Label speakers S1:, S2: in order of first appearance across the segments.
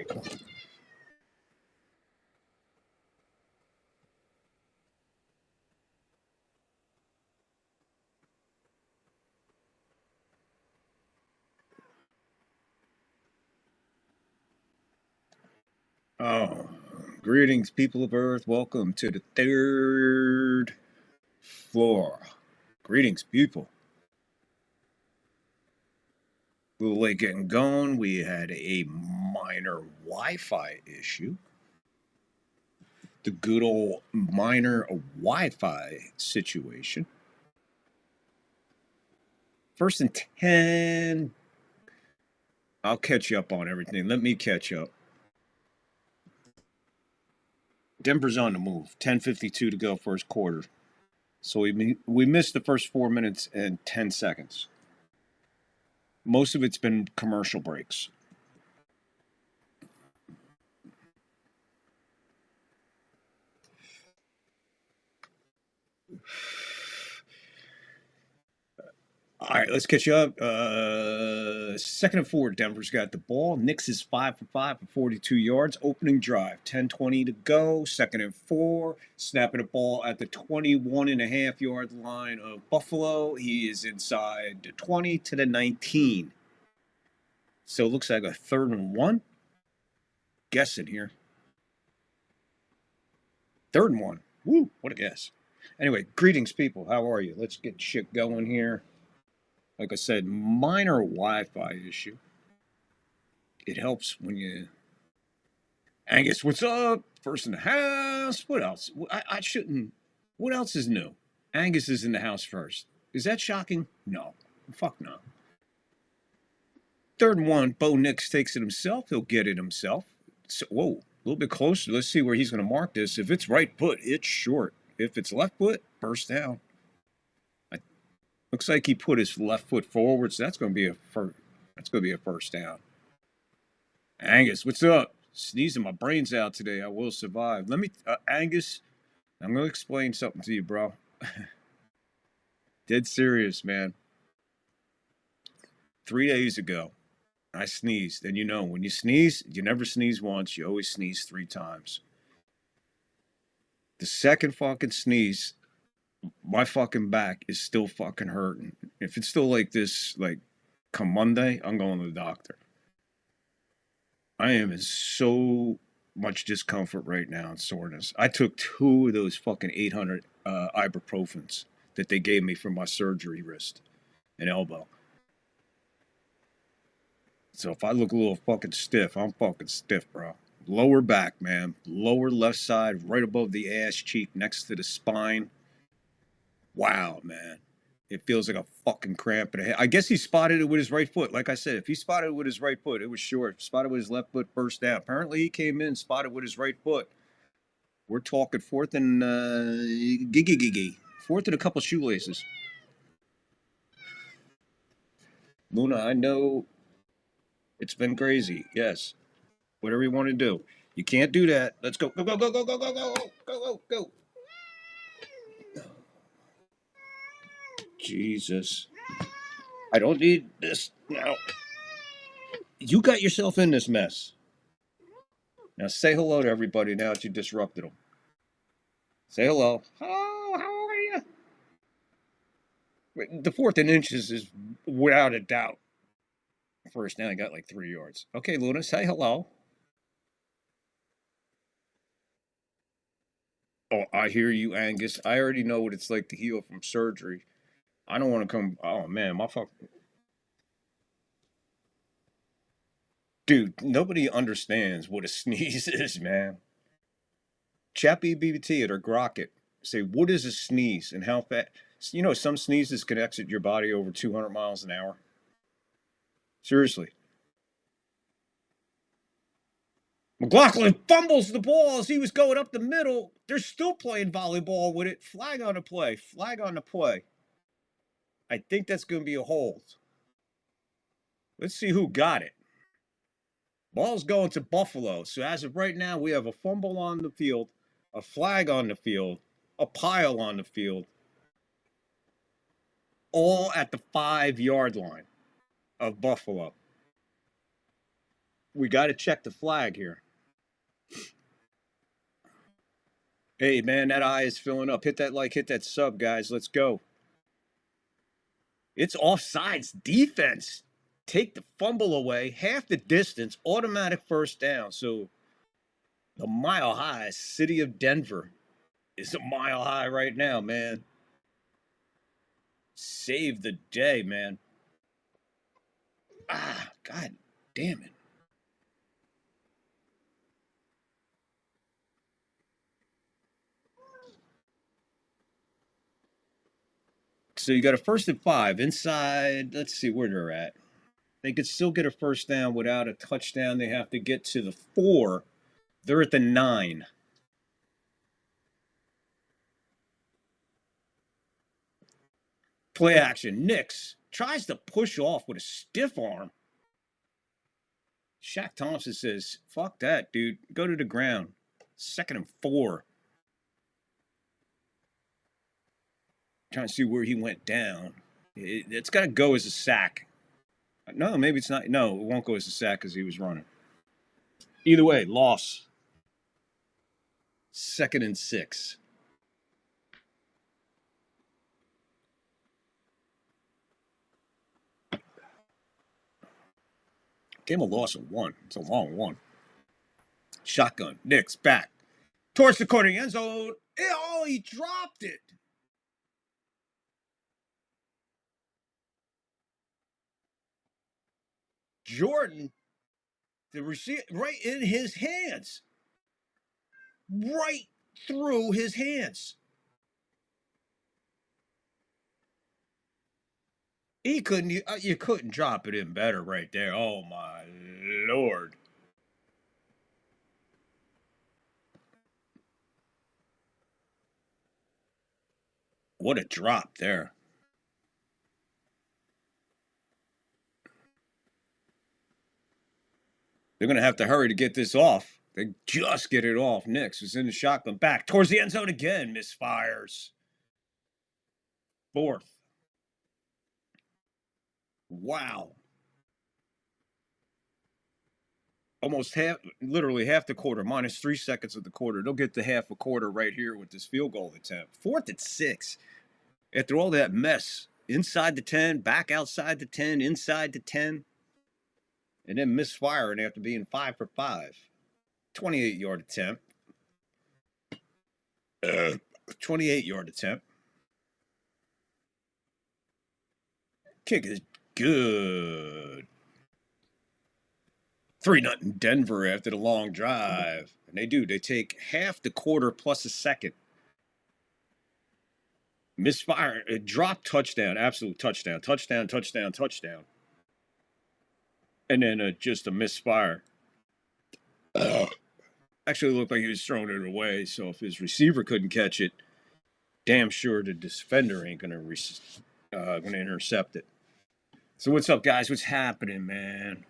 S1: Michael. Oh, greetings, people of Earth. Welcome to the third floor. Greetings, people. We were late getting going. We had a minor Wi Fi issue. The good old minor Wi Fi situation. First and 10. I'll catch you up on everything. Let me catch up. Denver's on the move. 10:52 to go, first quarter. So we missed the first 4 minutes and 10 seconds. Most of it's been commercial breaks. All right, let's catch you up. Second and 4, Denver's got the ball. Knicks is 5 for 5 for 42 yards. Opening drive, 10:20 to go. Second and 4, snapping the ball at the 21.5-yard line of Buffalo. He is inside the 20 to the 19. So it looks like a 3rd and 1. Guessing here. 3rd and 1. Woo, what a guess. Anyway, greetings, people. How are you? Let's get shit going here. Like I said, minor Wi-Fi issue. It helps when you... Angus, what's up? First in the house. What else? I shouldn't... What else is new? Angus is in the house first. Is that shocking? No. Fuck no. 3rd and 1. Bo Nix takes it himself. He'll get it himself. So, whoa, a little bit closer. Let's see where he's going to mark this. If it's right foot, it's short. If it's left foot, first down. Looks like he put his left foot forward, so that's going to be a first down. Angus, what's up? Sneezing my brains out today. I will survive. Angus, I'm going to explain something to you, bro. Dead serious, man. 3 days ago, I sneezed. And you know, when you sneeze, you never sneeze once. You always sneeze 3 times. The second fucking sneeze, my fucking back is still fucking hurting. If it's still like this, like, come Monday, I'm going to the doctor. I am in so much discomfort right now and soreness. I took 2 of those fucking 800 ibuprofens that they gave me for my surgery wrist and elbow. So if I look a little fucking stiff, I'm fucking stiff, bro. Lower back, man. Lower left side, right above the ass cheek, next to the spine. Wow, man. It feels like a fucking cramp in the head. I guess he spotted it with his right foot. Like I said, if he spotted it with his right foot, it was short. Spotted with his left foot, first down. Apparently, he came in, spotted with his right foot. We're talking 4th and giggy. 4th and a couple shoelaces. Luna, I know it's been crazy. Yes. Whatever you want to do. You can't do that. Let's go. Go, go, go, go, go, go, go, go, go, go. Jesus. I don't need this now. You got yourself in this mess. Now say hello to everybody now that you disrupted them. Say hello. Hello, how are you? The 4th and inches is without a doubt. First down, I got like 3 yards. Okay, Luna, say hello. Oh, I hear you, Angus. I already know what it's like to heal from surgery. I don't want to come. Oh man, my fuck. Dude, nobody understands what a sneeze is, man. ChatGPT or Grok it. Say, what is a sneeze and how fast? You know, some sneezes can exit your body over 200 miles an hour. Seriously. McLaughlin fumbles the ball as he was going up the middle. They're still playing volleyball with it. Flag on the play. Flag on the play. I think that's going to be a hold. Let's see who got it. Ball's going to Buffalo. So as of right now, we have a fumble on the field, a flag on the field, a pile on the field, all at the 5-yard line of Buffalo. We got to check the flag here. Hey, man, that eye is filling up. Hit that like, hit that sub, guys. Let's go. It's offsides defense. Take the fumble away, half the distance, automatic first down. So the Mile High city of Denver is a mile high right now, man. Save the day, man. Ah, God damn it. So you got a 1st and 5 inside. Let's see where they're at. They could still get a first down without a touchdown. They have to get to the 4. They're at the 9. Play action. Nix tries to push off with a stiff arm. Shaq Thompson says, fuck that, dude. Go to the ground. 2nd and 4. Trying to see where he went down. It's got to go as a sack. No, maybe it's not. No, it won't go as a sack because he was running. Either way, loss. 2nd and 6. Game a loss of 1. It's a long one. Shotgun. Nix back. Towards the corner end zone. Oh, he dropped it. Jordan, the receiver, right in his hands. Right through his hands. He couldn't, you couldn't drop it in better right there. Oh, my Lord. What a drop there. They're going to have to hurry to get this off. They just get it off. Nix was in the shotgun back towards the end zone again. Misfires. 4th. Wow. Almost half, literally half the quarter, minus 3 seconds of the quarter. They'll get to half a quarter right here with this field goal attempt. 4th and 6. After all that mess, inside the 10, back outside the 10, inside the 10, and then misfiring after being 5 for 5. 28-yard attempt. 28-yard attempt. Kick is good. 3-0 Denver after the long drive. And they do. They take half the quarter plus a second. Misfire. A drop touchdown. Absolute touchdown. Touchdown, touchdown, touchdown. And then just a misfire. Actually looked like he was throwing it away. So if his receiver couldn't catch it, damn sure the defender ain't gonna intercept it. So what's up, guys? What's happening, man?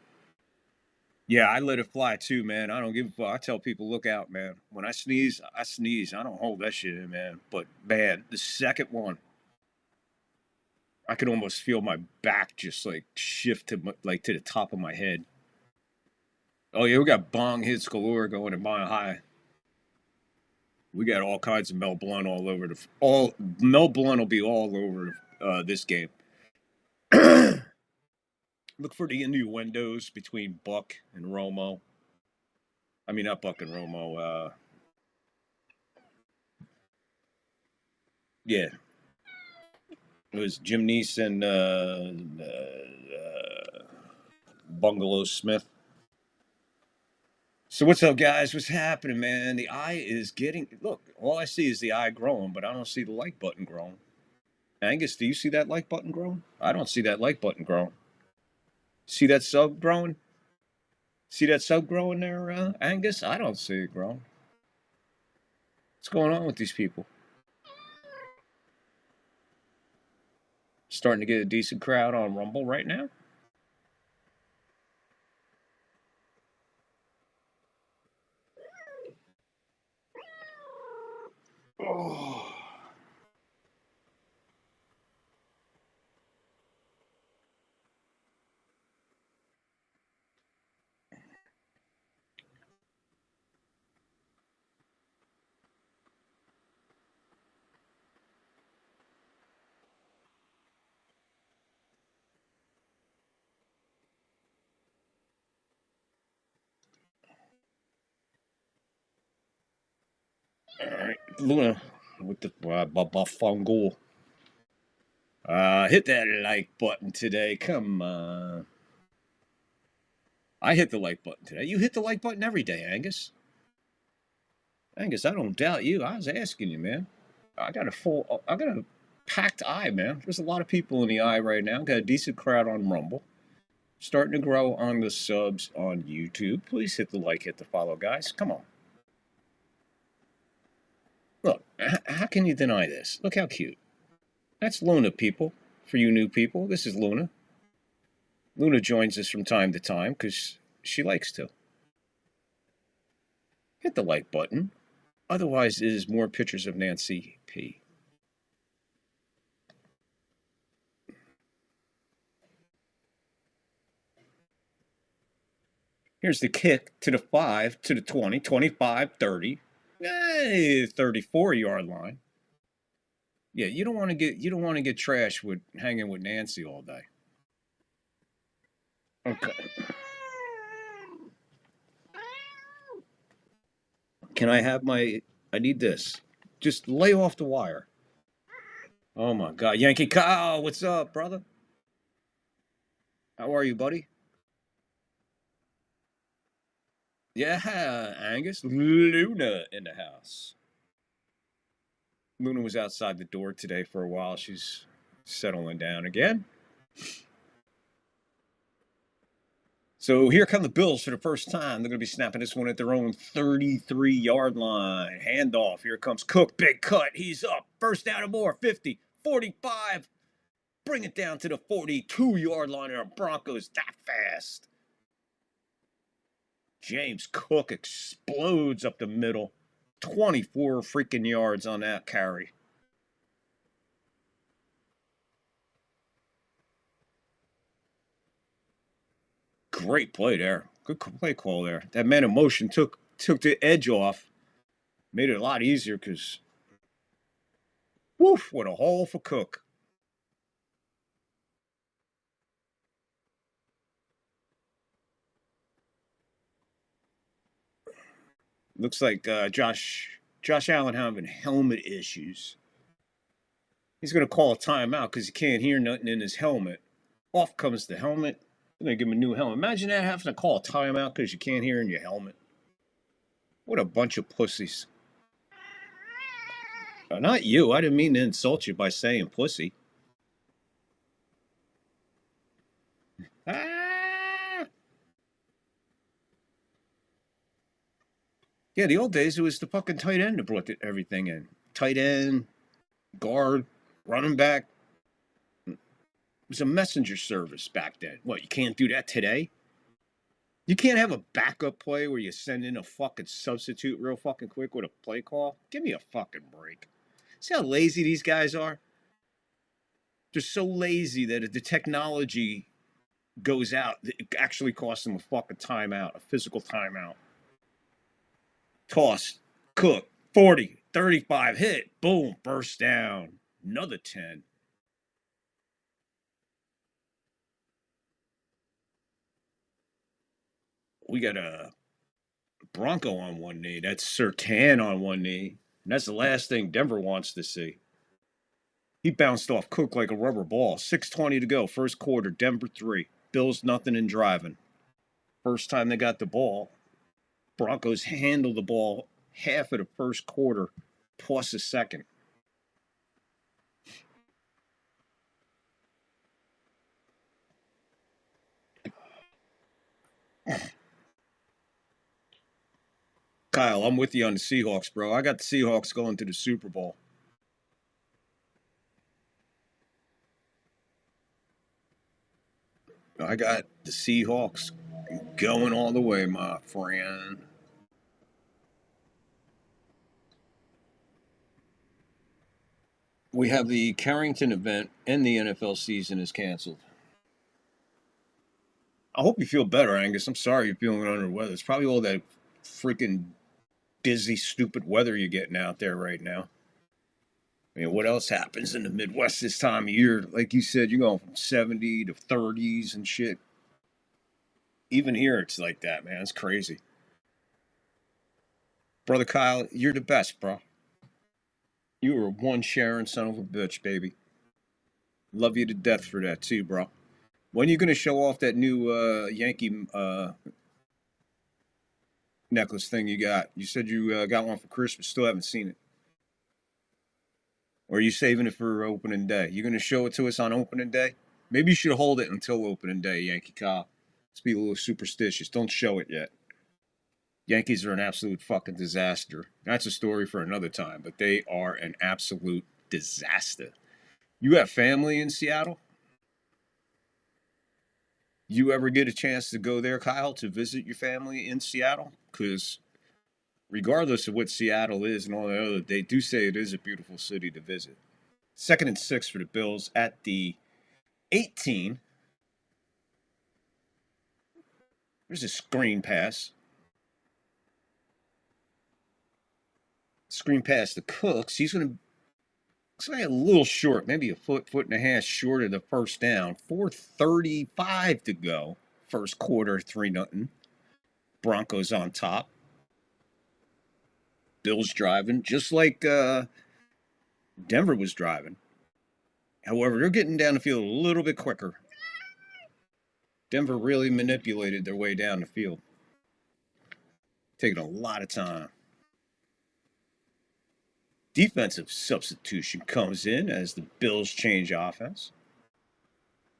S1: Yeah, I let it fly too, man. I don't give a fuck. I tell people, look out, man. When I sneeze, I sneeze. I don't hold that shit in, man. But man, the second one, I could almost feel my back just like shift to to the top of my head. Oh yeah, we got bong hits galore going at Mile High. We got all kinds of Mel Blunt all over Mel Blunt will be all over this game. Look for the innuendos between Buck and Romo. I mean, not Buck and Romo. Yeah, it was Jim Neeson, Bungalow Smith. So what's up, guys? What's happening, man? The eye is getting. Look, all I see is the eye growing, but I don't see the like button growing. Angus, do you see that like button growing? I don't see that like button growing. See that sub growing? See that sub growing there, Angus? I don't see it growing. What's going on with these people? Starting to get a decent crowd on Rumble right now. Oh. All right, Luna with the fungal. Hit that like button today. Come on. I hit the like button today. You hit the like button every day, Angus. Angus, I don't doubt you. I was asking you, man. I got a packed eye, man. There's a lot of people in the eye right now. Got a decent crowd on Rumble. Starting to grow on the subs on YouTube. Please hit the like, hit the follow, guys. Come on. Look, how can you deny this? Look how cute. That's Luna, people. For you new people, this is Luna. Luna joins us from time to time because she likes to. Hit the like button. Otherwise, it is more pictures of Nancy P. Here's the kick to the 5, to the 20, 25, 30. 34-yard line. Yeah, you don't want to get trashed with hanging with Nancy all day. Okay. Can I have my? I need this. Just lay off the wire. Oh my God, Yankee Kyle, what's up, brother? How are you, buddy? Yeah, Angus. Luna in the house. Luna was outside the door today for a while. She's settling down again. So here come the Bills for the first time. They're going to be snapping this one at their own 33-yard line. Handoff. Here comes Cook. Big cut. He's up. First down and more. 50, 45. Bring it down to the 42-yard line. And the Broncos that fast. James Cook explodes up the middle. 24 freaking yards on that carry. Great play there. Good play call there. That man in motion took the edge off. Made it a lot easier because, woof, what a hole for Cook. Looks like Josh Allen having helmet issues. He's going to call a timeout because he can't hear nothing in his helmet. Off comes the helmet. They're going to give him a new helmet. Imagine that, having to call a timeout because you can't hear in your helmet. What a bunch of pussies. Not you. I didn't mean to insult you by saying pussy. Ah! Yeah, the old days, it was the fucking tight end that brought everything in. Tight end, guard, running back. It was a messenger service back then. What, you can't do that today? You can't have a backup play where you send in a fucking substitute real fucking quick with a play call? Give me a fucking break. See how lazy these guys are? They're so lazy that if the technology goes out, it actually costs them a fucking timeout, a physical timeout. Toss, Cook, 40, 35, hit, boom, burst down. Another 10. We got a Bronco on one knee. That's Surtain on one knee. And that's the last thing Denver wants to see. He bounced off Cook like a rubber ball. 6:20 to go, first quarter, Denver 3. Bills nothing and driving. First time they got the ball, Broncos handled the ball half of the first quarter, plus a second. Kyle, I'm with you on the Seahawks, bro. I got the Seahawks going to the Super Bowl. I got the Seahawks going all the way, my friend. We have the Carrington event and the NFL season is canceled. I hope you feel better, Angus. I'm sorry you're feeling under the weather. It's probably all that freaking dizzy, stupid weather you're getting out there right now. I mean, what else happens in the Midwest this time of year? Like you said, you're going from 70 to 30s and shit. Even here, it's like that, man. It's crazy. Brother Kyle, you're the best, bro. You were one Sharon son of a bitch, baby. Love you to death for that too, bro. When are you gonna show off that new Yankee necklace thing you got? You said you got one for Christmas. Still haven't seen it. Or are you saving it for opening day? You gonna show it to us on opening day? Maybe you should hold it until opening day, Yankee Cop. Let's be a little superstitious. Don't show it yet. Yankees are an absolute fucking disaster. That's a story for another time, but they are an absolute disaster. You have family in Seattle? You ever get a chance to go there, Kyle, to visit your family in Seattle? Because regardless of what Seattle is and all the other, they do say it is a beautiful city to visit. 2nd and 6 for the Bills at the 18. There's a screen pass. Screen pass to Cooks. He's going to looks like a little short, maybe a foot and a half short of the first down. 4:35 to go. First quarter, 3-0. Broncos on top. Bills driving, just like Denver was driving. However, they're getting down the field a little bit quicker. Denver really manipulated their way down the field. Taking a lot of time. Defensive substitution comes in as the Bills change offense.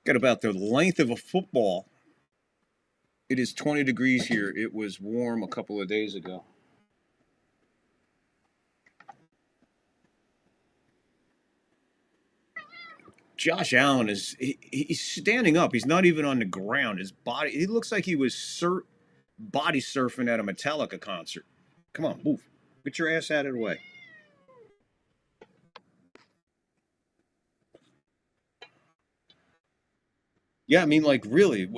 S1: Got about the length of a football. It is 20 degrees here. It was warm a couple of days ago. Josh Allen he's standing up. He's not even on the ground. His body, he looks like he was body surfing at a Metallica concert. Come on, move. Get your ass out of the way. Yeah, I mean, like, really,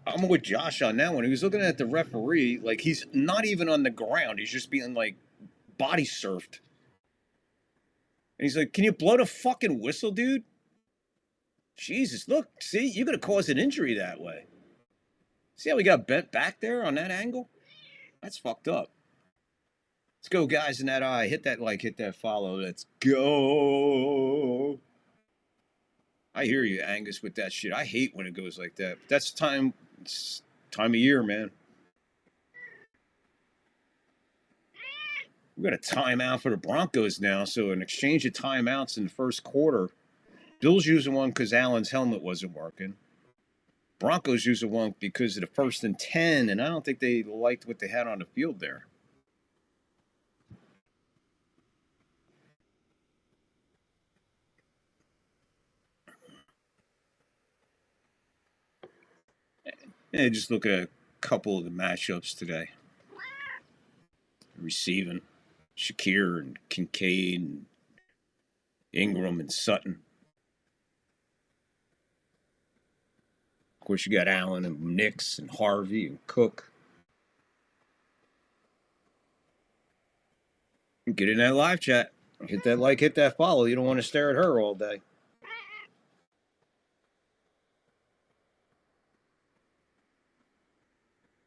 S1: I'm with Josh on that one. He was looking at the referee, like, he's not even on the ground. He's just being, like, body surfed. And he's like, can you blow the fucking whistle, dude? Jesus, look, see, you're going to cause an injury that way. See how he got bent back there on that angle? That's fucked up. Let's go, guys, in that eye. Hit that like, hit that follow. Let's go. I hear you, Angus, with that shit. I hate when it goes like that. But that's time. It's time of year, man. We got a timeout for the Broncos now. So an exchange of timeouts in the first quarter. Bills using one because Allen's helmet wasn't working. Broncos using one because of the 1st and 10, and I don't think they liked what they had on the field there. And just look at a couple of the matchups today. Receiving Shakir and Kincaid and Ingram and Sutton. Of course, you got Allen and Nix and Harvey and Cook. Get in that live chat. Hit that like, hit that follow. You don't want to stare at her all day.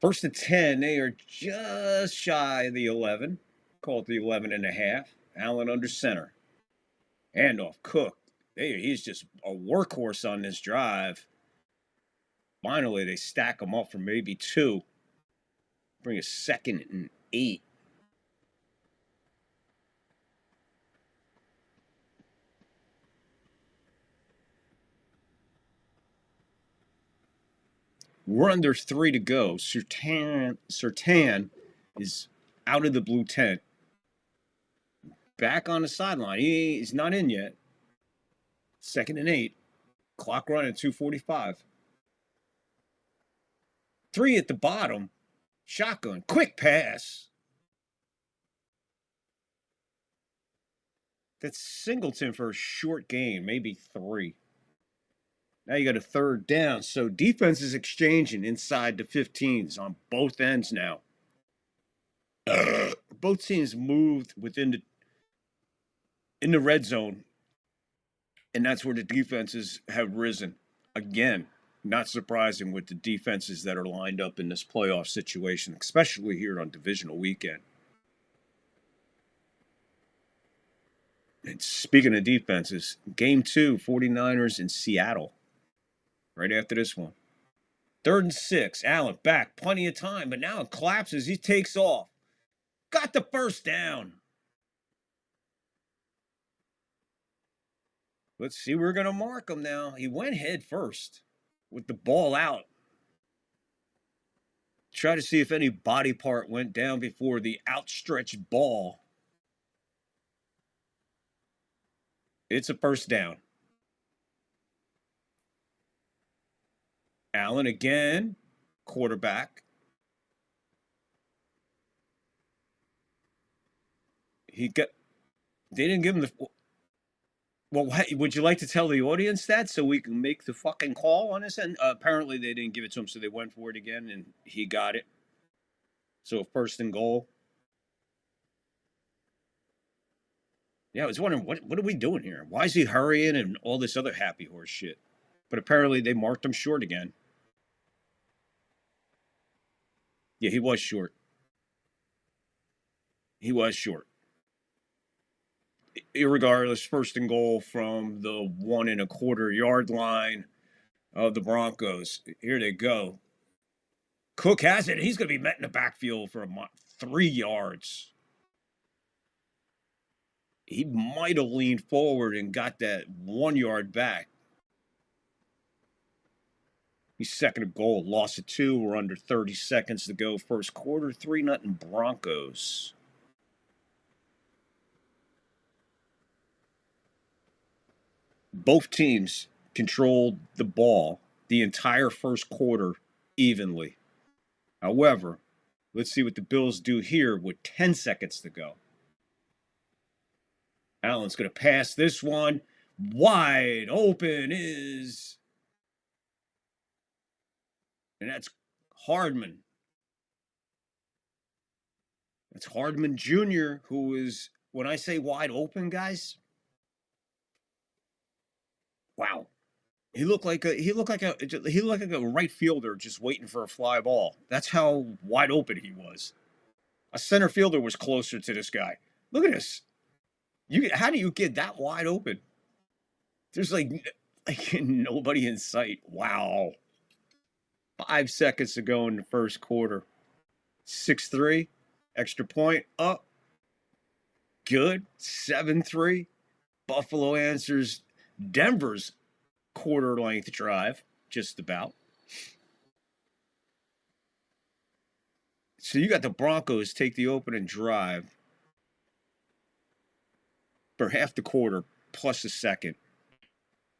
S1: First and 10, they are just shy of the 11. Call it the 11 and a half. Allen under center. Handoff, Cook. He's just a workhorse on this drive. Finally, they stack him up for maybe 2. Bring a 2nd and 8. We're under 3 to go. Surtain is out of the blue tent. Back on the sideline. He's not in yet. 2nd and 8. Clock running 2:45. 3 at the bottom. Shotgun. Quick pass. That's Singleton for a short gain, maybe 3. Now you got a 3rd down. So defense is exchanging inside the 15s on both ends now. Both teams moved in the red zone, and that's where the defenses have risen. Again, not surprising with the defenses that are lined up in this playoff situation, especially here on divisional weekend. And speaking of defenses, game 2, 49ers in Seattle. Right after this one. 3rd and 6. Allen back. Plenty of time, but now it collapses. He takes off. Got the first down. Let's see. We're going to mark him now. He went head first with the ball out. Try to see if any body part went down before the outstretched ball. It's a first down. Allen again, quarterback. They didn't give him the. Well, would you like to tell the audience that so we can make the fucking call on this? And apparently they didn't give it to him, so they went for it again, and he got it. So 1st and goal. Yeah, I was wondering, what are we doing here? Why is he hurrying and all this other happy horse shit? But apparently they marked him short again. Yeah, he was short. He was short. Irregardless, 1st and goal from the 1 1/4 yard line of the Broncos. Here they go. Cook has it. He's going to be met in the backfield for 3 yards. He might have leaned forward and got that 1 yard back. He's 2nd and goal. Loss of 2. We're under 30 seconds to go. 1st quarter. 3-0 Broncos. Both teams controlled the ball the entire 1st quarter evenly. However, let's see what the Bills do here with 10 seconds to go. Allen's going to pass this one. Wide open is. And that's Hardman. That's Hardman Jr., who is, when I say wide open, guys, wow. He looked like a right fielder just waiting for a fly ball. That's how wide open he was. A center fielder was closer to this guy. Look at this. How do you get that wide open? There's like nobody in sight. Wow. 5 seconds to go in the 1st quarter. 6-3. Extra point up. Good. 7-3. Buffalo answers Denver's quarter-length drive, just about. So you got the Broncos take the opening drive for half the quarter plus a second.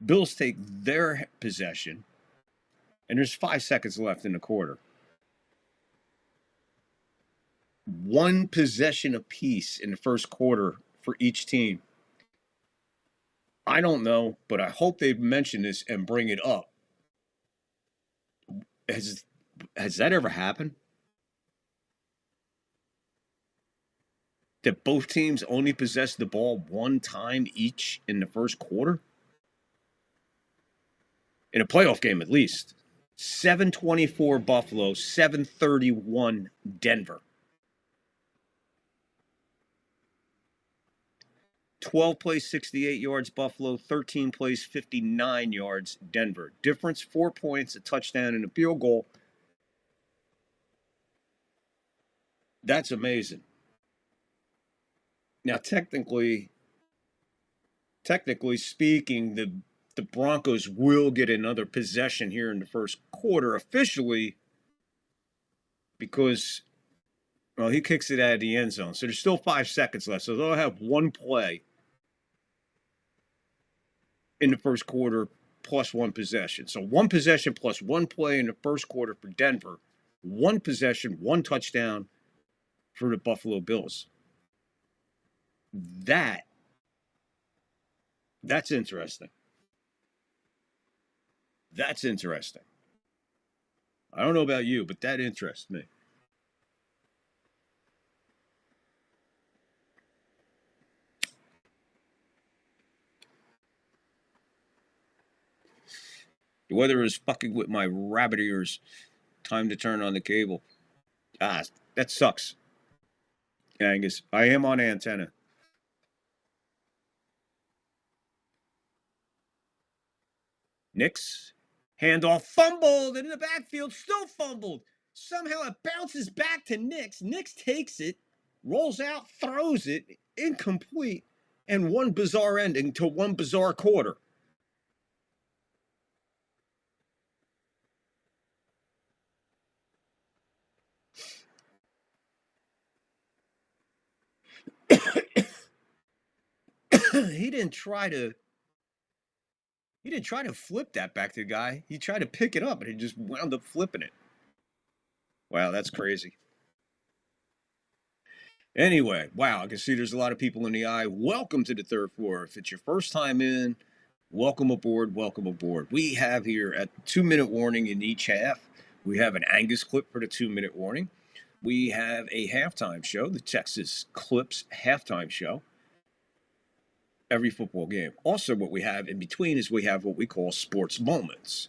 S1: Bills take their possession, and there's 5 seconds left in the quarter. 1 possession apiece in the 1st quarter for each team. I don't know, but I hope they mention this and bring it up. Has that ever happened? That both teams only possessed the ball 1 time each in the 1st quarter? In a playoff game, at least. 7-24 Buffalo, 7-31 Denver. 12 plays 68 yards Buffalo, 13 plays 59 yards Denver. Difference 4 points, a touchdown, and a field goal. That's amazing. Now, technically speaking, the Broncos will get another possession here in the 1st quarter officially because, well, he kicks it out of the end zone. So there's still 5 seconds left. So they'll have 1 play in the 1st quarter plus 1 possession. So 1 possession plus 1 play in the 1st quarter for Denver. 1 possession, 1 touchdown for the Buffalo Bills. That's interesting. That's interesting. I don't know about you, but that interests me. The weather is fucking with my rabbit ears. Time to turn on the cable. That sucks. Angus, I am on antenna. Nix, handoff fumbled, and in the backfield, still fumbled. Somehow it bounces back to Nix. Nix takes it, rolls out, throws it, incomplete, and one bizarre ending to one bizarre quarter. he didn't try to flip that back to the guy. He tried to pick it up and he just wound up flipping it. Wow, that's crazy. Anyway, wow, I can see there's a lot of people in the eye. Welcome to the third floor. If it's your first time in, welcome aboard, welcome aboard. We have here at 2-minute warning in each half. We have an Angus clip for the 2-minute warning. We have a halftime show, the Texas Clips halftime show. Every football game. Also, what we have in between is we have what we call sports moments.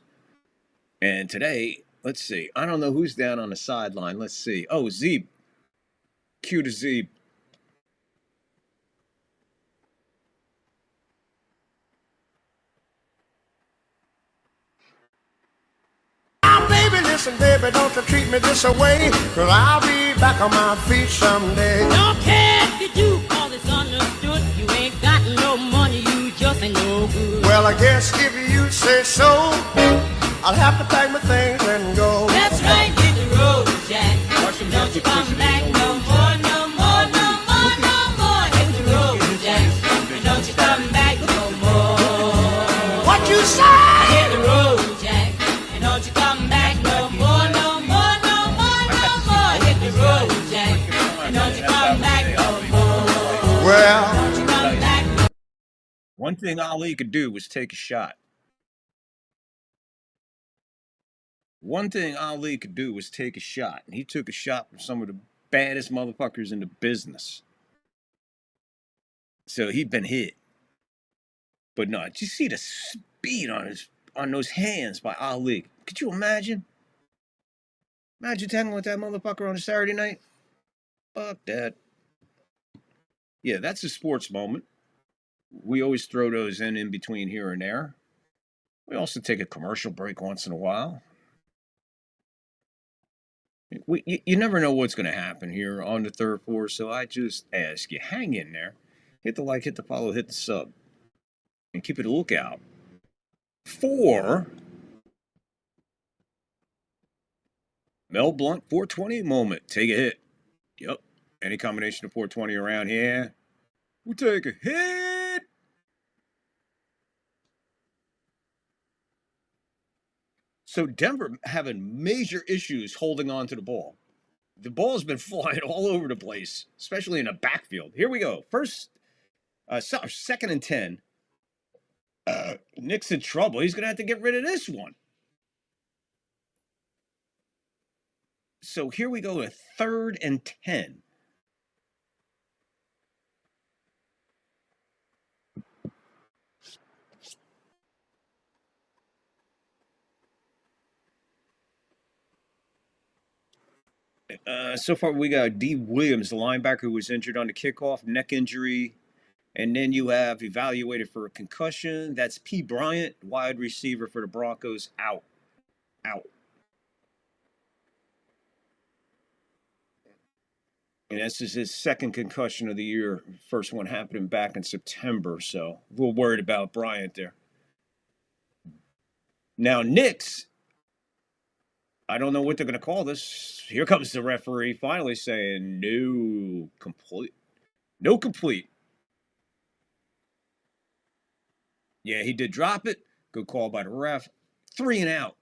S1: And today, let's see. I don't know who's down on the sideline. Let's see. Oh, Zeeb. Cue to Zeeb.
S2: Listen, baby, don't you treat me this away, 'cause I'll be back on my feet someday.
S3: Don't care if you do, cause it's understood. You ain't got no money, you just ain't no good.
S2: Well, I guess if you say so, I'll have to pack my things and go.
S3: That's right, hit the road, Jack. Don't you come back no more, no more, no more, no more. Hit the road, Jack. And don't you come back no more.
S2: What you say?
S3: Hit the road, Jack. And don't you come back no more, no more, no more, no more. Hit the road, Jack. And don't you come back no more.
S2: Well,
S3: Don't you come back.
S1: One thing Ali could do was take a shot. One thing Ali could do was take a shot. And he took a shot from some of the baddest motherfuckers in the business. So he'd been hit. But no, did you see the speed on those hands by Ali? Could you imagine? Imagine tackling with that motherfucker on a Saturday night. Fuck that. Yeah, that's a sports moment. We always throw those in between here and there. We also take a commercial break once in a while. You never know what's going to happen here on the third floor, so I just ask you, hang in there. Hit the like, hit the follow, hit the sub. And keep it a lookout for Mel Blount 420 moment. Take a hit. Yep. Any combination of 420 around here, we take a hit. So Denver having major issues holding on to the ball. The ball's been flying all over the place, especially in the backfield. Here we go. Second and 10. Nick's in trouble. He's going to have to get rid of this one. So here we go, a 3rd and 10. So far, we got D. Williams, the linebacker who was injured on the kickoff, neck injury. And then you have evaluated for a concussion. That's P. Bryant, wide receiver for the Broncos, out. And this is his second concussion of the year. First one happening back in September, so a little worried about Bryant there. Now, Knicks, I don't know what they're going to call this. Here comes the referee finally saying no complete. No complete. Yeah, he did drop it. Good call by the ref. 3 and out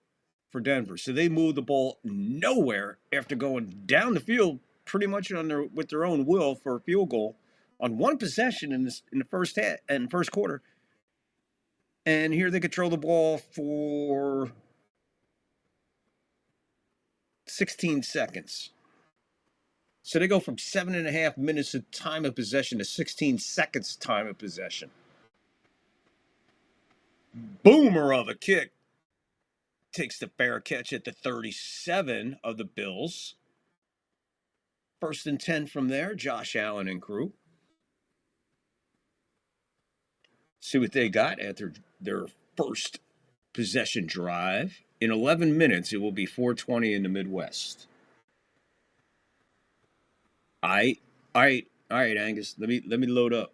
S1: for Denver. So they moved the ball nowhere after going down the field pretty much with their own will for a field goal on one possession in the first quarter. And here they control the ball for 16 seconds. So they go from 7.5 minutes of time of possession to 16 seconds time of possession. Boomer of a kick takes the fair catch at the 37 of the Bills. 1st and 10 from there, Josh Allen and crew. See what they got at their first possession drive. In 11 minutes, it will be 4:20 in the Midwest. All right, Angus. Let me load up.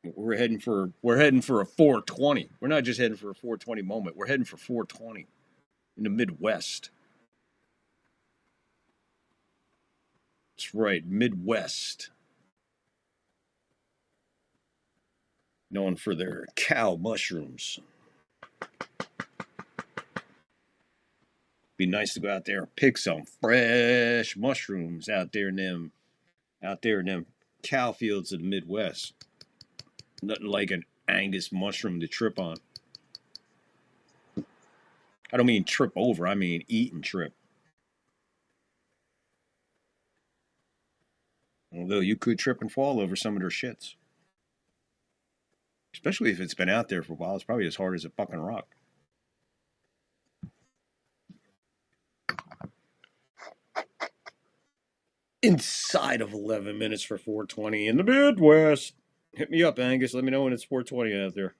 S1: We're heading for a 4:20. We're not just heading for a 4:20 moment. We're heading for 4:20 in the Midwest. That's right, Midwest. Known for their cow mushrooms. Be nice to go out there and pick some fresh mushrooms out there in them cow fields of the Midwest. Nothing like an Angus mushroom to trip on. I don't mean trip over, I mean eat and trip. Although you could trip and fall over some of their shits. Especially if it's been out there for a while, it's probably as hard as a fucking rock. Inside of 11 minutes for 4:20 in the Midwest. Hit me up, Angus. Let me know when it's 4:20 out there.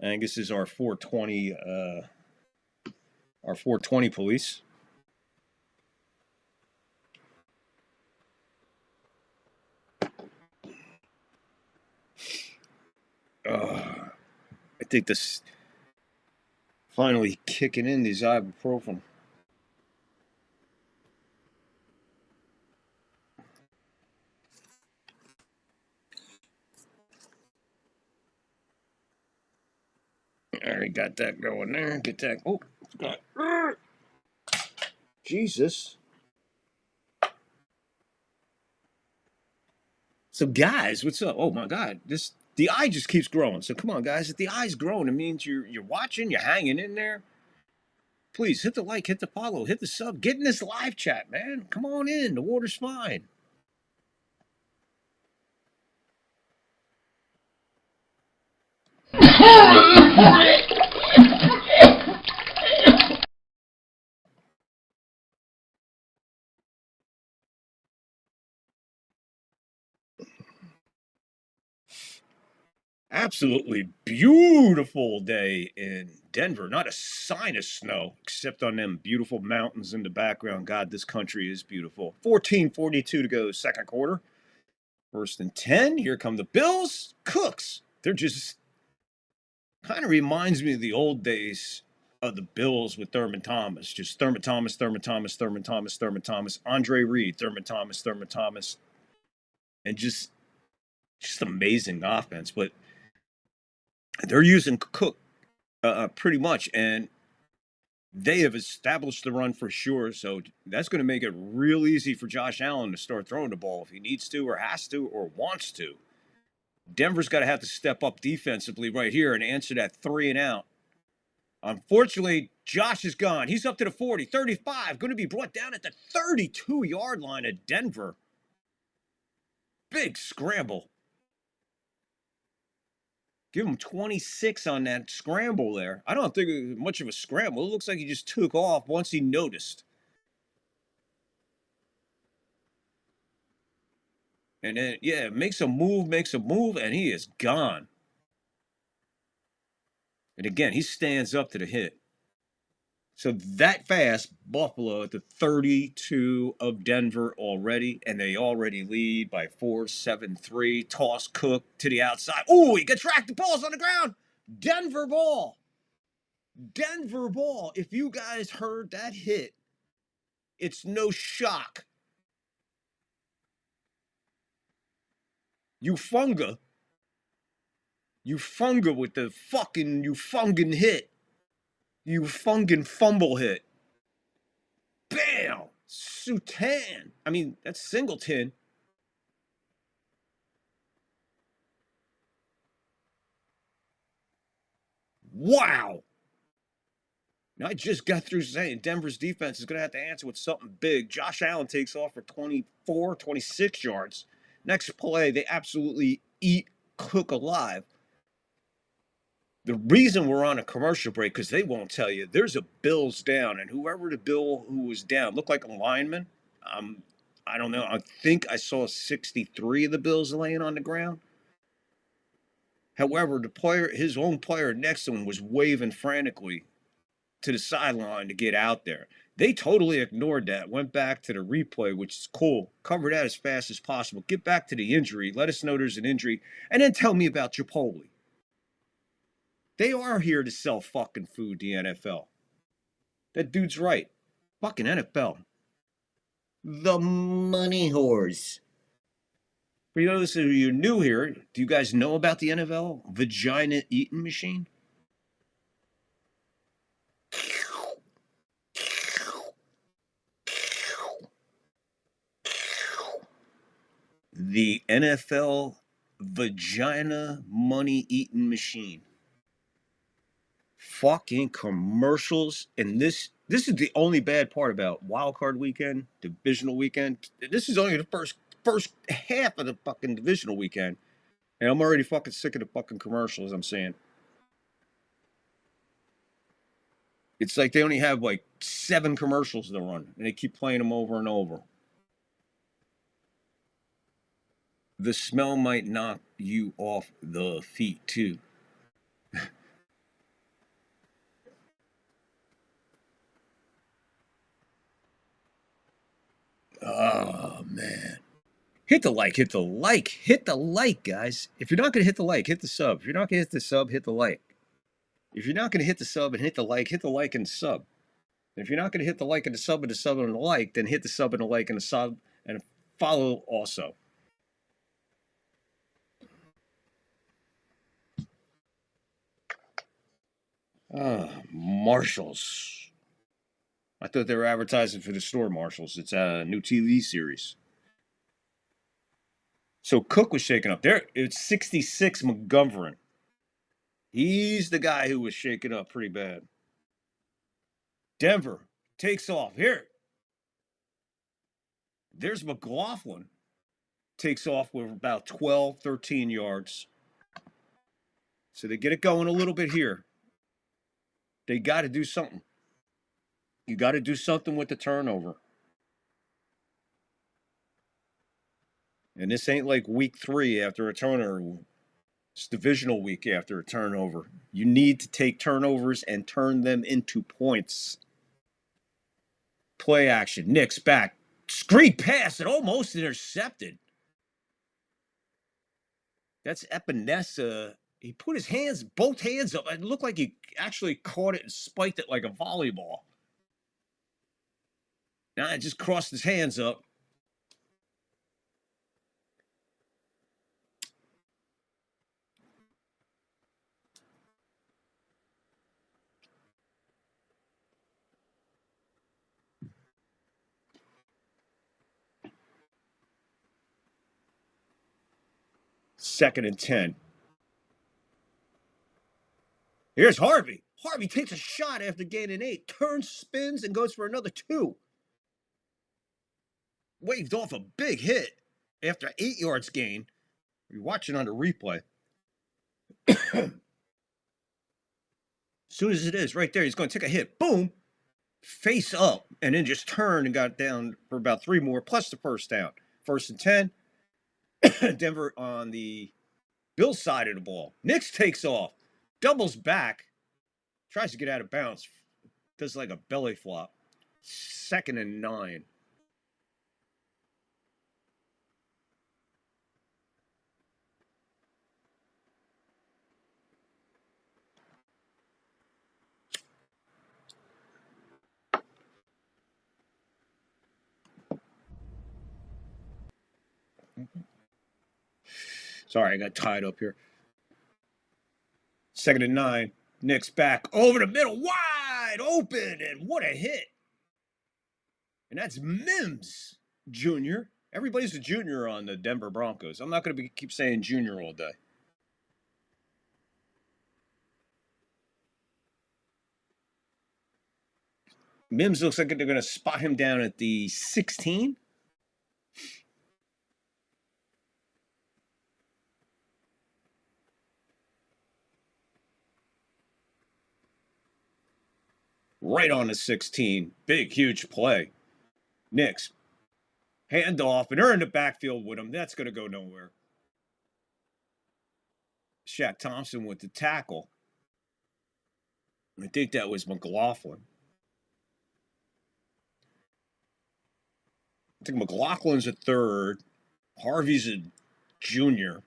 S1: Angus is our 4:20 police. I think this finally kicking in these ibuprofen. Already got that going there. Get that. Oh, God. Jesus. So, guys, what's up? Oh my God, the eye just keeps growing. So, come on, guys. If the eye's growing, it means you're watching, you're hanging in there. Please hit the like, hit the follow, hit the sub, get in this live chat, man. Come on in. The water's fine. Absolutely beautiful day in Denver. Not a sign of snow, except on them beautiful mountains in the background. God, this country is beautiful. 14:42 to go, second quarter. First and 10. Here come the Bills. Cooks. They're just kind of reminds me of the old days of the Bills with Thurman Thomas. Just Thurman Thomas, Thurman Thomas, Thurman Thomas, Thurman Thomas, Andre Reed, Thurman Thomas, and just amazing offense. But they're using Cook pretty much, and they have established the run for sure. So that's going to make it real easy for Josh Allen to start throwing the ball if he needs to or has to or wants to. Denver's got to have to step up defensively right here and answer that 3 and out. Unfortunately, Josh is gone. He's up to the 40, 35, going to be brought down at the 32-yard line of Denver. Big scramble. Give him 26 on that scramble there. I don't think it was much of a scramble. It looks like he just took off once he noticed. And then, yeah, makes a move, and he is gone. And again, he stands up to the hit. So that fast, Buffalo at the 32 of Denver already, and they already lead by 4-7-3. Toss Cook to the outside. Oh, he gets tracked. The ball's on the ground. Denver ball. Denver ball. If you guys heard that hit, it's no shock. Ufunga with the fucking Ufungin hit. Ufungin fumble hit. Bam! Sutan. I mean, that's Singleton. Wow. Now, I just got through saying Denver's defense is going to have to answer with something big. Josh Allen takes off for 24, 26 yards. Next play, they absolutely eat Cook alive. The reason we're on a commercial break, because they won't tell you, there's a Bills down, and whoever the Bill who was down looked like a lineman. I don't know. I think I saw 63 of the Bills laying on the ground. However, his own player next to him was waving frantically to the sideline to get out there. They totally ignored that, went back to the replay, which is cool. Cover that as fast as possible. Get back to the injury. Let us know there's an injury. And then tell me about Chipotle. They are here to sell fucking food, the NFL. That dude's right. Fucking NFL. The money whores. For those of you new here, do you guys know about the NFL vagina eating machine? The NFL vagina money eating machine. Fucking commercials. And this is the only bad part about Wild Card Weekend, Divisional Weekend. This is only the first half of the fucking Divisional Weekend. And I'm already fucking sick of the fucking commercials, I'm saying. It's like they only have like 7 commercials to run, and they keep playing them over and over. The smell might knock you off the feet, too. Oh, man. Hit the like, guys. If you're not going to hit the like, hit the sub. If you're not going to hit the sub, hit the like. If you're not going to hit the sub and hit the like and sub. And if you're not going to hit the like and the sub and the sub and the like, then hit the sub and the like and the sub and follow also. Marshalls. I thought they were advertising for the store Marshalls. It's a new TV series. So Cook was shaken up. There, it's 66 McGovern. He's the guy who was shaken up pretty bad. Denver takes off. Here. There's McLaughlin. Takes off with about 12, 13 yards. So they get it going a little bit here. They got to do something. You got to do something with the turnover. And this ain't like week 3 after a turnover. It's divisional week after a turnover. You need to take turnovers and turn them into points. Play action. Nick's back. Screen pass. It almost intercepted. That's Epinesa. He put his hands, both hands up. It looked like he actually caught it and spiked it like a volleyball. Now it just crossed his hands up. Second and 10. Here's Harvey. Harvey takes a shot after gaining 8, turns, spins, and goes for another 2. Waved off a big hit after 8 yards gain. You're watching on the replay. As soon as it is, right there, he's going to take a hit. Boom. Face up, and then just turned and got down for about 3 more, plus the first down. 1st and 10. Denver on the Bills side of the ball. Nix takes off. Doubles back. Tries to get out of bounds. Does like a belly flop. 2nd and 9. Sorry, I got tied up here. 2nd and 9. Nick's back over the middle, wide open, and what a hit. And that's Mims Jr. Everybody's a junior on the Denver Broncos. I'm not going to keep saying junior all day. Mims looks like they're going to spot him down at the 16. Right on the 16. Big, huge play. Knicks. Hand off, and they're in the backfield with him. That's going to go nowhere. Shaq Thompson with the tackle. I think that was McLaughlin. I think McLaughlin's a third. Harvey's a junior.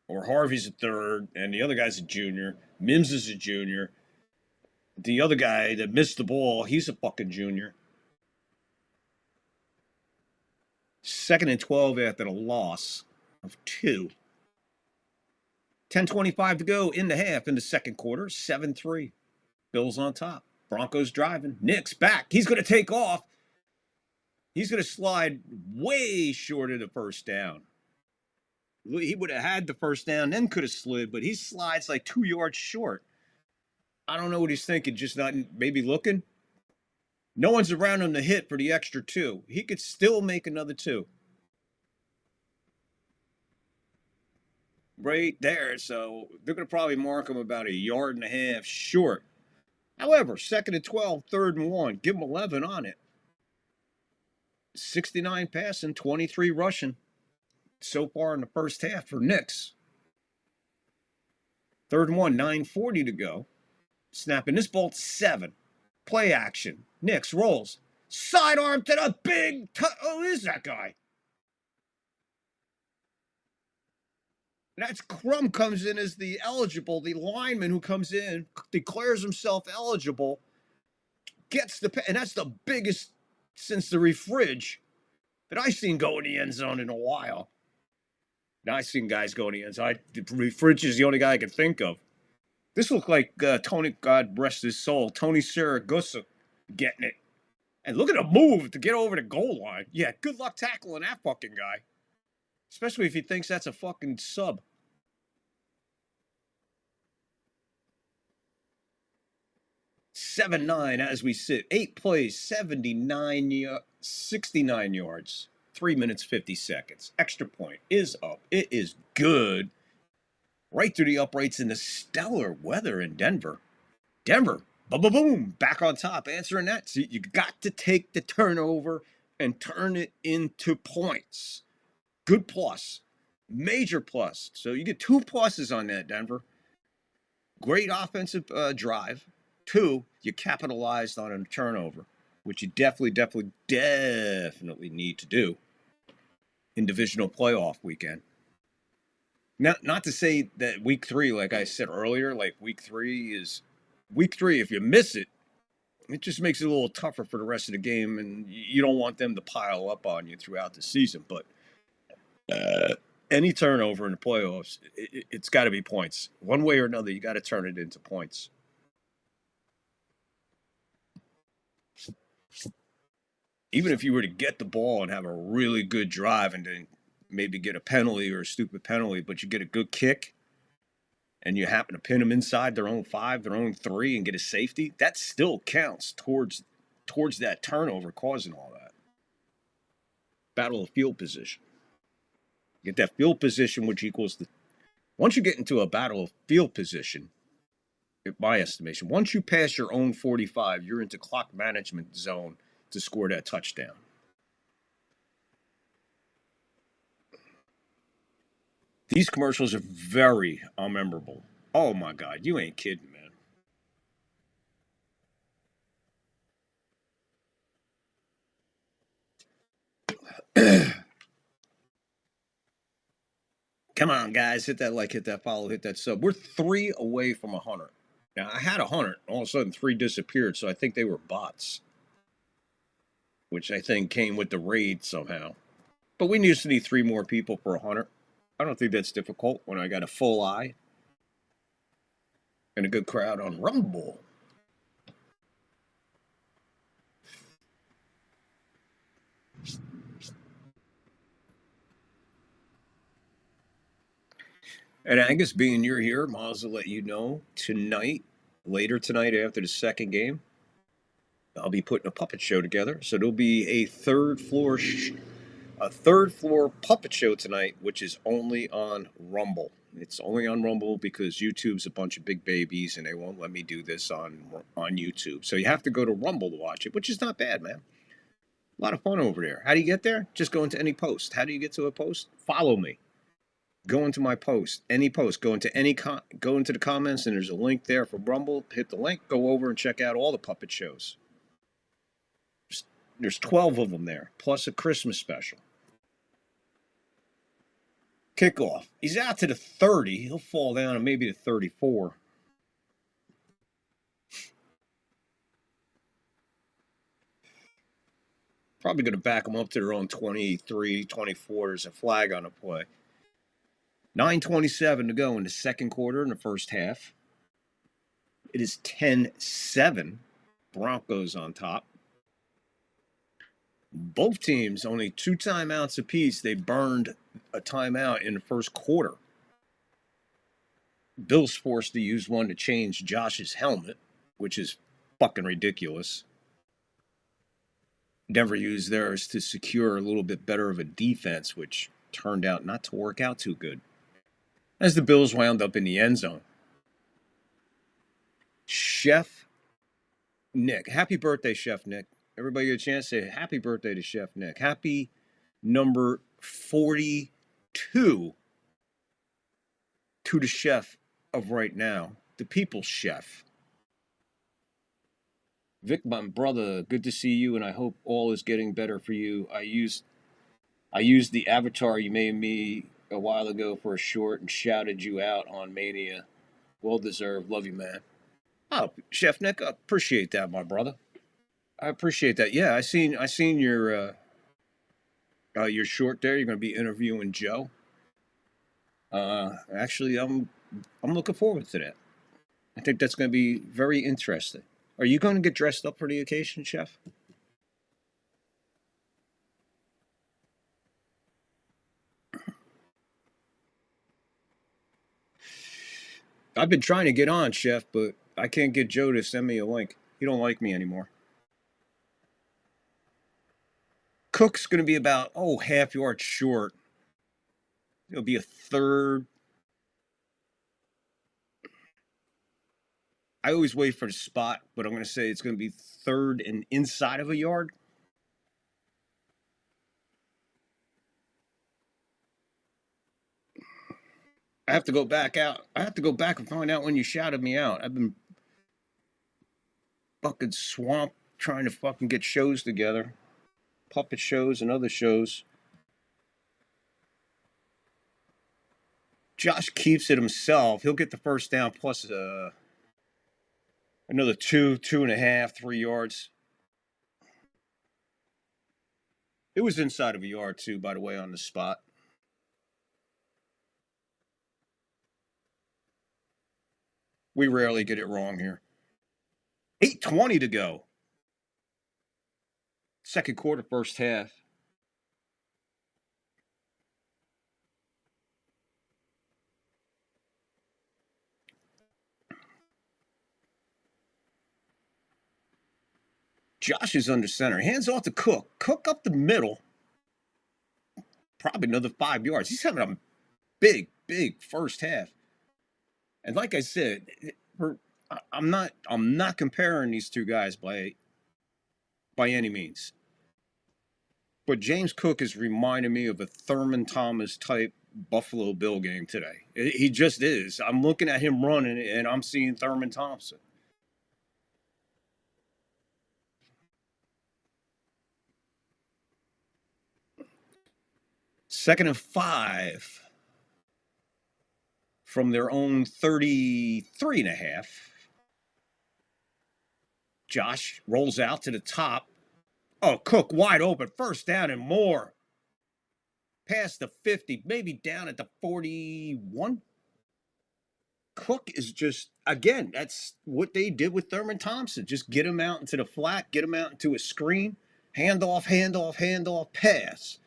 S1: Or Harvey's a third, and the other guy's a junior. Mims is a junior. The other guy that missed the ball, he's a fucking junior. 2nd and 12 after the loss of 2. 10:25 to go in the half in the second quarter. 7-3. Bills on top. Broncos driving. Nick's back. He's going to take off. He's going to slide way short of the first down. He would have had the first down, then could have slid, but he slides like 2 yards short. I don't know what he's thinking, just not maybe looking. No one's around him to hit for the extra 2. He could still make another 2. Right there, so they're going to probably mark him about 1.5 yards short. However, 2nd and 12, 3rd and 1. Give him 11 on it. 69 passing, 23 rushing so far in the first half for Knicks. 3rd and 1, 9:40 to go. Snapping this ball 7. Play action. Knicks rolls. Sidearm to the big... who is that guy? That's Crum comes in as the lineman who comes in, declares himself eligible, gets the... And that's the biggest since the refridge that I've seen go in the end zone in a while. Now I've seen guys go in the end zone. The refridge is the only guy I can think of. This looked like Tony, God rest his soul, Tony Saragusa getting it. And look at him move to get over the goal line. Yeah, good luck tackling that fucking guy. Especially if he thinks that's a fucking sub. (7-9) as we sit. 8 plays, 69 yards. 3 minutes, 50 seconds. Extra point is up. It is good. Right through the uprights in the stellar weather in Denver. Denver, boom, back on top, answering that. So you got to take the turnover and turn it into points. Good plus. Major plus. So you get 2 pluses on that, Denver. Great offensive drive. 2, you capitalized on a turnover, which you definitely need to do in divisional playoff weekend. Not to say that week 3, like I said earlier, like week 3, if you miss it, it just makes it a little tougher for the rest of the game, and you don't want them to pile up on you throughout the season. But any turnover in the playoffs, it's got to be points. One way or another, you got to turn it into points. Even if you were to get the ball and have a really good drive and then maybe get a penalty or a stupid penalty, but you get a good kick and you happen to pin them inside their own 5, their own 3, and get a safety, that still counts towards that turnover causing all that. Battle of field position. Get that field position, which equals once you get into a battle of field position, in my estimation, once you pass your own 45, you're into clock management zone to score that touchdown. These commercials are very unmemorable. Oh my God, you ain't kidding, man. Come on, guys, hit that like, hit that follow, hit that sub. We're 3 away from 100. Now, I had 100. All of a sudden, 3 disappeared, so I think they were bots, which I think came with the raid somehow. But we just need 3 more people for 100. I don't think that's difficult when I got a full eye and a good crowd on Rumble. And Angus, being you're here, might as well let you know later tonight after the second game, I'll be putting a puppet show together. So there'll be a third floor puppet show tonight, which is only on Rumble. It's only on Rumble because YouTube's a bunch of big babies and they won't let me do this on YouTube. So you have to go to Rumble to watch it, which is not bad, man. A lot of fun over there. How do you get there? Just go into any post. How do you get to a post? Follow me. Go into my post, any post, go into the comments, and there's a link there for Rumble. Hit the link, go over and check out all the puppet shows. There's 12 of them there, plus a Christmas special. Kickoff. He's out to the 30. He'll fall down to maybe the 34. Probably going to back them up to their own 23, 24. There's a flag on the play. 9:27 to go in the second quarter in the first half. It is 10-7. Broncos on top. Both teams only 2 timeouts apiece. They burned a timeout in the first quarter. Bill's forced to use one to change Josh's helmet, which is fucking ridiculous. Denver used theirs to secure a little bit better of a defense, which turned out not to work out too good, as the Bills wound up in the end zone. Chef Nick. Happy birthday, Chef Nick. Everybody get a chance to say happy birthday to Chef Nick. Happy number 42 to the chef of right now, the people's chef. Vic, my brother, good to see you, and I hope all is getting better for you. I used the avatar you made me a while ago for a short and shouted you out on Mania. Well deserved. Love you, man. Oh, Chef Nick, I appreciate that, my brother. I appreciate that. Yeah, I seen your short there. You're going to be interviewing Joe. Actually, I'm looking forward to that. I think that's going to be very interesting. Are you going to get dressed up for the occasion, Chef? I've been trying to get on, Chef, but I can't get Joe to send me a link. He don't like me anymore. Cook's going to be about, half yard short. It'll be a third. I always wait for the spot, but I'm going to say it's going to be third and inside of a yard. I have to go back out. I have to go back and find out when you shouted me out. I've been fucking swamped trying to fucking get shows together. Puppet shows and other shows. Josh keeps it himself. He'll get the first down plus another 2.5, 3 yards. It was inside of a yard too, by the way, on the spot. We rarely get it wrong here. 8:20 to go. Second quarter, first half. Josh is under center. Hands off to Cook. Cook up the middle. Probably another 5 yards. He's having a big, big first half. And like I said, I'm not comparing these two guys by any means. But James Cook is reminding me of a Thurman Thomas type Buffalo Bill game today. He just is. I'm looking at him running, and I'm seeing Thurman Thompson. Second and 5 from their own 33.5. Josh rolls out to the top. Oh, Cook wide open. First down and more. Past the 50, maybe down at the 41. Cook is just, again, that's what they did with Thurman Thompson. Just get him out into the flat, get him out into a screen, handoff, pass.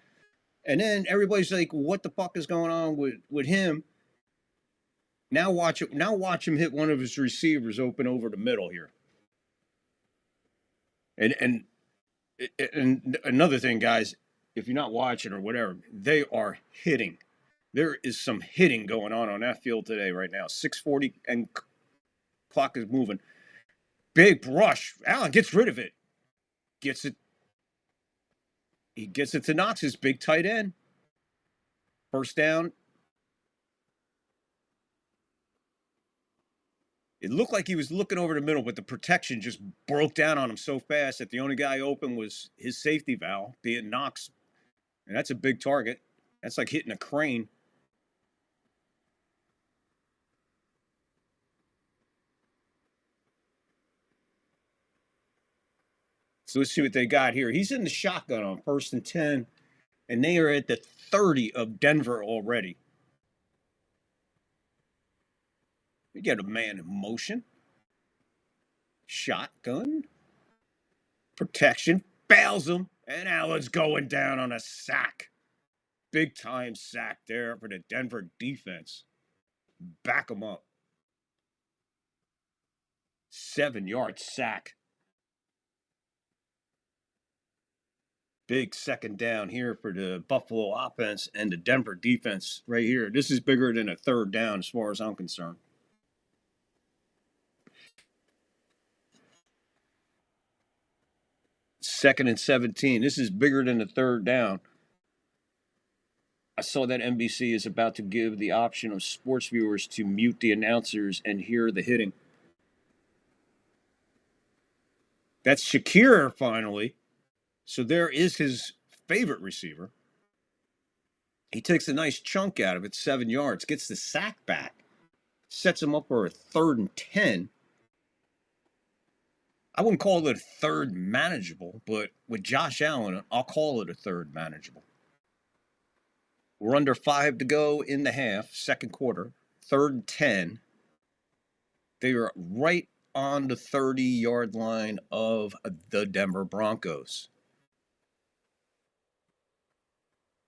S1: And then everybody's like, what the fuck is going on with him? Now watch him hit one of his receivers open over the middle here. And another thing, guys, if you're not watching or whatever, they are hitting. There is some hitting going on that field today right now. 6:40 and clock is moving. Big rush. Allen gets rid of it. He gets it to Knox, his big tight end. First down It looked like he was looking over the middle, but the protection just broke down on him so fast that the only guy open was his safety valve, being Knox. And that's a big target. That's like hitting a crane. So let's see what they got here. He's in the shotgun on 1st and 10, and they are at the 30 of Denver already. We get a man in motion. Shotgun. Protection. Bails him. And Allen's going down on a sack. Big time sack there for the Denver defense. Back him up. 7-yard sack. Big second down here for the Buffalo offense and the Denver defense right here. This is bigger than a third down as far as I'm concerned. Second and 17. This is bigger than a third down. I saw that NBC is about to give the option of sports viewers to mute the announcers and hear the hitting. That's Shakir finally. So there is his favorite receiver. He takes a nice chunk out of it, 7 yards, gets the sack back, sets him up for a 3rd and 10. I wouldn't call it a third manageable, but with Josh Allen, I'll call it a third manageable. We're under 5 to go in the half, second quarter, 3rd and 10. They are right on the 30-yard line of the Denver Broncos.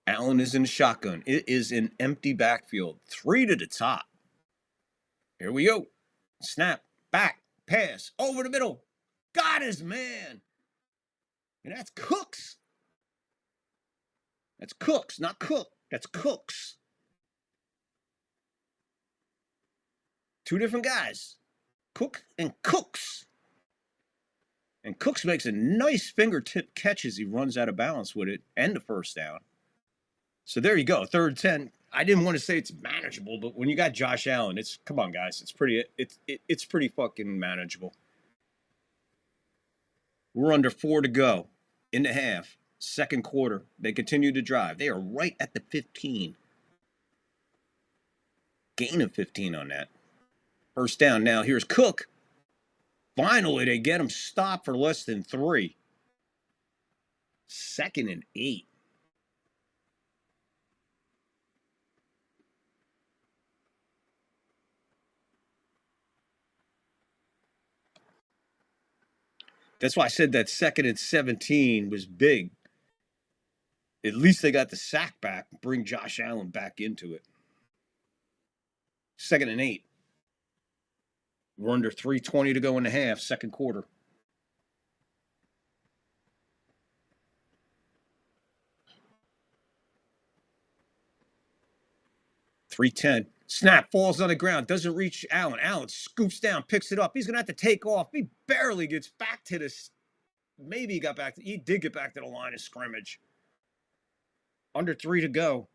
S1: Allen is in the shotgun. It is an empty backfield. 3 to the top. Here we go. Snap, back, pass, over the middle. Got his man. And that's Cooks. That's Cooks, not Cook. That's Cooks. 2 different guys. Cook and Cooks. And Cooks makes a nice fingertip catch as he runs out of balance with it and the first down. So there you go, 3rd and 10. I didn't want to say it's manageable, but when you got Josh Allen, it's come on, guys, it's pretty fucking manageable. We're under 4 to go in the half, second quarter. They continue to drive. They are right at the 15. Gain of 15 on that. First down now. Here's Cook. Finally, they get him stopped for less than 3. 2nd and 8. That's why I said that 2nd and 17 was big. At least they got the sack back, bring Josh Allen back into it. 2nd and 8. We're under 3:20 to go in the half, second quarter. .310. Snap, falls on the ground, doesn't reach Allen. Allen scoops down, picks it up. He's going to have to take off. He barely gets back to this. Maybe he got back. He did get back to the line of scrimmage. Under 3 to go.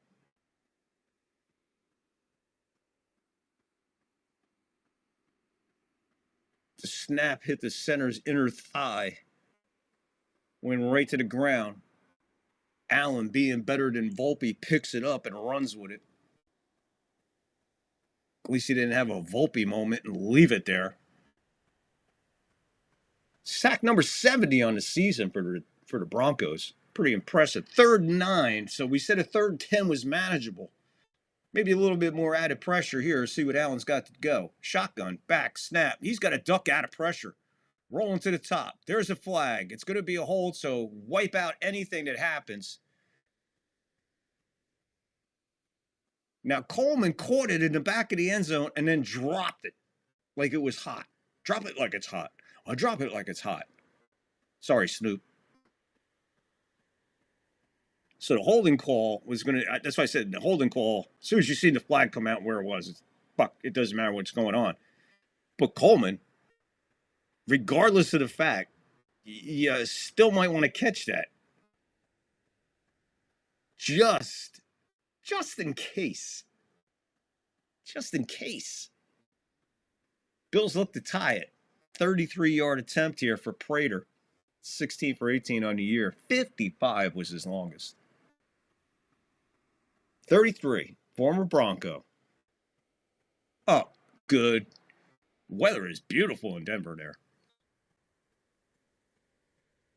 S1: The snap hit the center's inner thigh. Went right to the ground. Allen, being better than Volpe, picks it up and runs with it. At least he didn't have a Volpe moment and leave it there. Sack number 70 on the season for the Broncos. Pretty impressive. 3rd and 9. So we said a 3rd and 10 was manageable. Maybe a little bit more added pressure here. See what Allen's got to go. Shotgun, back, snap. He's got to duck out of pressure. Rolling to the top. There's a flag. It's going to be a hold, so wipe out anything that happens. Now, Coleman caught it in the back of the end zone and then dropped it like it was hot. Drop it like it's hot. Or drop it like it's hot. Sorry, Snoop. So the holding call was going to, that's why I said the holding call, as soon as you see the flag come out where it was, it doesn't matter what's going on. But Coleman, regardless of the fact, you still might want to catch that. Just in case. Just in case. Bills look to tie it. 33-yard attempt here for Prater. 16 for 18 on the year. 55 was his longest. 33, former Bronco. Oh, good. Weather is beautiful in Denver there.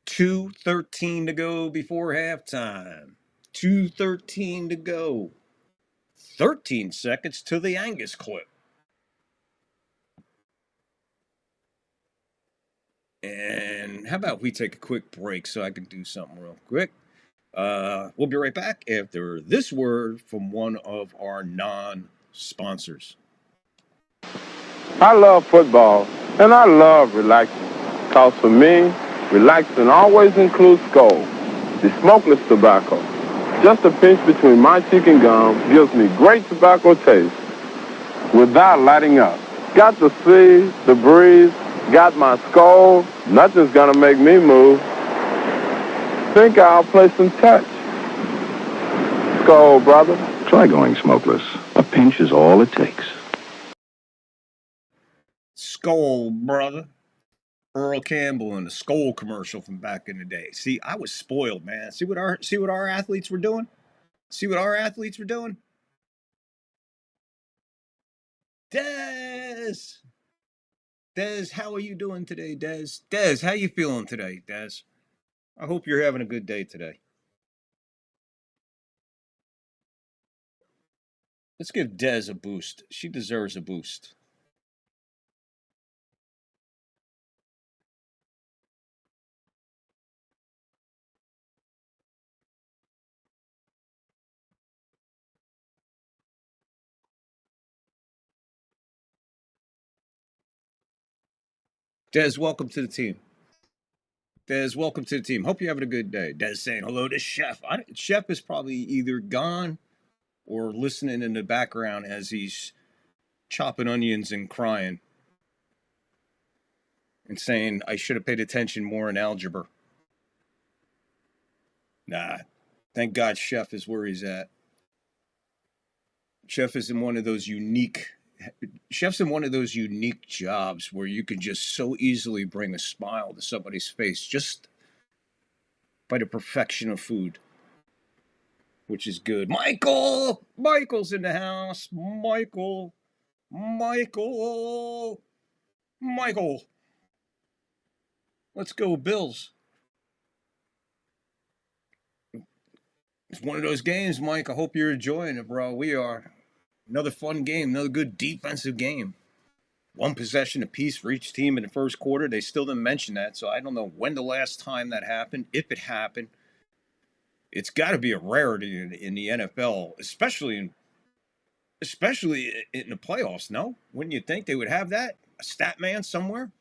S1: 2:13 to go before halftime. 2:13 to go. 13 seconds to the Angus clip. And how about we take a quick break so I can do something real quick? We'll be right back after this word from one of our non-sponsors.
S4: I love football, and I love relaxing. Because for me, relaxing always includes Skoal, the smokeless tobacco. Just a pinch between my cheek and gum gives me great tobacco taste without lighting up. Got the sea, the breeze, got my Skoal. Nothing's gonna make me move. Think I'll play some touch. Skoal, brother.
S5: Try going smokeless. A pinch is all it takes.
S1: Skoal, brother. Earl Campbell in the Skoal commercial from back in the day. See, I was spoiled, man. See what our athletes were doing? See what our athletes were doing? Dez! Dez, how are you doing today, Dez? Dez, how you feeling today, Dez? I hope you're having a good day today. Let's give Dez a boost. She deserves a boost. Dez, welcome to the team. Dez, welcome to the team. Hope you're having a good day. Dez saying hello to Chef. Chef is probably either gone or listening in the background as he's chopping onions and crying and saying, I should have paid attention more in algebra. Nah, thank God Chef is where he's at. Chef's in one of those unique jobs where you can just so easily bring a smile to somebody's face just by the perfection of food, which is good. Michael's in the house. Michael. Let's go, Bills. It's one of those games, Mike. I hope you're enjoying it, bro. We are. Another fun game, another good defensive game. One possession apiece for each team in the first quarter. They still didn't mention that, so I don't know when the last time that happened, if it happened. It's got to be a rarity in the NFL, especially in the playoffs, no? Wouldn't you think they would have that? A stat man somewhere?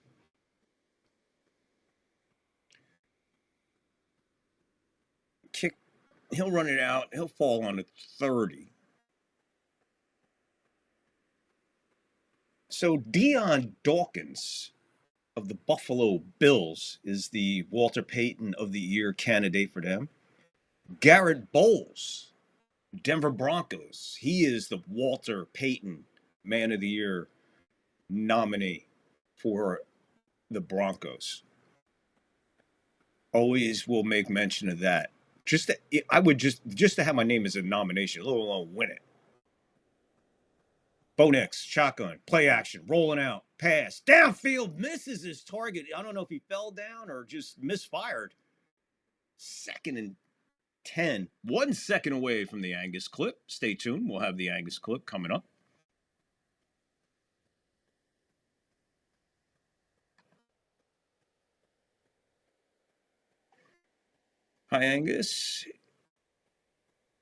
S1: Kick, he'll run it out. He'll fall on the 30. So Dion Dawkins of the Buffalo Bills is the Walter Payton of the Year candidate for them. Garrett Bowles, Denver Broncos. He is the Walter Payton Man of the Year nominee for the Broncos. Always will make mention of that. I would just to have my name as a nomination, let alone win it. Bo Nix, shotgun, play action, rolling out, pass, downfield, misses his target. I don't know if he fell down or just misfired. 2nd and 10. 1 second away from the Angus clip. Stay tuned. We'll have the Angus clip coming up. Hi, Angus.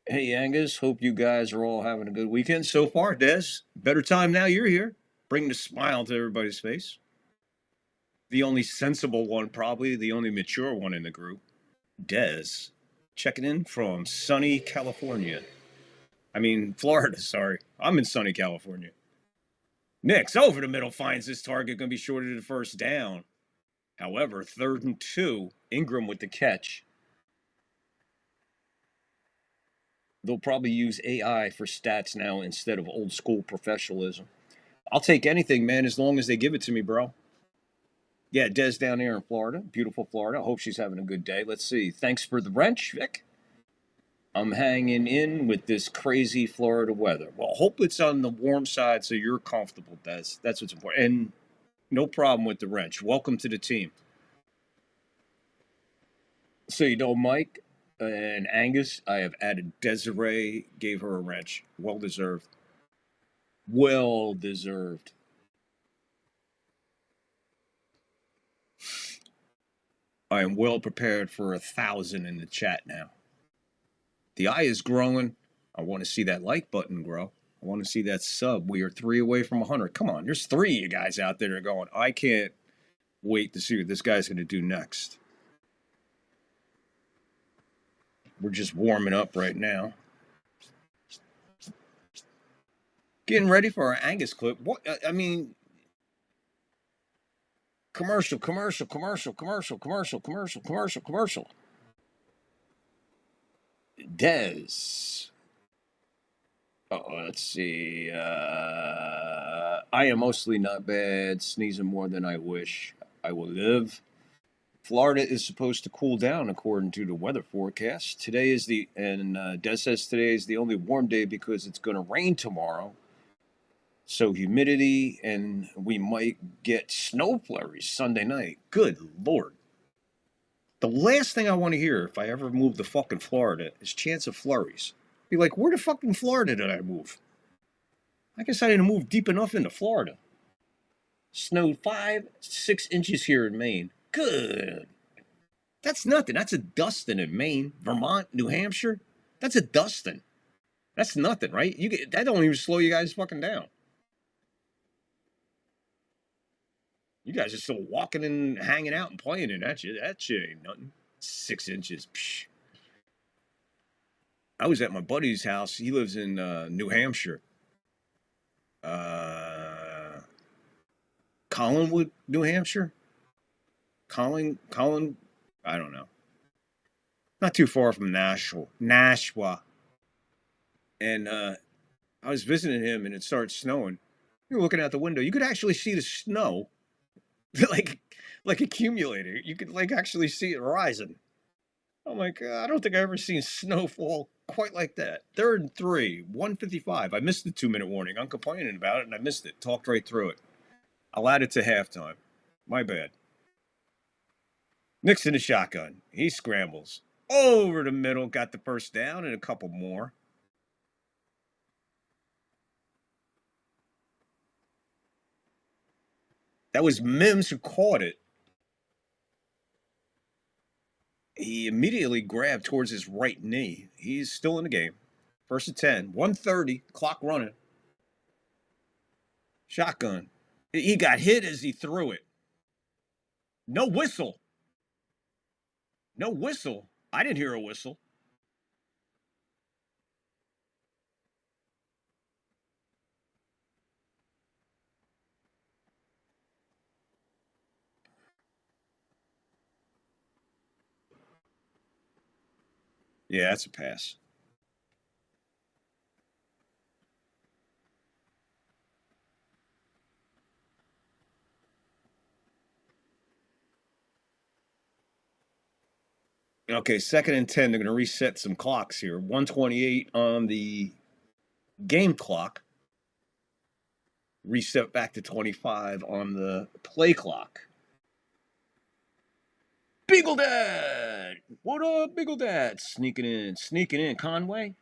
S1: Hey, Angus. Hope you guys are all having a good weekend so far. Des, better time now you're here. Bring the smile to everybody's face. The only sensible one, probably the only mature one in the group. Des, checking in from sunny California. Florida, sorry. I'm in sunny California. Nix over the middle finds his target, going to be short of the first down. However, 3rd and 2, Ingram with the catch. They'll probably use AI for stats now instead of old school professionalism. I'll take anything, man, as long as they give it to me, bro. Yeah, Des down here in Florida. Beautiful Florida. Hope she's having a good day. Let's see. Thanks for the wrench, Vic. I'm hanging in with this crazy Florida weather. Well, hope it's on the warm side so you're comfortable, Des. That's what's important. And no problem with the wrench. Welcome to the team. So, you know, Mike and Angus, I have added Desiree, gave her a wrench. Well deserved. Well deserved. I am well prepared for 1,000 in the chat now. The eye is growing. I want to see that like button grow. I want to see that sub. We are 3 away from 100. Come on, there's 3 of you guys out there going, I can't wait to see what this guy's going to do next. We're just warming up right now. Getting ready for our Angus clip. What? I mean, commercial. Des. Let's see. I am mostly not bad. Sneezing more than I wish I will live. Florida is supposed to cool down according to the weather forecast. Today is Des says today is the only warm day because it's going to rain tomorrow. So humidity, and we might get snow flurries Sunday night. Good Lord. The last thing I want to hear if I ever move to fucking Florida is chance of flurries. Be like, where the fucking Florida did I move? I guess I didn't move deep enough into Florida. Snowed 5-6 inches here in Maine. Good. That's nothing. That's a dusting in Maine, Vermont, New Hampshire. That's a dusting. That's nothing, right? That don't even slow you guys fucking down. You guys are still walking and hanging out and playing in that shit. That shit ain't nothing. 6 inches. Psh. I was at my buddy's house. He lives in New Hampshire. Collinwood, New Hampshire? Colin, I don't know. Not too far from Nashua. And I was visiting him and it started snowing. You were looking out the window. You could actually see the snow like accumulating. You could actually see it rising. I'm like, I don't think I've ever seen snowfall quite like that. 3rd and 3, 1:55. I missed the 2-minute warning. I'm complaining about it, and I missed it. Talked right through it. I'll add it to halftime. My bad. Nick's in the shotgun. He scrambles. Over the middle, got the first down and a couple more. That was Mims who caught it. He immediately grabbed towards his right knee. He's still in the game. 1st and 10. 1:30. Clock running. Shotgun. He got hit as he threw it. No whistle. No whistle. I didn't hear a whistle. Yeah, that's a pass. Okay, 2nd and 10. They're going to reset some clocks here. 1:28 on the game clock. Reset back to 25 on the play clock. Beagle Dad! What up, Beagle Dad? Sneaking in. Conway?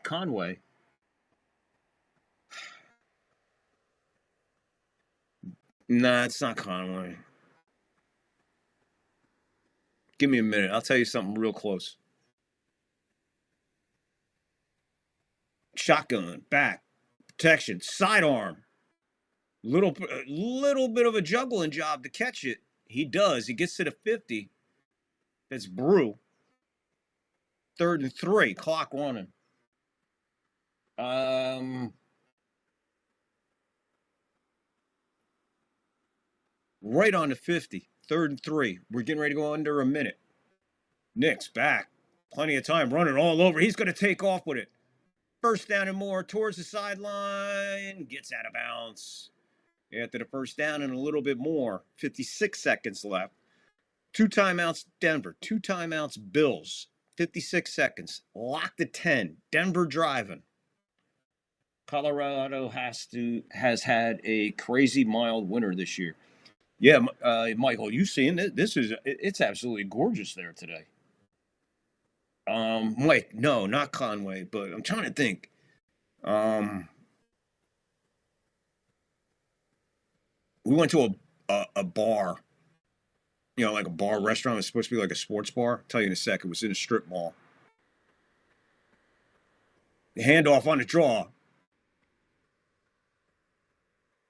S1: Nah, it's not Conway. Give me a minute. I'll tell you something real close. Shotgun, back, protection, sidearm. Little bit of a juggling job to catch it. He does. He gets to the 50. That's Brew. 3rd and 3. Clock running. Right on the 50. 3rd and 3. We're getting ready to go under a minute. Nick's back. Plenty of time running all over. He's going to take off with it. 1st down and more towards the sideline. Gets out of bounds. after the first down and a little bit more. 56 seconds left. 2 timeouts, Denver. 2 timeouts, Bills. 56 seconds. Locked at 10. Denver driving. Colorado has had a crazy mild winter this year. Yeah, Michael, you seen it? It's absolutely gorgeous there today. Mike, no, not Conway, but I'm trying to think. We went to a bar, like a bar restaurant. It's supposed to be like a sports bar. I'll tell you in a sec. It was in a strip mall. The handoff on the draw.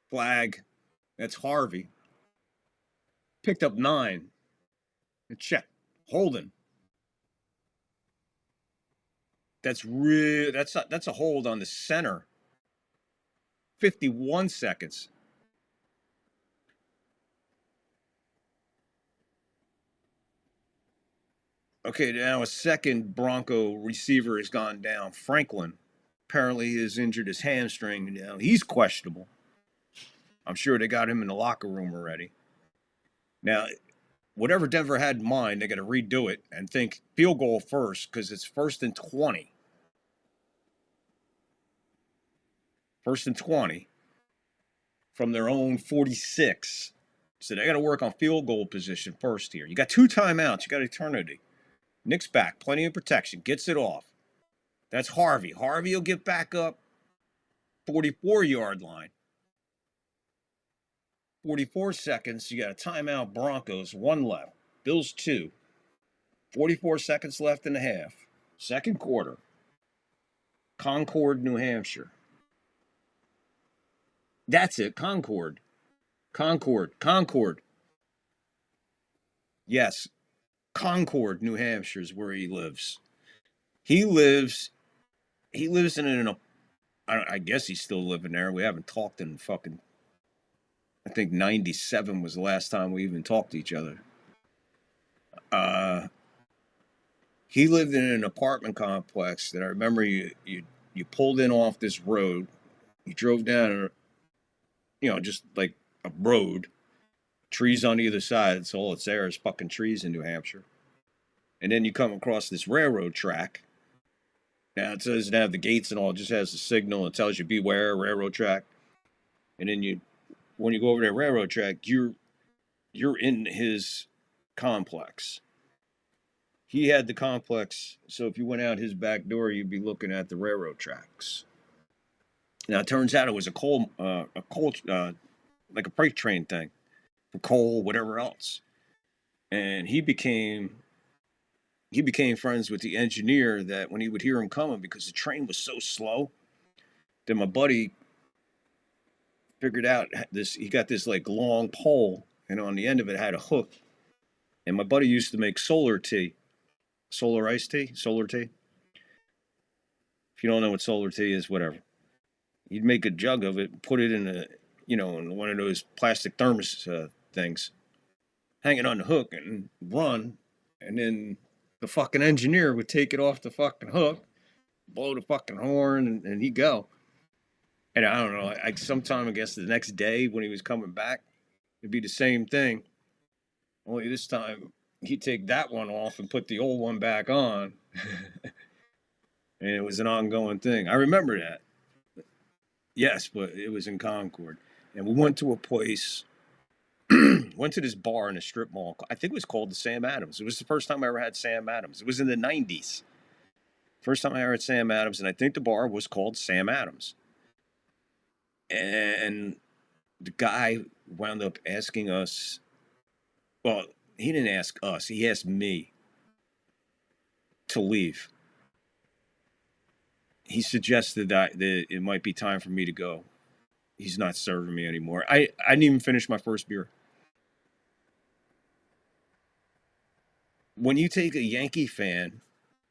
S1: Flag. That's Harvey. Picked up 9. Check. Holding. That's a hold on the center. 51 seconds. Okay, now a second Bronco receiver has gone down. Franklin apparently has injured his hamstring. Now he's questionable. I'm sure they got him in the locker room already. Now, whatever Denver had in mind, they got to redo it and think field goal first because it's 1st and 20. 1st and 20 from their own 46. So they got to work on field goal position first here. You got 2 timeouts. You got eternity. Nick's back. Plenty of protection. Gets it off. That's Harvey. Harvey will get back up. 44-yard line. 44 seconds. You got a timeout. Broncos. 1 left. Bills 2. 44 seconds left in the half. Second quarter. Concord, New Hampshire. That's it. Concord. Yes. Concord, New Hampshire is where he lives. He lives in an, I guess he's still living there. We haven't talked in fucking, I think 97 was the last time we even talked to each other. He lived in an apartment complex that I remember you pulled in off this road. You drove down, just like a road. Trees on either side. That's all it's there is fucking trees in New Hampshire. And then you come across this railroad track. Now it doesn't have the gates and all. It just has the signal. It tells you beware, railroad track. And then when you go over that railroad track, you're in his complex. He had the complex, so if you went out his back door, you'd be looking at the railroad tracks. Now it turns out it was a coal, like a freight train thing. For coal, whatever else. And he became friends with the engineer that when he would hear him coming, because the train was so slow, then my buddy figured out this. He got this like long pole, and on the end of it had a hook. And my buddy used to make solar iced tea. If you don't know what solar tea is, whatever. He'd make a jug of it, put it in in one of those plastic thermos things, hang it on the hook and run, and then the fucking engineer would take it off the fucking hook, blow the fucking horn, and he'd go. And I don't know, sometime I guess the next day when he was coming back, it'd be the same thing. Only this time he'd take that one off and put the old one back on. And it was an ongoing thing. I remember that. Yes, but it was in Concord. And we went to a place, went to this bar in a strip mall. I think it was called the Sam Adams. It was the first time I ever had Sam Adams. It was in the 90s. First time I ever had Sam Adams, and I think the bar was called Sam Adams. And the guy wound up asking us, well, he didn't ask us. He asked me to leave. He suggested that it might be time for me to go. He's not serving me anymore. I didn't even finish my first beer. When you take a Yankee fan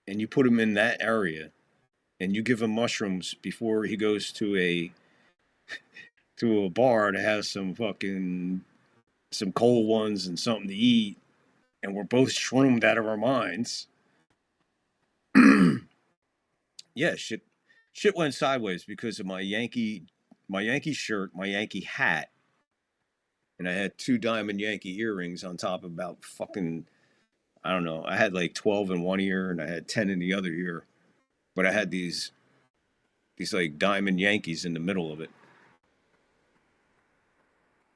S1: and you put him in that area and you give him mushrooms before he goes to a bar to have some cold ones and something to eat, and we're both shroomed out of our minds. Yeah, shit went sideways because of my Yankee shirt, my Yankee hat, and I had 2 diamond Yankee earrings on top of about fucking, I don't know. I had like 12 in one ear and I had 10 in the other ear, but I had these like diamond Yankees in the middle of it.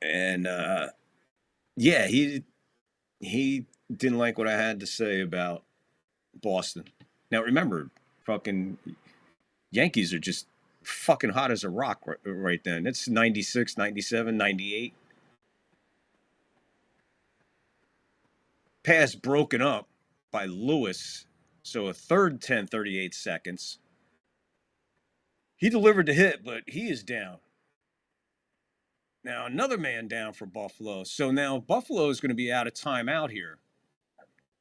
S1: And yeah, he didn't like what I had to say about Boston. Now remember, fucking Yankees are just fucking hot as a rock right then. It's 96, 97, 98. Pass broken up by Lewis. So a third 10, 38 seconds. He delivered the hit, but he is down. Now another man down for Buffalo. So now Buffalo is going to be out of timeout here.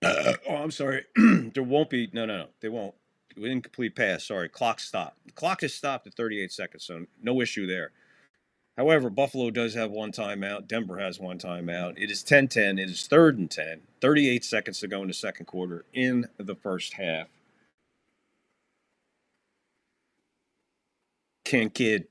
S1: Oh, I'm sorry. There won't be. No. They won't. Incomplete pass. Sorry. Clock stopped. The clock is stopped at 38 seconds, so no issue there. However, Buffalo does have one timeout. Denver has one timeout. It is 10-10. It is 3rd and 10. 38 seconds to go in the second quarter in the first half. Kid.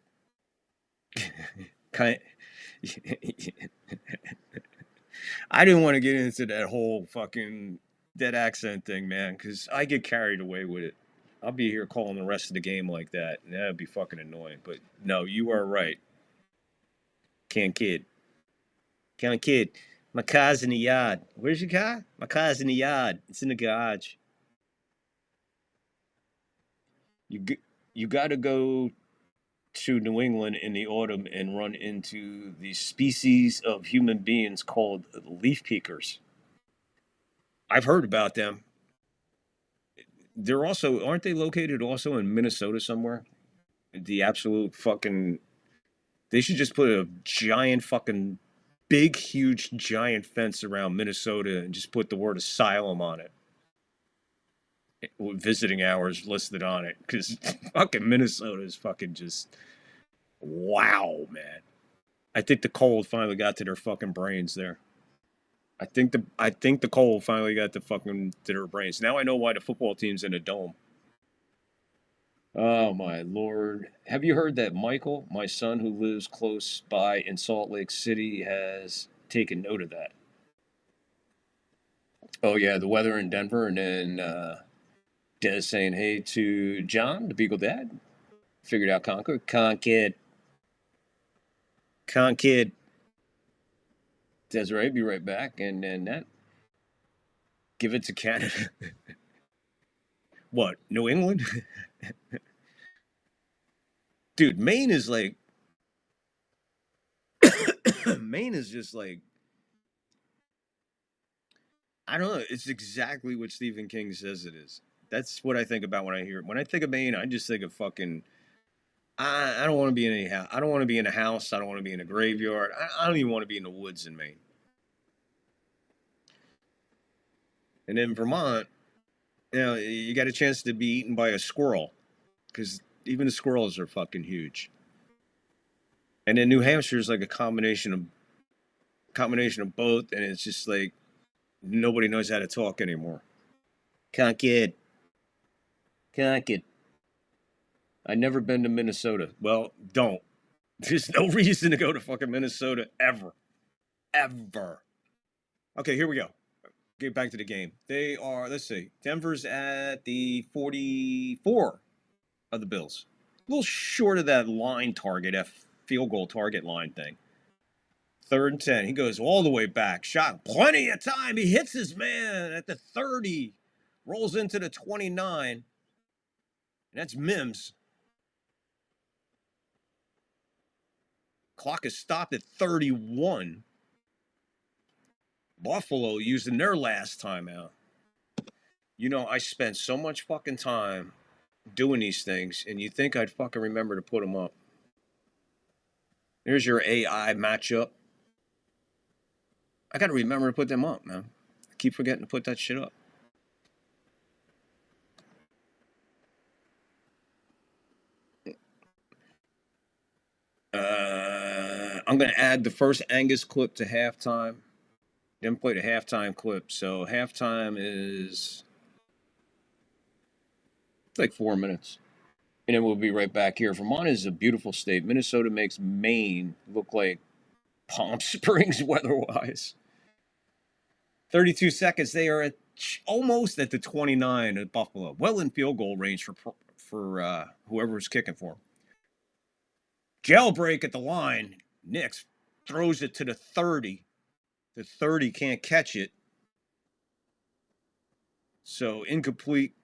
S1: I didn't want to get into that whole fucking dead accent thing, man, because I get carried away with it. I'll be here calling the rest of the game like that, and that'd be fucking annoying. But no, you are right. Kid. My car's in the yard. Where's your car? My car's in the yard. It's in the garage. You got to go to New England in the autumn and run into the species of human beings called leaf peekers. I've heard about them. They're also, aren't they located also in Minnesota somewhere? The absolute fucking, they should just put a giant fucking, big, huge, giant fence around Minnesota and just put the word asylum on it. With visiting hours listed on it. Because fucking Minnesota is fucking just, wow, man. I think the cold finally got to their fucking brains there. I think the cold finally got to their brains. Now I know why the football team's in a dome. Oh my Lord. Have you heard that Michael, my son who lives close by in Salt Lake City, has taken note of that? Oh yeah, the weather in Denver, and then Des saying hey to John, the Beagle Dad. Figured out Concord. Con kid. Desiree, be right back. And then that. Give it to Canada. What? New England? Dude, Maine is like. Maine is just like. I don't know. It's exactly what Stephen King says it is. That's what I think about when I hear it. When I think of Maine, I just think of fucking. I don't want to be in any house. I don't want to be in a house. I don't want to be in a graveyard. I don't even want to be in the woods in Maine. And in Vermont, you got a chance to be eaten by a squirrel, because even the squirrels are fucking huge. And then New Hampshire is like a combination of both, and it's just like nobody knows how to talk anymore. Can't get. I've never been to Minnesota. Well, don't. There's no reason to go to fucking Minnesota ever. Okay, here we go. Get back to the game. They are, let's see, Denver's at the 44 of the Bills. A little short of that line target, field goal target line thing. 3rd and 10. He goes all the way back. Shot plenty of time. He hits his man at the 30. Rolls into the 29. And that's Mims. Clock is stopped at 31. Buffalo using their last timeout. I spent so much fucking time doing these things, and you think I'd fucking remember to put them up. There's your AI matchup. I got to remember to put them up, man. I keep forgetting to put that shit up. I'm going to add the first Angus clip to halftime. Then play the halftime clip. So halftime is like 4 minutes. And then we'll be right back here. Vermont is a beautiful state. Minnesota makes Maine look like Palm Springs weather-wise. 32 seconds. They are almost at the 29 at Buffalo. Well in field goal range for whoever's kicking for them. Jailbreak at the line. Nix throws it to the 30. The 30 can't catch it. So incomplete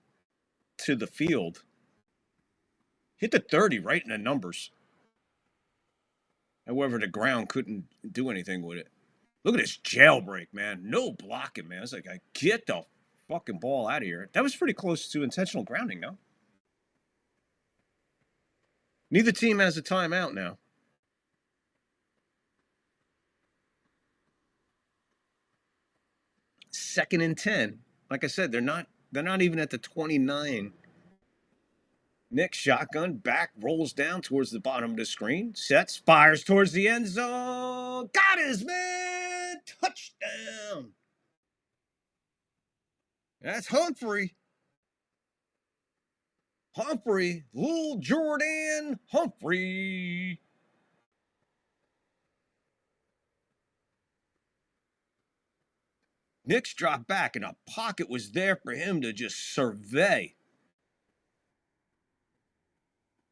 S1: to the field. Hit the 30 right in the numbers. However, the ground couldn't do anything with it. Look at this jailbreak, man. No blocking, man. It's like, I get the fucking ball out of here. That was pretty close to intentional grounding, no? Neither team has a timeout now. Second and 10. Like I said, they're not even at the 29. Nick shotgun back, rolls down towards the bottom of the screen, sets, fires towards the end zone. Got his man! Touchdown! That's Humphrey. Lil Jordan Humphrey. Nick's dropped back, and a pocket was there for him to just survey.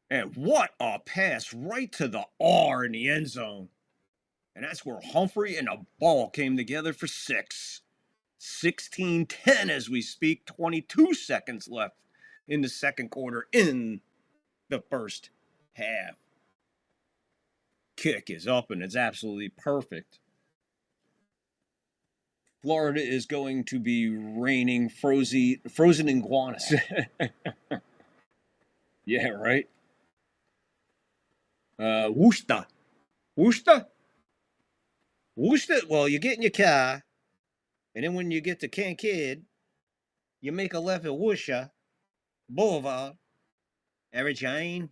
S1: And what a pass right to the R in the end zone. And that's where Humphrey and the ball came together for 6. 16-10 as we speak. 22 seconds left in the second quarter in the first half. Kick is up, and it's absolutely perfect. Florida is going to be raining frozen iguanas. Yeah, right? Worcester. Well, you get in your car, and then when you get to Kankakee, you make a left at Worcester Boulevard. Every Joan,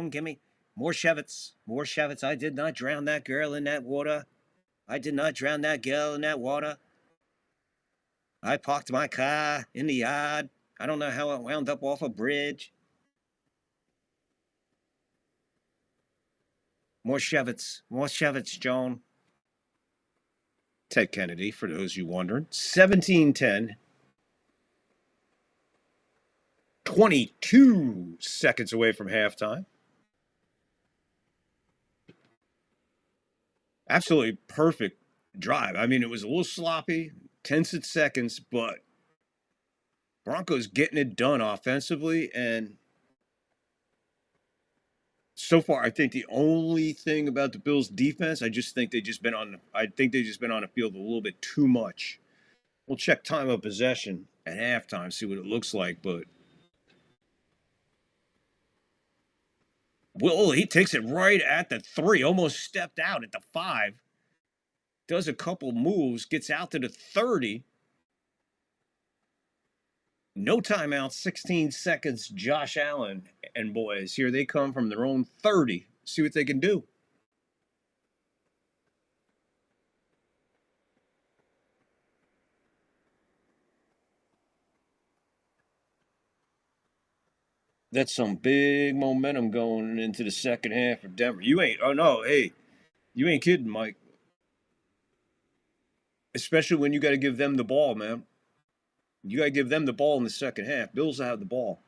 S1: give me more Shevitz. I did not drown that girl in that water. I parked my car in the yard. I don't know how it wound up off a bridge. More Shevitz, Joan. Ted Kennedy, for those you wondering. 17-10. 22 seconds away from halftime. Absolutely perfect drive. I mean, it was a little sloppy, tense at seconds, but Broncos getting it done offensively. And so far, I think the only thing about the Bills' defense, I think they've just been on the field a little bit too much. We'll check time of possession at halftime, see what it looks like, but he takes it right at the 3, almost stepped out at the 5. Does a couple moves, gets out to the 30. No timeout, 16 seconds. Josh Allen and boys, here they come from their own 30. See what they can do. That's some big momentum going into the second half for Denver. You ain't kidding, Mike. Especially when you got to give them the ball, man. You got to give them the ball in the second half. Bills have the ball.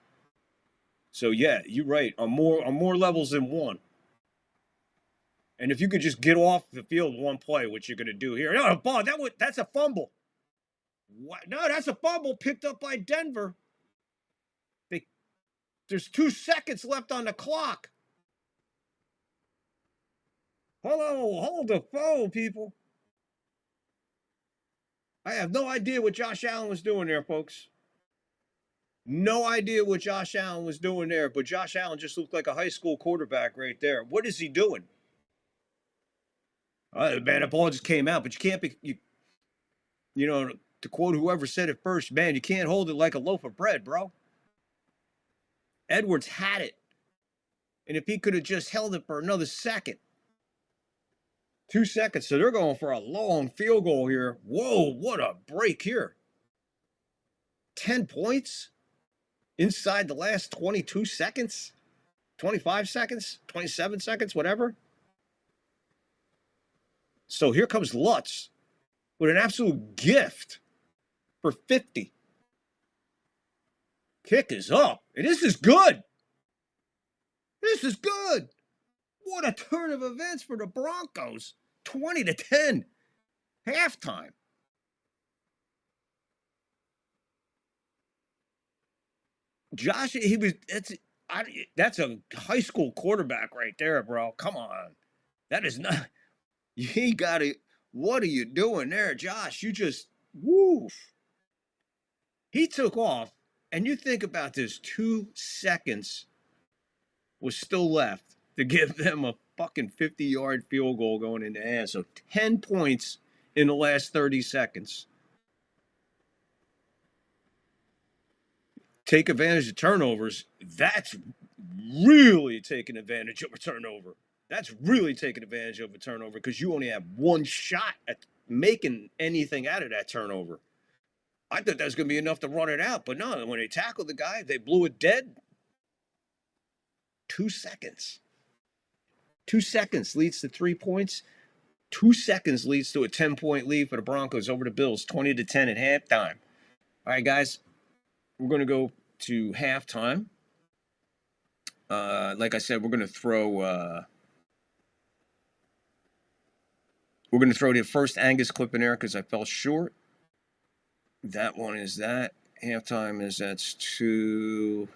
S1: So, yeah, you're right. On more levels than one. And if you could just get off the field one play, what you're going to do here. No, ball, that's a fumble. What? No, that's a fumble picked up by Denver. There's 2 seconds left on the clock. Hello, hold the phone, people. I have no idea what Josh Allen was doing there, folks. No idea what Josh Allen was doing there, but Josh Allen just looked like a high school quarterback right there. What is he doing? Man, the ball just came out, but you can't be, to quote whoever said it first, man, you can't hold it like a loaf of bread, bro. Edwards had it. And if he could have just held it for another second. 2 seconds. So they're going for a long field goal here. Whoa, what a break here. 10 points inside the last 22 seconds. 25 seconds, 27 seconds, whatever. So here comes Lutz with an absolute gift for 50. Kick is up, and this is good. This is good. What a turn of events for the Broncos. 20-10. Halftime. Josh, that's a high school quarterback right there, bro. Come on. That is not, you got to, what are you doing there, Josh? You just, woof. He took off, and you think about this, 2 seconds was still left to give them a fucking 50-yard field goal going into half. So 10 points in the last 30 seconds. Take advantage of turnovers. That's really taking advantage of a turnover. That's really taking advantage of a turnover because you only have one shot at making anything out of that turnover. I thought that was going to be enough to run it out, but no, when they tackled the guy, they blew it dead. 2 seconds. 2 seconds leads to 3 points. 2 seconds leads to a 10-point lead for the Broncos over the Bills, 20-10 at halftime. All right, guys, we're going to go to halftime. Like I said, we're going to throw the first Angus clip in there because I fell short. That one is that. Halftime is that's 2.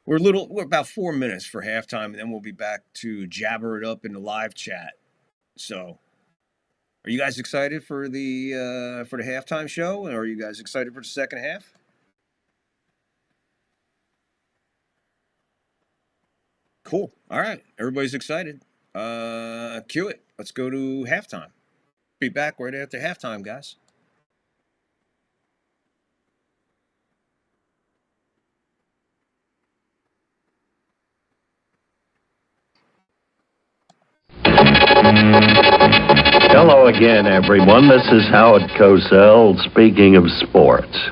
S1: We're about 4 minutes for halftime, and then we'll be back to jabber it up in the live chat. So, are you guys excited for the halftime show, or are you guys excited for the second half? Cool. All right, everybody's excited. Cue it. Let's go to halftime. Be back right after halftime, guys.
S5: Hello again, everyone. This is Howard Cosell speaking of sports.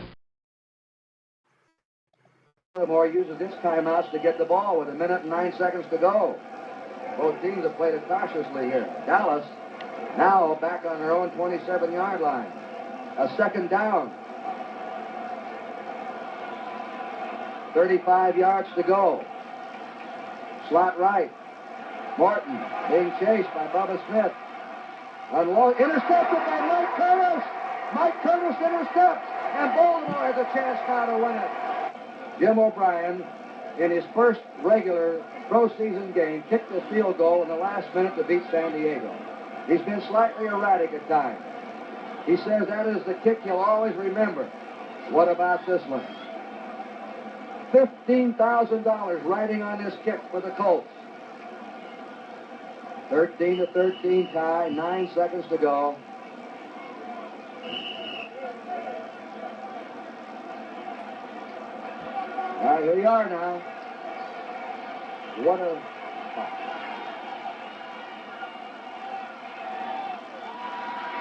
S6: Baltimore uses its timeouts to get the ball with 1 minute and 9 seconds to go. Both teams have played it cautiously here. Dallas now back on their own 27-yard line. A second down. 35 yards to go. Slot right. Morton being chased by Bubba Smith. Intercepted by Mike Curtis. Mike Curtis intercepts, and Baltimore has a chance now to win it. Jim O'Brien, in his first regular pro-season game, kicked the field goal in the last minute to beat San Diego. He's been slightly erratic at times. He says that is the kick he'll always remember. What about this one? $15,000 riding on this kick for the Colts. 13-13 tie, 9 seconds to go. All right, here you are now. What a...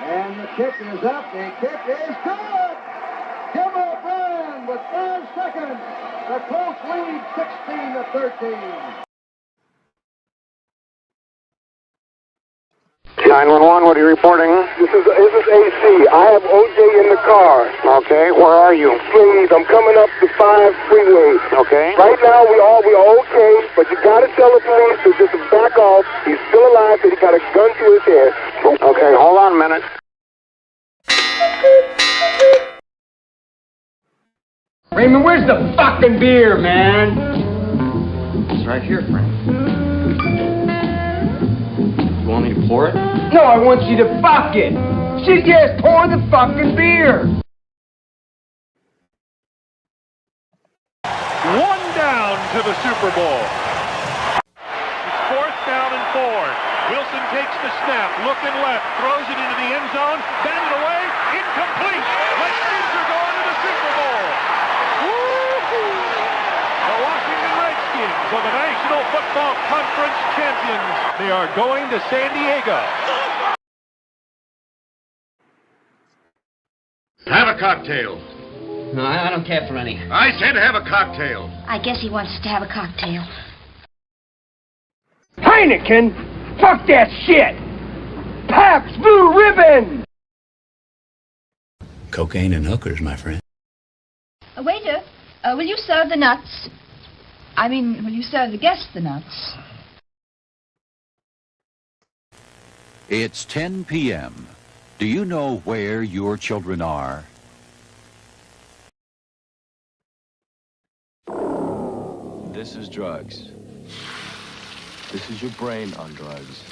S6: And the kick is up. The kick is good. Jim O'Brien with 5 seconds. The Colts lead 16-13.
S7: 911, what are you reporting? This is AC. I have OJ in the car. Okay, where are you? Please, I'm coming up the 5 freeway. Okay. Right now, we are okay, but you gotta tell the police to just back off. He's still alive, but he got a gun to his head. Okay, hold on a minute.
S8: Raymond, where's the fucking beer, man? It's right here, Frank. You want me to pour it? No, I want you to fuck it. She just poured the fucking beer.
S9: 1 down to the Super Bowl. It's 4th down and 4. Wilson takes the snap, looking left, throws it into the end zone, batted away, incomplete. Redskins are going to the Super Bowl. Woo-hoo! The Washington Redskins are the National Football Conference champions. They are going to San Diego.
S10: Have a cocktail.
S8: No, I don't care for any.
S10: I said have a cocktail.
S11: I guess he wants us to have a cocktail.
S8: Heineken? Fuck that shit! Pabst Blue Ribbon!
S11: Cocaine and hookers, my friend.
S12: Waiter, will you serve the nuts? I mean, will you serve the guests the nuts?
S13: It's 10 p.m. Do you know where your children are?
S14: This is drugs. This is your brain on drugs.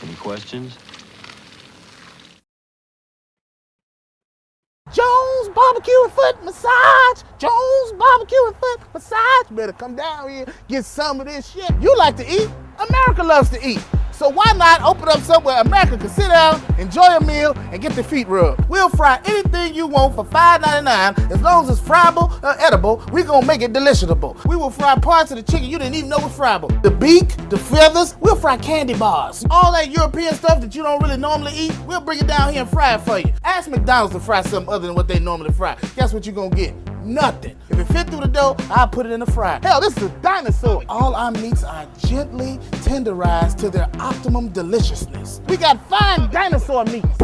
S14: Any questions?
S15: Jones Barbecue and Foot Massage. Jones Barbecue and Foot Massage. Better come down here, get some of this shit. You like to eat. America loves to eat. So why not open up somewhere America can sit down, enjoy a meal, and get their feet rubbed? We'll fry anything you want for $5.99. As long as it's friable or edible, we're gonna make it deliciable. We will fry parts of the chicken you didn't even know was friable. The beak, the feathers, we'll fry candy bars. All that European stuff that you don't really normally eat, we'll bring it down here and fry it for you. Ask McDonald's to fry something other than what they normally fry. Guess what you're gonna get? Nothing. If it fit through the dough, I'll put it in the fryer. Hell, this is a dinosaur. All our meats are gently tenderized to their optimum deliciousness. We got fine dinosaur meats.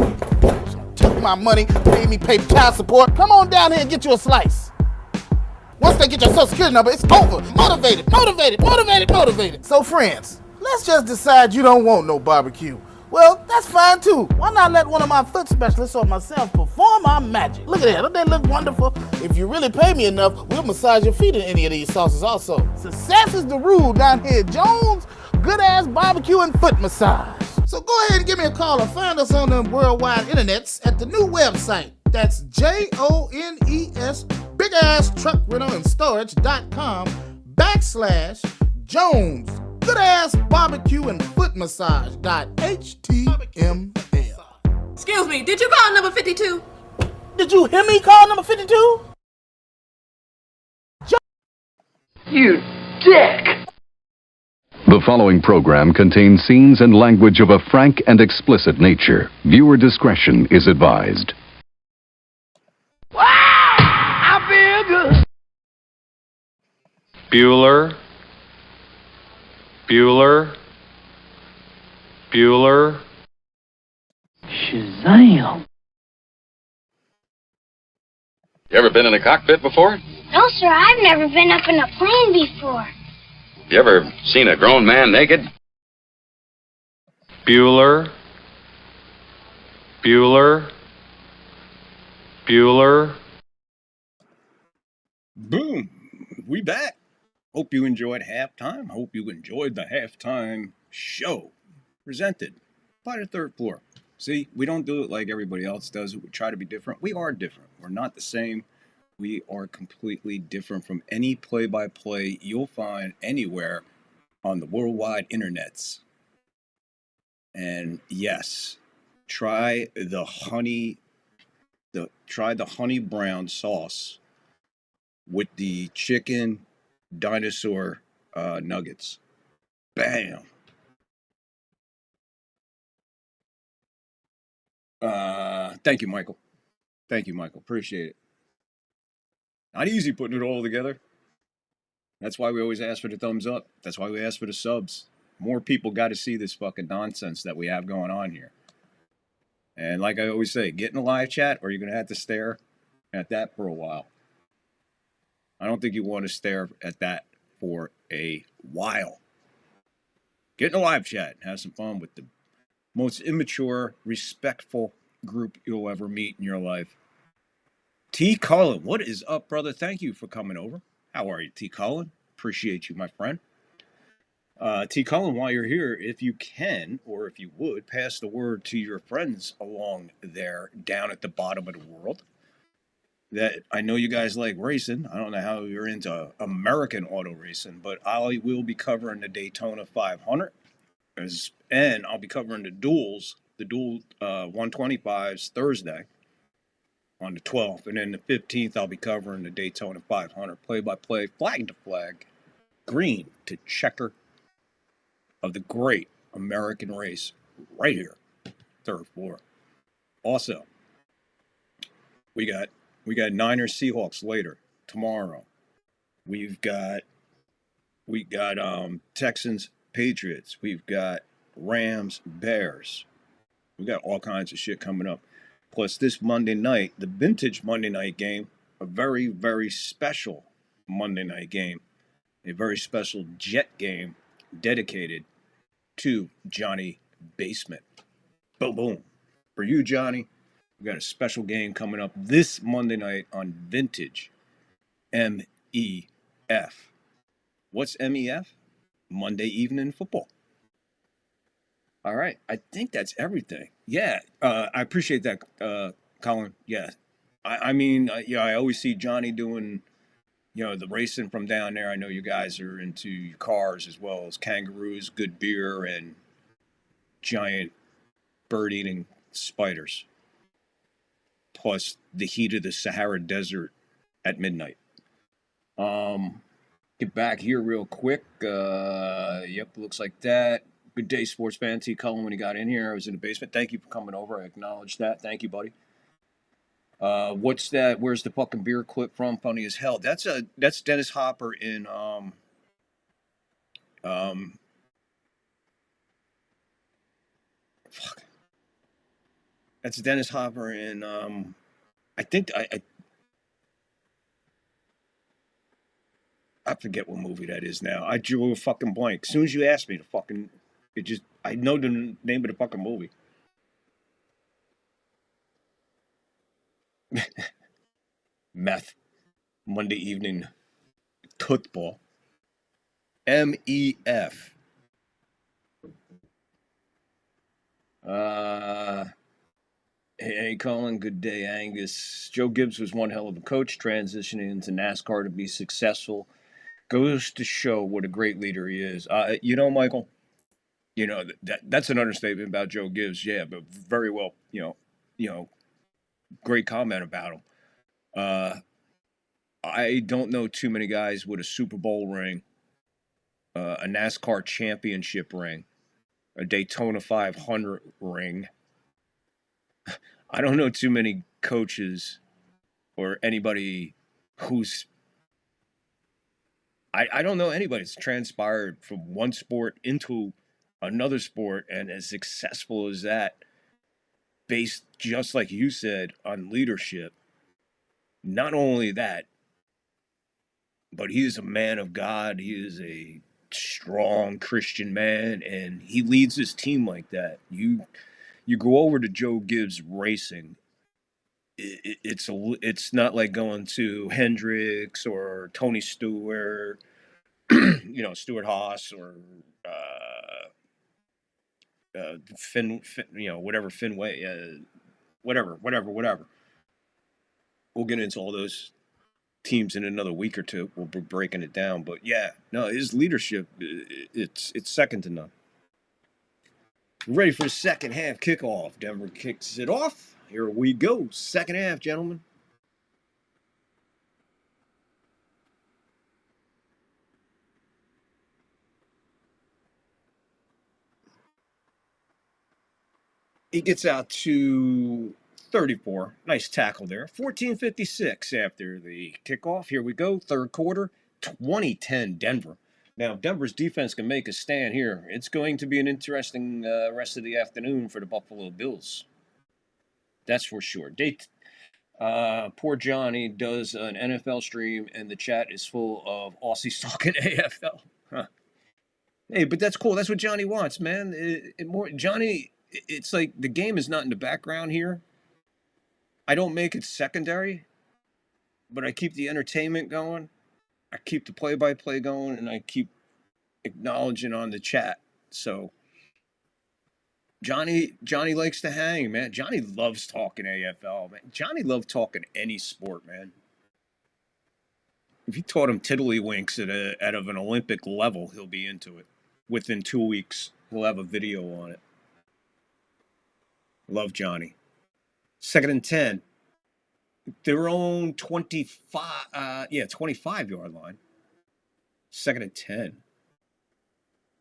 S15: Took my money, made me pay child support. Come on down here and get you a slice. Once they get your social security number, it's over. Motivated, motivated, motivated, motivated. So friends, let's just decide you don't want no barbecue. Well, that's fine too. Why not let one of my foot specialists or myself perform our magic? Look at that, don't they look wonderful? If you really pay me enough, we'll massage your feet in any of these sauces also. Success is the rule down here at Jones Good Ass Barbecue and Foot Massage. So go ahead and give me a call or find us on the worldwide internets at the new website. That's JONES BigAssTruckRentalAndStorage.com/Jones Good Ass Barbecue and Foot Massage.html.
S16: Excuse me, did you call number 52?
S15: Did you hear me call number 52?
S8: You dick!
S17: The following program contains scenes and language of a frank and explicit nature. Viewer discretion is advised.
S8: Wow! I feel good!
S18: Bueller. Bueller. Bueller.
S8: Shazam!
S10: You ever been in a cockpit before?
S19: No, sir, I've never been up in a plane before.
S10: You ever seen a grown man naked?
S18: Bueller. Bueller. Bueller.
S1: Boom. We back. Hope you enjoyed halftime. Hope you enjoyed the halftime show presented by the third floor. See, we don't do it like everybody else does. We try to be different. We are different. We're not the same. We are completely different from any play-by-play you'll find anywhere on the worldwide internets. And yes, try the honey brown sauce with the chicken dinosaur nuggets. Bam. Thank you, Michael. Thank you, Michael. Appreciate it. Not easy putting it all together. That's why we always ask for the thumbs up. That's why we ask for the subs. More people got to see this fucking nonsense that we have going on here. And like I always say, get in a live chat or you're going to have to stare at that for a while. I don't think you want to stare at that for a while. Get in a live chat and have some fun with the most immature, respectful group you'll ever meet in your life. T. Cullen, what is up, brother? Thank you for coming over. How are you, T. Cullen? Appreciate you, my friend. T. Cullen, while you're here, if you can, or if you would, pass the word to your friends along there, down at the bottom of the world. That I know you guys like racing. I don't know how you're into American auto racing, but I will be covering the Daytona 500. And I'll be covering the dual 125s Thursday on the 12th. And then the 15th, I'll be covering the Daytona 500 play-by-play, flag to flag, green to checker of the great American race right here, third floor. Also, we got Niners Seahawks later tomorrow. We got Texans Patriots. We've got Rams, Bears. We got all kinds of shit coming up. Plus, this Monday night, the vintage Monday night game, a very, very special Monday night game, a very special Jet game dedicated to Johnny Basement. Boom, boom. For you, Johnny, we got a special game coming up this Monday night on Vintage MEF. What's MEF? Monday Evening Football. All right. I think that's everything. Yeah. I appreciate that, Colin. Yeah. I mean, I always see Johnny doing, the racing from down there. I know you guys are into cars as well as kangaroos, good beer, and giant bird-eating spiders. Plus the heat of the Sahara Desert at midnight. Get back here real quick. Yep, looks like that. Good day, sports fan. T. Cullen, when he got in here, I was in the basement. Thank you for coming over. I acknowledge that. Thank you, buddy. What's that? Where's the fucking beer clip from? Funny as hell. That's Dennis Hopper in fuck. That's Dennis Hopper in I think I forget what movie that is now. I drew a fucking blank. As soon as you asked me to fucking I know the name of the fucking movie. Meth. Monday Evening Football. MEF. Hey, Colin. Good day, Angus. Joe Gibbs was one hell of a coach, transitioning into NASCAR to be successful. Goes to show what a great leader he is. Michael, that's an understatement about Joe Gibbs. Yeah, but very well, great comment about him. I don't know too many guys with a Super Bowl ring, a NASCAR championship ring, a Daytona 500 ring. I don't know too many coaches or anybody who's I don't know anybody that's transpired from one sport into another sport and as successful as that, based, just like you said, on leadership. Not only that, but he is a man of God. He is a strong Christian man, and he leads his team like that. You go over to Joe Gibbs Racing. It's not like going to Hendricks or Tony Stewart, Stuart Haas or Finn, whatever Finway, whatever. We'll get into all those teams in another week or two. We'll be breaking it down, but yeah, no, his leadership, it's second to none. Ready for the second half kickoff. Denver kicks it off. Here we go. Second half, gentlemen. He gets out to 34. Nice tackle there. 14:56 after the kickoff. Here we go. Third quarter. 20-10 Denver. Now, if Denver's defense can make a stand here, it's going to be an interesting rest of the afternoon for the Buffalo Bills. That's for sure. Poor Johnny does an NFL stream, and the chat is full of Aussies talking AFL. Huh. Hey, but that's cool. That's what Johnny wants, man. Johnny, it's like the game is not in the background here. I don't make it secondary, but I keep the entertainment going. I keep the play-by-play going, and I keep acknowledging on the chat. So Johnny likes to hang, man. Johnny loves talking AFL, man. Johnny loves talking any sport, man. If you taught him tiddlywinks at an Olympic level, he'll be into it. Within 2 weeks, he'll have a video on it. Love Johnny. 2nd and 10. Their own 25-yard line. 2nd and 10.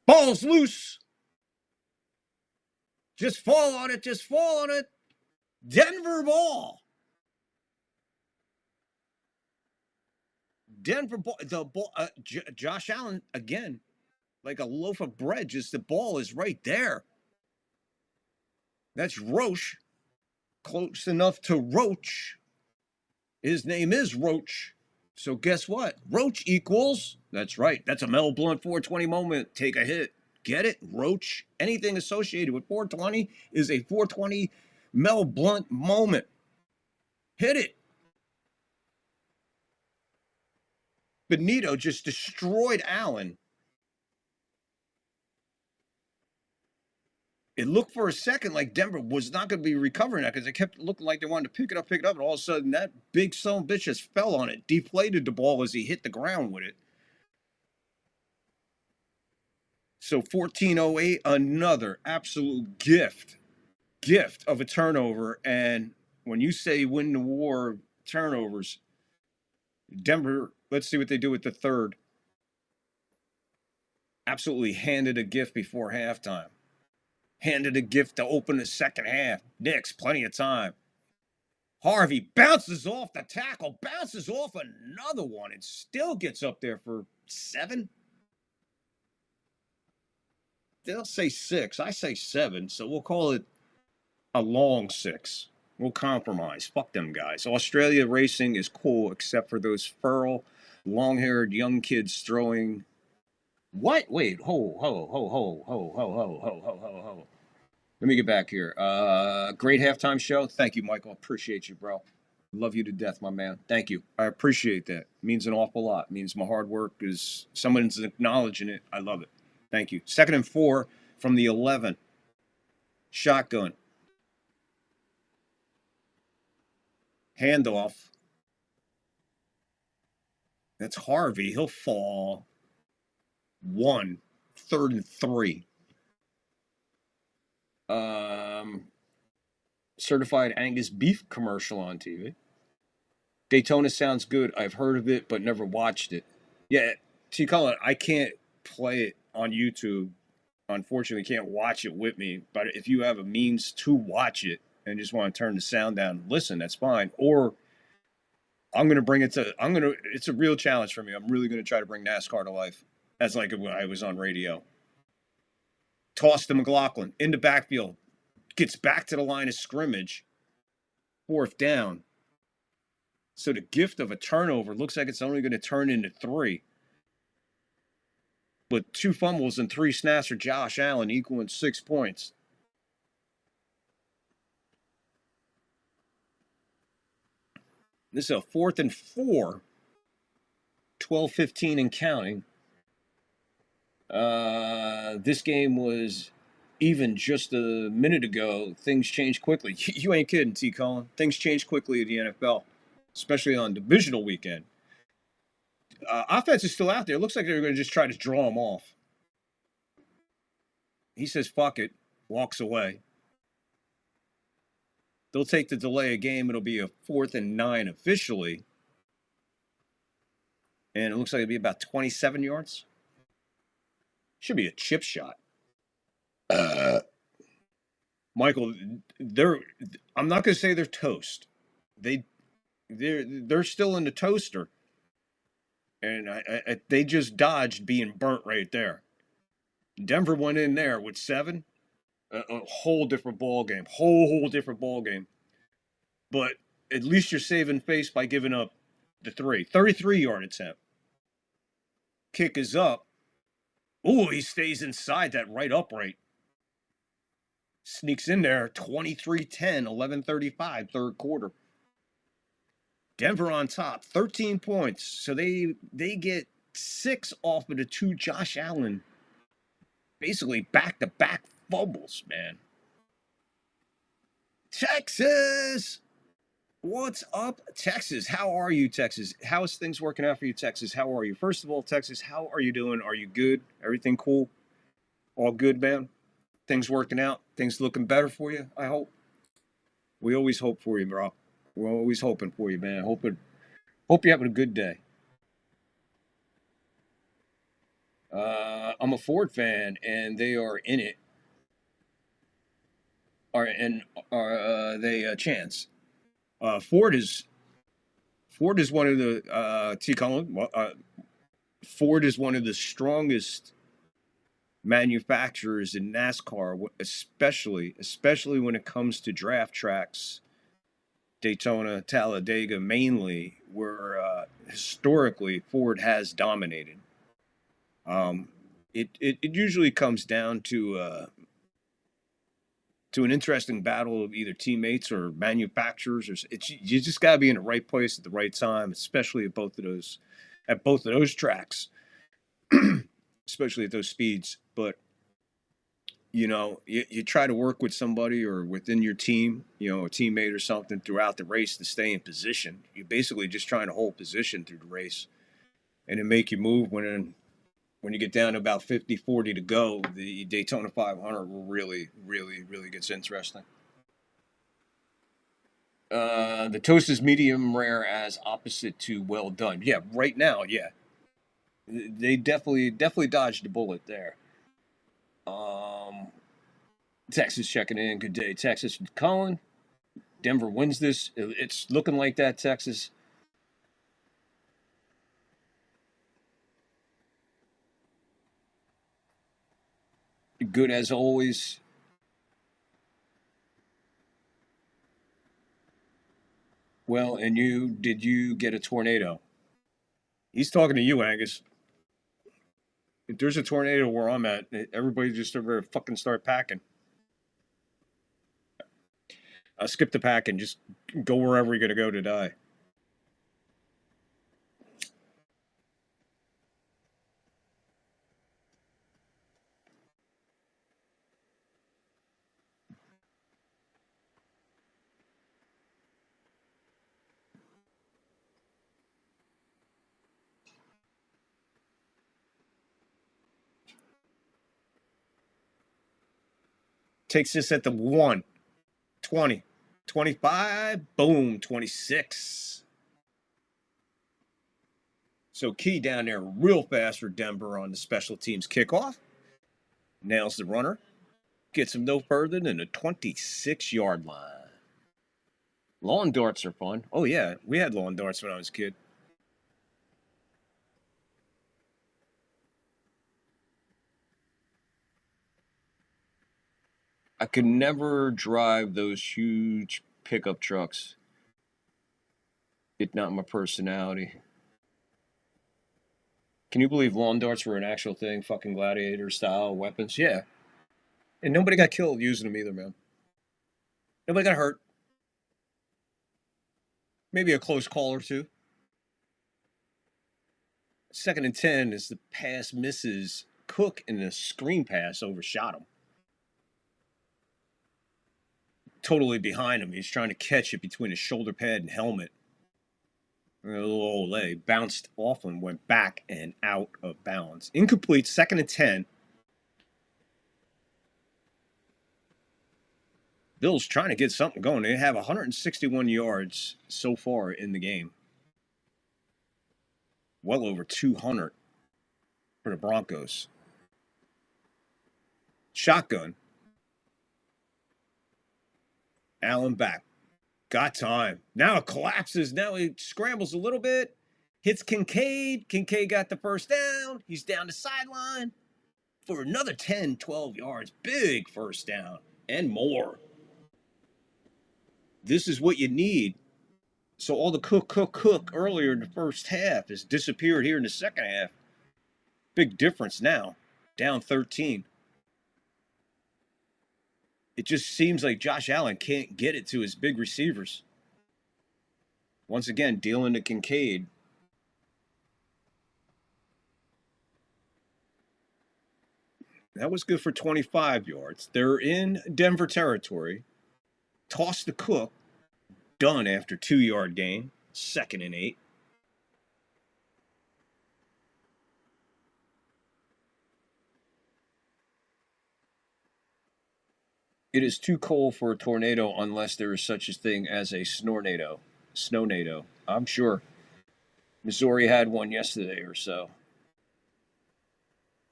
S1: Ball's loose. Just fall on it. Denver ball. Denver ball. The ball. Josh Allen again. like a loaf of bread. Just the ball is right there. That's Roche. Close enough to Roach. His name is Roach. So guess what? Roach equals, that's right. That's a Mel Blount 420 moment. Take a hit. Get it? Roach. Anything associated with 420 is a 420 Mel Blount moment. Hit it. Benito just destroyed Allen. It looked for a second like Denver was not going to be recovering that because it kept looking like they wanted to pick it up, and all of a sudden that big son of a bitch just fell on it, deflated the ball as he hit the ground with it. So 1408, another absolute gift of a turnover. And when you say win the war turnovers, Denver, let's see what they do with the third. Absolutely handed a gift before halftime. Handed a gift to open the second half. Knicks, plenty of time. Harvey bounces off the tackle, bounces off another one, and still gets up there for 7. They'll say 6. I say 7, so we'll call it a long 6. We'll compromise. Fuck them guys. Australia racing is cool, except for those feral, long-haired young kids throwing. What? Wait, ho. Let me get back here. Great halftime show. Thank you, Michael. Appreciate you, bro. Love you to death, my man. Thank you. I appreciate that. It means an awful lot. It means my hard work is someone's acknowledging it. I love it. Thank you. 2nd and 4 from the 11. Shotgun. Handoff. That's Harvey. He'll fall. 1. 3rd and 3. Certified Angus beef commercial on TV. Daytona sounds good. I've heard of it, but never watched it. Yeah, T. Cullen, I can't play it on YouTube. Unfortunately, can't watch it with me. But if you have a means to watch it and just want to turn the sound down and listen, that's fine. Or I'm going to bring it to, it's a real challenge for me. I'm really going to try to bring NASCAR to life. That's like when I was on radio. Toss to McLaughlin in the backfield. Gets back to the line of scrimmage. 4th down. So the gift of a turnover looks like it's only going to turn into 3. But 2 fumbles and 3 snaps for Josh Allen equaling 6 points. This is a 4th and 4. 12-15 and counting. This game was even just a minute ago. Things changed quickly. You ain't kidding, T. Cullen. Things change quickly at the NFL, especially on divisional weekend. Offense is still out there. It looks like they're going to just try to draw him off. He says, fuck it, walks away. They'll take the delay of game. It'll be a 4th and 9 officially. And it looks like it'll be about 27 yards. Should be a chip shot. Michael, I'm not going to say they're toast. They're still in the toaster. And they just dodged being burnt right there. Denver went in there with 7. A whole different ball game. Whole different ball game. But at least you're saving face by giving up the 3. 33-yard attempt. Kick is up. Ooh, he stays inside that right upright. Sneaks in there. 23-10, 11:35, third quarter. Denver on top, 13 points. So they get 6 off of the 2 Josh Allen, basically back-to-back fumbles, man. Texas! What's up, Texas? How are you, Texas? How is things working out for you, Texas? How are you? First of all, Texas, how are you doing? Are you good? Everything cool? All good, man? Things working out? Things looking better for you, I hope? We always hope for you, bro. We're always hoping for you, man. Hope you're having a good day. I'm a Ford fan, and they are in it. Are they a chance? Ford is one of the T. Cullen. Ford is one of the strongest manufacturers in NASCAR, especially when it comes to draft tracks, Daytona, Talladega mainly, where historically Ford has dominated. It usually comes down to an interesting battle of either teammates or manufacturers, or you just got to be in the right place at the right time, especially at both of those tracks, especially at those speeds. But you try to work with somebody or within your team, a teammate or something throughout the race to stay in position. You're basically just trying to hold position through the race, and to make you move when you get down to about 50, 40 to go. The Daytona 500 really, really, really gets interesting. The toast is medium rare as opposite to well done. Yeah, right now, yeah. They definitely dodged the bullet there. Texas checking in. Good day, Texas. Colin, Denver wins this. It's looking like that, Texas. Good as always. Well, and did you get a tornado? He's talking to you, Angus. If there's a tornado where I'm at, everybody just fucking start packing. Skip the packing. Just go wherever you're going to go to die. Takes this at the 1, 20, 25, boom, 26. So Key down there real fast for Denver on the special teams kickoff. Nails the runner. Gets him no further than the 26-yard line. Lawn darts are fun. Oh, yeah. We had lawn darts when I was a kid. I could never drive those huge pickup trucks. It's not my personality. Can you believe lawn darts were an actual thing? Fucking gladiator-style weapons? Yeah. And nobody got killed using them either, man. Nobody got hurt. Maybe a close call or two. 2nd and 10 as the pass misses Cook, and the screen pass overshot him. Totally behind him. He's trying to catch it between his shoulder pad and helmet. And a little old leg bounced off and went back and out of bounds. Incomplete, 2nd and 10. Bills trying to get something going. They have 161 yards so far in the game. Well over 200 for the Broncos. Shotgun. Allen back. Got time. Now it collapses. Now he scrambles a little bit. Hits Kincaid. Kincaid got the first down. He's down the sideline for another 10, 12 yards. Big first down and more. This is what you need. So all the cook earlier in the first half has disappeared here in the second half. Big difference now. Down 13. It just seems like Josh Allen can't get it to his big receivers. Once again, dealing to Kincaid. That was good for 25 yards. They're in Denver territory. Toss to Cook. Done after 2-yard gain. 2nd and 8. It is too cold for a tornado unless there is such a thing as a snownado. I'm sure. Missouri had one yesterday or so.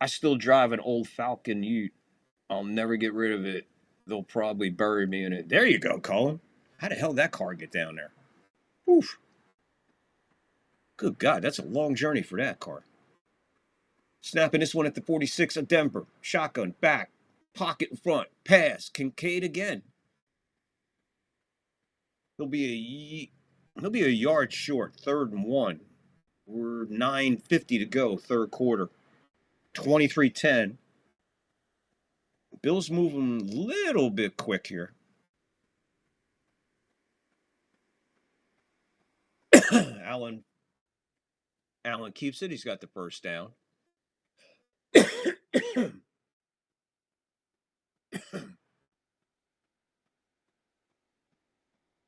S1: I still drive an old Falcon Ute. I'll never get rid of it. They'll probably bury me in it. There you go, Colin. How the hell did that car get down there? Oof. Good God, that's a long journey for that car. Snapping this one at the 46 of Denver. Shotgun, back, pocket in front, pass, Kincaid again. He'll be a yard short, 3rd and 1. We're 9:50 to go, third quarter. 23-10. Bills moving a little bit quick here. Allen keeps it. He's got the first down.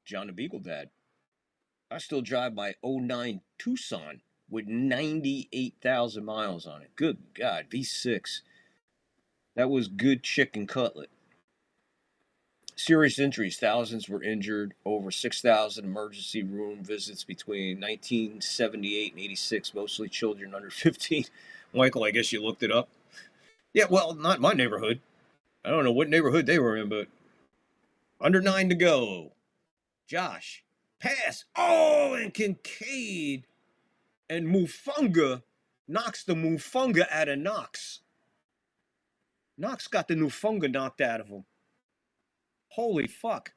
S1: John the Beagle Dad. I still drive my 09 Tucson with 98,000 miles on it. Good God, V6. That was good chicken cutlet. Serious injuries. Thousands were injured. Over 6,000 emergency room visits between 1978 and 86. Mostly children under 15. Michael, I guess you looked it up. Yeah, well, not my neighborhood. I don't know what neighborhood they were in, but under 9 to go. Josh. Pass. Oh, and Kincaid and Mufunga knocks the Mufunga out of Knox. Knox got the Mufunga knocked out of him. Holy fuck.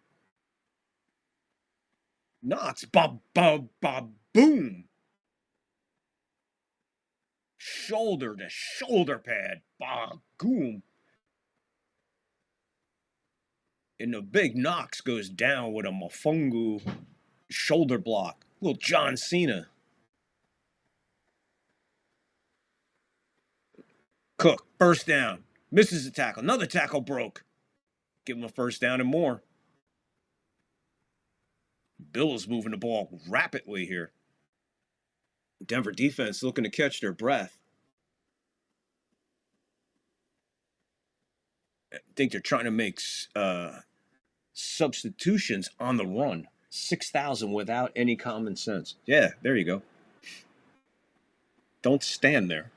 S1: Knox. Boom. Shoulder to shoulder pad. Boom. And the big Knox goes down with a Mufunga shoulder block. Little John Cena. Cook, first down. Misses a tackle. Another tackle broke. Give him a first down and more. Bills moving the ball rapidly here. Denver defense looking to catch their breath. I think they're trying to make substitutions on the run. 6,000 without any common sense. Yeah, there you go. Don't stand there.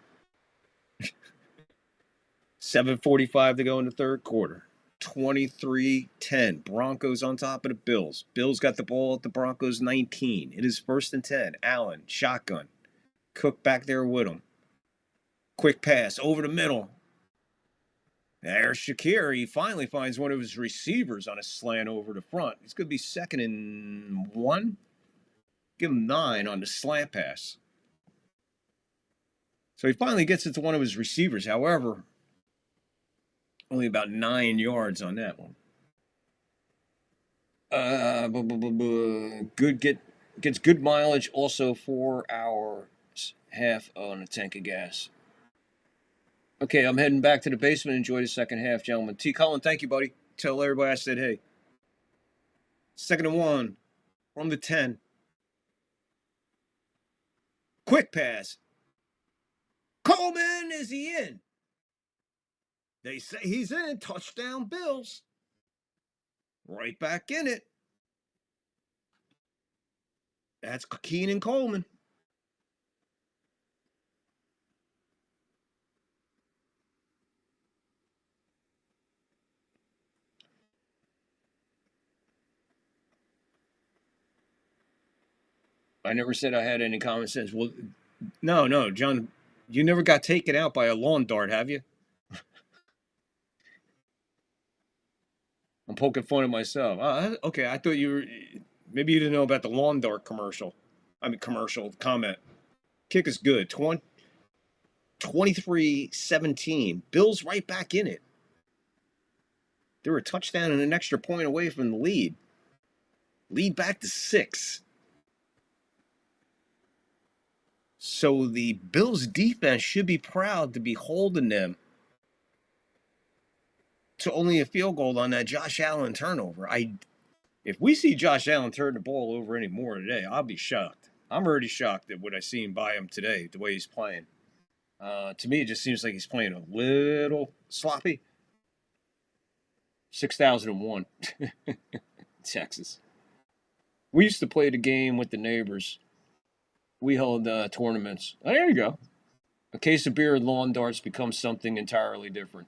S1: 7:45 to go in the third quarter. 23-10. Broncos on top of the Bills. Bills got the ball at the Broncos 19. It is 1st and 10. Allen, shotgun. Cook back there with him. Quick pass over the middle. There's Shakir. He finally finds one of his receivers on a slant over the front. It's going to be 2nd and 1. Give him 9 on the slant pass. So he finally gets it to one of his receivers. However, only about 9 yards on that one. Gets good mileage. Also 4 hours, half on a tank of gas. Okay, I'm heading back to the basement. Enjoy the second half, gentlemen. T. Cullen, thank you, buddy. Tell everybody I said hey. 2nd and 1 from the 10. Quick pass. Coleman, is he in? They say he's in. Touchdown, Bills. Right back in it. That's Keenan Coleman. I never said I had any common sense. Well, no, John, you never got taken out by a lawn dart, have you? I'm poking fun at myself. Okay, I thought maybe you didn't know about the lawn dart commercial. Commercial comment. Kick is good. 23-17. Bills right back in it. They were a touchdown and an extra point away from the lead. Lead back to 6. So the Bills defense should be proud to be holding them to only a field goal on that Josh Allen turnover. If we see Josh Allen turn the ball over any more today, I'll be shocked. I'm already shocked at what I seen by him today, the way he's playing. To me, it just seems like he's playing a little sloppy. 6,001. Texas. We used to play the game with the neighbors. We held tournaments. Oh, there you go. A case of beer and lawn darts becomes something entirely different.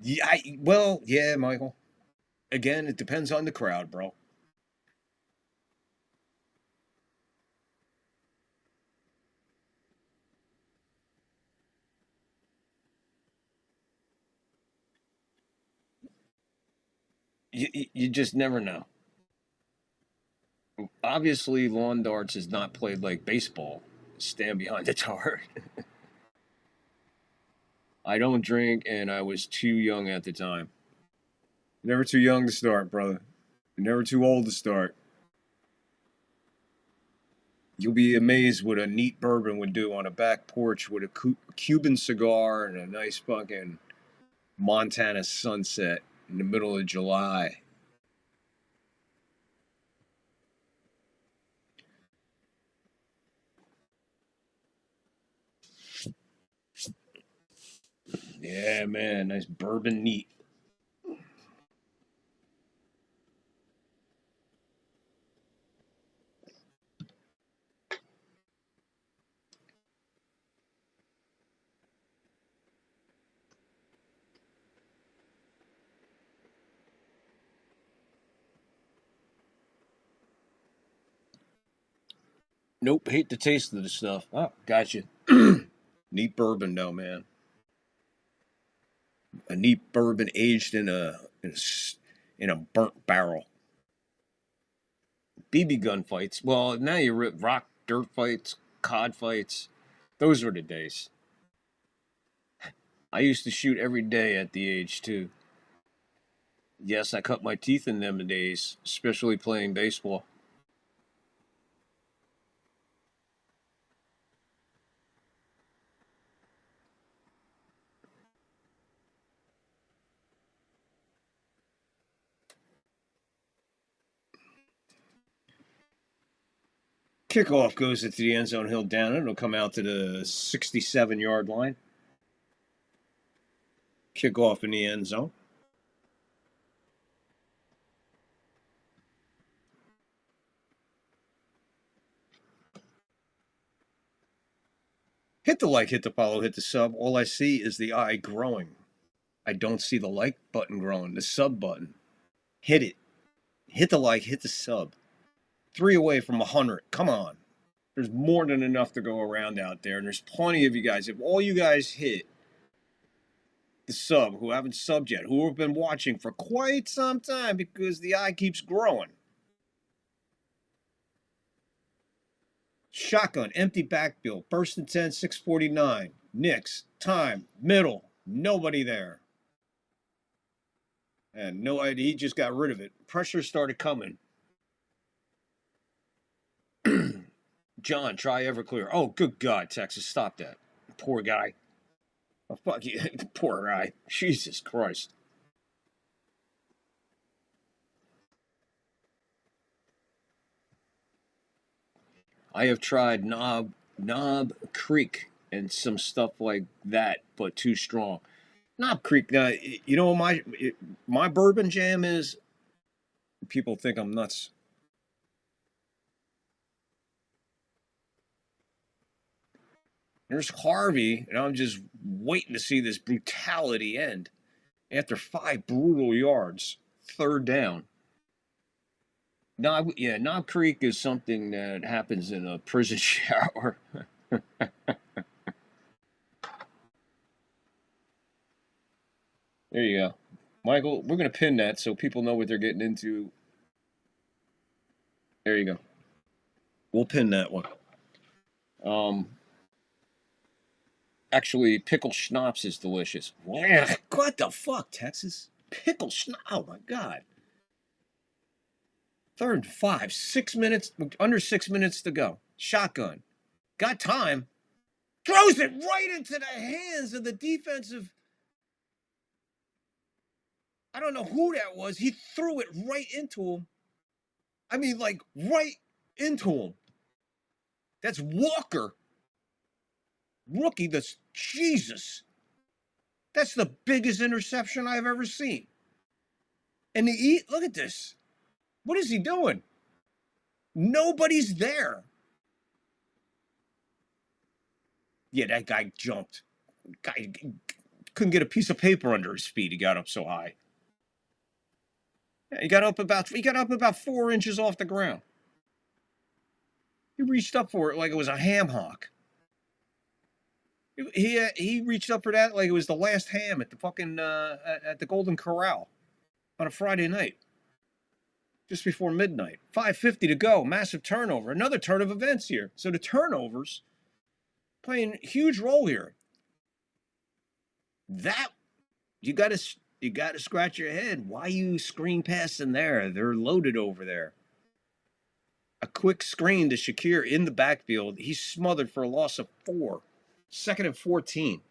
S1: Yeah, Michael. Again, it depends on the crowd, bro. You just never know. Obviously, lawn darts is not played like baseball. Stand behind the dart. I don't drink, and I was too young at the time. Never too young to start, brother. Never too old to start. You'll be amazed what a neat bourbon would do on a back porch with a Cuban cigar and a nice fucking Montana sunset in the middle of July. Yeah, man, nice bourbon neat. Nope, hate the taste of the stuff. Oh, gotcha. Neat bourbon, though, man. A neat bourbon aged in a burnt barrel. BB gun fights. Well, now you rock dirt fights, cod fights. Those were the days. I used to shoot every day at the age 2. Yes, I cut my teeth in them days, especially playing baseball. Kickoff goes into the end zone. He'll down it. It'll come out to the 67-yard line. Kickoff in the end zone. Hit the like, hit the follow, hit the sub. All I see is the eye growing. I don't see the like button growing, the sub button. Hit it. Hit the like, hit the sub. 3 away from 100. Come on. There's more than enough to go around out there. And there's plenty of you guys. If all you guys hit the sub, who haven't subbed yet, who have been watching for quite some time because the eye keeps growing. Shotgun, empty backfield, first and 10, 6:49. Knicks, time, middle, nobody there. And no idea, he just got rid of it. Pressure started coming. John, try Everclear. Oh, good God, Texas, stop that. Poor guy. Oh, fuck you. Poor guy. Jesus Christ. I have tried Knob Creek and some stuff like that, but too strong. Knob Creek, you know my bourbon jam is, people think I'm nuts. There's Harvey, and I'm just waiting to see this brutality end. After 5 brutal yards, 3rd down. Knob Creek is something that happens in a prison shower. There you go. Michael, we're going to pin that so people know what they're getting into. There you go. We'll pin that one. Actually, pickle schnapps is delicious. What the fuck, Texas? Pickle schnapps. Oh, my God. 3rd and 5. 6 minutes, under 6 minutes to go. Shotgun. Got time. Throws it right into the hands of the defensive. I don't know who that was. He threw it right into him. I mean, like, right into him. That's Walker. Rookie, Jesus. That's the biggest interception I've ever seen. And look at this. What is he doing? Nobody's there. Yeah, that guy jumped. Guy couldn't get a piece of paper under his feet. He got up so high. Yeah, he got up about 4 inches off the ground. He reached up for it like it was a ham hock. He reached up for that like it was the last ham at the fucking at the Golden Corral on a Friday night. just before midnight. 5:50 to go. Massive turnover. Another turn of events here. So the turnovers playing a huge role here. That you got to scratch your head. Why you screen passing there? They're loaded over there. A quick screen to Shakir in the backfield. He's smothered for a loss of 4. 2nd and 14.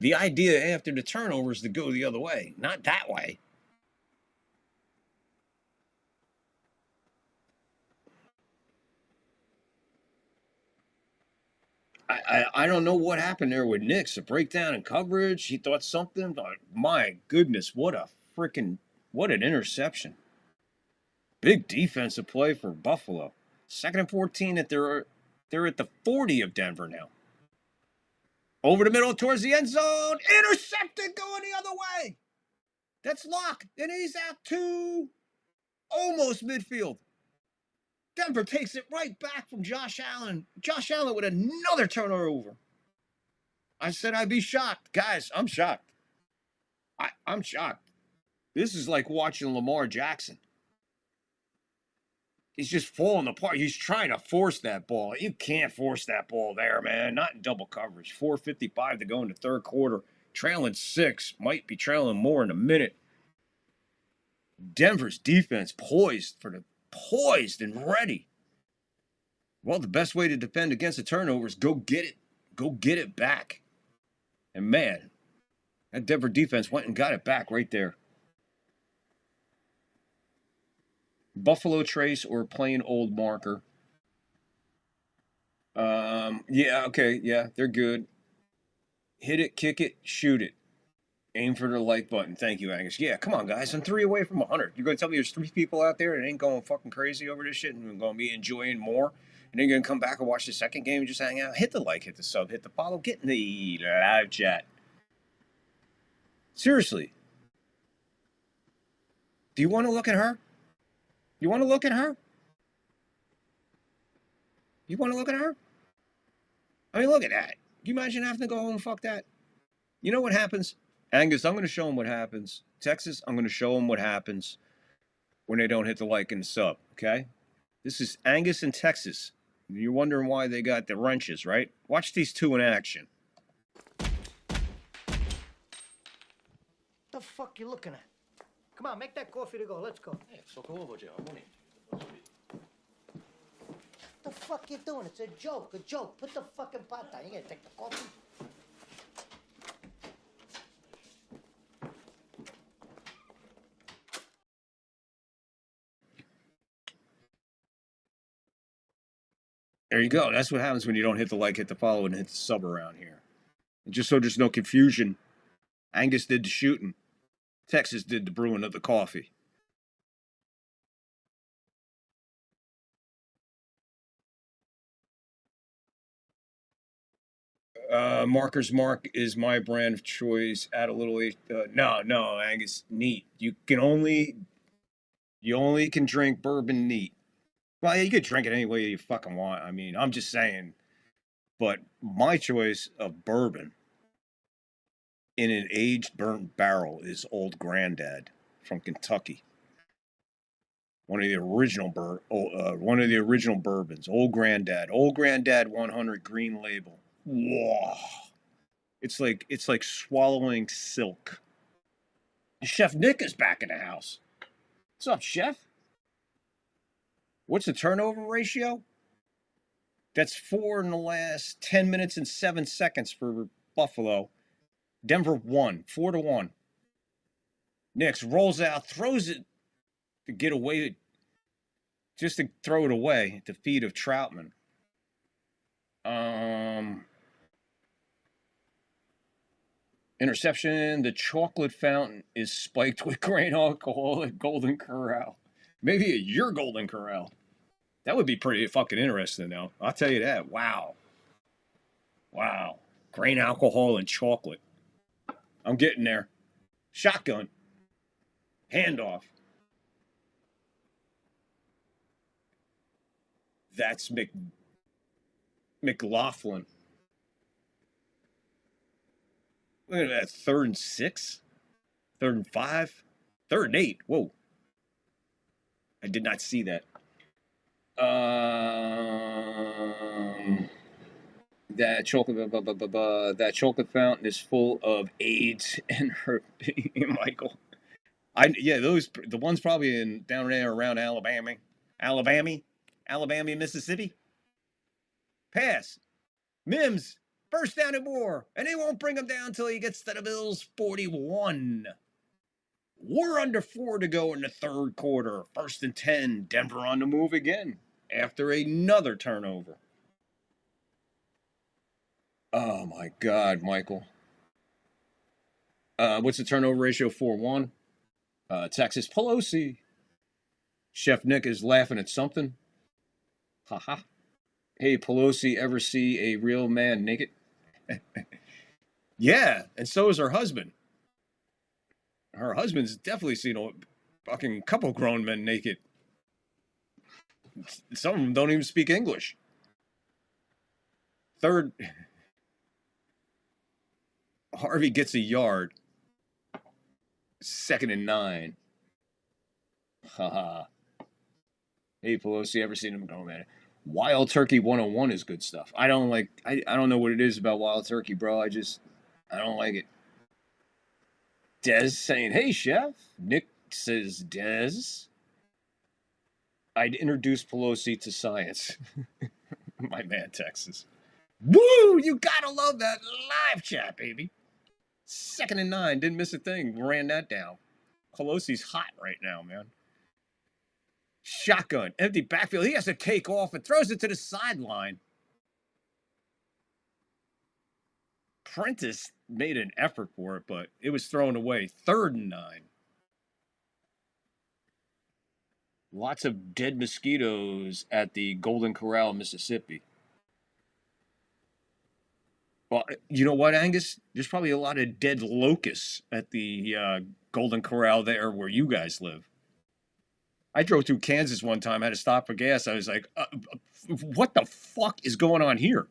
S1: The idea after the turnover is to go the other way, not that way. I don't know what happened there with Nix. A breakdown in coverage. He thought something. But my goodness, what an interception. Big defensive play for Buffalo. 2nd and 14 that they're at the 40 of Denver now. Over the middle towards the end zone. Intercepted going the other way. That's Locke. And he's out to almost midfield. Denver takes it right back from Josh Allen. Josh Allen with another turnover. I said I'd be shocked. Guys, I'm shocked. I'm shocked. This is like watching Lamar Jackson. He's just falling apart. He's trying to force that ball. You can't force that ball there, man. Not in double coverage. 4:55 to go in the third quarter. Trailing 6. Might be trailing more in a minute. Denver's defense poised and ready. Well, the best way to defend against a turnover is go get it. Go get it back. And man, that Denver defense went and got it back right there. Buffalo Trace or plain old marker. Yeah, okay, yeah, they're good. Hit it, kick it, shoot it. Aim for the like button. Thank you, Angus. Yeah, come on, guys. I'm 3 away from 100. You're going to tell me there's 3 people out there that ain't going fucking crazy over this shit and going to be enjoying more? And then you're going to come back and watch the second game and just hang out? Hit the like, hit the sub, hit the follow, get in the live chat. Seriously. Do you want to look at her? You want to look at her? You want to look at her? I mean, look at that. Can you imagine having to go home and fuck that? You know what happens? Angus, I'm going to show them what happens. Texas, I'm going to show them what happens when they don't hit the like and the sub, okay? This is Angus and Texas. You're wondering why they got the wrenches, right? Watch these two in action.
S11: The fuck you looking at? Come on, make that coffee to go. Let's go. The fuck you doing? It's a joke, a joke. Put the fucking pot down. You gonna take the coffee?
S1: There you go. That's what happens when you don't hit the like, hit the follow, and hit the sub around here. And just so there's no confusion, Angus did the shooting. Texas did the brewing of the coffee. Marker's Mark is my brand of choice. Add a little. No, Angus, neat. You only can drink bourbon neat. Well, you could drink it any way you fucking want. I mean, I'm just saying. But my choice of bourbon in an aged burnt barrel is Old Granddad from Kentucky. One of the original bourbons. Old Granddad 100 green label. Whoa. It's like swallowing silk. Chef Nick is back in the house. What's up, Chef? What's the turnover ratio? That's 4 in the last 10 minutes and 7 seconds for Buffalo. Denver won, 4-1. Nix rolls out, throws it to get away, just to throw it away at the feet of Troutman. Interception. The chocolate fountain is spiked with grain alcohol at Golden Corral. Maybe at your Golden Corral. That would be pretty fucking interesting, though. I'll tell you that. Wow. Grain alcohol and chocolate. I'm getting there. Shotgun. Handoff. That's McLaughlin. Look at that. 3rd and 6. 3rd and 5. 3rd and 8. Whoa. I did not see that. That chocolate fountain is full of AIDS and her Michael. The ones probably down there around Alabama, Mississippi. Pass. Mims, first down and more, and they won't bring him down until he gets to the Bills 41. We're under 4 to go in the third quarter. 1st and 10. Denver on the move again after another turnover. Oh my God, Michael. What's the turnover ratio? 4-1. Texas Pelosi. Chef Nick is laughing at something. Haha. Hey, Pelosi, ever see a real man naked? Yeah, and so is her husband. Her husband's definitely seen a fucking couple grown men naked. Some of them don't even speak English. Third, Harvey gets a yard. 2nd and 9. Haha. Hey, Pelosi, ever seen him grown man? Wild Turkey 101 is good stuff. I don't know what it is about Wild Turkey, bro. I don't like it. Dez saying, hey, chef. Nick says, Dez. I'd introduce Pelosi to science. My man, Texas. Woo! You gotta love that live chat, baby. 2nd and 9. Didn't miss a thing. Ran that down. Pelosi's hot right now, man. Shotgun. Empty backfield. He has to take off and throws it to the sideline. Prentice made an effort for it, but it was thrown away. 3rd and 9. Lots of dead mosquitoes at the Golden Corral, Mississippi. Well, you know what, Angus? There's probably a lot of dead locusts at the Golden Corral there where you guys live. I drove through Kansas one time. I had to stop for gas. I was like, what the fuck is going on here?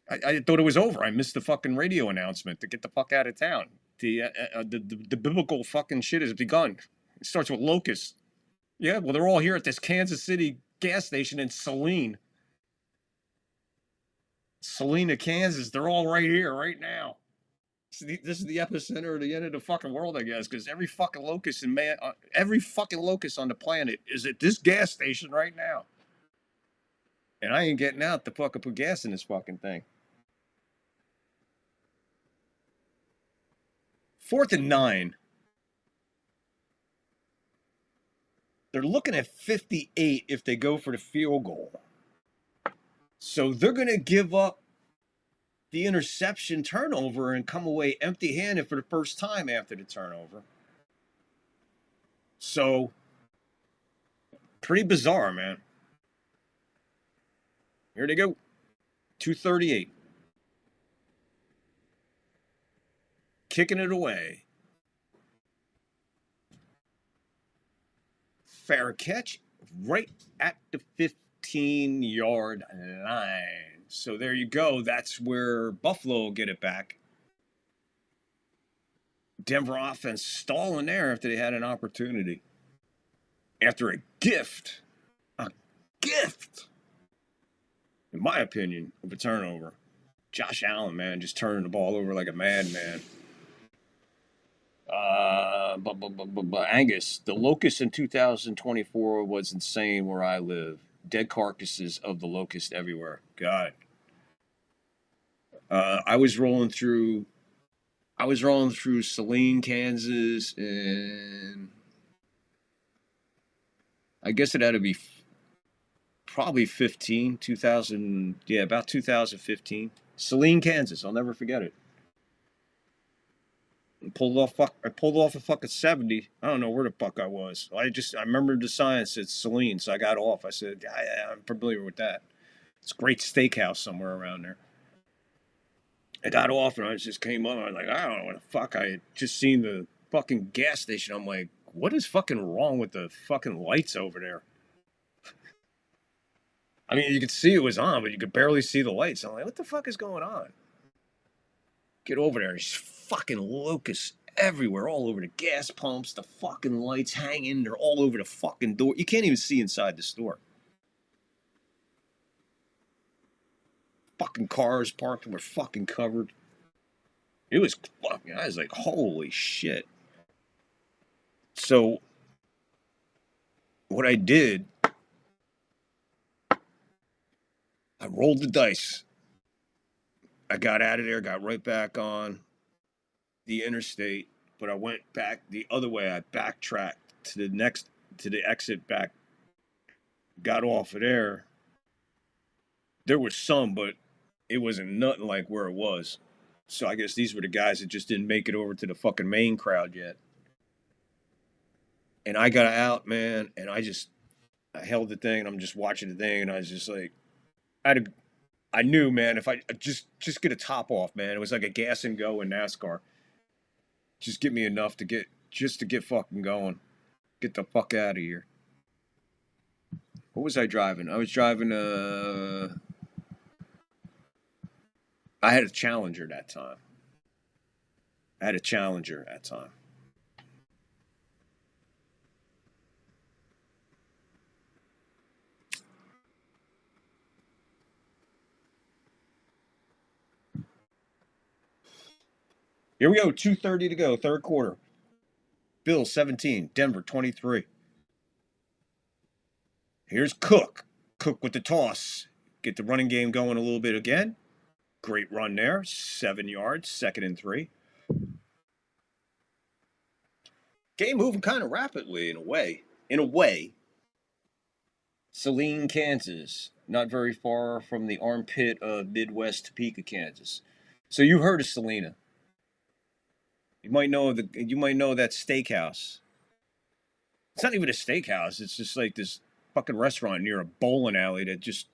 S1: I thought it was over. I missed the fucking radio announcement to get the fuck out of town. The biblical fucking shit has begun. It starts with locusts. Yeah, well, they're all here at this Kansas City gas station in Saline. Salina, Kansas. They're all right here, right now. This is the epicenter of the end of the fucking world, I guess, because every fucking locust on the planet is at this gas station right now. And I ain't getting out to fucking put gas in this fucking thing. 4th and 9. They're looking at 58 if they go for the field goal. So they're going to give up the interception turnover and come away empty-handed for the first time after the turnover. So, pretty bizarre, man. Here they go. 2:38. Kicking it away. Fair catch right at the 15-yard line. So there you go. That's where Buffalo will get it back. Denver offense stalling there after they had an opportunity. After a gift, in my opinion, of a turnover. Josh Allen, man, just turning the ball over like a madman. Angus, the locust in 2024 was insane where I live. Dead carcasses of the locust everywhere. God. I was rolling through Saline, Kansas, and I guess it had to be probably 2000, about 2015. Saline, Kansas. I'll never forget it. I pulled off a fucking 70. I don't know where the fuck I was. I remember the sign said Saline, so I got off. I said, I'm familiar with that. It's a great steakhouse somewhere around there. I got off and I just came up. I was like, I don't know what the fuck. I had just seen the fucking gas station. I'm like, what is fucking wrong with the fucking lights over there? I mean, you could see it was on, but you could barely see the lights. I'm like, what the fuck is going on? Get over there. There's fucking locusts everywhere, all over the gas pumps, the fucking lights hanging. They're all over the fucking door. You can't even see inside the store. Fucking cars parked were fucking covered. It was fucking, I was like, holy shit. So, what I did, I rolled the dice. I got out of there, got right back on the interstate, but I went back the other way. I backtracked to the exit back, got off of there. There was some, but it wasn't nothing like where it was. So I guess these were the guys that just didn't make it over to the fucking main crowd yet. And I got out, man, and I held the thing, and I'm just watching the thing, and I was just like, I knew, man, if I just get a top off, man. It was like a gas and go in NASCAR. Just give me enough to get fucking going. Get the fuck out of here. What was I driving? I was driving I had a Challenger that time. Here we go, 2:30 to go, third quarter. Bills 17, Denver 23. Here's Cook. Cook with the toss. Get the running game going a little bit again. Great run there, 7 yards, 2nd and 3. Game moving kind of rapidly in a way. Saline, Kansas, not very far from the armpit of Midwest Topeka, Kansas. So you heard of Salina. You might know that steakhouse. It's not even a steakhouse. It's just like this fucking restaurant near a bowling alley that just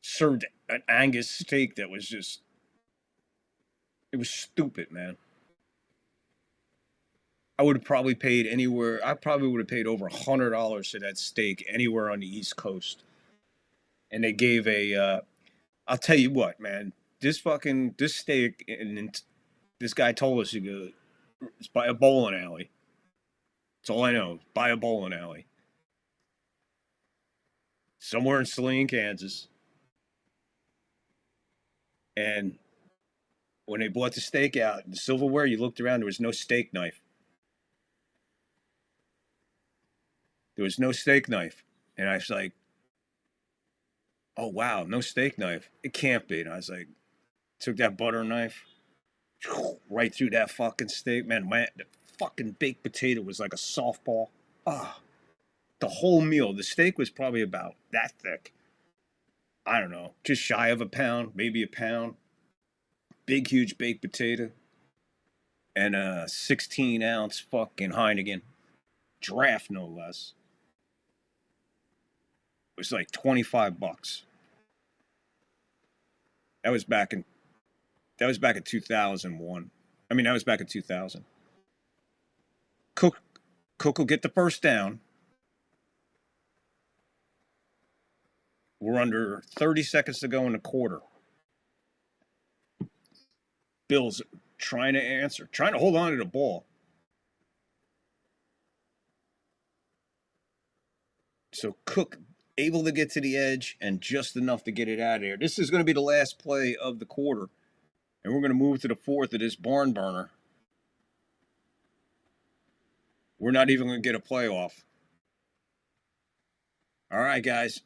S1: served an Angus steak that was just, it was stupid, man. I would have probably paid over $100 for that steak anywhere on the East Coast. And they gave I'll tell you what, man, this steak, and this guy told us, it's by a bowling alley. That's all I know, by a bowling alley. Somewhere in Saline, Kansas. And when they brought the steak out, the silverware, you looked around, there was no steak knife. There was no steak knife. And I was like, oh, wow, no steak knife. It can't be. And I was like, took that butter knife right through that fucking steak. Man, the fucking baked potato was like a softball. The whole meal. The steak was probably about that thick. I don't know, just shy of a pound, maybe a pound. Big, huge baked potato. And a 16-ounce fucking Heineken. Draft, no less. It was like $25. That was back in 2001. I mean, that was back in 2000. Cook will get the first down. We're under 30 seconds to go in the quarter. Bills trying to hold on to the ball. So Cook able to get to the edge and just enough to get it out of there. This is going to be the last play of the quarter. And we're going to move to the fourth of this barn burner. We're not even going to get a playoff. All right, guys.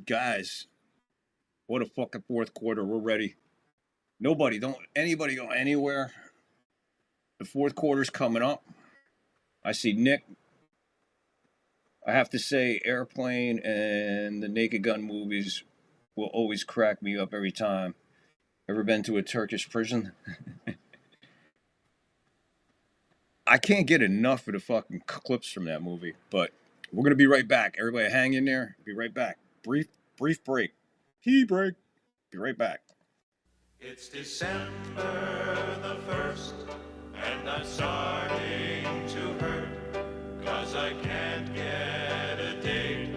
S1: Guys, what a fucking fourth quarter. We're ready. Don't anybody go anywhere. The fourth quarter's coming up. I see Nick. I have to say, Airplane and the Naked Gun movies will always crack me up every time. Ever been to a Turkish prison? I can't get enough of the fucking clips from that movie, but we're going to be right back. Everybody hang in there. Be right back. Brief break. Key break. Be right back.
S2: It's December the 1st, and I'm starting to hurt, 'cause I can't get a date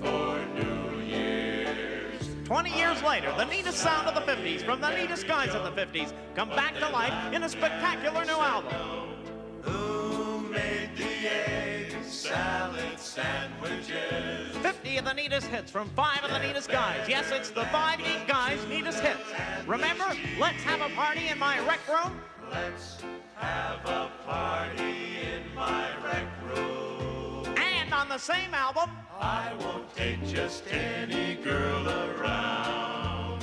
S2: for New Year's.
S18: 20 20 years later, the neatest sound of the 50s from the neatest guys of the 50s come back to life in a spectacular new album.
S2: Who made the egg salad sandwiches?
S18: 50 of the neatest hits from 5 of the neatest guys. Yes, it's the 5 neat guys' neatest hits. Remember, let's have a party in my rec room?
S2: Let's have a party in my rec room.
S18: And on the same album,
S2: I won't take just any girl around.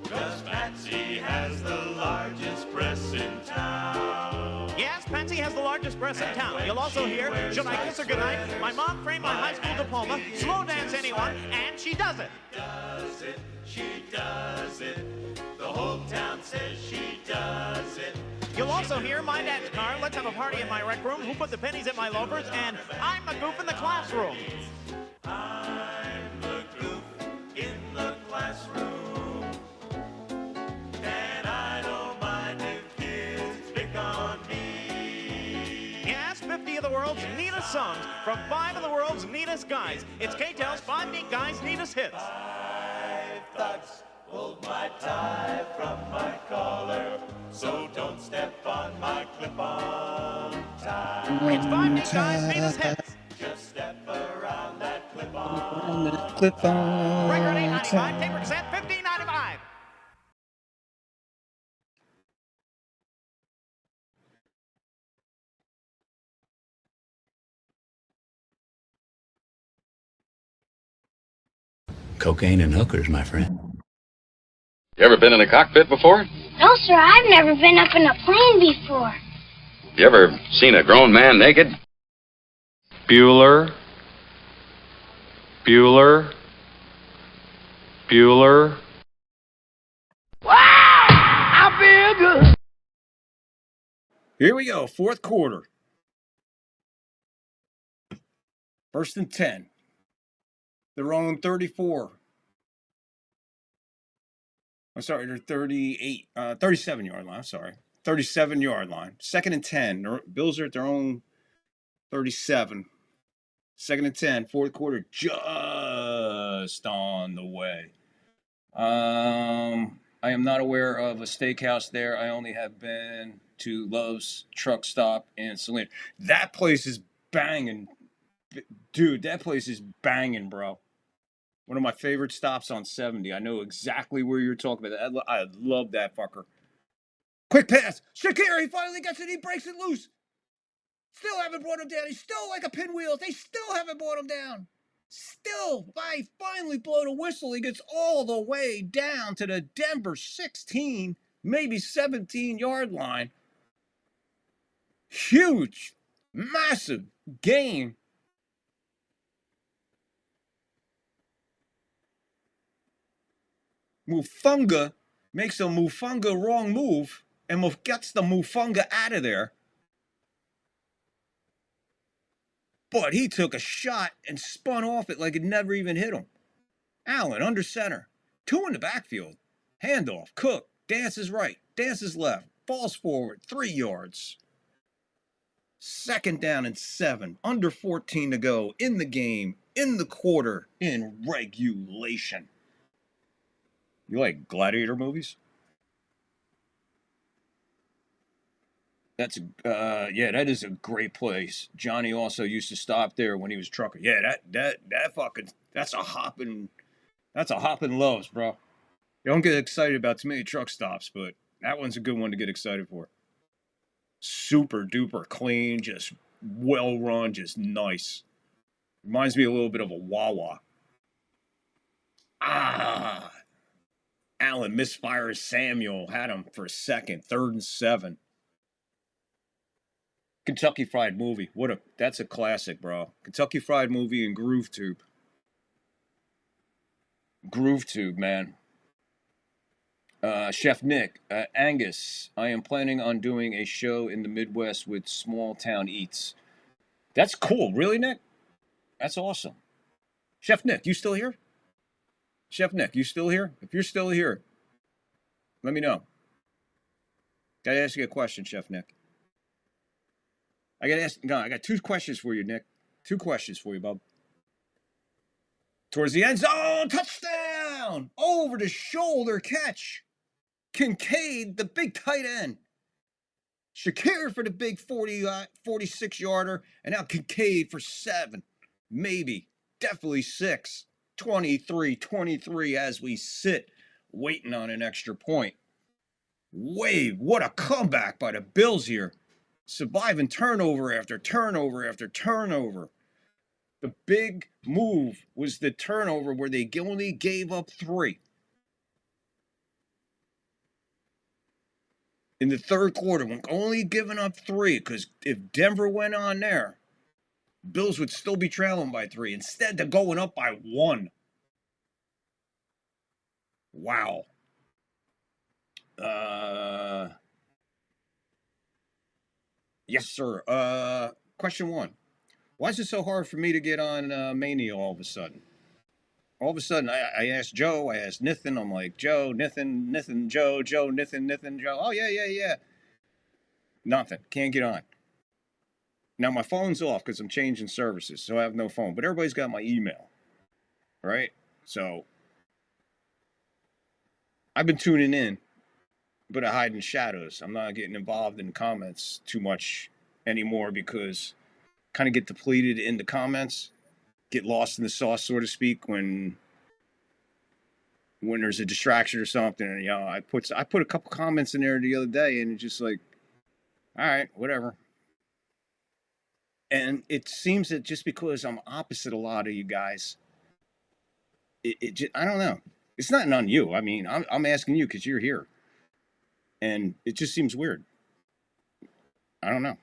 S2: 'Cause Patsy has the largest breasts in town.
S18: yes, Patsy has the largest breasts in town. You'll also hear, should I kiss her goodnight? My mom framed my high school diploma, slow dance anyone, and she does it.
S2: Does it, she does it. The whole town says she does it.
S18: You'll also hear my dad's car, let's have a party in my rec room, who put the pennies in my loafers, and I'm a goof in the classroom.
S2: I'm the goof in the classroom. And I don't mind if kids pick on me.
S18: Yes, 50 of the world's neatest songs from 5 of the world's neatest guys. It's K-Tel's 5 Neat Guys' neatest hits.
S2: 5 thugs pulled my tie from my collar, so don't step on my clip-on tie.
S18: It's 5 Neat Guys' neatest hits.
S2: Just step around that clip-on.
S18: Record 895, tape cassette 1595.
S20: Cocaine and hookers, my friend.
S10: You ever been in a cockpit before?
S19: No, sir, I've never been up in a plane before.
S10: You ever seen a grown man naked?
S14: Bueller. Bueller. Bueller.
S2: Wow! I feel good.
S1: Here we go, fourth quarter. 1st and 10. Their own 34. I'm sorry, they're 37-yard line. I'm sorry. 37-yard line. 2nd and 10. The Bills are at their own 37. 2nd and 10. Fourth quarter just on the way. I am not aware of a steakhouse there. I only have been to Love's Truck Stop in Salina. That place is banging. Dude, that place is banging, bro. One of my favorite stops on 70. I know exactly where you're talking about. I love that fucker. Quick pass. Shakir, he finally gets it. He breaks it loose. Still haven't brought him down. He's still like a pinwheel. They still haven't brought him down. Still, I finally blow the whistle. He gets all the way down to the Denver 16, maybe 17-yard line. Huge, massive gain. Mufunga makes a Mufunga wrong move and gets the Mufunga out of there. But he took a shot and spun off it like it never even hit him. Allen under center. 2 in the backfield. Handoff. Cook. Dances right. Dances left. Falls forward. 3 yards. 2nd down and 7. Under 14 to go in the game. In the quarter. In regulation. You like gladiator movies? That's yeah, that is a great place. Johnny also used to stop there when he was trucking. Yeah, that fucking that's a hopping Love's, bro. You don't get excited about too many truck stops, but that one's a good one to get excited for. Super duper clean, just well run, just nice. Reminds me a little bit of a Wawa. Allen misfires Samuel, had him for a second, 3rd and 7. Kentucky Fried Movie. That's a classic, bro. Kentucky Fried Movie and Groove Tube. Groove Tube, man. Chef Nick, Angus, I am planning on doing a show in the Midwest with Small Town Eats. That's cool. Really, Nick? That's awesome. Chef Nick, you still here? Chef Nick, you still here? If you're still here, let me know. Gotta ask you a question, Chef Nick. I got 2 questions for you, Nick. 2 questions for you, bub. Towards the end zone, touchdown! touchdown, over the shoulder catch. Kincaid, the big tight end. Shakir for the big 46-yarder, and now Kincaid for 7, maybe, definitely 6. 23-23 as we sit, waiting on an extra point. Wade, what a comeback by the Bills here. Surviving turnover after turnover after turnover. The big move was the turnover where they only gave up 3. In the third quarter, when only giving up 3, because if Denver went on there, Bills would still be trailing by 3. Instead, they're going up by 1. Wow. Yes, sir. Question 1. Why is it so hard for me to get on Mania all of a sudden? All of a sudden, I asked Joe, I asked Nithin. I'm like, Joe, Nithin, Joe, Nithin, Joe. Oh, yeah. Nothing. Can't get on. Now, my phone's off because I'm changing services, so I have no phone. But everybody's got my email, right? So I've been tuning in, but I hide in shadows. I'm not getting involved in comments too much anymore because I kind of get depleted in the comments, get lost in the sauce, so to speak, when there's a distraction or something. And, I put a couple comments in there the other day, and it's just like, all right, whatever. And it seems that just because I'm opposite a lot of you guys, it just, I don't know. It's not on you. I mean, I'm asking you because you're here. And it just seems weird. I don't know.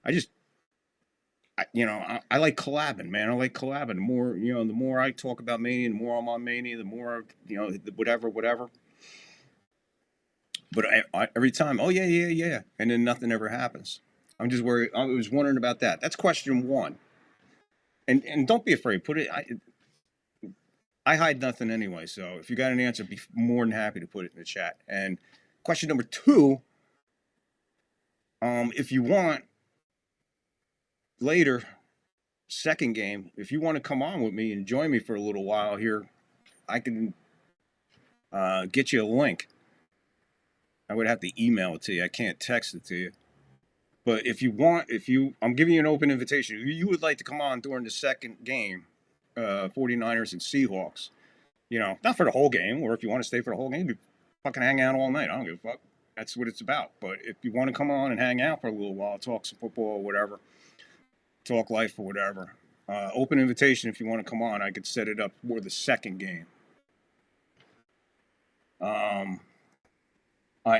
S1: I like collabing, man. I like collabing. The more, the more I talk about Mania, the more I'm on Mania, the more, whatever. But every time, oh, yeah. And then nothing ever happens. I'm just worried. I was wondering about that. That's question 1. And don't be afraid. Put it. I hide nothing anyway. So if you got an answer, be more than happy to put it in the chat. And question number 2. If you want later, second game, if you want to come on with me and join me for a little while here, I can get you a link. I would have to email it to you. I can't text it to you. But if you want, I'm giving you an open invitation. If you would like to come on during the second game, 49ers and Seahawks, not for the whole game, or if you want to stay for the whole game, fucking hang out all night. I don't give a fuck. That's what it's about. But if you want to come on and hang out for a little while, talk some football or whatever, talk life or whatever, open invitation if you want to come on. I could set it up for the second game. I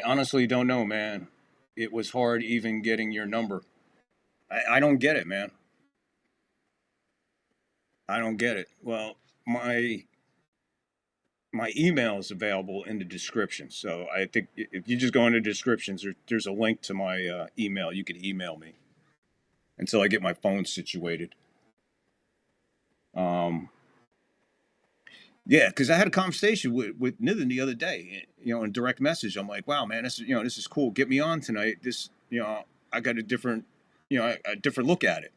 S1: honestly don't know, man. It was hard even getting your number. I don't get it, man. I don't get it. Well, my email is available in the description. So I think if you just go into descriptions, there's a link to my email. You can email me until I get my phone situated. Yeah, because I had a conversation with Nithin the other day, in direct message. I'm like, wow, man, this is cool. Get me on tonight. This, I got a different, a different look at it.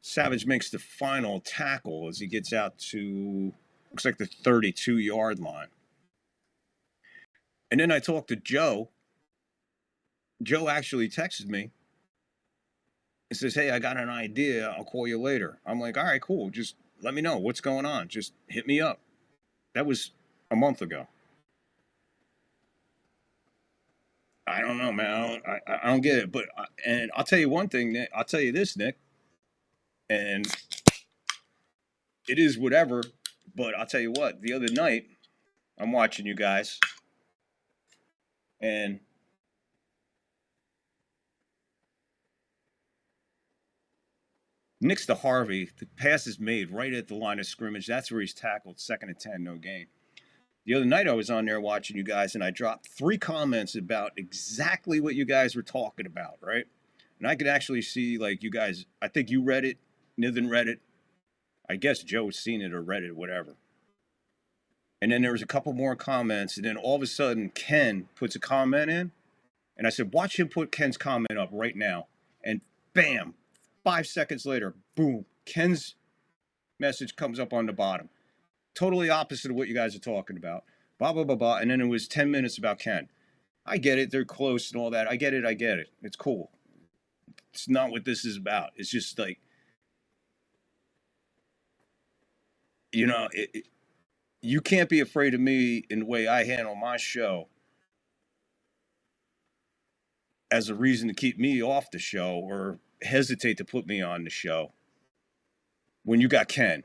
S1: Savage makes the final tackle as he gets out to, looks like the 32-yard line. And then I talked to Joe. Joe actually texted me and says, hey, I got an idea. I'll call you later. I'm like, all right, cool. Just let me know what's going on. Just hit me up. That was a month ago. I don't know, man. I don't get it. But, and I'll tell you one thing, Nick. I'll tell you this, Nick. And it is whatever. But I'll tell you what. The other night, I'm watching you guys. And Nix to Harvey, the pass is made right at the line of scrimmage. That's where he's tackled. 2nd and 10, no gain. The other night I was on there watching you guys, and I dropped 3 comments about exactly what you guys were talking about, right? And I could actually see, like, you guys, I think you read it, Nithin read it. I guess Joe's seen it or read it, whatever. And then there was a couple more comments, and then all of a sudden Ken puts a comment in, And I said, watch him put Ken's comment up right now. And bam, 5 seconds later, boom, Ken's message comes up on the bottom. Totally opposite of what you guys are talking about. Blah, blah, blah, blah. And then it was 10 minutes about Ken. I get it. They're close and all that. I get it. It's cool. It's not what this is about. It's just like, you know, you can't be afraid of me in the way I handle my show as a reason to keep me off the show or hesitate to put me on the show when you got Ken.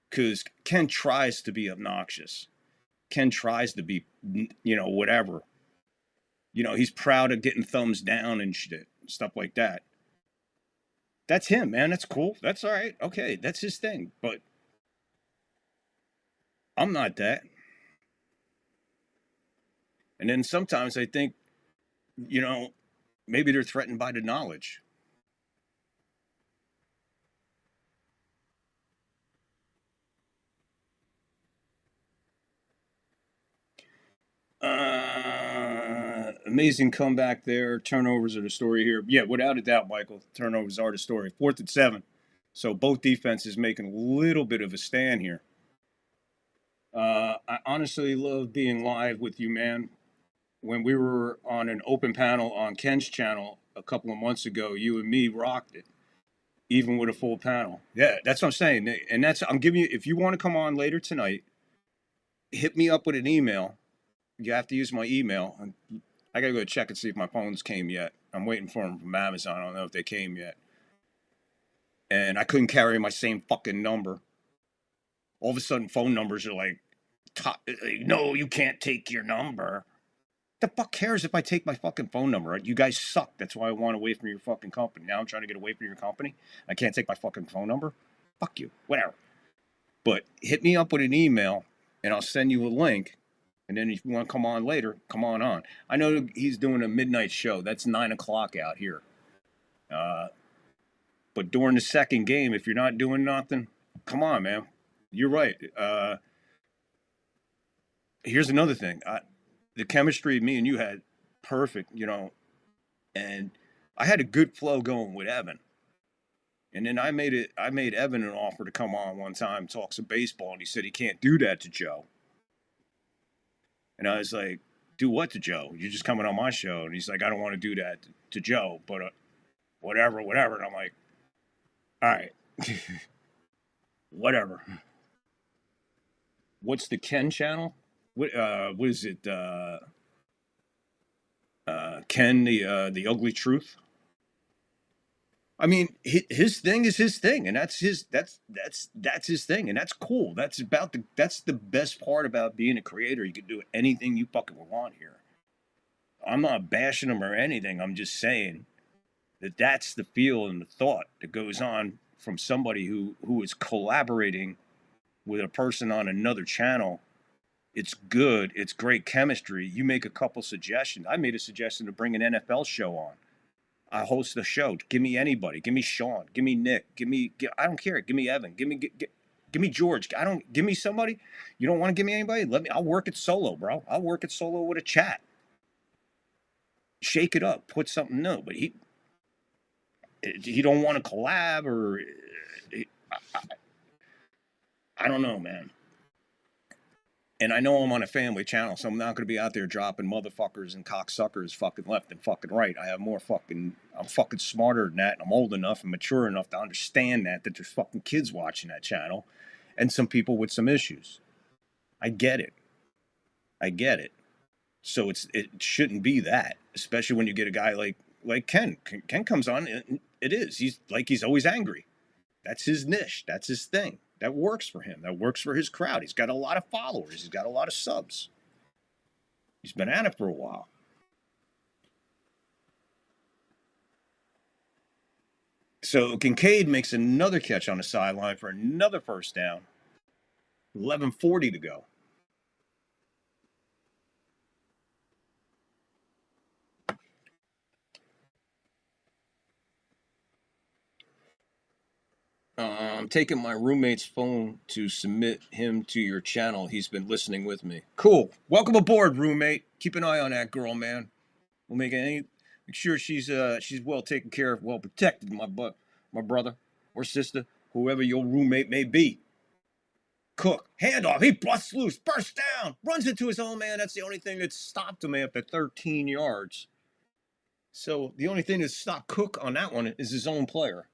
S1: Because Ken tries to be obnoxious. Ken tries to be, you know, whatever. You know, he's proud of getting thumbs down and shit, stuff like that. That's him, man. That's cool. That's all right. Okay, that's his thing. But I'm not that. And then sometimes I think, you know, maybe they're threatened by the knowledge. Amazing comeback there. Turnovers are the story here. Yeah, without a doubt, Michael. Turnovers are the story. 4th and 7. So both defenses making a little bit of a stand here. I honestly love being live with you, man. When we were on an open panel on Ken's channel a couple of months ago, you and me rocked it, even with a full panel. Yeah, that's what I'm saying. And I'm giving you, if you want to come on later tonight, hit me up with an email. You have to use my email. I got to go check and see if my phones came yet. I'm waiting for them from Amazon. I don't know if they came yet. And I couldn't carry my same fucking number. All of a sudden, phone numbers are like, no, you can't take your number. The fuck cares if I take my fucking phone number? You guys suck. That's why I want away from your fucking company. Now I'm trying to get away from your company. I can't take my fucking phone number. Fuck you. Whatever. But hit me up with an email, and I'll send you a link. And then if you want to come on later, come on. I know he's doing a midnight show. That's 9 o'clock out here. But during the second game, if you're not doing nothing, come on, man. You're right. Here's another thing. The chemistry me and you had, perfect, you know. And I had a good flow going with Evan. And then I made Evan an offer to come on one time, talk some baseball, and he said he can't do that to Joe. And I was like, do what to Joe? You're just coming on my show. And he's like, I don't want to do that to Joe, but whatever. And I'm like, all right, whatever. What's the Ken channel? What is it? Ken, the Ugly Truth. I mean, his thing is his thing, and that's his thing, and that's cool. That's the best part about being a creator. You can do anything you fucking want here. I'm not bashing him or anything. I'm just saying that that's the feel and the thought that goes on from somebody who is collaborating with a person on another channel. It's good. It's great chemistry. You make a couple suggestions. I made a suggestion to bring an NFL show on. I host the show. Give me anybody. Give me Sean. Give me Nick. I don't care. Give me Evan. Give me George. Give me somebody. You don't want to give me anybody? I'll work it solo, bro. I'll work it solo with a chat. Shake it up. Put something new. But he don't want to collab or I don't know, man. And I know I'm on a family channel, so I'm not going to be out there dropping motherfuckers and cocksuckers fucking left and fucking right. I'm fucking smarter than that, and I'm old enough and mature enough to understand that there's fucking kids watching that channel and some people with some issues. I get it. So it shouldn't be that, especially when you get a guy like Ken. Ken comes on, and he's always angry. That's his niche. That's his thing. That works for him. That works for his crowd. He's got a lot of followers. He's got a lot of subs. He's been at it for a while. So Kincaid makes another catch on the sideline for another first down. 11:40 to go. I'm taking my roommate's phone to submit him to your channel. He's been listening with me. Cool. Welcome aboard, roommate. Keep an eye on that girl, man. We'll make sure she's well taken care of, well protected, my brother or sister, whoever your roommate may be. Cook, handoff, he busts loose, bursts down, runs into his own man. That's the only thing that stopped him after 13 yards. So the only thing that stopped Cook on that one is his own player.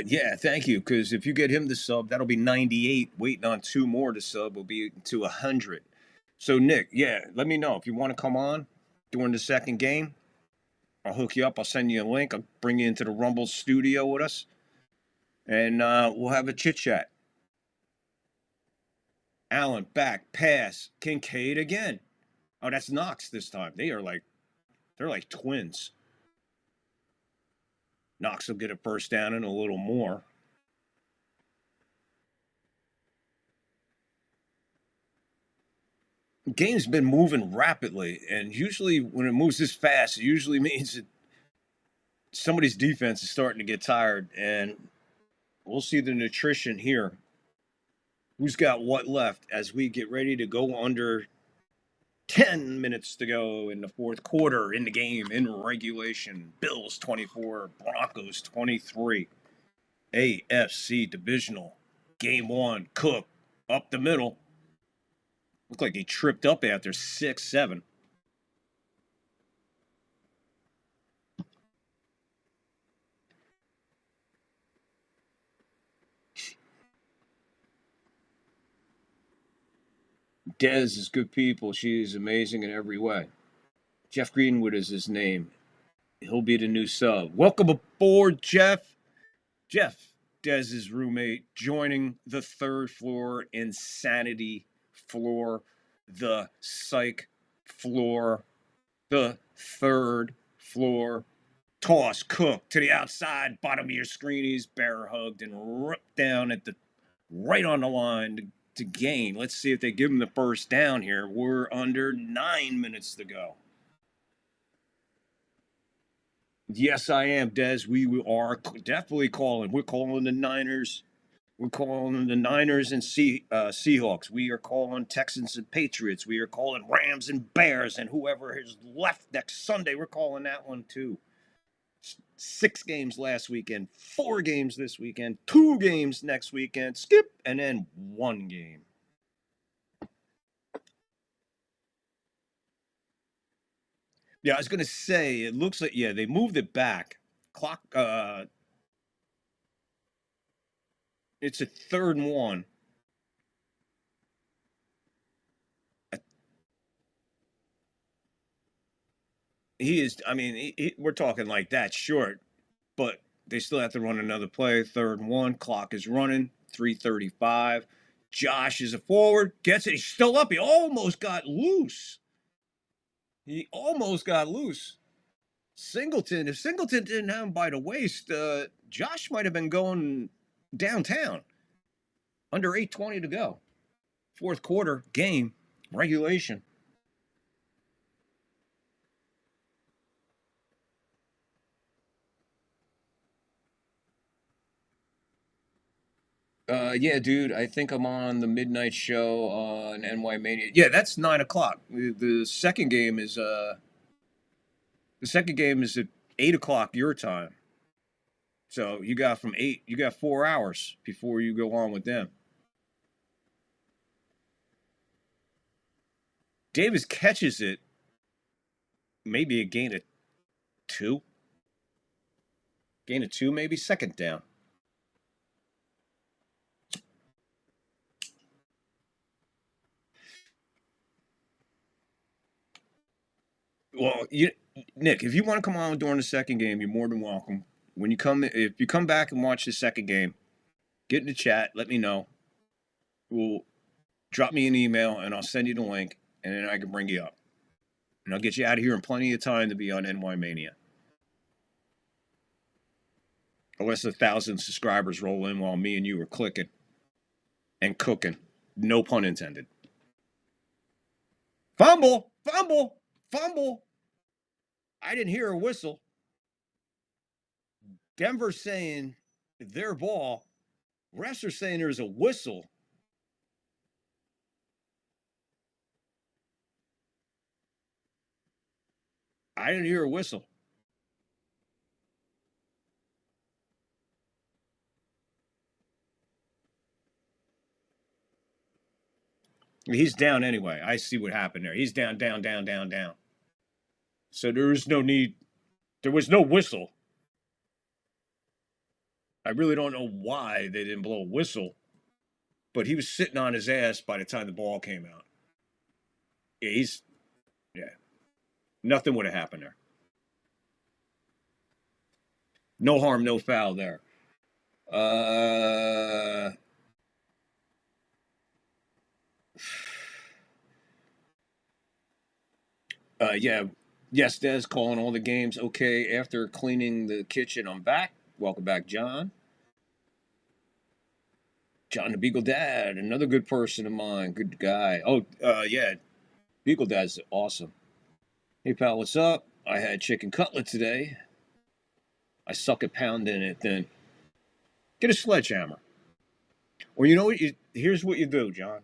S1: Yeah, thank you. Because if you get him to sub, that'll be 98. Waiting on 2 more to sub will be to 100. So Nick, yeah, let me know if you want to come on during the second game. I'll hook you up. I'll send you a link. I'll bring you into the Rumble studio with us, and we'll have a chit chat. Allen back pass. Kincaid again. Oh, that's Knox this time. They're like twins. Knox will get a first down and a little more. The game's been moving rapidly, and usually when it moves this fast, it usually means that somebody's defense is starting to get tired, and we'll see the nutrition here. Who's got what left as we get ready to go under 10 minutes to go in the fourth quarter in the game in regulation. Bills 24, Broncos 23. AFC Divisional. Game 1. Cook up the middle. Looked like he tripped up after 6-7. Dez is good people. She is amazing in every way. Jeff Greenwood is his name. He'll be the new sub. Welcome aboard, Jeff. Jeff, Dez's roommate, joining the third floor insanity floor, the psych floor, the third floor. Toss Cook to the outside, bottom of your screen. He's bear hugged and ripped down at the right on the line to gain. Let's see if they give him the first down here. We're under 9 minutes to go. Yes, I am, Des. We are definitely calling. We're calling the Niners. We're calling the Niners and Seahawks. We are calling Texans and Patriots. We are calling Rams and Bears and whoever is left next Sunday. We're calling that one too. 6 games last weekend, 4 games this weekend, 2 games next weekend, skip, and then 1 game. Yeah, I was going to say, it looks like, yeah, they moved it back. Clock, it's a 3rd and 1. He is, I mean, we're talking like that short, but they still have to run another play. 3rd and 1, clock is running, 3:35. Josh is a forward, gets it, he's still up. He almost got loose. Singleton, if Singleton didn't have him by the waist, Josh might have been going downtown. Under 8:20 to go. 4th quarter, game, regulation. Yeah, dude, I think I'm on the midnight show on NY Mania. Yeah, that's 9 o'clock. The second game is at 8 o'clock your time. So you got 4 hours before you go on with them. Davis catches it. Maybe a gain of 2. Gain of 2, maybe 2nd down. Well, Nick, if you want to come on during the second game, you're more than welcome. If you come back and watch the second game, get in the chat, let me know. We'll drop me an email and I'll send you the link, and then I can bring you up. And I'll get you out of here in plenty of time to be on NY Mania. Unless 1,000 subscribers roll in while me and you are clicking and cooking. No pun intended. Fumble! Fumble! Fumble! I didn't hear a whistle. Denver saying their ball. Refs are saying there's a whistle. I didn't hear a whistle. He's down anyway. I see what happened there. He's down. So there is no need. There was no whistle. I really don't know why they didn't blow a whistle, but he was sitting on his ass by the time the ball came out. Yeah. Nothing would have happened there. No harm, no foul there. Yeah. Yes, Des, calling all the games okay after cleaning the kitchen. I'm back. Welcome back, John. John the Beagle Dad, another good person of mine. Good guy. Oh, yeah. Beagle Dad's awesome. Hey, pal, what's up? I had chicken cutlet today. I suck at pounding it then. Get a sledgehammer. Or you know what? Here's what you do, John.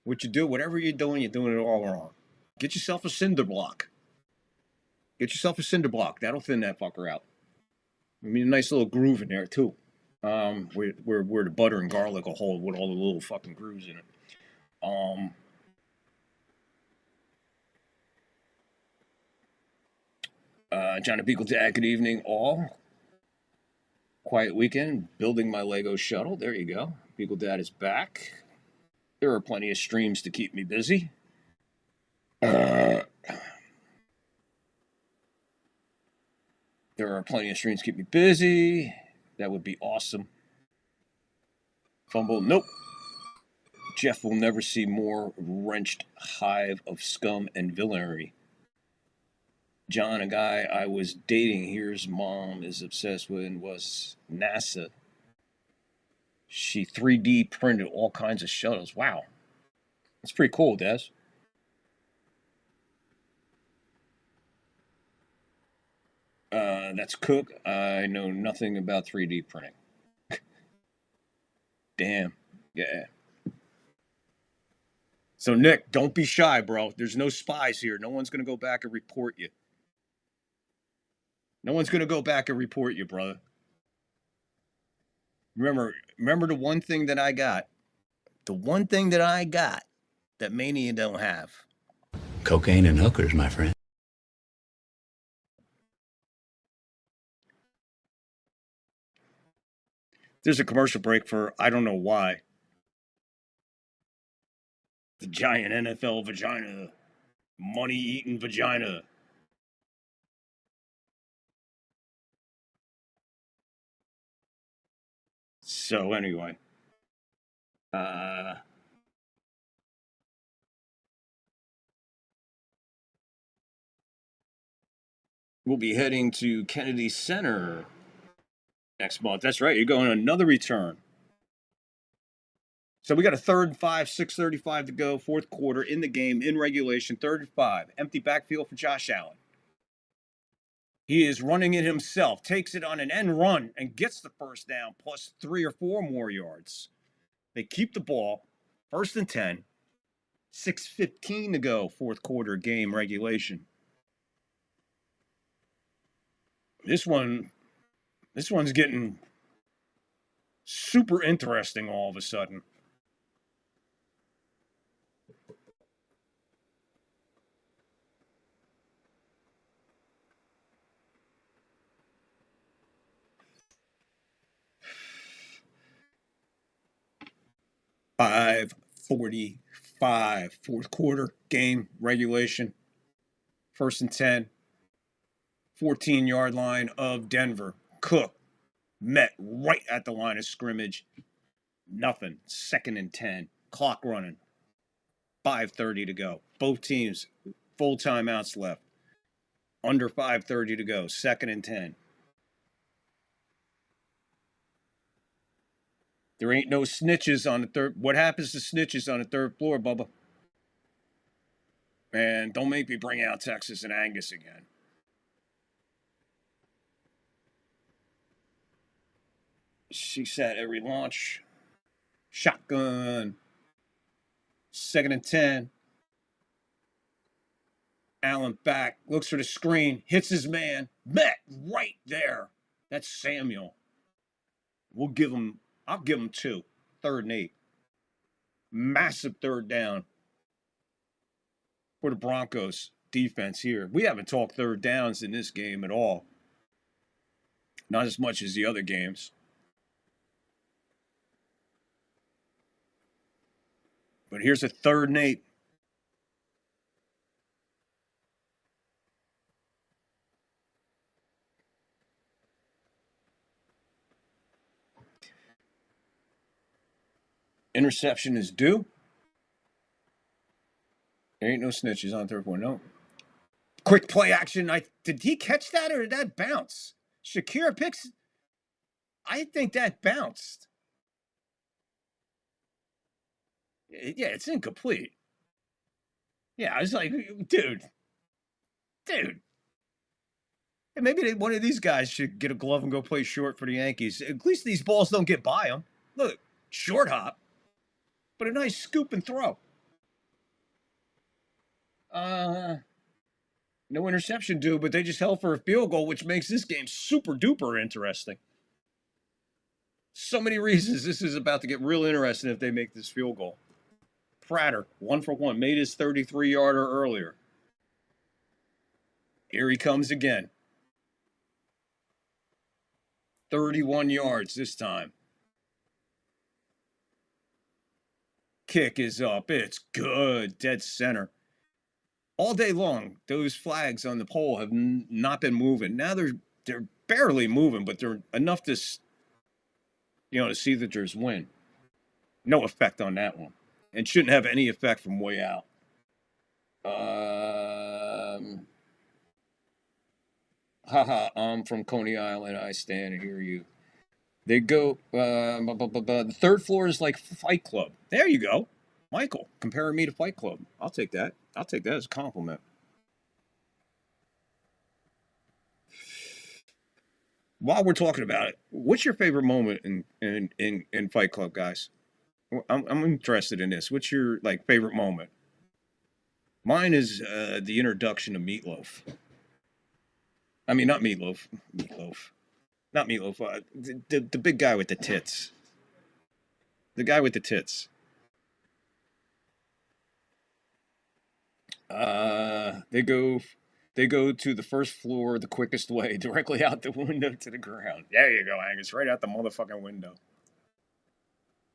S1: What you do, whatever you're doing it all wrong. Get yourself a cinder block. That'll thin that fucker out. I mean, a nice little groove in there, too. Where the butter and garlic will hold with all the little fucking grooves in it. John the Beagle Dad, good evening, all. Quiet weekend, building my Lego shuttle. There you go. Beagle Dad is back. There are plenty of streams to keep me busy. There are plenty of streams to keep me busy. That would be awesome. Fumble, nope. Jeff will never see more wrenched hive of scum and villainy. John, a guy I was dating here's mom is obsessed with and was NASA. She 3D printed all kinds of shuttles. Wow. That's pretty cool, Des. That's Cook. I know nothing about 3D printing. Damn. Yeah. So, Nick, don't be shy, bro. There's no spies here. No one's going to go back and report you. Brother. Remember the one thing that I got. The one thing that I got that Mania don't have.
S20: Cocaine and hookers, my friend.
S1: There's a commercial break for I don't know why. The giant NFL vagina. Money-eating vagina. So anyway. We'll be heading to Kennedy Center next month. That's right. You're going on another return. So we got a 3rd and 5, 6:35 to go, fourth quarter in the game, in regulation, 3rd and 5. Empty backfield for Josh Allen. He is running it himself, takes it on an end run, and gets the first down, plus 3 or 4 more yards. They keep the ball, 1st and 10, 6:15 to go, fourth quarter game regulation. This one's getting super interesting all of a sudden. $5:45, fourth quarter game regulation, 1st and 10, 14-yard line of Denver. Cook met right at the line of scrimmage. Nothing. 2nd and 10. Clock running. 5:30 to go. Both teams full timeouts left. Under 5:30 to go. 2nd and 10. There ain't no snitches on the third. What happens to snitches on the 3rd floor, Bubba? Man, don't make me bring out Texas and Angus again. set every launch. Shotgun. 2nd and 10. Allen back, looks for the screen, hits his man. Met right there. That's Samuel. I'll give him 2. 3rd and 8. Massive 3rd down for the Broncos defense here. We haven't talked 3rd downs in this game at all. Not as much as the other games. But here's a 3rd and 8. Interception is due. There ain't no snitches on 3rd point. No. Quick play action. Did he catch that or did that bounce? Shakir picks. I think that bounced. Yeah, it's incomplete. Yeah, I was like, dude. And maybe one of these guys should get a glove and go play short for the Yankees. At least these balls don't get by them. Look, short hop. But a nice scoop and throw. No interception due, but they just held for a field goal, which makes this game super duper interesting. So many reasons this is about to get real interesting if they make this field goal. Prater, 1 for 1, made his 33-yarder earlier. Here he comes again. 31 yards this time. Kick is up. It's good. Dead center. All day long, those flags on the pole have not been moving. Now they're barely moving, but they're enough to, to see that there's wind. No effect on that one. And shouldn't have any effect from way out. I'm from Coney Island. I stand and hear you. They go, the 3rd floor is like Fight Club. There you go. Michael, comparing me to Fight Club. I'll take that. I'll take that as a compliment. While we're talking about it, what's your favorite moment in Fight Club, guys? I'm interested in this. What's your favorite moment? Mine is the introduction of Meatloaf. I mean, not Meatloaf. Not Meatloaf. The big guy with the tits. The guy with the tits. They go to the 1st floor the quickest way, directly out the window to the ground. There you go, Angus. Right out the motherfucking window.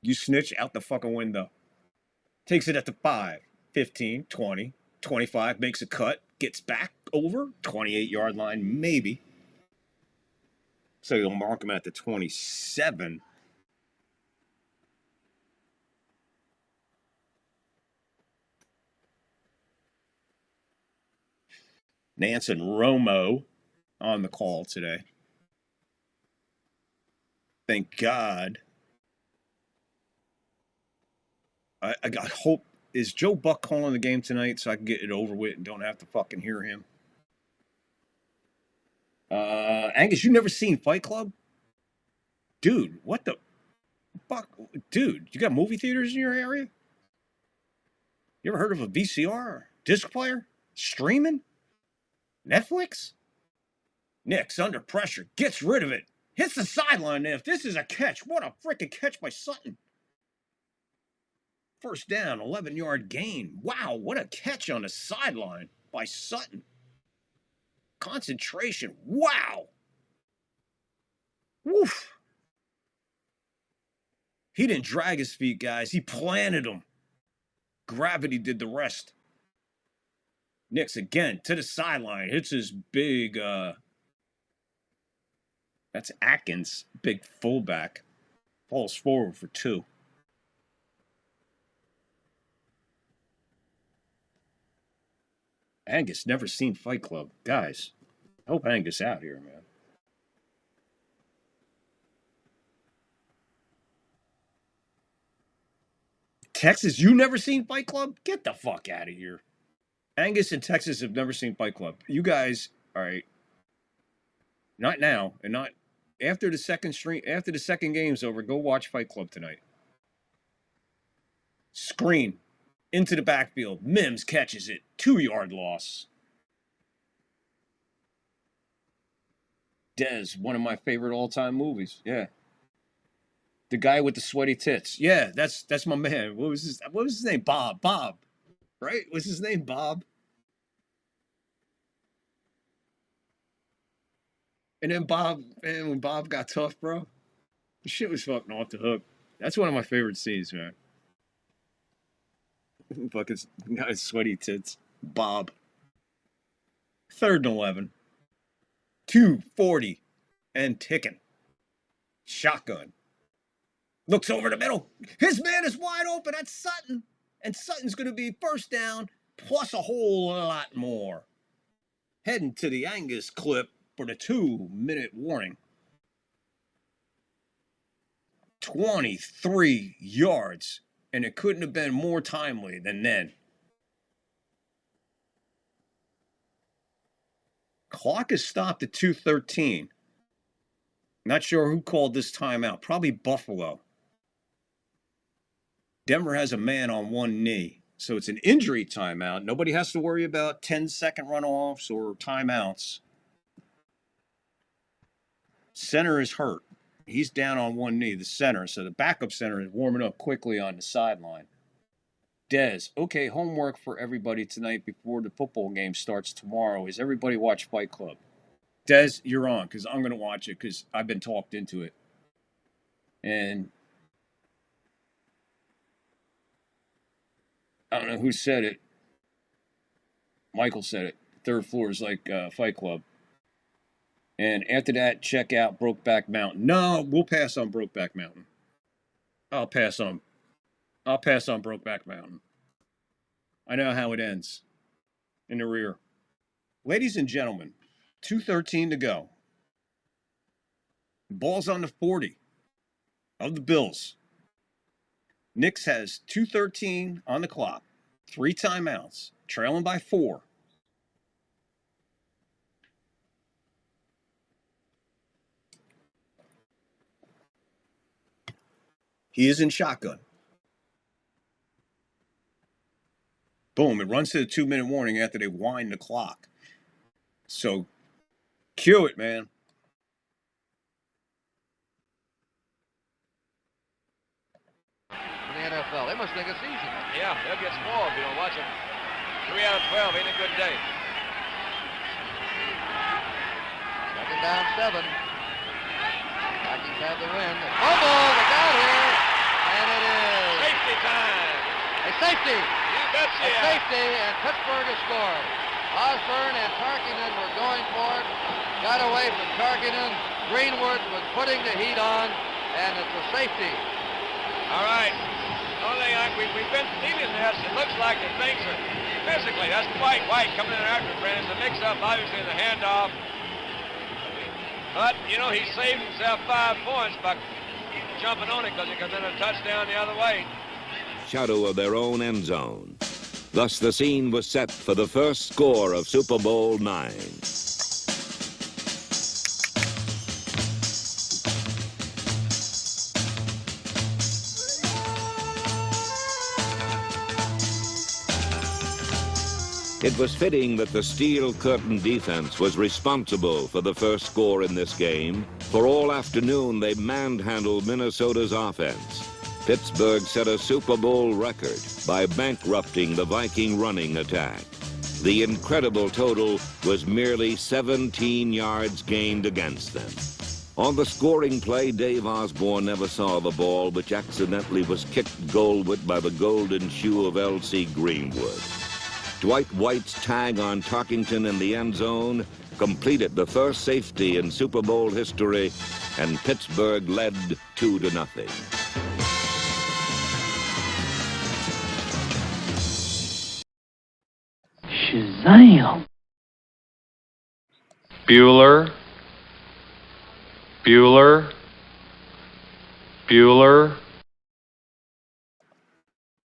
S1: You snitch out the fucking window. Takes it at the 5, 15, 20, 25, makes a cut, gets back over, 28-yard line, maybe. So you'll mark him at the 27. Nance and Romo on the call today. Thank God. I got hope. Is Joe Buck calling the game tonight so I can get it over with and don't have to fucking hear him? Angus, you never seen Fight Club? Dude, what the fuck? Dude, you got movie theaters in your area? You ever heard of a VCR? Disc player? Streaming? Netflix? Nick's under pressure. Gets rid of it. Hits the sideline. If this is a catch, what a freaking catch by Sutton. 1st down, 11-yard gain. Wow, what a catch on the sideline by Sutton. Concentration. Wow. Woof. He didn't drag his feet, guys. He planted them. Gravity did the rest. Nix again to the sideline. Hits his big, that's Atkins, big fullback. Falls forward for 2. Angus never seen Fight Club. Guys, help Angus out here, man. Texas, you never seen Fight Club? Get the fuck out of here. Angus and Texas have never seen Fight Club. You guys, all right, not now and not after the second game's over, go watch Fight Club tonight. Screen into the backfield. Mims catches it. 2-yard loss. Dez, one of my favorite all-time movies. Yeah. The guy with the sweaty tits. Yeah, that's my man. What was his name? Bob. Right? What's his name? Bob. And then Bob, man, when Bob got tough, bro, the shit was fucking off the hook. That's one of my favorite scenes, man. Fucking guy's sweaty tits. Bob. 3rd and 11. 2:40 and ticking. Shotgun. Looks over the middle. His man is wide open. That's Sutton. And Sutton's going to be first down plus a whole lot more. Heading to the Angus clip for the 2-minute warning. 23 yards. And it couldn't have been more timely than then. Clock is stopped at 2:13. Not sure who called this timeout. Probably Buffalo. Denver has a man on one knee. So it's an injury timeout. Nobody has to worry about 10-second runoffs or timeouts. Center is hurt. He's down on one knee, the center. So the backup center is warming up quickly on the sideline. Dez, okay, homework for everybody tonight before the football game starts tomorrow is everybody watch Fight Club. Dez, you're on because I'm going to watch it because I've been talked into it. And I don't know who said it. Michael said it. 3rd floor is like Fight Club. And after that, check out Brokeback Mountain. No, we'll pass on Brokeback Mountain. I'll pass on Brokeback Mountain. I know how it ends. In the rear. Ladies and gentlemen, 2:13 to go. Ball's on the 40 of the Bills. Knicks has 2:13 on the clock. 3 timeouts. Trailing by 4. He is in shotgun. Boom, it runs to the 2-minute warning after they wind the clock. So, cue it, man.
S21: In the NFL, they must think it's easy.
S22: Yeah, they'll get spoiled if you don't watch them. 3 out of 12 ain't a good day.
S21: 2nd down, 7. Vikings have the win. Fumble, they got here, and it is
S22: safety time.
S21: A safety.
S22: You betcha.
S21: A safety, and Pittsburgh has scored. Osborne and Tarkinen were going for it. Got away from Tarkinen. Greenwood was putting the heat on, and it's a safety.
S22: All right. Only thing we've been dealing this. It looks like the things are physically. That's White coming in after Brandon. It's a mix-up, obviously, in the handoff. But, you know, he saved himself 5 points by jumping on it because he could have been a touchdown the other way.
S23: Shadow of their own end zone. Thus, the scene was set for the first score of Super Bowl IX. It was fitting that the Steel Curtain defense was responsible for the first score in this game. For all afternoon, they manhandled Minnesota's offense. Pittsburgh set a Super Bowl record by bankrupting the Viking running attack. The incredible total was merely 17 yards gained against them. On the scoring play, Dave Osborne never saw the ball, which accidentally was kicked goalward by the golden shoe of L.C. Greenwood. Dwight White's tag on Tarkington in the end zone completed the first safety in Super Bowl history, and Pittsburgh led 2-0.
S24: Shazam!
S25: Bueller.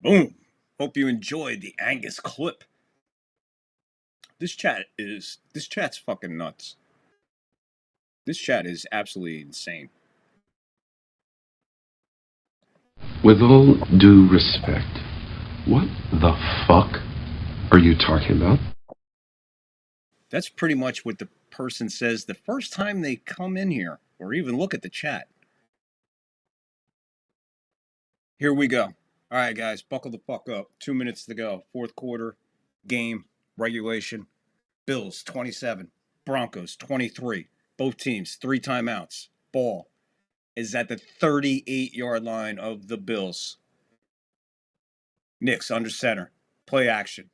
S1: Boom. Hope you enjoyed the Angus clip. This chat's fucking nuts. This chat is absolutely insane.
S3: With all due respect, what the fuck are you talking about?
S1: That's pretty much what the person says the first time they come in here or even look at the chat. Here we go. All right, guys, buckle the fuck up. 2 minutes to go. Fourth quarter, game, regulation. Bills, 27. Broncos, 23. Both teams, 3 timeouts. Ball is at the 38-yard line of the Bills. Knicks under center. Play action.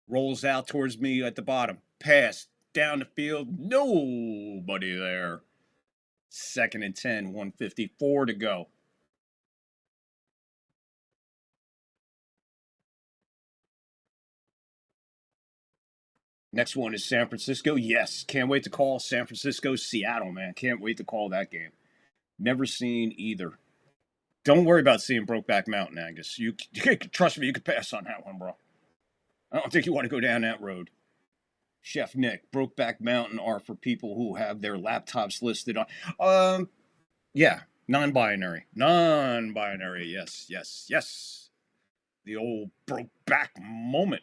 S1: Rolls out towards me at the bottom. Pass down the field. Nobody there. 2nd and 10, 1:54 to go. Next one is San Francisco. Yes, can't wait to call San Francisco, Seattle, man. Can't wait to call that game. Never seen either. Don't worry about seeing Brokeback Mountain, Angus. You trust me, you could pass on that one, bro. I don't think you want to go down that road. Chef Nick, Brokeback Mountain are for people who have their laptops listed on. Yeah, non-binary. Non-binary. Yes, yes, yes. The old Brokeback moment.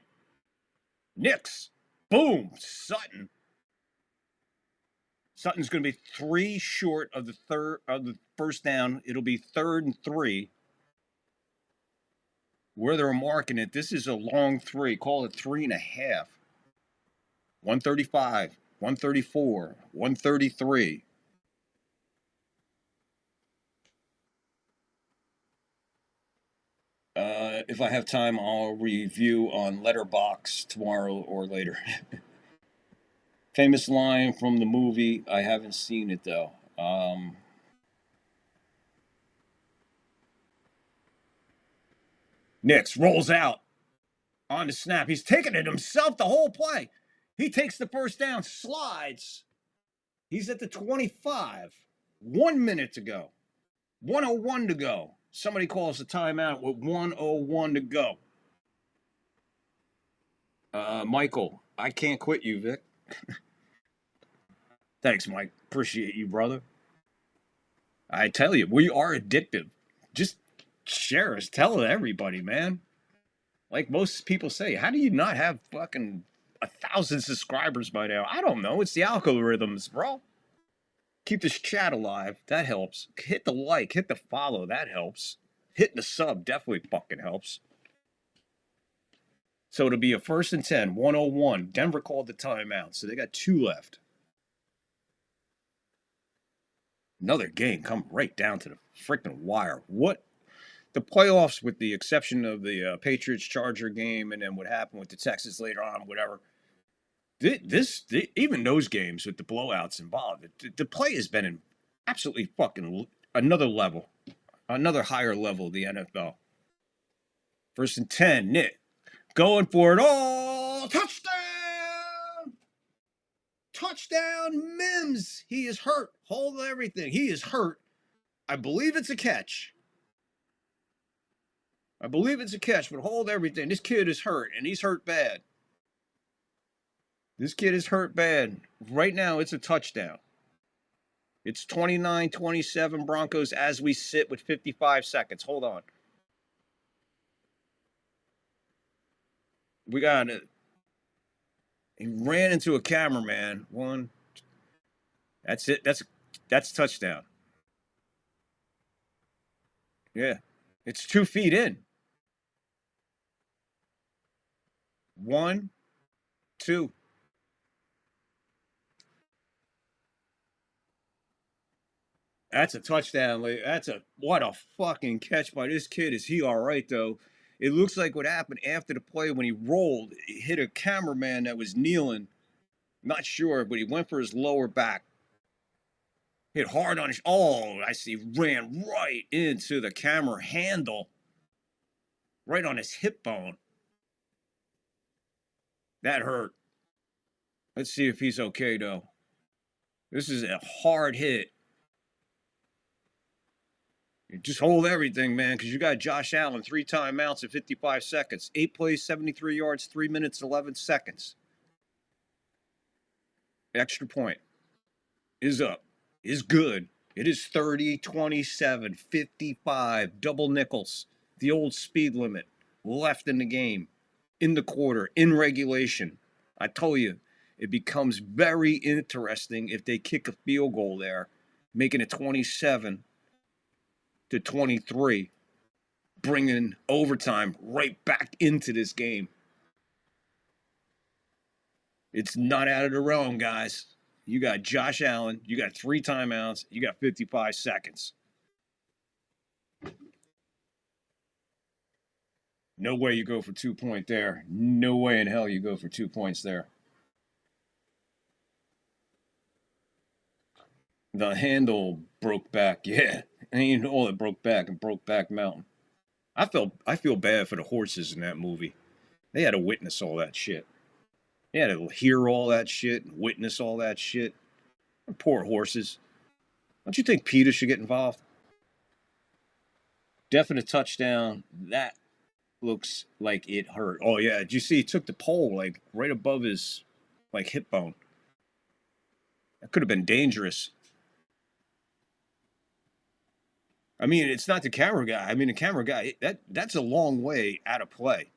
S1: Knicks. Boom, Sutton. Sutton's going to be 3 short of the first down. It'll be 3rd and 3. Where they're marking it, this is a long 3. Call it 3.5. 135, 134, 133. If I have time, I'll review on Letterboxd tomorrow or later. Famous line from the movie. I haven't seen it, though. Knicks rolls out on the snap. He's taking it himself the whole play. He takes the first down, slides. He's at the 25. 1 minute to go. 1:01 to go. Somebody calls a timeout with 1:01 to go. Michael, I can't quit you, Vic. Thanks, Mike. Appreciate you, brother. I tell you, we are addictive. Just share us. Tell everybody, man. Like most people say, how do you not have fucking 1,000 subscribers by now? I don't know. It's the algorithms, bro. Keep this chat alive. That helps. Hit the like. Hit the follow. That helps. Hitting the sub definitely fucking helps. So it'll be a 1st and 10, 1:01. Denver called the timeout, so they got 2 left. Another game come right down to the freaking wire. What? The playoffs, with the exception of the Patriots-Charger game and then what happened with the Texans later on, whatever. Even those games with the blowouts involved, the play has been in absolutely fucking another level, another higher level of the NFL. 1st and 10, Nick going for it. Oh, touchdown! Touchdown, Mims. He is hurt. Hold everything. He is hurt. I believe it's a catch. But hold everything. This kid is hurt, and he's hurt bad. This kid is hurt bad. Right now, it's a touchdown. It's 29-27 Broncos as we sit with 55 seconds. Hold on. We got it. He ran into a cameraman. 1. That's it. That's touchdown. Yeah. It's 2 feet in. 1, 2. That's a touchdown. What a fucking catch by this kid. Is he all right, though? It looks like what happened after the play when he rolled. He hit a cameraman that was kneeling. Not sure, but he went for his lower back. Hit hard on his... Oh, I see. Ran right into the camera handle. Right on his hip bone. That hurt. Let's see if he's okay, though. This is a hard hit. Just hold everything, man, because you got Josh Allen, 3 timeouts in 55 seconds. 8 plays, 73 yards, 3 minutes, 11 seconds. Extra point is up. is good. It is 30, 27, 55, double nickels, the old speed limit, left in the game, in the quarter, in regulation. I told you, it becomes very interesting if they kick a field goal there, making it 27 to 23, bringing overtime right back into this game. It's not out of the realm, guys. You got Josh Allen. You got 3 timeouts. You got 55 seconds. No way you go for 2 points there. No way in hell you go for 2 points there. The handle broke back. Yeah. Ain't all that broke back and broke back mountain. I feel bad for the horses in that movie. They had to witness all that shit. They had to hear all that shit and witness all that shit. Poor horses. Don't you think PETA should get involved? Definite touchdown. That looks like it hurt. Oh, yeah. Did you see he took the pole, like, right above his, like, hip bone? That could have been dangerous. I mean, it's not the camera guy. I mean, the camera guy, that's a long way out of play.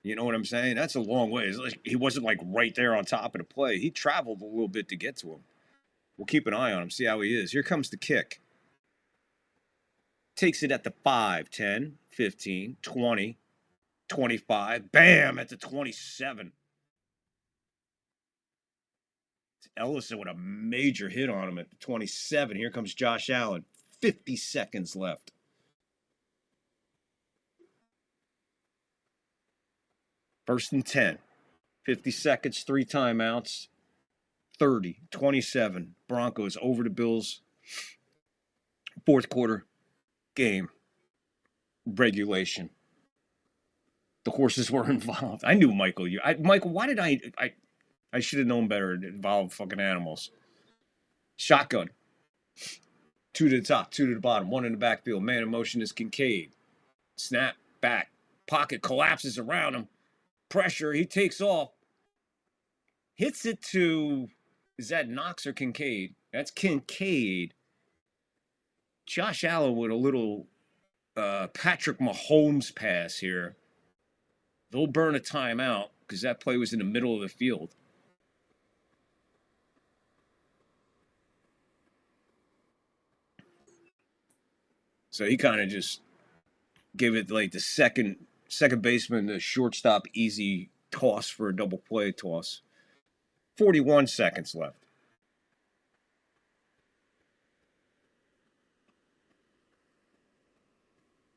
S1: You know what I'm saying? That's a long way. It's like he wasn't, like, right there on top of the play. He traveled a little bit to get to him. We'll keep an eye on him, see how he is. Here comes the kick. Takes it at the 5, 10, 15, 20, 25. Bam! At the 27. Ellison with a major hit on him at the 27. Here comes Josh Allen. 50 seconds left. First and 10. 50 seconds, 3 timeouts. 30, 27. Broncos over the Bills. Fourth quarter game. Regulation. The horses were involved. I knew Michael. Michael, why did I should have known better to involve fucking animals. Shotgun. 2 to the top, 2 to the bottom, 1 in the backfield. Man in motion is Kincaid. Snap, back. Pocket collapses around him. Pressure, he takes off. Hits it to, is that Knox or Kincaid? That's Kincaid. Josh Allen with a little Patrick Mahomes pass here. They'll burn a timeout because that play was in the middle of the field. So he kind of just gave it like the second baseman, the shortstop, easy toss for a double play toss. 41 seconds left.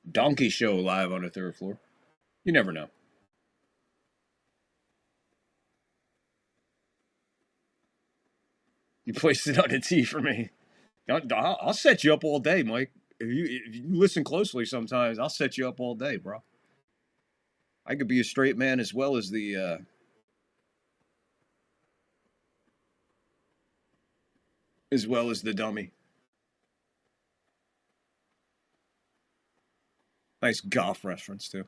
S1: Donkey Show live on the 3rd floor. You never know. You placed it on the tee for me. I'll set you up all day, Mike. If you listen closely sometimes, I'll set you up all day, bro. I could be a straight man as well as the dummy. Nice golf reference, too.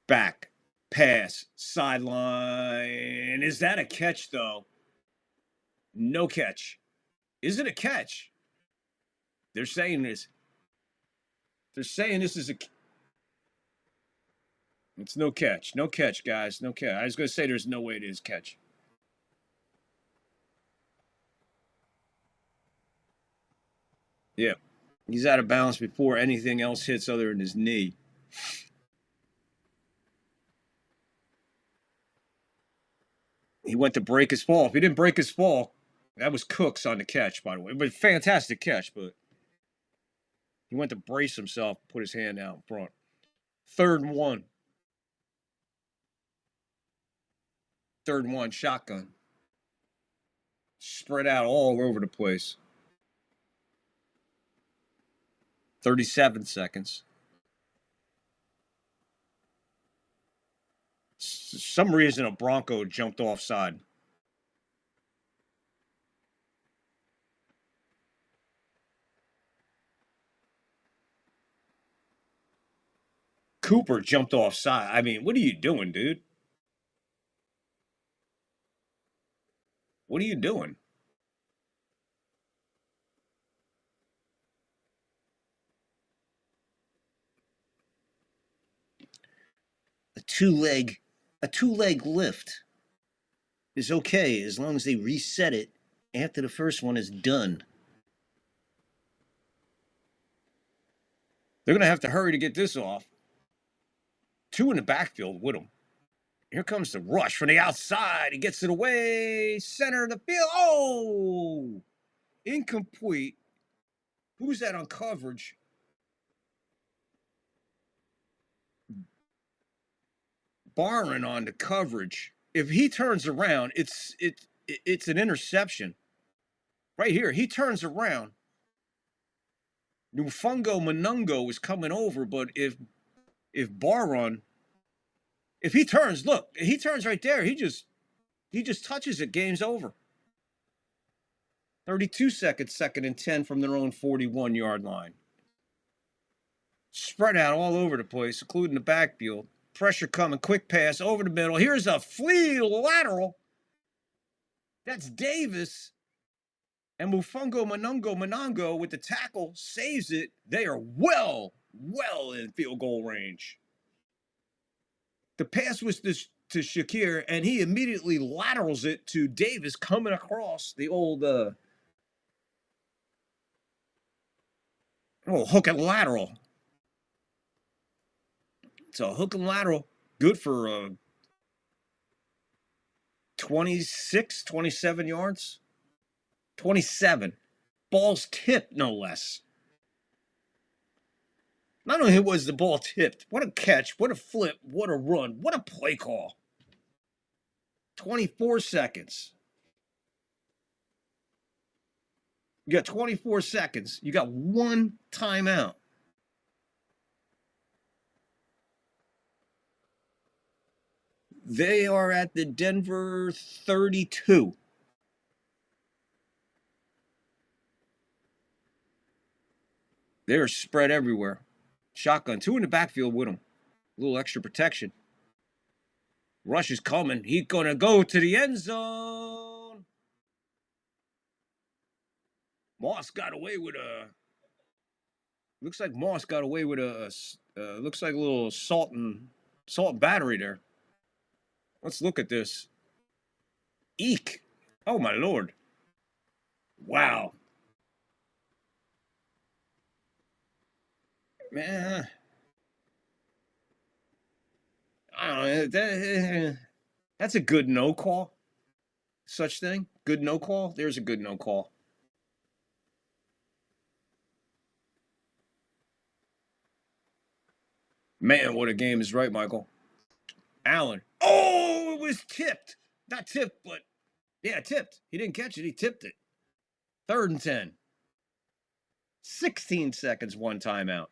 S1: Back, pass, sideline. Is that a catch, though? No catch. Is it a catch? They're saying this. They're saying this is a... It's no catch. No catch, guys. No catch. I was going to say there's no way it is catch. Yeah. He's out of bounds before anything else hits other than his knee. He went to break his fall. If he didn't break his fall, that was Cooks on the catch, by the way. But fantastic catch, but he went to brace himself, put his hand out in front. 3rd and 1. 3rd and 1, shotgun. Spread out all over the place. 37 seconds. Some reason a Bronco jumped offside. Cooper jumped offside. I mean, what are you doing, dude? What are you doing? two-leg lift is okay as long as they reset it after the first one is done. They're going to have to hurry to get this off. 2 in the backfield with him. Here comes the rush from the outside. He gets it away. Center of the field. Oh! Incomplete. Who's that on coverage? Barron on the coverage. If he turns around, it's an interception. Right here, he turns around. Nufungo Manungo is coming over, but if Barron, if he turns, look, he turns right there. He just touches it. Game's over. 32 seconds, 2nd and 10 from their own 41-yard line. Spread out all over the place, including the backfield. Pressure coming, quick pass over the middle. Here's a flea lateral. That's Davis. And Mufungo Manungo with the tackle saves it. They are well in field goal range. The pass was to Shakir, and he immediately laterals it to Davis coming across the old hook and lateral. It's a hook and lateral. Good for 26, 27 yards. 27. Ball's tipped, no less. Not only was the ball tipped, what a catch, what a flip, what a run, what a play call. 24 seconds. You got 24 seconds. You got 1 timeout. They are at the Denver 32. They're spread everywhere. Shotgun. 2 in the backfield with them. A little extra protection. Rush is coming. He's going to go to the end zone. Moss got away with a... Looks like Moss got away with looks like a little salt and battery there. Let's look at this. Eek. Oh, my Lord. Wow. Man. I don't know. That's a good no call. Such thing. Good no call. There's a good no call. Man, what a game is right, Michael. Allen. Oh, it was tipped. Not tipped, but yeah, tipped. He didn't catch it. He tipped it. 3rd and 10. 16 seconds, 1 timeout.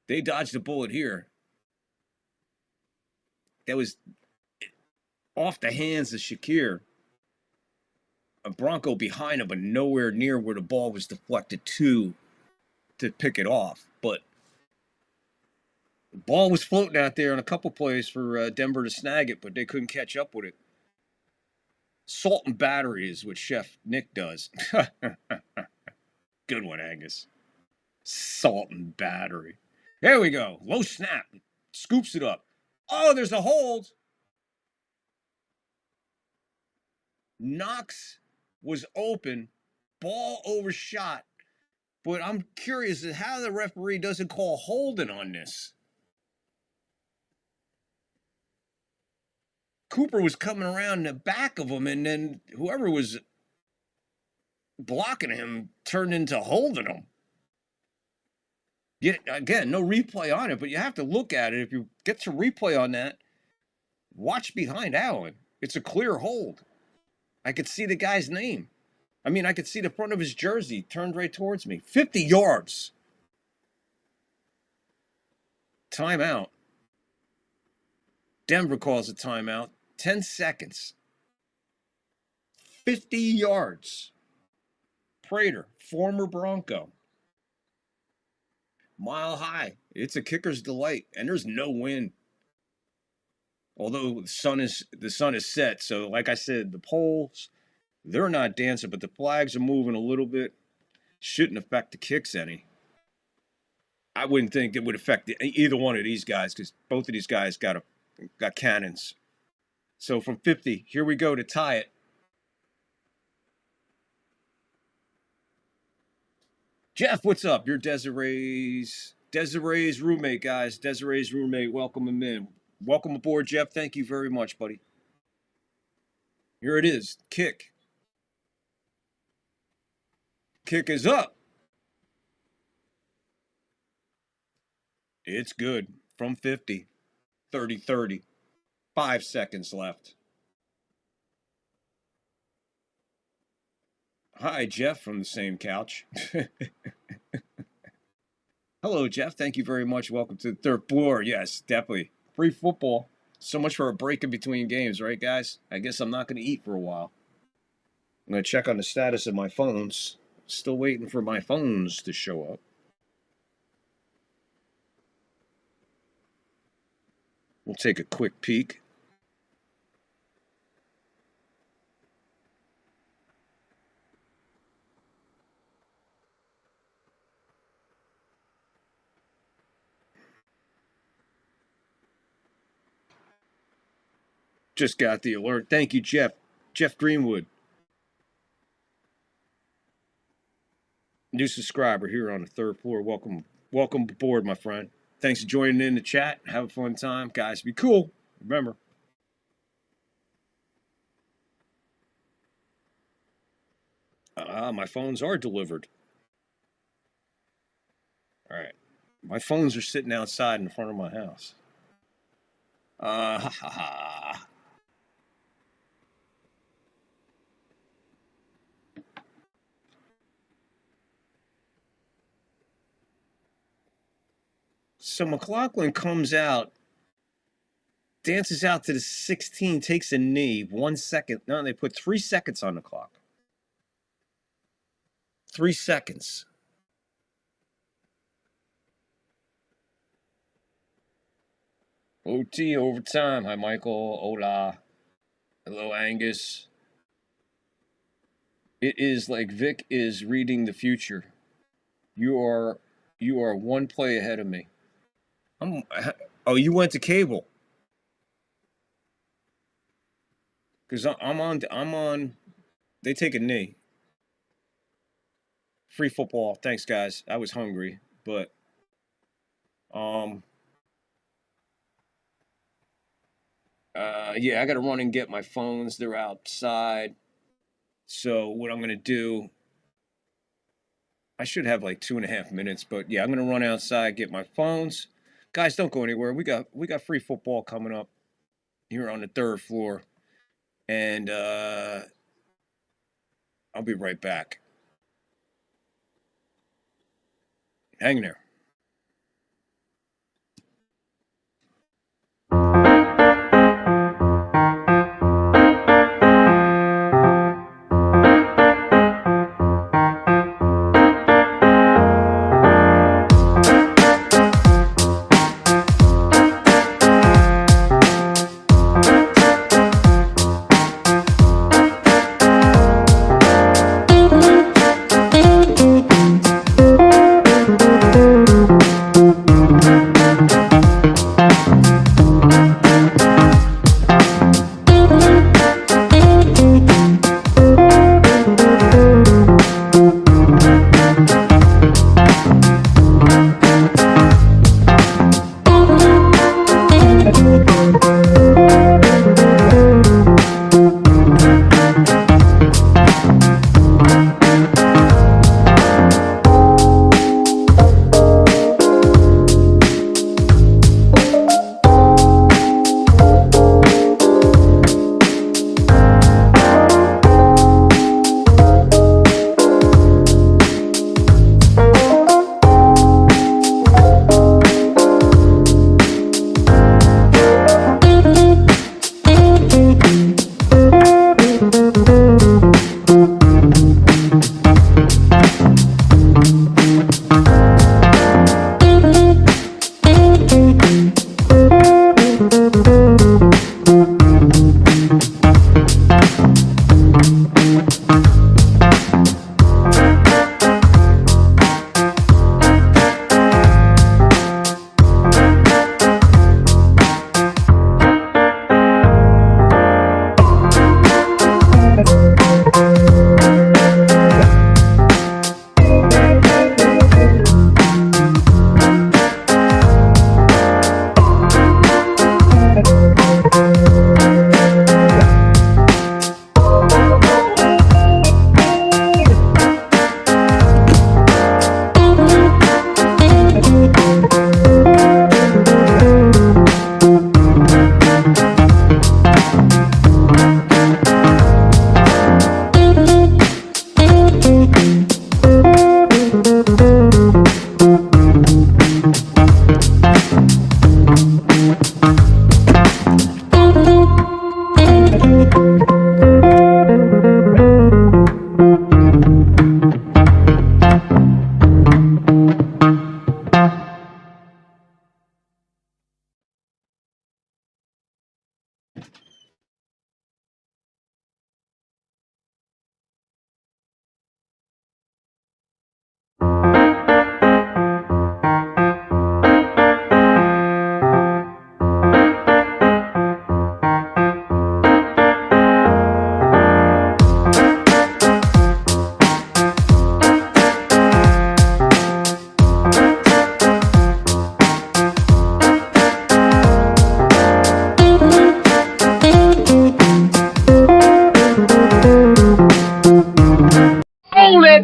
S1: They dodged a bullet here. That was off the hands of Shakir. A Bronco behind him, but nowhere near where the ball was deflected to pick it off. But the ball was floating out there in a couple plays for Denver to snag it, but they couldn't catch up with it. Salt and battery is what Chef Nick does. Good one, Angus. Salt and battery. There we go. Low snap. Scoops it up. Oh, there's a hold. Knox was open. Ball overshot. But I'm curious as how the referee doesn't call holding on this. Cooper was coming around the back of him, and then whoever was blocking him turned into holding him. Again, no replay on it, but you have to look at it. If you get to replay on that, watch behind Allen. It's a clear hold. I could see the guy's name. I mean, I could see the front of his jersey turned right towards me. 50 yards. Timeout. Denver calls a timeout. 10 seconds. 50 yards. Prater, former Bronco. Mile high. It's a kicker's delight, and there's no wind. Although the sun is set, so like I said, the poles, they're not dancing, but the flags are moving a little bit. Shouldn't affect the kicks any. I wouldn't think it would affect either one of these guys because both of these guys got cannons. So from 50, here we go to tie it. Jeff, what's up? You're Desiree's roommate, guys. Desiree's roommate. Welcome him in. Welcome aboard, Jeff. Thank you very much, buddy. Here it is. Kick. Kick is up. It's good. From 50. 30-30. 5 seconds left. Hi, Jeff from the same couch. Hello, Jeff. Thank you very much. Welcome to the third floor. Yes, definitely. Free football. So much for a break in between games, right, guys? I guess I'm not going to eat for a while. I'm going to check on the status of my phones. Still waiting for my phones to show up. We'll take a quick peek. Just got the alert. Thank you, Jeff. Jeff Greenwood. New subscriber here on the third floor. Welcome aboard, my friend. Thanks for joining in the chat. Have a fun time. Guys, be cool. Remember. My phones are delivered. All right. My phones are sitting outside in front of my house. So McLaughlin comes out, dances out to the 16, takes a knee, 1 second. No, they put 3 seconds on the clock. 3 seconds. OT overtime. Hi, Michael. Hola. Hello, Angus. It is like Vic is reading the future. You are one play ahead of me. Oh, you went to cable. Because I'm on. They take a knee. Free football. Thanks, guys. I was hungry, but yeah, I got to run and get my phones. They're outside. So what I'm gonna do? I should have like 2.5 minutes, but yeah, I'm gonna run outside, get my phones. Guys, don't go anywhere. We got free football coming up here on the third floor. And I'll be right back. Hang there.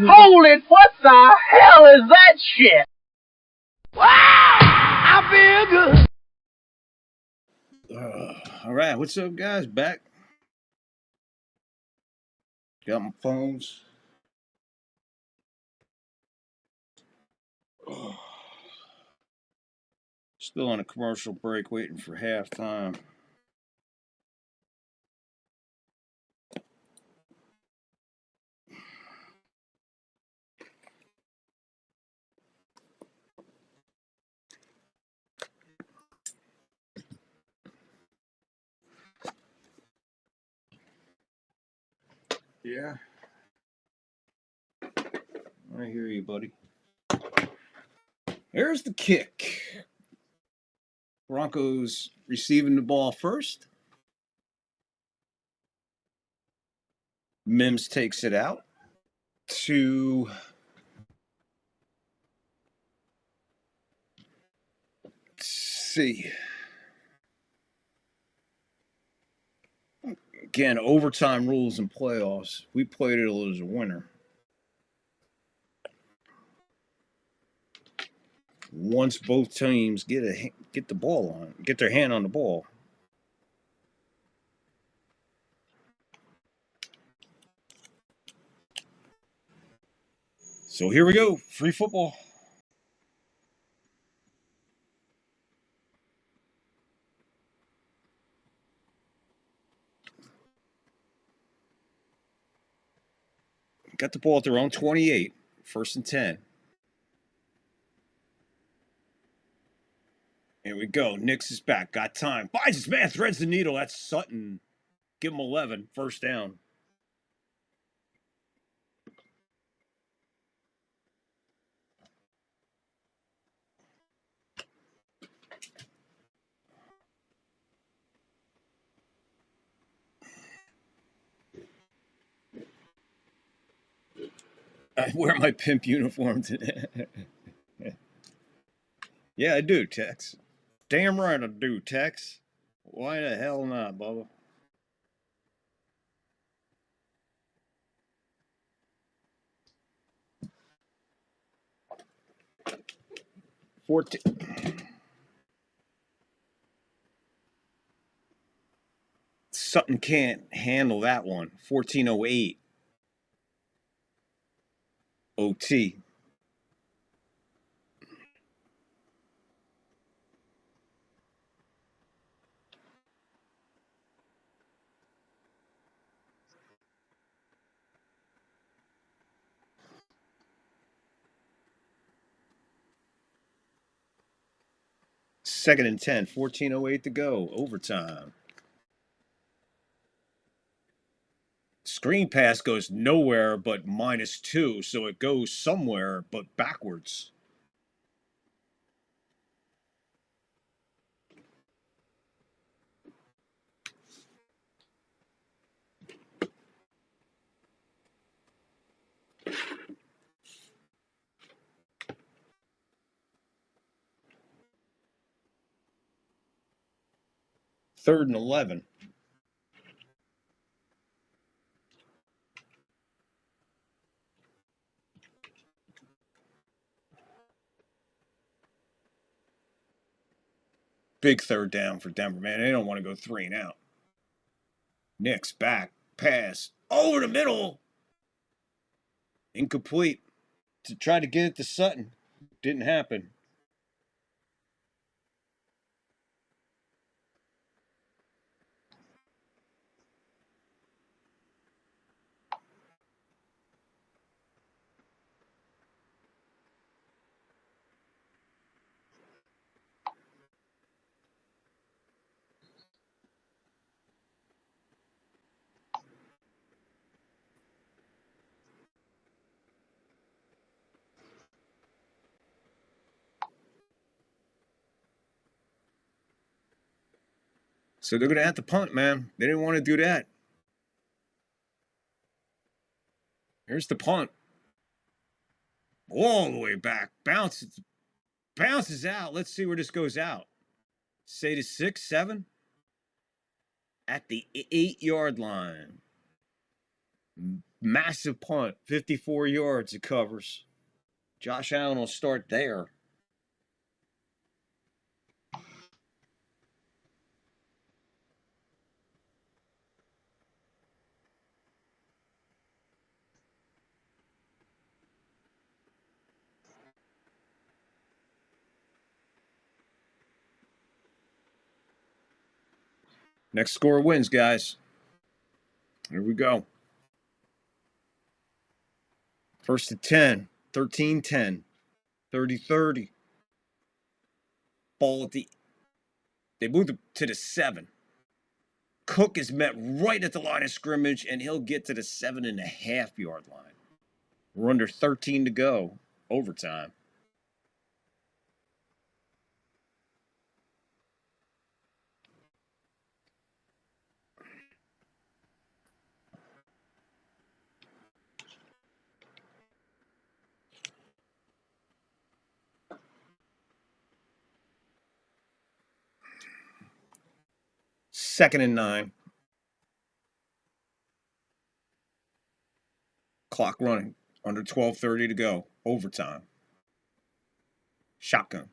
S8: Hold it! What the hell is that shit? Wow! I feel good.
S1: All right, what's up, guys? Back. Got my phones. Still on a commercial break, waiting for halftime. Yeah. I hear you, buddy. There's the kick. Broncos receiving the ball first. Mims takes it out to see. Again, overtime rules in playoffs. We played it as a winner. Once both teams get the ball on, get their hand on the ball. So here we go. Free football. Got the ball at their own 28. 1st and 10. Here we go. Nix is back. Got time. Finds his man. Threads the needle. That's Sutton. Give him 11. 1st down. I wear my pimp uniform today. Yeah, I do, Tex. Damn right I do, Tex. Why the hell not, Bubba? Sutton can't handle that one. 14:08. OT. Second and 10. 14:08 to go. Overtime. Screen pass goes nowhere but -2, so it goes somewhere but backwards. Third and 11. Big third down for Denver, man. They don't want to go 3 and out. Nix back. Pass. Over the middle. Incomplete. To try to get it to Sutton. Didn't happen. So they're going to have to punt, man. They didn't want to do that. Here's the punt. All the way back. Bounces out. Let's see where this goes out. Say to 6, 7. At the 8-yard line. Massive punt. 54 yards it covers. Josh Allen will start there. Next score wins, guys. Here we go. First and 10, 13-10, 30-30. Ball at the... They moved to the 7. Cook is met right at the line of scrimmage, and he'll get to the 7.5-yard line. We're under 13 to go. Overtime. Second and 9. Clock running. Under 12:30 to go. Overtime. Shotgun.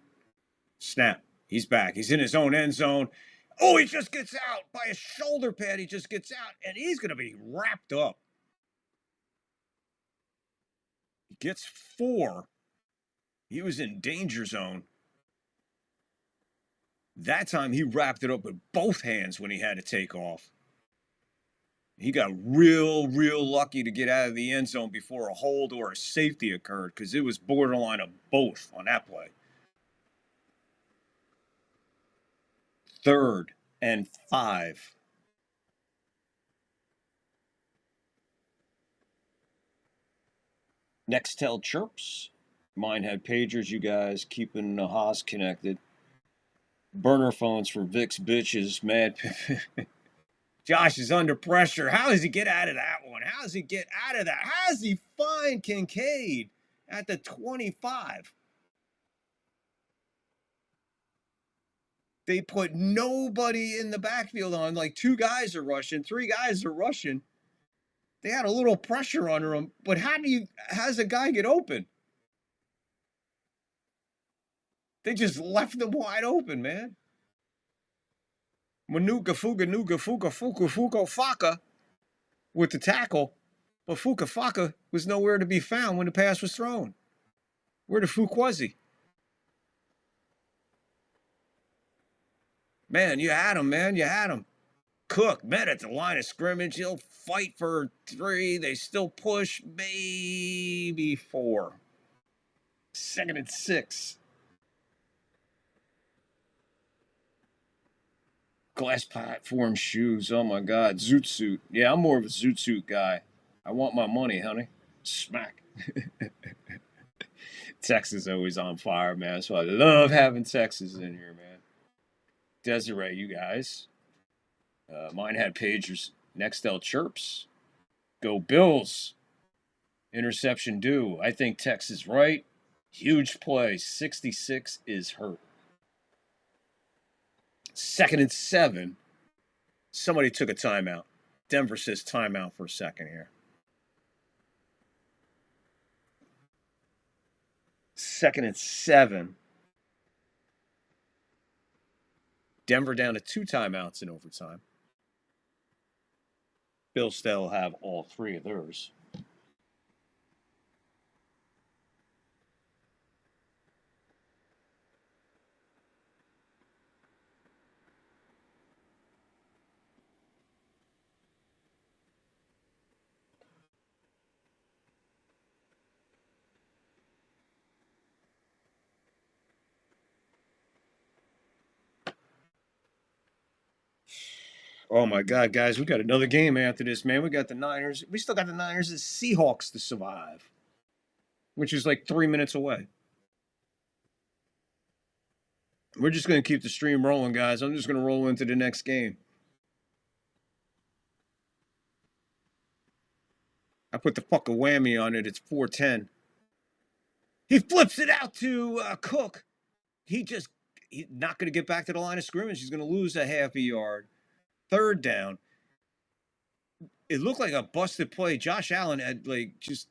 S1: Snap. He's back. He's in his own end zone. Oh, he just gets out by a shoulder pad. He just gets out, and he's going to be wrapped up. He gets 4. He was in danger zone. That time he wrapped it up with both hands when he had to take off. He got real lucky to get out of the end zone before a hold or a safety occurred because it was borderline of both on that play. 3rd and 5. Nextel chirps. Mine had pagers, you guys, keeping the Haas connected. Burner phones for Vic's bitches, mad. Josh is under pressure. How does he get out of that one? How does he get out of that? How does he find Kincaid at the 25? They put nobody in the backfield on. Like 2 guys are rushing, 3 guys are rushing. They had a little pressure under him, but how does a guy get open? They just left him wide open, man. Manuka Fuka Nuka Fuka Fuka Fuka Faka with the tackle, but Fuka Faka was nowhere to be found when the pass was thrown. Where the fuck was he? Man, you had him, man. You had him. Cook met at the line of scrimmage. He'll fight for 3. They still push maybe 4. 2nd and 6. Glass platform shoes. Oh, my God. Zoot suit. Yeah, I'm more of a zoot suit guy. I want my money, honey. Smack. Texas always on fire, man. So I love having Texas in here, man. Desiree, you guys. Mine had pagers. Nextel chirps. Go Bills. Interception due. I think Texas right. Huge play. 66 is hurt. 2nd and 7. Somebody took a timeout. Denver says timeout for a second here. 2nd and 7. Denver down to 2 timeouts in overtime. Bills still have all 3 of theirs. Oh, my God, guys, we got another game after this, man. We got the Niners. We still got the Niners and Seahawks to survive, which is like 3 minutes away. We're just going to keep the stream rolling, guys. I'm just going to roll into the next game. I put the fucking whammy on it. It's 4-10. He flips it out to Cook. He's not going to get back to the line of scrimmage. He's going to lose a half a yard. Third down. It looked like a busted play. Josh Allen had just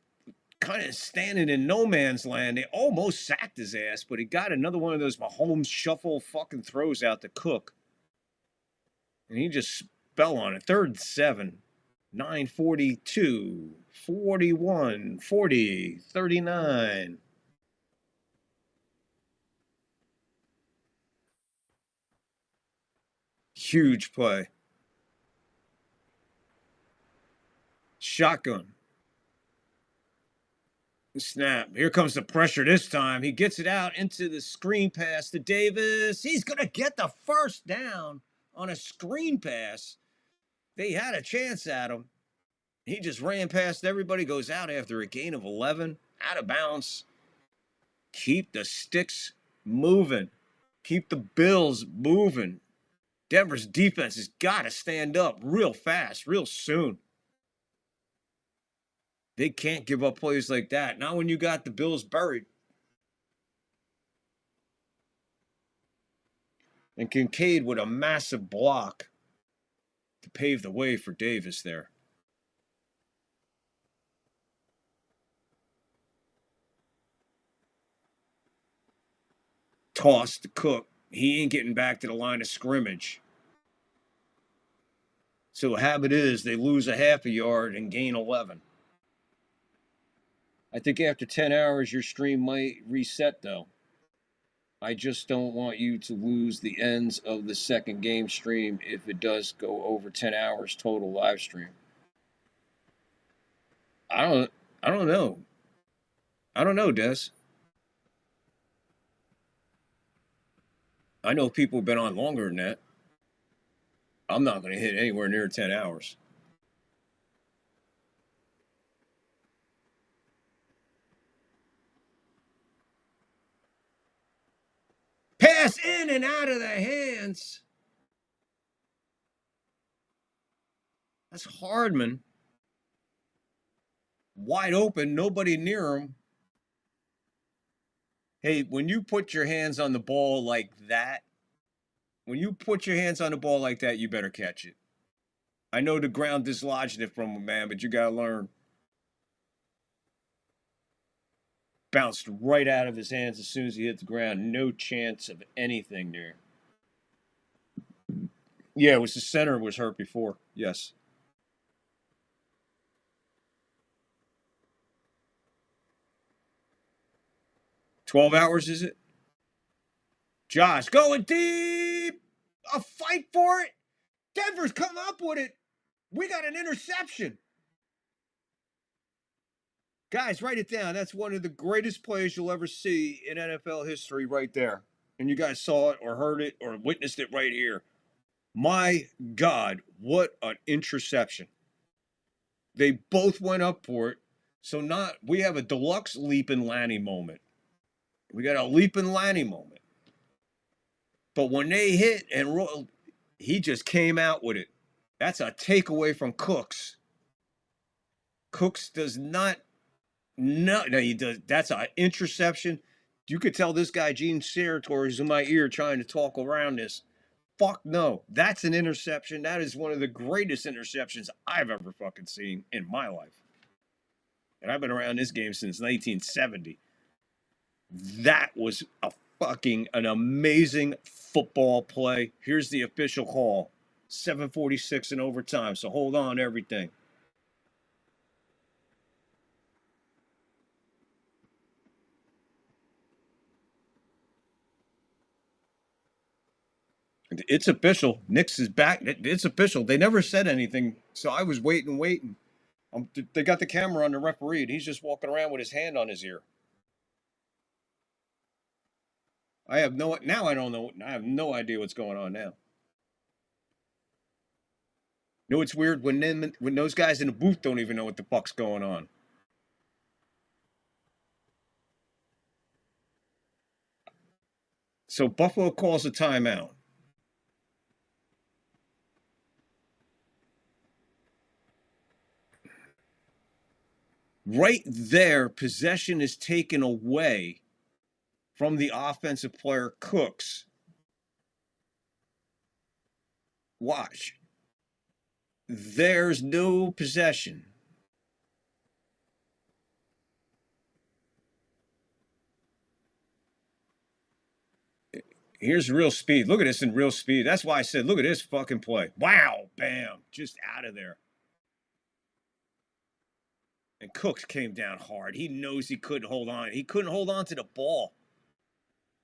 S1: kind of standing in no man's land. They almost sacked his ass, but he got another one of those Mahomes shuffle fucking throws out to Cook. And he just fell on it. 3rd and 7. 9:42. 41. 40. 39. Huge play. Shotgun. Snap. Here comes the pressure this time. He gets it out into the screen pass to Davis. He's going to get the first down on a screen pass. They had a chance at him. He just ran past everybody, goes out after a gain of 11. Out of bounds. Keep the sticks moving. Keep the Bills moving. Denver's defense has got to stand up real fast, real soon. They can't give up plays like that. Not when you got the Bills buried. And Kincaid with a massive block to pave the way for Davis there. Toss to Cook. He ain't getting back to the line of scrimmage. So the habit is they lose a half a yard and gain 11. I think after 10 hours, your stream might reset, though. I just don't want you to lose the ends of the second game stream if it does go over 10 hours total live stream. I don't know. I don't know, Des. I know people have been on longer than that. I'm not going to hit anywhere near 10 hours. Pass in and out of the hands. That's Hardman. Wide open, nobody near him. Hey, when you put your hands on the ball like that, you better catch it. I know the ground dislodged it from him, man, but you got to learn. Bounced right out of his hands as soon as he hit the ground. No chance of anything there. Yeah, it was the center was hurt before. Yes. "12 hours, is it?" Josh going deep. A fight for it. Denver's come up with it. We got an interception. Guys, write it down. That's one of the greatest plays you'll ever see in NFL history right there. And you guys saw it or heard it or witnessed it right here. My God, what an interception. They both went up for it. So we have a deluxe Leap and Lanny moment. We got a Leap and Lanny moment. But when they hit and rolled, he just came out with it. That's a takeaway from Cooks. Cooks does not. No, he does. That's an interception. You could tell this guy, Gene Steratore, is in my ear trying to talk around this. Fuck no. That's an interception. That is one of the greatest interceptions I've ever fucking seen in my life. And I've been around this game since 1970. That was an amazing football play. Here's the official call. 7:46 in overtime. So hold on to everything. It's official. Nix is back. It's official. They never said anything, so I was waiting. They got the camera on the referee, and he's just walking around with his hand on his ear. I don't know. I have no idea what's going on now. You know, it's weird when those guys in the booth don't even know what the fuck's going on. So Buffalo calls a timeout. Right there, possession is taken away from the offensive player, Cooks. Watch. There's no possession. Here's real speed. Look at this in real speed. That's why I said, look at this fucking play. Wow, bam, just out of there. And Cooks came down hard. He knows he couldn't hold on. He couldn't hold on to the ball.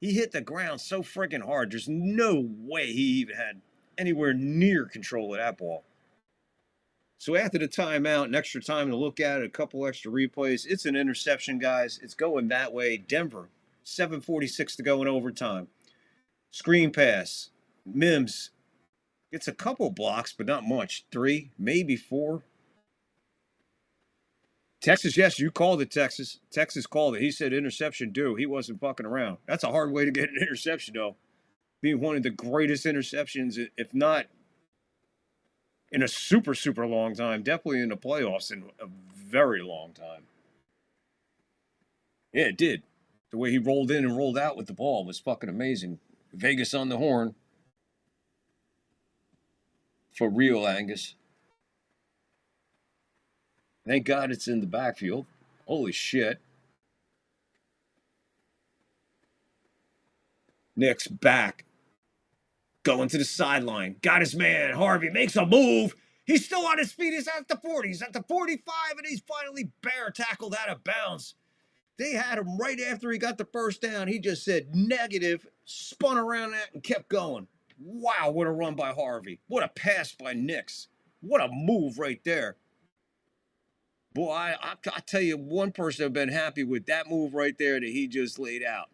S1: He hit the ground so freaking hard. There's no way he even had anywhere near control of that ball. So after the timeout, an extra time to look at it, a couple extra replays, it's an interception, guys. It's going that way. Denver, 7:46 to go in overtime. Screen pass. Mims gets a couple blocks, but not much. 3, maybe 4. Texas, yes, you called it, Texas. Texas called it. He said interception due. He wasn't fucking around. That's a hard way to get an interception, though. Being one of the greatest interceptions, if not in a super, super long time. Definitely in the playoffs in a very long time. Yeah, it did. The way he rolled in and rolled out with the ball was fucking amazing. Vegas on the horn. For real, Angus. Thank God it's in the backfield. Holy shit. Nick's back. Going to the sideline. Got his man. Harvey makes a move. He's still on his feet. He's at the 40. He's at the 45, and he's finally bear tackled out of bounds. They had him right after he got the first down. He just said negative, spun around that, and kept going. Wow, what a run by Harvey. What a pass by Nix. What a move right there. Boy, I tell you, one person I've been happy with that move right there that he just laid out.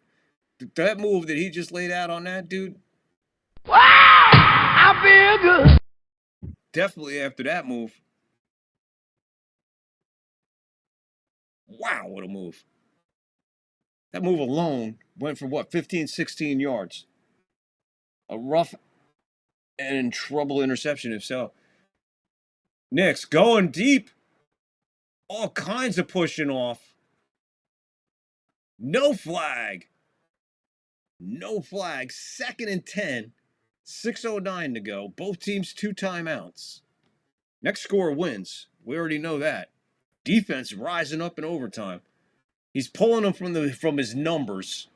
S1: That move that he just laid out on that dude.
S8: Wow! I feel good.
S1: Definitely after that move. Wow, what a move. That move alone went for what, 15, 16 yards. A rough and in trouble interception, if so. Nix going deep. All kinds of pushing off. No flag. No flag. 2nd and 10. 6:09 to go. Both teams 2 timeouts. Next score wins. We already know that. Defense rising up in overtime. He's pulling them from his numbers.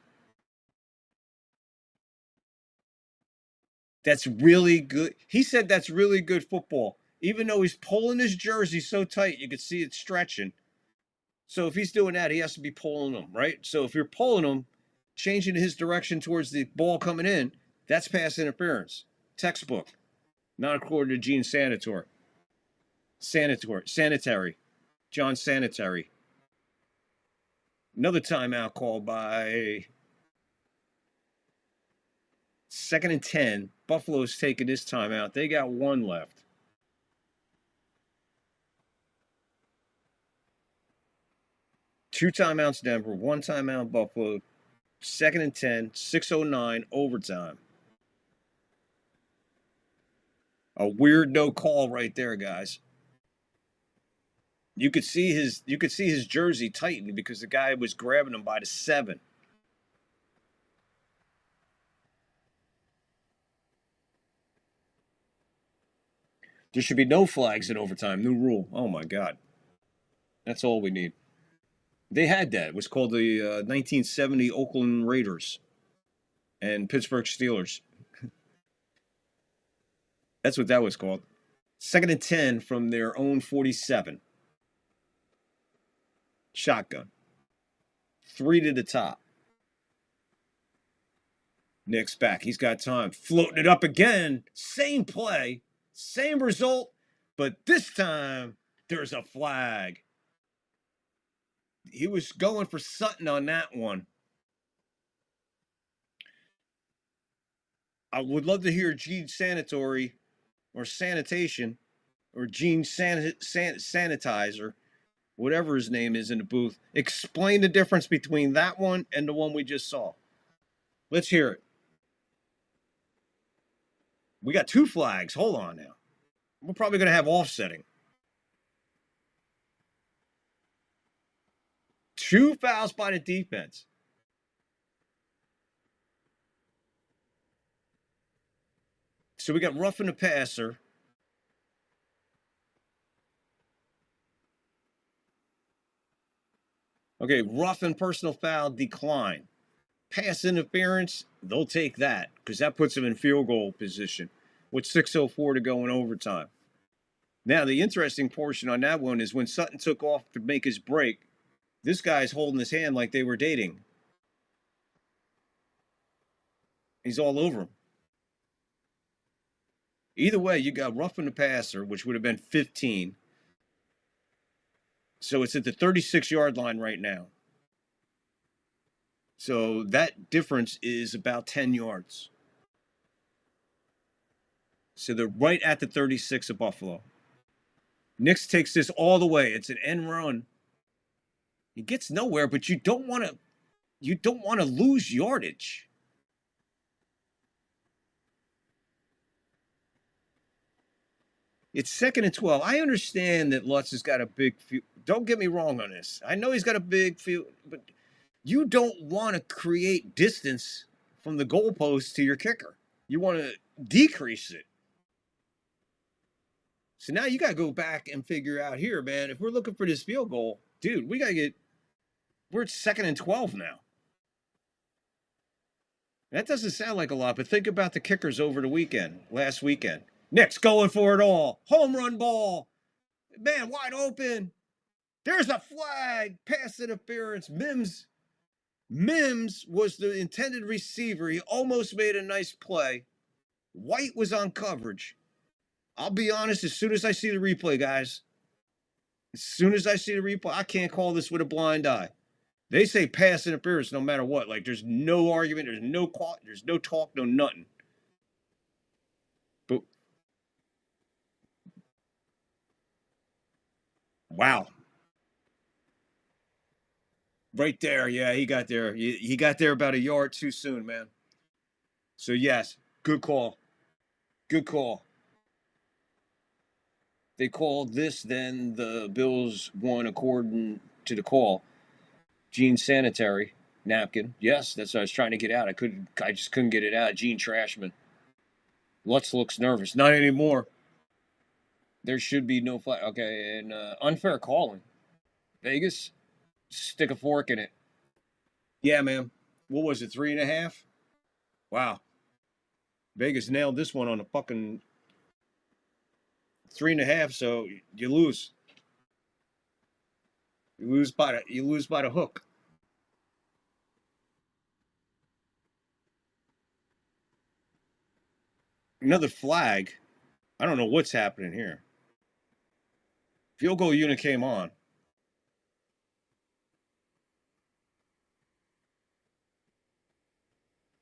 S1: That's really good. He said that's really good football. Even though he's pulling his jersey so tight, you can see it stretching. So if he's doing that, he has to be pulling them, right? So if you're pulling him, changing his direction towards the ball coming in, that's pass interference. Textbook. Not according to Gene Sanitary. Sanitary. John Sanitary. Another timeout called by 2nd and 10. Buffalo's taking this timeout. They got 1 left. Two timeouts Denver, 1 timeout Buffalo. 2nd and 10, 6:09 overtime. A weird no call right there, guys. You could see his jersey tighten because the guy was grabbing him by the 7. There should be no flags in overtime. New rule. Oh my God. That's all we need. They had that. It was called the 1970 Oakland Raiders and Pittsburgh Steelers. That's what that was called. 2nd and 10 from their own 47. Shotgun. 3 to the top. Nick's back. He's got time. Floating it up again. Same play. Same result. But this time, there's a flag. He was going for Sutton on that one. I would love to hear Gene Sanitary or Sanitation or Gene Sanitizer, whatever his name is in the booth, explain the difference between that one and the one we just saw. Let's hear it. We got 2 flags. Hold on now. We're probably going to have offsetting. 2 fouls by the defense. So we got roughing the passer. Okay, roughing personal foul, decline. Pass interference, they'll take that because that puts them in field goal position with 6:04 to go in overtime. Now, the interesting portion on that one is when Sutton took off to make his break, this guy's holding his hand like they were dating. He's all over him. Either way, you got roughing the passer, which would have been 15. So it's at the 36-yard line right now. So that difference is about 10 yards. So they're right at the 36 of Buffalo. Nix takes this all the way. It's an end run. He gets nowhere, but you don't want to lose yardage. It's 2nd and 12. I understand that Lutz has got a big field. Don't get me wrong on this. I know he's got a big field, but you don't want to create distance from the goalpost to your kicker. You want to decrease it. So now you got to go back and figure out here, man, if we're looking for this field goal, dude, we're at 2nd and 12 now. That doesn't sound like a lot, but think about the kickers over the last weekend. Nick's going for it all. Home run ball. Man, wide open. There's a flag. Pass interference. Mims was the intended receiver. He almost made a nice play. White was on coverage. I'll be honest, as soon as I see the replay, guys, I can't call this with a blind eye. They say pass interference no matter what. Like, there's no argument. There's no talk, no nothing. But wow. Right there. Yeah, he got there. He got there about a yard too soon, man. So, yes, good call. Good call. They called this, then the Bills won according to the call. Gene sanitary napkin. Yes, that's what I was trying to get out. I just couldn't get it out. Gene Trashman. Lutz looks nervous. Not anymore. There should be no flag. Okay, and unfair calling. Vegas, stick a fork in it. Yeah, man. What was it, 3.5? Wow. Vegas nailed this one on a fucking 3.5, so you lose. You lose by the hook. Another flag. I don't know what's happening here. Field goal unit came on.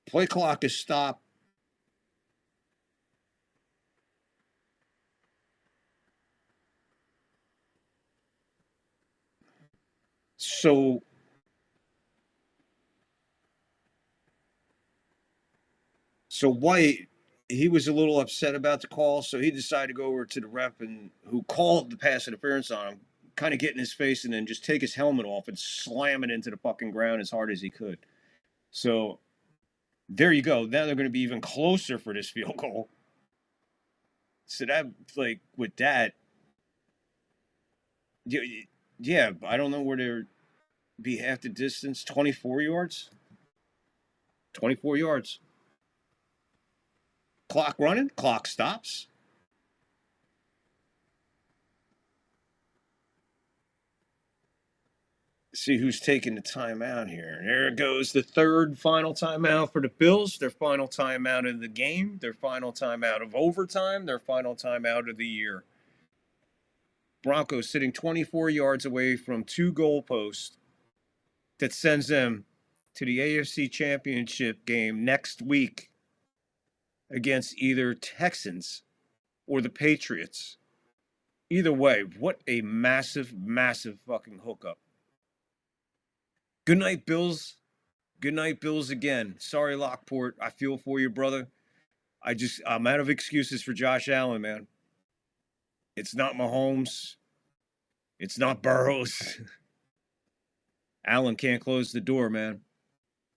S1: Play clock is stopped. So White, he was a little upset about the call, so he decided to go over to the ref who called the pass interference on him, kind of get in his face and then just take his helmet off and slam it into the fucking ground as hard as he could. So there you go. Now they're going to be even closer for this field goal. So that, like, with that, yeah, I don't know where they're be half the distance. 24 yards. 24 yards. Clock running. Clock stops. See who's taking the timeout here. There goes the third final timeout for the Bills. Their final timeout of the game. Their final timeout of overtime. Their final timeout of the year. Broncos sitting 24 yards away from 2 goalposts that sends them to the AFC Championship game next week against either Texans or the Patriots. Either way, what a massive, massive fucking hookup. Good night, Bills. Good night, Bills again. Sorry, Lockport. I feel for you, brother. I'm out of excuses for Josh Allen, man. It's not Mahomes. It's not Burrows. Allen can't close the door, man.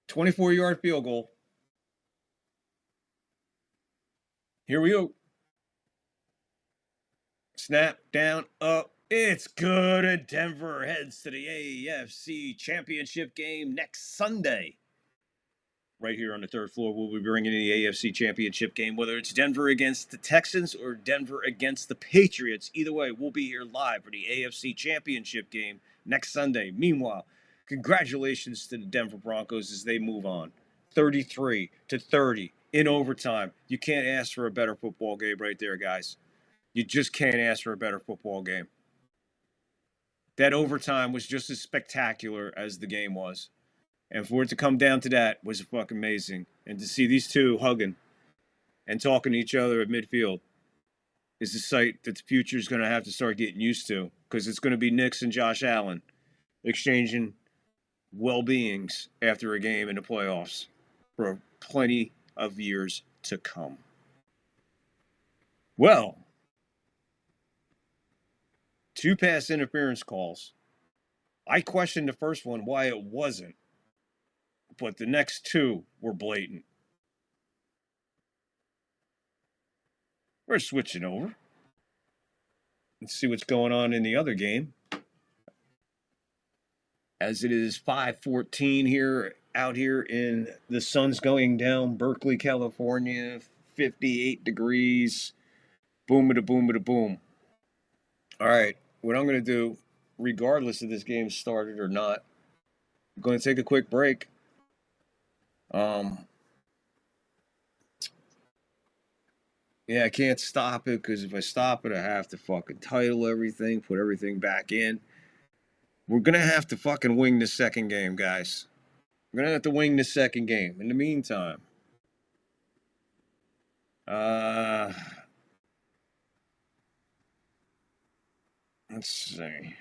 S1: 24-yard field goal. Here we go. Snap, down, up. It's good. And Denver heads to the AFC Championship game next Sunday. Right here on the third floor, we'll be bringing in the AFC Championship game, whether it's Denver against the Texans or Denver against the Patriots. Either way, we'll be here live for the AFC Championship game next Sunday. Meanwhile, congratulations to the Denver Broncos as they move on. 33-30 in overtime. You can't ask for a better football game right there, guys. You just can't ask for a better football game. That overtime was just as spectacular as the game was. And for it to come down to that was fucking amazing. And to see these two hugging and talking to each other at midfield is a sight that the future is going to have to start getting used to, because it's going to be Knicks and Josh Allen exchanging well-beings after a game in the playoffs for plenty of years to come. Well, 2 pass interference calls. I questioned the first one why it wasn't, but the next 2 were blatant. We're switching over. Let's see what's going on in the other game. As it is 5:14 here, out here in the sun's going down, Berkeley, California, 58 degrees. Boom-a-da-boom-a-da-boom. All right, what I'm going to do, regardless if this game started or not, I'm going to take a quick break. Yeah, I can't stop it, because if I stop it, I have to fucking title everything, put everything back in. We're going to have to fucking wing the second game, guys. We're going to have to wing the second game. In the meantime, let's see.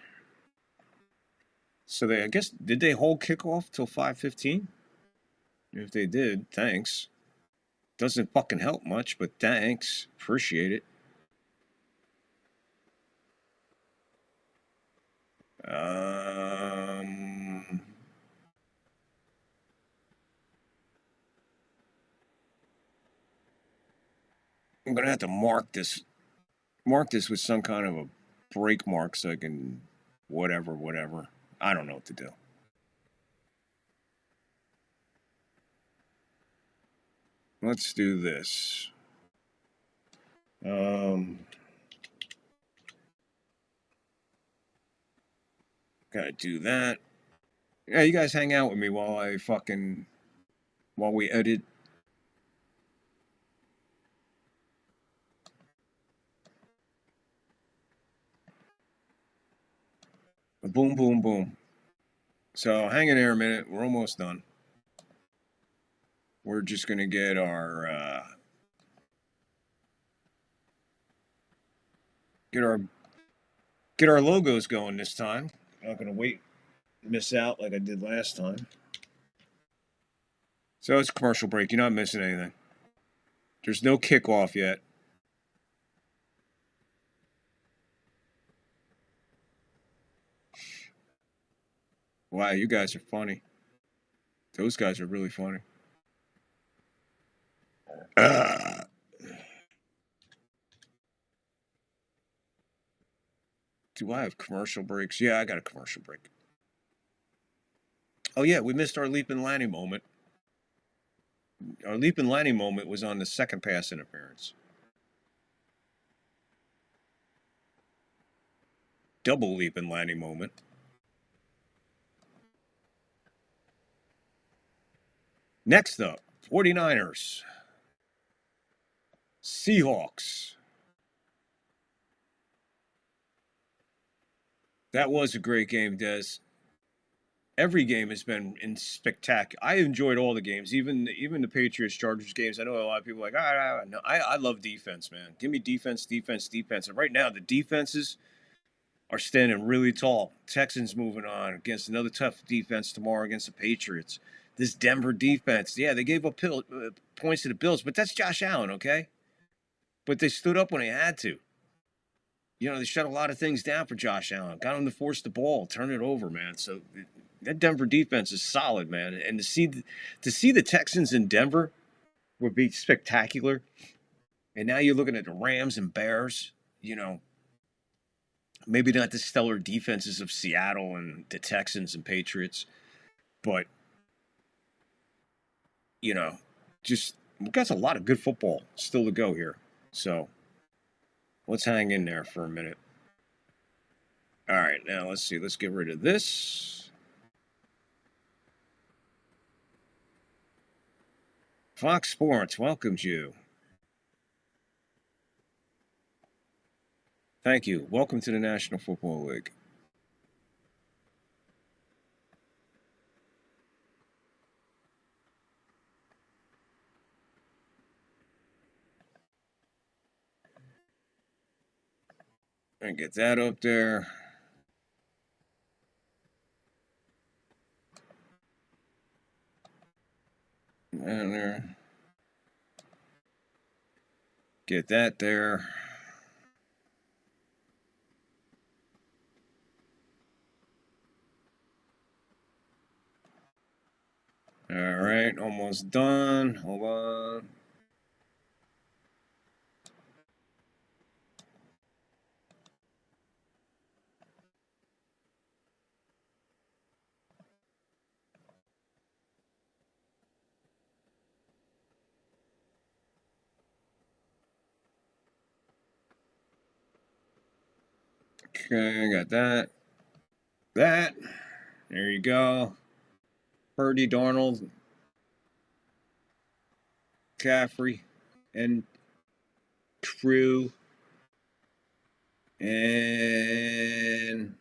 S1: So I guess, did they hold kickoff till 5:15? If they did, thanks. Doesn't fucking help much, but thanks. Appreciate it. I'm gonna have to mark this with some kind of a break mark so I can whatever. I don't know what to do. Let's do this. Gotta do that. Yeah, you guys hang out with me while we edit. Boom, boom, boom. So hang in there a minute. We're almost done. We're just gonna get our get our logos going this time. Not gonna miss out like I did last time. So it's a commercial break. You're not missing anything. There's no kickoff yet. Wow, you guys are funny. Those guys are really funny. Do I have commercial breaks? Yeah, I got a commercial break. Oh, yeah, we missed our Leap and Lanny moment. Our Leap and Lanny moment was on the second pass interference. Double Leap and Lanny moment. Next up, 49ers. Seahawks. That was a great game, Des. Every game has been spectacular. I enjoyed all the games, even the Patriots-Chargers games. I know a lot of people are like, no. I love defense, man. Give me defense. And right now, the defenses are standing really tall. Texans moving on against another tough defense tomorrow against the Patriots. this Denver defense. Yeah, they gave up points to the Bills, but that's Josh Allen, okay? But they stood up when they had to. You know, they shut a lot of things down for Josh Allen. Got him to force the ball, turn it over, man. So that Denver defense is solid, man. And to see the Texans in Denver would be spectacular. And now you're looking at the Rams and Bears, you know, maybe not the stellar defenses of Seattle and the Texans and Patriots, but, you know, just we've got a lot of good football still to go here. So let's hang in there for a minute. All right, now let's see. Let's get rid of this. Fox Sports welcomes you. Thank you. Welcome to the National Football League. And get that up there. And there. Get that there. All right, almost done. Hold on. Okay, got that. That. There you go. Purdy, Darnold, Caffrey, and True. And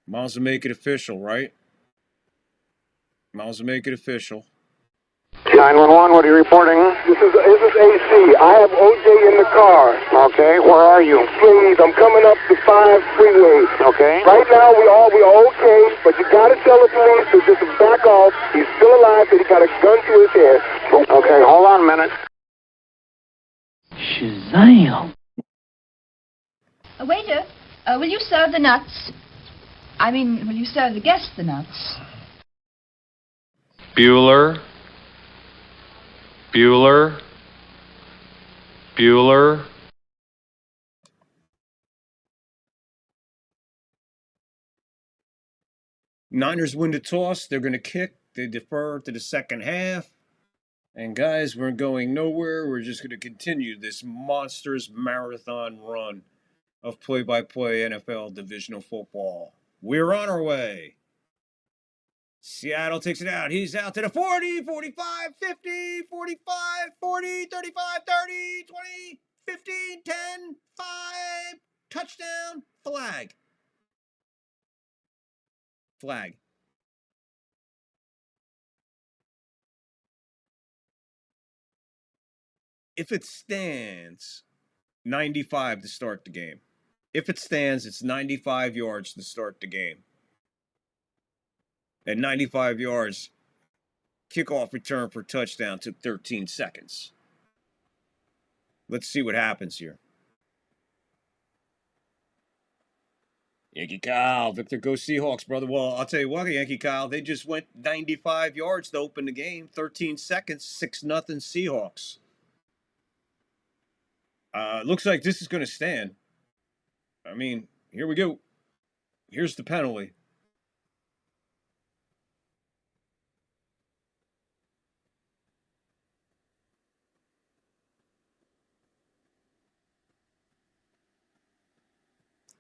S1: Miles will make it official, right? Miles will make it official.
S4: 911, what are you reporting? This is AC. I have OJ in the car. Okay, where are you? Please, I'm coming up the 5 freeway. Okay. Right now, we are okay, but you gotta tell the police to just back off. He's still alive, but he got a gun to his head. Okay, hold on a minute.
S24: Shazam!
S12: Waiter, will you serve the nuts? I mean, will you serve the guests the nuts?
S5: Bueller. Bueller. Bueller.
S1: Niners win the toss. They're going to kick. They defer to the second half. And guys, we're going nowhere. We're just going to continue this monstrous marathon run of play-by-play NFL divisional football. We're on our way. Seattle takes it out. He's out to the 40, 45, 50, 45, 40, 35, 30, 20, 15, 10, 5, touchdown, flag. Flag. If it stands, 95 to start the game. If it stands, it's 95 yards to start the game. At 95 yards, kickoff return for touchdown took 13 seconds. Let's see what happens here. Yankee Kyle, Victor, go Seahawks, brother. Well, I'll tell you what, Yankee Kyle, they just went 95 yards to open the game. 13 seconds, 6-0 Seahawks. Looks like this is going to stand. I mean, here we go. Here's the penalty.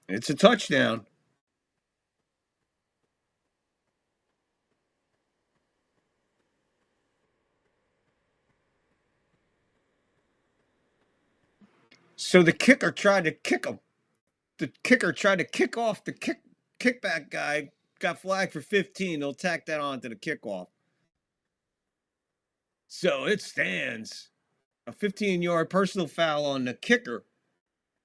S1: It's a touchdown. So the kicker tried to kick him. The kicker tried to kick off the kickback guy. Got flagged for 15. They'll tack that on to the kickoff. So it stands. A 15-yard personal foul on the kicker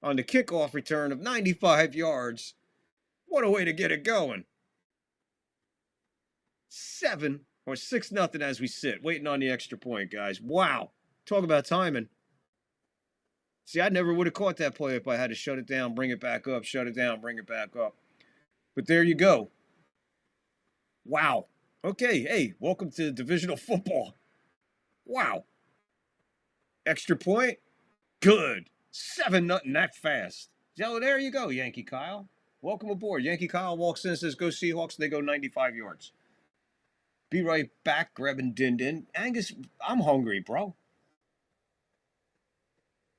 S1: on the kickoff return of 95 yards. What a way to get it going. 7 Or 6-0 as we sit, waiting on the extra point, guys. Wow. Talk about timing. See, I never would have caught that play if I had to shut it down, bring it back up, shut it down, bring it back up. But there you go. Wow. Okay, hey, welcome to divisional football. Wow. Extra point? Good. 7-0 that fast. So there you go, Yankee Kyle. Welcome aboard. Yankee Kyle walks in and says, go Seahawks. They go 95 yards. Be right back, grabbing Din Din. Angus, I'm hungry, bro.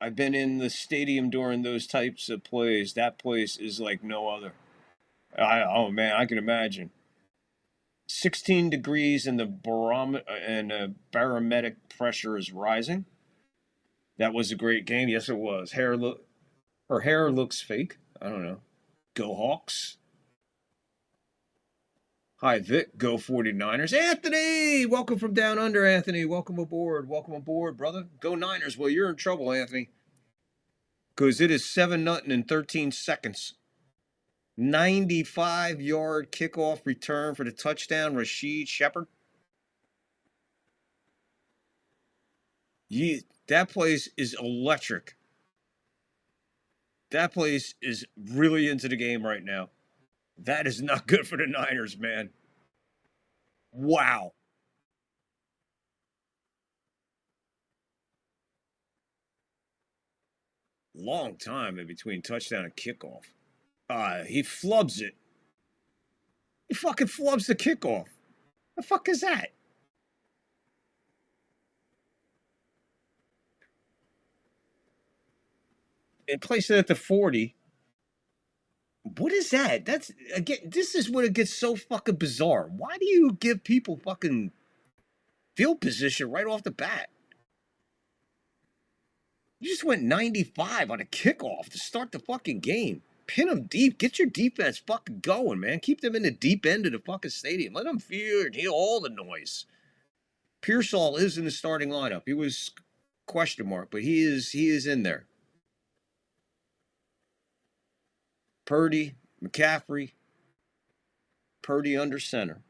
S1: I've been in the stadium during those types of plays. That place is like no other. Oh, man, I can imagine. 16 degrees and the barometric pressure is rising. That was a great game. Yes, it was. Her hair looks fake. I don't know. Go Hawks. Hi, Vic. Go 49ers. Anthony! Welcome from down under, Anthony. Welcome aboard. Welcome aboard, brother. Go Niners. Well, you're in trouble, Anthony. Because it is 7-0 in 13 seconds. 95-yard kickoff return for the touchdown, Rashid Shepard. That place is electric. That place is really into the game right now. That is not good for the Niners, man. Wow. Long time in between touchdown and kickoff. He flubs it. He fucking flubs the kickoff. The fuck is that? And place it at the 40. What is that? That's, again, this is when it gets so fucking bizarre. Why do you give people fucking field position right off the bat? You just went 95 on a kickoff to start the fucking game. Pin them deep. Get your defense fucking going, man. Keep them in the deep end of the fucking stadium. Let them hear all the noise. Pearsall is in the starting lineup. He was question mark, but he is in there. Purdy, McCaffrey, Purdy under center.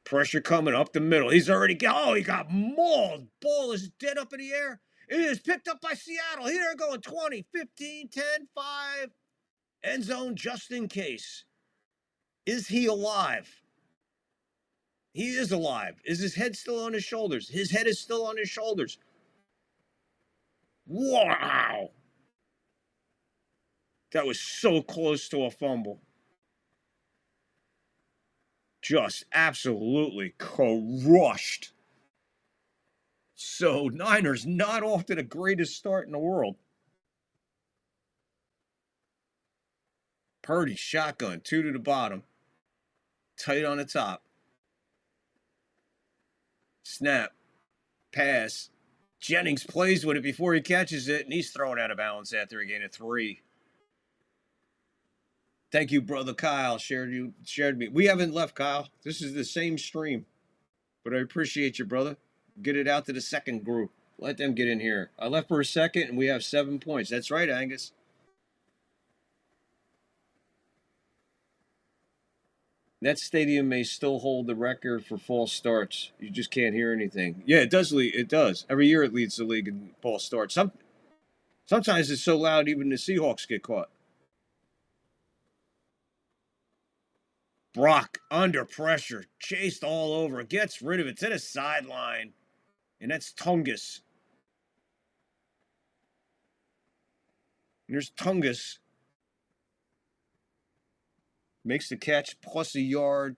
S1: Pressure coming up the middle. He's already he got mauled. Ball is dead up in the air. It is picked up by Seattle. Here they're going 20, 15, 10, 5. End zone just in case. Is he alive? He is alive. Is his head still on his shoulders? His head is still on his shoulders. Wow. That was so close to a fumble. Just absolutely crushed. So, Niners not off to the greatest start in the world. Purdy, shotgun, 2 to the bottom. Tight on the top. Snap. Pass. Jennings plays with it before he catches it, and he's thrown out of balance after a gain of 3. Thank you, brother Kyle. Shared me. We haven't left, Kyle. This is the same stream. But I appreciate you, brother. Get it out to the second group. Let them get in here. I left for a second, and we have 7 points. That's right, Angus. That stadium may still hold the record for false starts. You just can't hear anything. Yeah, it does. It does. Every year it leads the league in false starts. Sometimes it's so loud even the Seahawks get caught. Brock under pressure, chased all over, gets rid of it to the sideline. And that's Tungus. And there's Tungus. Makes the catch plus a yard.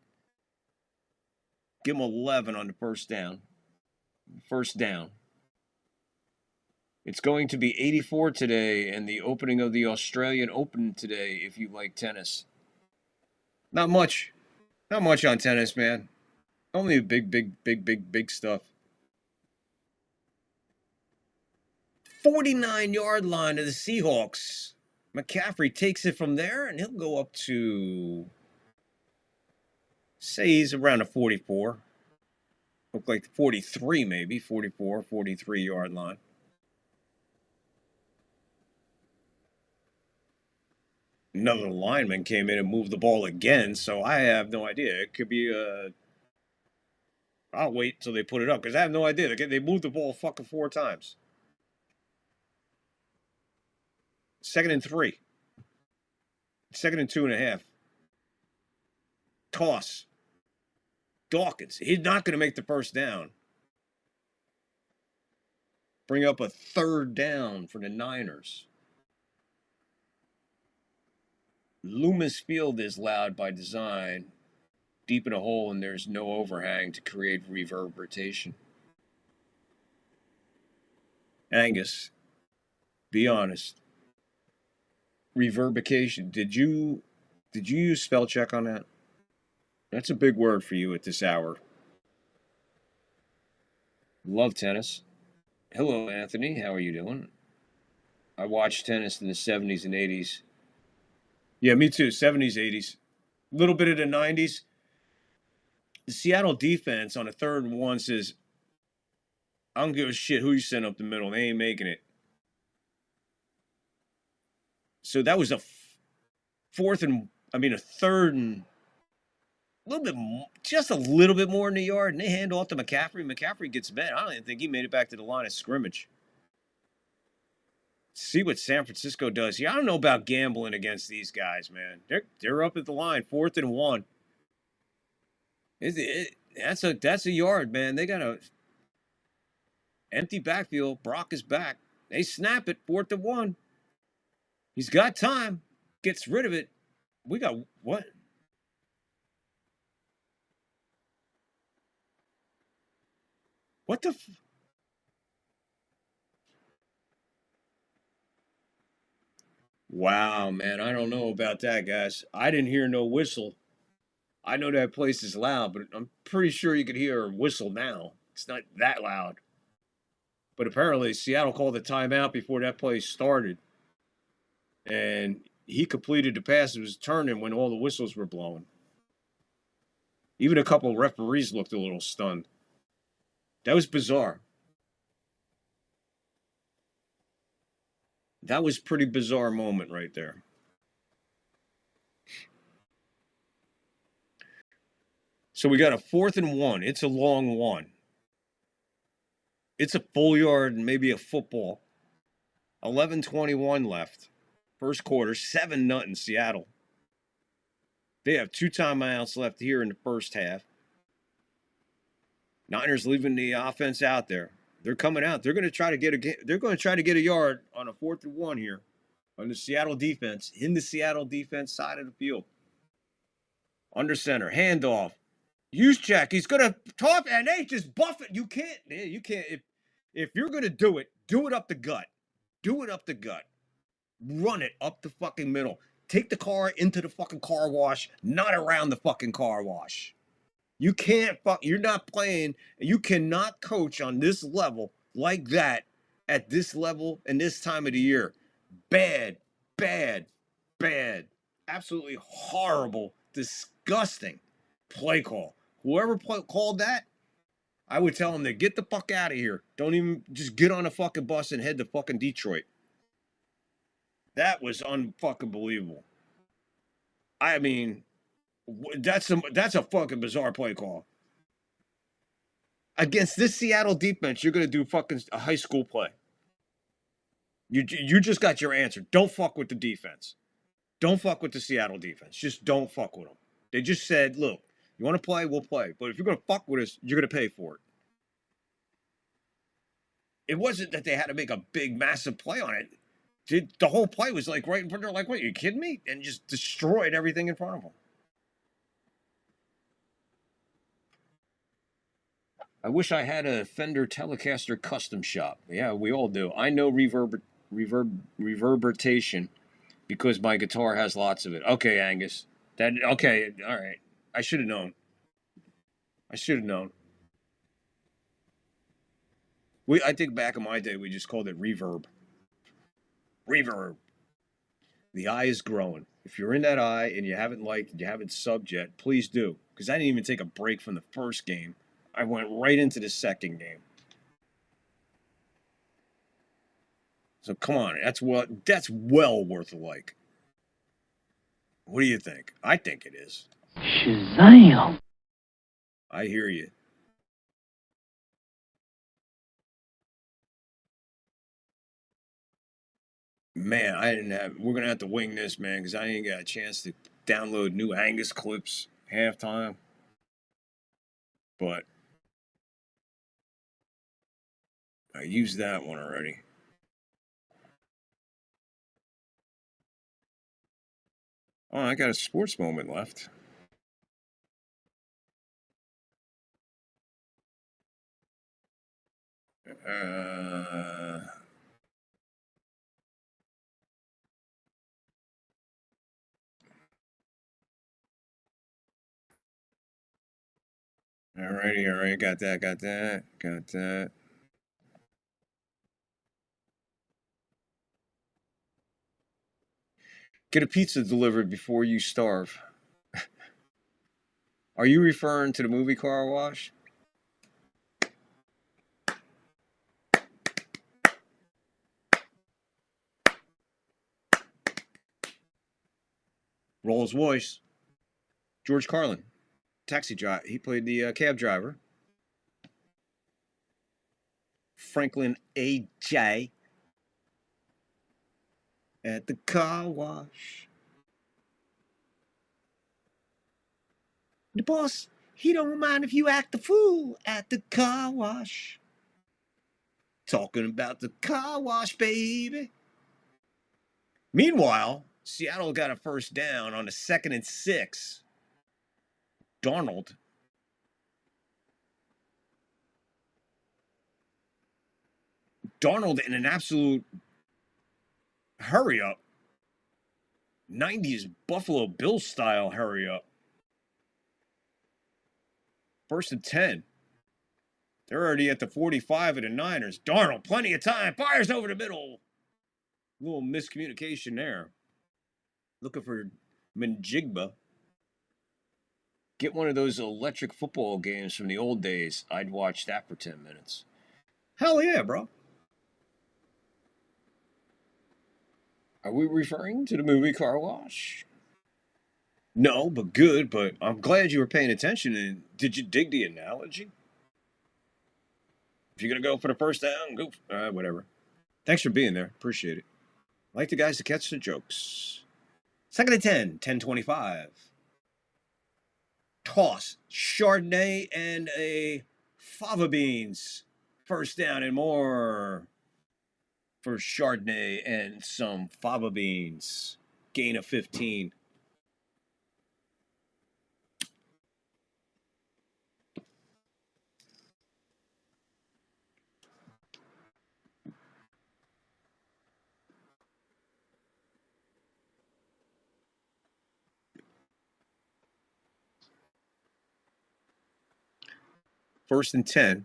S1: Give him 11 on the first down. First down. It's going to be 84 today and the opening of the Australian Open today if you like tennis. Not much. Not much on tennis, man. Only big stuff. 49-yard line of the Seahawks. McCaffrey takes it from there, and he'll go up to, say he's around a 44. Look like 43 maybe, 44, 43-yard line. Another lineman came in and moved the ball again, so I have no idea. It could be I'll wait till they put it up because I have no idea. They moved the ball fucking 4 times. 2nd and 3. 2nd and 2.5. Toss. Dawkins. He's not going to make the first down. Bring up a 3rd down for the Niners. Loomis Field is loud by design. Deep in a hole and there's no overhang to create reverberation. Angus, be honest. Reverberation. Did you use spell check on that? That's a big word for you at this hour. Love tennis. Hello, Anthony. How are you doing? I watched tennis in the 70s and 80s. Yeah, me too. 70s, 80s. A little bit of the 90s. The Seattle defense on a 3rd and 1 says, I don't give a shit who you send up the middle. They ain't making it. So that was a 3rd and a little bit, just a little bit more in the yard, and they hand off to McCaffrey. McCaffrey gets bent. I don't even think he made it back to the line of scrimmage. See what San Francisco does here. I don't know about gambling against these guys, man. They're up at the line, 4th and 1. That's a yard, man. They got a empty backfield. Brock is back. They snap it, 4th and 1. He's got time. Gets rid of it. We got what? What the? Wow, man. I don't know about that, guys. I didn't hear no whistle. I know that place is loud, but I'm pretty sure you could hear a whistle now. It's not that loud. But apparently, Seattle called the timeout before that play started. And he completed the pass. It was turning when all the whistles were blowing. Even a couple of referees looked a little stunned. That was bizarre. That was a pretty bizarre moment right there. So we got a 4th and 1. It's a long one. It's a full yard and maybe a football. 11:21 left. First quarter, 7-0 Seattle. They have 2 timeouts left here in the first half. Niners leaving the offense out there. They're coming out. They're going to try to get a yard on a 4th and 1 here on the Seattle defense, in the Seattle defense side of the field. Under center, handoff. Use check. He's going to toss, and they just buff it. You can't. If you're going to do it up the gut. Do it up the gut. Run it up the fucking middle. Take the car into the fucking car wash, not around the fucking car wash. You can't you're not playing, you cannot coach on this level like that at this level and this time of the year. Bad. Absolutely horrible, disgusting play call. Whoever called that, I would tell them to get the fuck out of here. Don't even just get on a fucking bus and head to fucking Detroit. That was unfucking believable. I mean, that's a fucking bizarre play call. Against this Seattle defense, you're going to do fucking a high school play. You just got your answer. Don't fuck with the defense. Don't fuck with the Seattle defense. Just don't fuck with them. They just said, look, you want to play, we'll play. But if you're going to fuck with us, you're going to pay for it. It wasn't that they had to make a big, massive play on it. The whole play was like right in front of them, like, what, are you kidding me? And just destroyed everything in front of them. I wish I had a Fender Telecaster custom shop. Yeah, we all do. I know reverberation because my guitar has lots of it. Okay, Angus. Okay, all right. I should have known. I think back in my day, we just called it reverb. Reverb. The eye is growing. If you're in that eye and you haven't liked it, you haven't subbed yet, please do. Because I didn't even take a break from the first game. I went right into the second game. So come on, that's well worth a like. What do you think? I think it is.
S24: Shazam!
S1: I hear you. Man, I didn't have. We're gonna have to wing this, man, because I ain't got a chance to download new Angus clips halftime. But I used that one already. Oh, I got a sports moment left. Alrighty, alright, got that. Get a pizza delivered before you starve. Are you referring to the movie Car Wash? Rolls Royce. George Carlin. Taxi driver. He played the cab driver. Franklin A.J. at the car wash. The boss, he don't mind if you act a fool at the car wash. Talking about the car wash, baby. Meanwhile, Seattle got a first down on a 2nd and 6. Darnold. Darnold in an absolute hurry up. 90s Buffalo Bills style hurry up. 1st and 10. They're already at the 45 of the Niners. Darnold, plenty of time. Fires over the middle. A little miscommunication there. Looking for Njigba. Get one of those electric football games from the old days. I'd watch that for 10 minutes. Hell yeah, bro. Are we referring to the movie Car Wash? No, but good. But I'm glad you were paying attention. And did you dig the analogy? If you're going to go for the first down, go. Whatever. Thanks for being there. Appreciate it. Like the guys to catch the jokes. 2nd and 10, 10:25. Toss, Chardonnay, and a fava beans. First down and more for Chardonnay and some fava beans. Gain of 15. First and 10.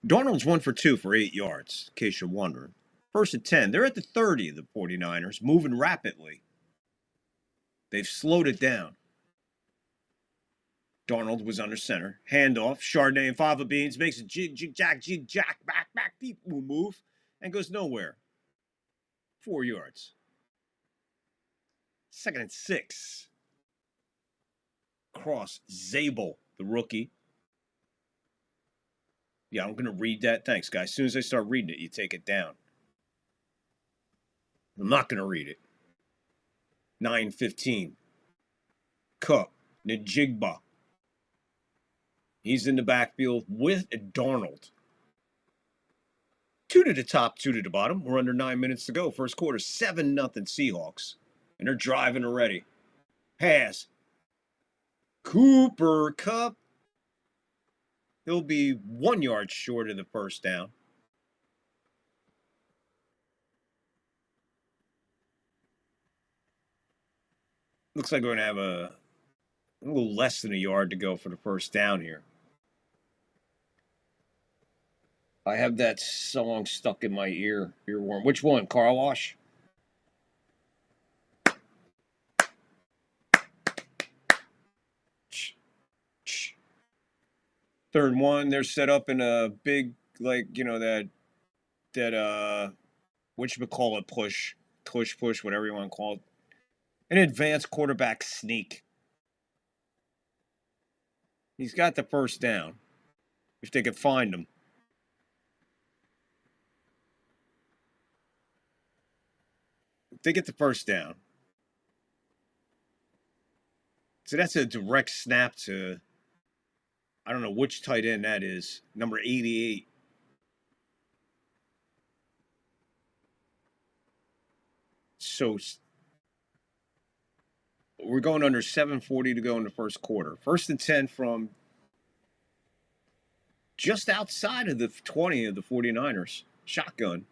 S1: Darnold's 1 for 2 for 8 yards, in case you're wondering. 1st and 10. They're at the 30 of the 49ers, moving rapidly. They've slowed it down. Darnold was under center. Handoff. Chardonnay and fava beans makes a jig, jack, back, people move, and goes nowhere. 4 yards. 2nd and 6. Cross. Zabel, the rookie. Yeah, I'm going to read that. Thanks, guys. As soon as I start reading it, you take it down. I'm not going to read it. 9:15. Cup. Njigba. He's in the backfield with Darnold. 2 to the top, 2 to the bottom. We're under 9 minutes to go. First quarter, 7-0 Seahawks. And they're driving already. Pass. Cooper Kupp. He'll be 1 yard short of the first down. Looks like we're going to have a little less than a yard to go for the first down here. I have that song stuck in my earworm. Which one? Car Wash? Third and 1, they're set up in a big, like, you know, that whatchamacallit push, whatever you want to call it. An advanced quarterback sneak. He's got the first down. If they could find him. If they get the first down. So that's a direct snap to, I don't know which tight end that is, number 88. So we're going under 7:40 to go in the first quarter. 1st and 10 from just outside of the 20 of the 49ers. Shotgun.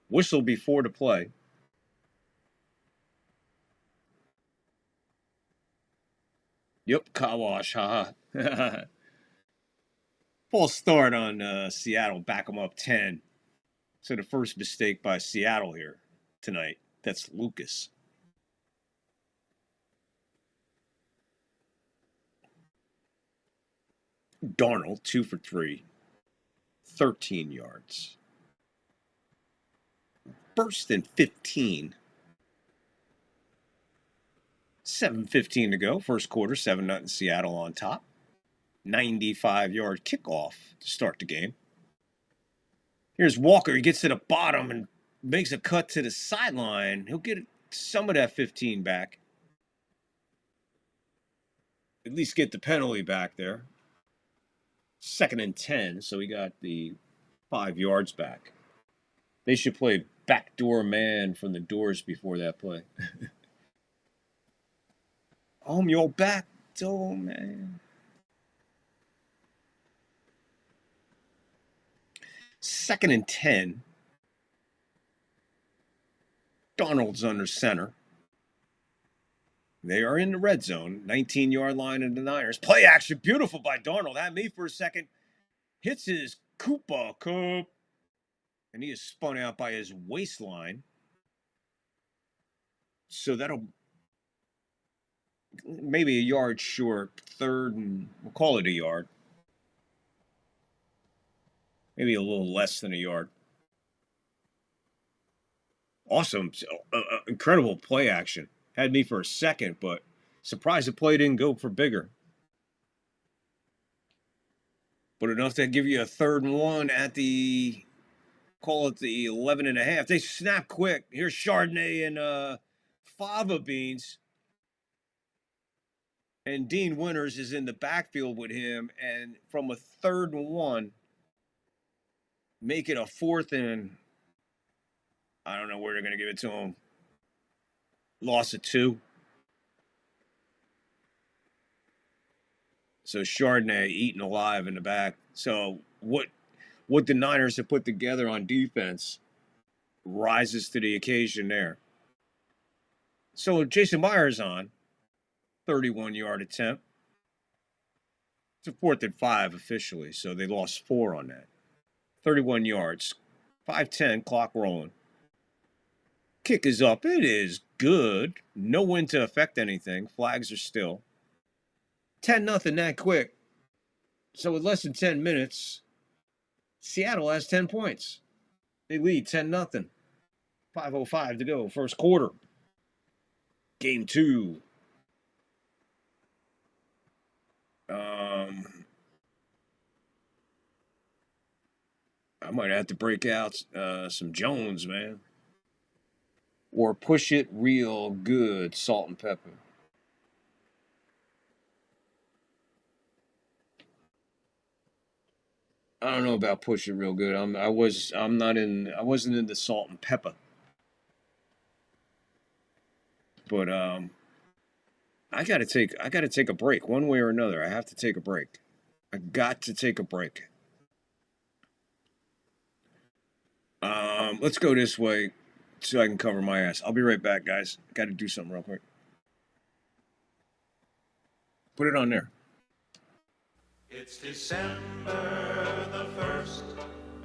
S1: Whistle before the play. Yep, Kawash, haha. False start on Seattle. Back them up 10. So the first mistake by Seattle here tonight. That's Lucas. Darnold, 2 for 3. 13 yards. 1st and 15. 7:15 to go. First quarter, 7-0 Seattle on top. 95-yard kickoff to start the game. Here's Walker. He gets to the bottom and makes a cut to the sideline. He'll get some of that 15 back. At least get the penalty back there. 2nd and 10, so he got the 5 yards back. They should play backdoor man from the Doors before that play. I'm your backdoor man. 2nd and 10. Darnold's under center. They are in the red zone. 19-yard line of the Niners. Play action. Beautiful by Darnold. Had me for a second. Hits his Koopa Cup. And he is spun out by his waistline. So that'll maybe a yard short. 3rd and we'll call it a yard. Maybe a little less than a yard. Awesome. Incredible play action. Had me for a second, but surprised the play didn't go for bigger. But enough to give you a 3rd and 1 at the, call it the 11.5. They snap quick. Here's Chardonnay and Fava Beans. And Dean Winters is in the backfield with him. And from a 3rd and 1, make it a 4th and, I don't know where they're going to give it to him. Loss of 2. So Chardonnay eaten alive in the back. So what the Niners have put together on defense rises to the occasion there. So Jason Myers on 31-yard attempt. It's a 4th and 5 officially, so they lost 4 on that. 31 yards. 5:10, clock rolling. Kick is up. It is good. No wind to affect anything. Flags are still. 10-0 that quick. So with less than 10 minutes, Seattle has 10 points. They lead 10-0. 5:05 to go. First quarter. Game 2. I might have to break out some Jones, man. Or push it real good, salt and pepper. I don't know about push it real good. I wasn't in the salt and pepper. But I gotta take a break one way or another. I have to take a break. I got to take a break. Let's go this way so I can cover my ass. I'll be right back, guys. Got to do something real quick. Put it on there.
S2: It's December the 1st,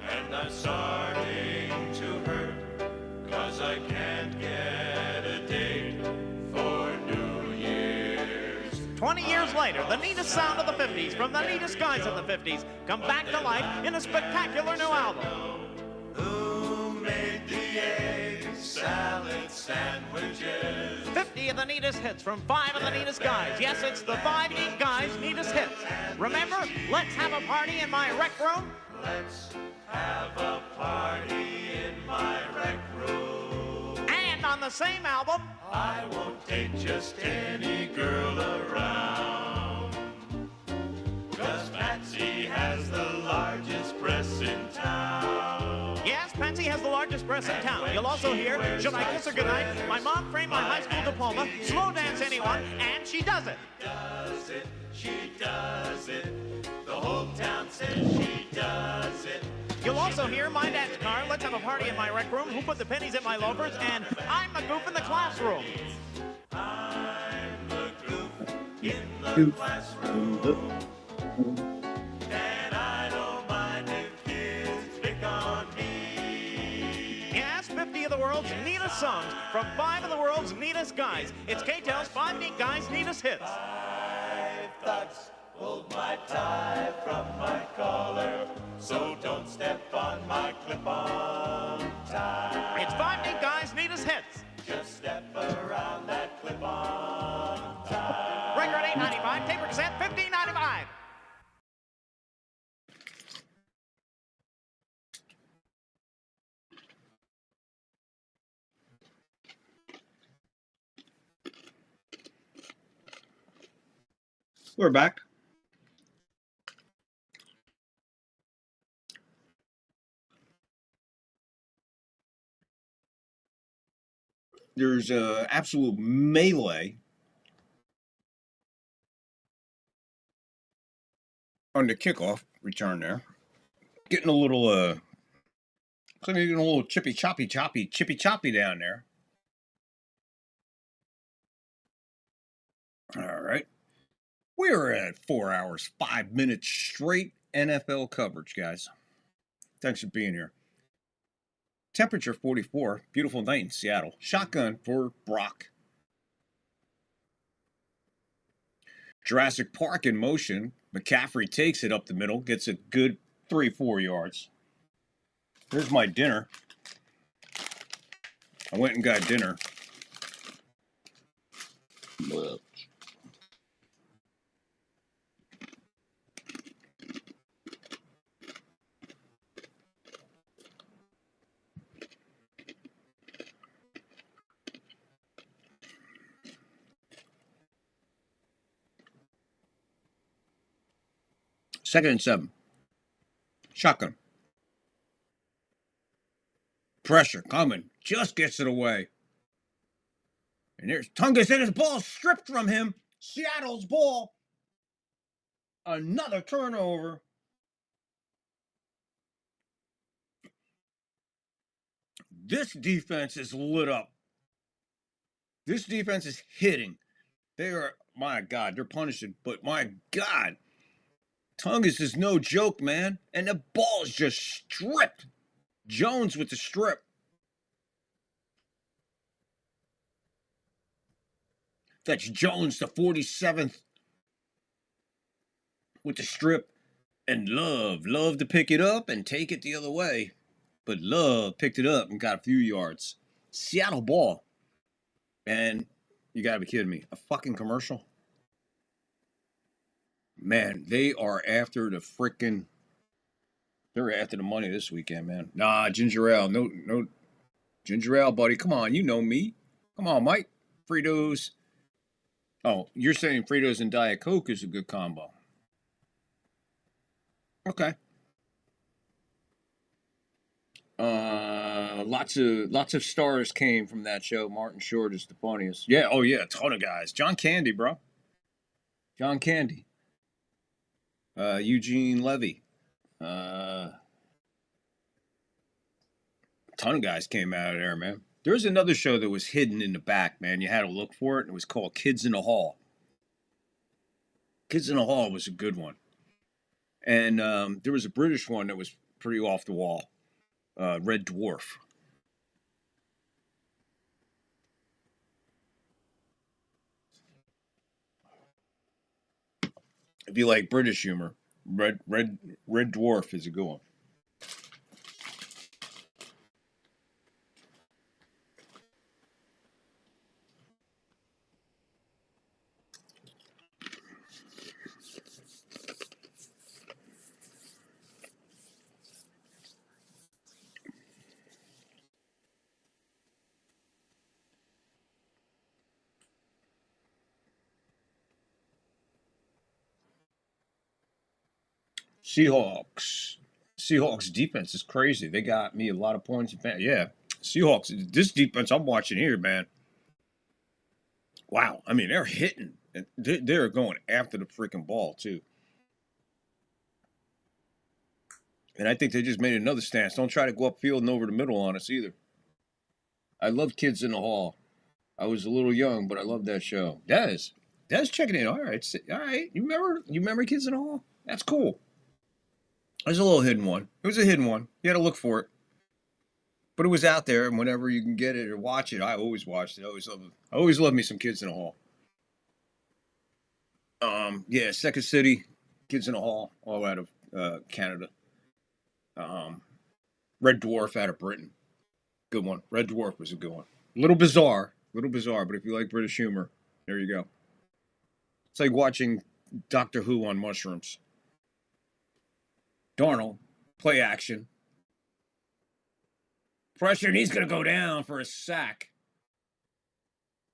S2: and I'm starting to hurt, 'cause I can't get a date for New Year's.
S18: 20 years later, the neatest sound of the 50s from the neatest guys of the 50s come back to life in a spectacular new album.
S2: Who made the egg salad sandwiches?
S18: 50 of the neatest hits from 5 of the neatest guys. Yes, it's the 5 neat guys' neatest hits. Remember, let's have a party in my rec room.
S2: Let's have a party in my rec room.
S18: And on the same album,
S2: I won't take just any girl around. 'Cause Patsy has the largest breasts in town.
S18: yes, Patsy has the largest breasts in town. You'll also hear, should I kiss her goodnight? My mom framed my high school diploma, slow dance anyone, and she does it.
S2: Does it, she does it. The whole town says she does it.
S18: You'll also hear my dad's car, let's have a party in my rec room, who put the pennies in my loafers, and I'm the goof in the classroom.
S2: I'm the goof in the classroom. And I don't mind if kids pick on me.
S18: Yes, 50 of the world's neatest songs from 5 of the world's neatest guys. It's K-Tel's 5 Neat Guys' neatest hits.
S2: 5 thugs pulled my tie from my collar, so don't step on my clip-on tie.
S18: It's 5 Neat Guys' neatest hits.
S2: Just step around that clip-on tie.
S18: Record $8.95, tape or cassette $15.95.
S1: We're back. There's an absolute melee on the kickoff return there. Getting a little, getting a little chippy choppy down there. All right. We're at 4 hours, 5 minutes straight NFL coverage, guys. Thanks for being here. Temperature 44. Beautiful night in Seattle. Shotgun for Brock. Jurassic Park in motion. McCaffrey takes it up the middle. Gets a good 3-4 yards. Here's my dinner. I went and got dinner. Well. Second and 7. Shotgun. Pressure coming. Just gets it away. And there's Tungus, and his ball stripped from him. Seattle's ball. Another turnover. This defense is lit up. This defense is hitting. They are, my God, they're punishing. But my God. Tungus is no joke, man. And the ball is just stripped. Jones with the strip. That's Jones, the 47th, with the strip. And Love to pick it up and take it the other way. But Love picked it up and got a few yards. Seattle ball. And you got to be kidding me. A fucking commercial? Man, they are after the freaking... They're after the money this weekend, man. Nah, ginger ale. No ginger ale, buddy. Come on, you know me. Come on, Mike. Fritos. Oh, you're saying Fritos and Diet Coke is a good combo. Okay. Lots of stars came from that show. Martin Short is the funniest. Yeah, oh yeah, a ton of guys. John Candy, bro. John Candy. Eugene Levy. A ton of guys came out of there, man. There's another show that was hidden in the back, man. You had to look for it, and it was called Kids in the Hall. Kids in the Hall was a good one. And there was a British one that was pretty off the wall. Red Dwarf. If you like British humor, Red Dwarf is a good one. Seahawks. Seahawks defense is crazy. They got me a lot of points. Yeah, Seahawks. This defense I'm watching here, man. Wow. I mean, they're hitting. They're going after the freaking ball, too. And I think they just made another stance. Don't try to go upfield and over the middle on us either. I love Kids in the Hall. I was a little young, but I love that show. Des checking in. All right. All right. You remember Kids in the Hall? That's cool. There's a little hidden one. It was a hidden one. You had to look for it. But it was out there, and whenever you can get it or watch it, I always watched it. I always loved me some Kids in the Hall. Yeah, Second City, Kids in the Hall, all out of Canada. Red Dwarf out of Britain. Good one. Red Dwarf was a good one. A little bizarre, but if you like British humor, there you go. It's like watching Doctor Who on mushrooms. Darnold, play action. Pressure, and he's going to go down for a sack.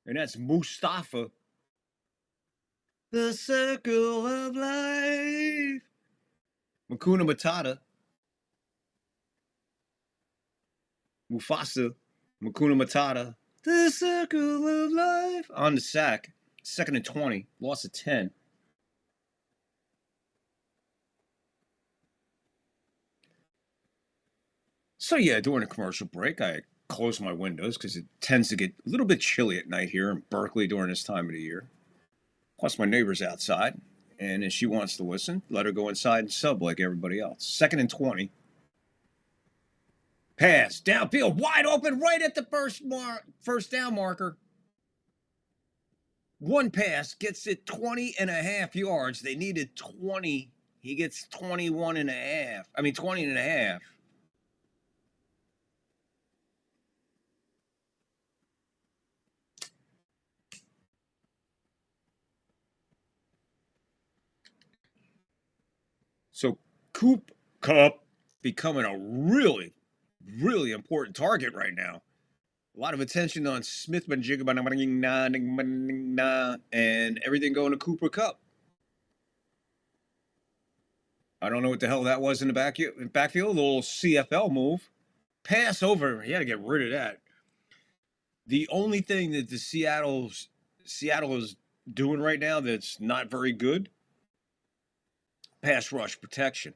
S1: And that's Mustafa. The circle of life. Hakuna Matata. Mufasa. Hakuna Matata. The circle of life. On the sack. 2nd and 20. Loss of 10. So yeah, during a commercial break, I close my windows because it tends to get a little bit chilly at night here in Berkeley during this time of the year. Plus, my neighbor's outside, and if she wants to listen, let her go inside and sub like everybody else. 2nd and 20. Pass, downfield, wide open, right at the first down marker. One pass gets it 20.5 yards. They needed 20. He gets 21.5. 20.5. So Cooper Kupp becoming a really, really important target right now. A lot of attention on Smith and everything going to Cooper Kupp. I don't know what the hell that was in the backfield. A little CFL move. Pass over. You got to get rid of that. The only thing that the Seattle is doing right now that's not very good, pass rush protection.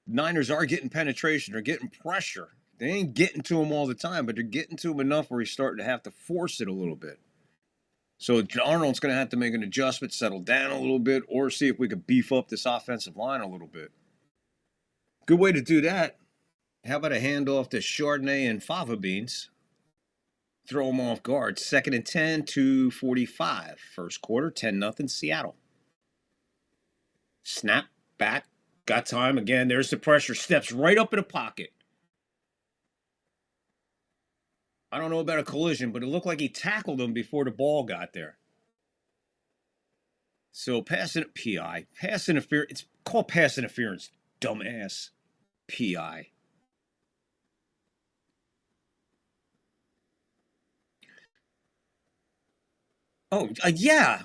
S1: Niners are getting penetration. They're getting pressure. They ain't getting to him all the time, but they're getting to him enough where he's starting to have to force it a little bit. So Arnold's going to have to make an adjustment, settle down a little bit, or see if we could beef up this offensive line a little bit. Good way to do that. How about a handoff to Chardonnay and Fava Beans? Throw them off guard. 2nd and 10, 2:45. First quarter, 10-0 Seattle. Snap, back, got time. Again, there's the pressure. Steps right up in the pocket. I don't know about a collision, but it looked like he tackled him before the ball got there. So pass interference. It's called pass interference, dumbass. PI. Oh, yeah.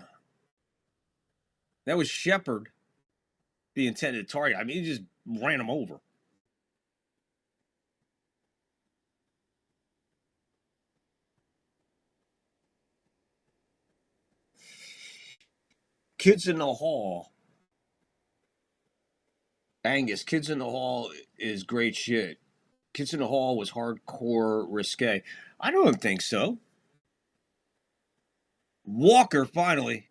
S1: That was Shepard, the intended target. I mean, he just ran him over. Kids in the Hall. Angus, Kids in the Hall is great shit. Kids in the Hall was hardcore risque. I don't think so. Walker finally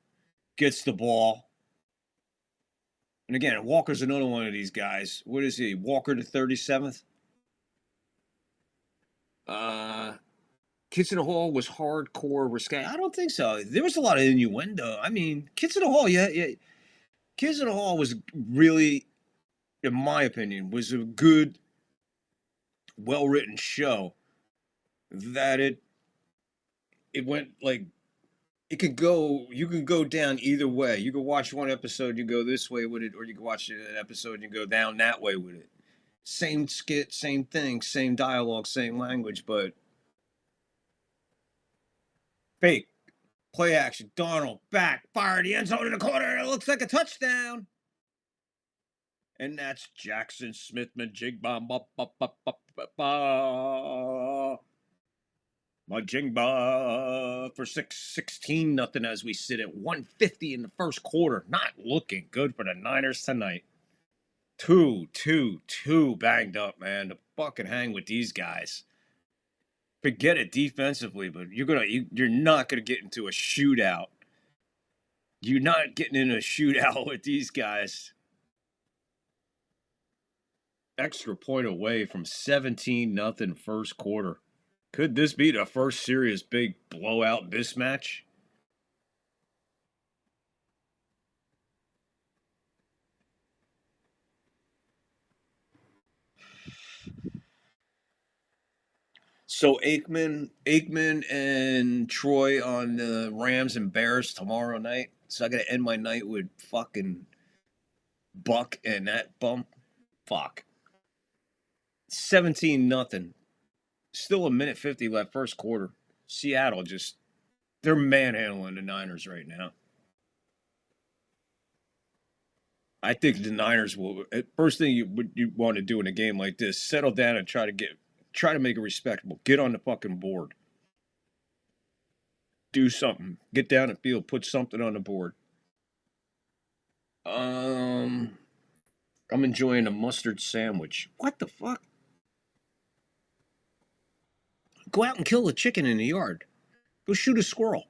S1: gets the ball. And again, Walker's another one of these guys. What is he? Walker the 37th? Kids in the Hall was hardcore risque. I don't think so. There was a lot of innuendo. I mean, Kids in the Hall, yeah. Kids in the Hall was really, in my opinion, was a good, well-written show. That it went like, you can go down either way. You can watch one episode, you go this way with it, or you can watch an episode and you go down that way with it. Same skit, same thing, same dialogue, same language, but fake. Play action. Darnold back. Fire the end zone in the corner. It looks like a touchdown. And that's Jackson Smith-Njigba. Majigba for 16-0 as we sit at 150 in the first quarter. Not looking good for the Niners tonight. 2 banged up, man. To fucking hang with these guys. Forget it defensively, but you're not gonna get into a shootout. You're not getting in a shootout with these guys. Extra point away from 17-0 first quarter. Could this be the first serious big blowout mismatch? So Aikman and Troy on the Rams and Bears tomorrow night. So I gotta end my night with fucking Buck and that bump. Fuck. 17-0. Still a minute 50 left first quarter. Seattle they're manhandling the Niners right now. I think the Niners will. First thing you want to do in a game like this, settle down and try to make it respectable. Get on the fucking board. Do something. Get down the field. Put something on the board. I'm enjoying a mustard sandwich. What the fuck? Go out and kill a chicken in the yard. Go shoot a squirrel.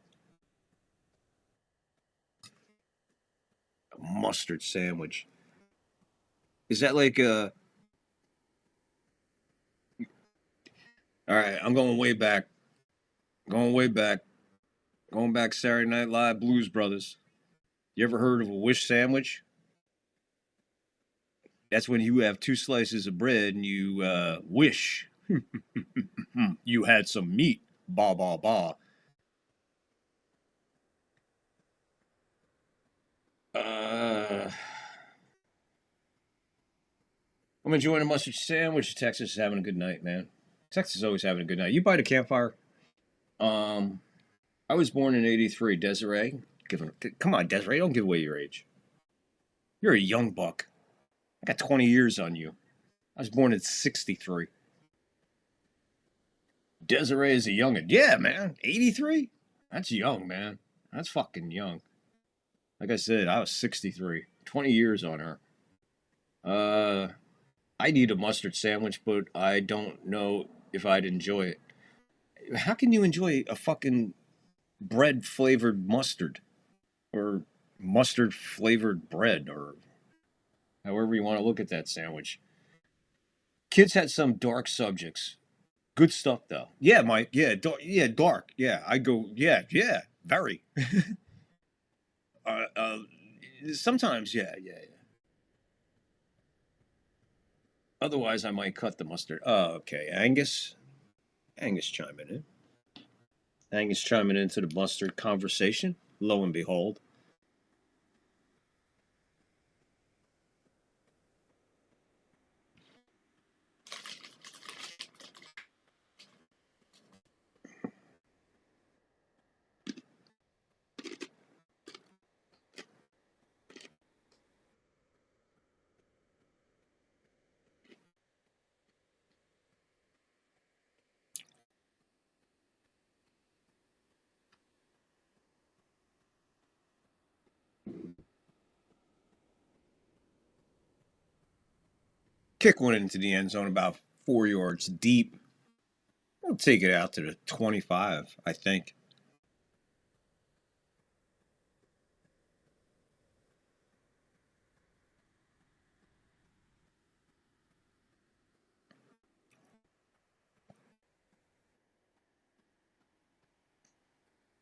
S1: A mustard sandwich. Is that like a... All right, I'm going way back. Going back Saturday Night Live, Blues Brothers. You ever heard of a wish sandwich? That's when you have 2 slices of bread and you wish you had some meat. Ba, ba, ba. I'm enjoying a mustard sandwich. Texas is having a good night, man. Texas is always having a good night. You by the campfire? I was born in 83. Desiree? Come on, Desiree. Don't give away your age. You're a young buck. I got 20 years on you. I was born in 63. Desiree is a youngin'. Yeah, man. 83? That's young, man. That's fucking young. Like I said, I was 63. 20 years on her. I'd eat a mustard sandwich, but I don't know if I'd enjoy it. How can you enjoy a fucking bread-flavored mustard? Or mustard-flavored bread? Or however you want to look at that sandwich. Kids had some dark subjects. Good stuff, though. Yeah, Mike. Yeah, dark. Yeah, I go, yeah, very. Sometimes, yeah. Otherwise, I might cut the mustard. Oh, okay. Angus chiming in. Angus chiming into the mustard conversation. Lo and behold. Kick one into the end zone about 4 yards deep. I'll take it out to the 25, I think.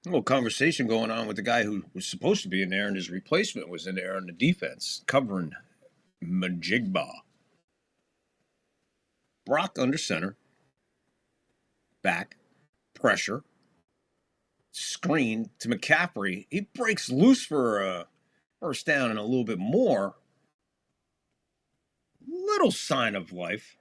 S1: A little conversation going on with the guy who was supposed to be in there, and his replacement was in there on the defense, covering Njigba. Brock under center. Back. Pressure. Screen to McCaffrey. He breaks loose for a first down and a little bit more. Little sign of life.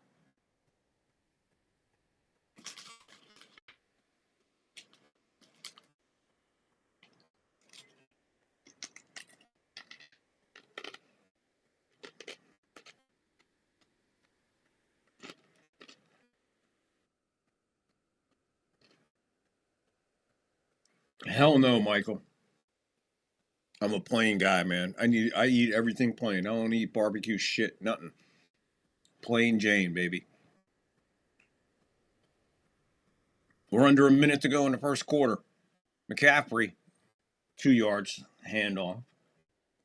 S1: Hell no, Michael. I'm a plain guy, man. I eat everything plain. I don't eat barbecue shit, nothing. Plain Jane, baby. We're under a minute to go in the first quarter. McCaffrey, 2 yards, handoff.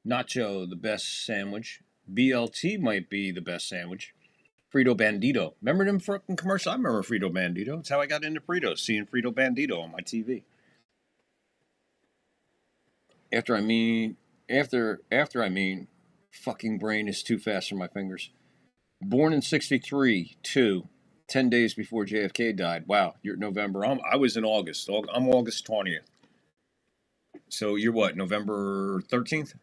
S1: Nacho, the best sandwich. BLT might be the best sandwich. Frito Bandito. Remember them fucking commercials? I remember Frito Bandito. It's how I got into Fritos, seeing Frito Bandito on my TV. After I mean, fucking brain is too fast for my fingers. Born in 63, 10 days before JFK died. Wow, you're November. I was in August. I'm August 20th. So you're what, November 13th?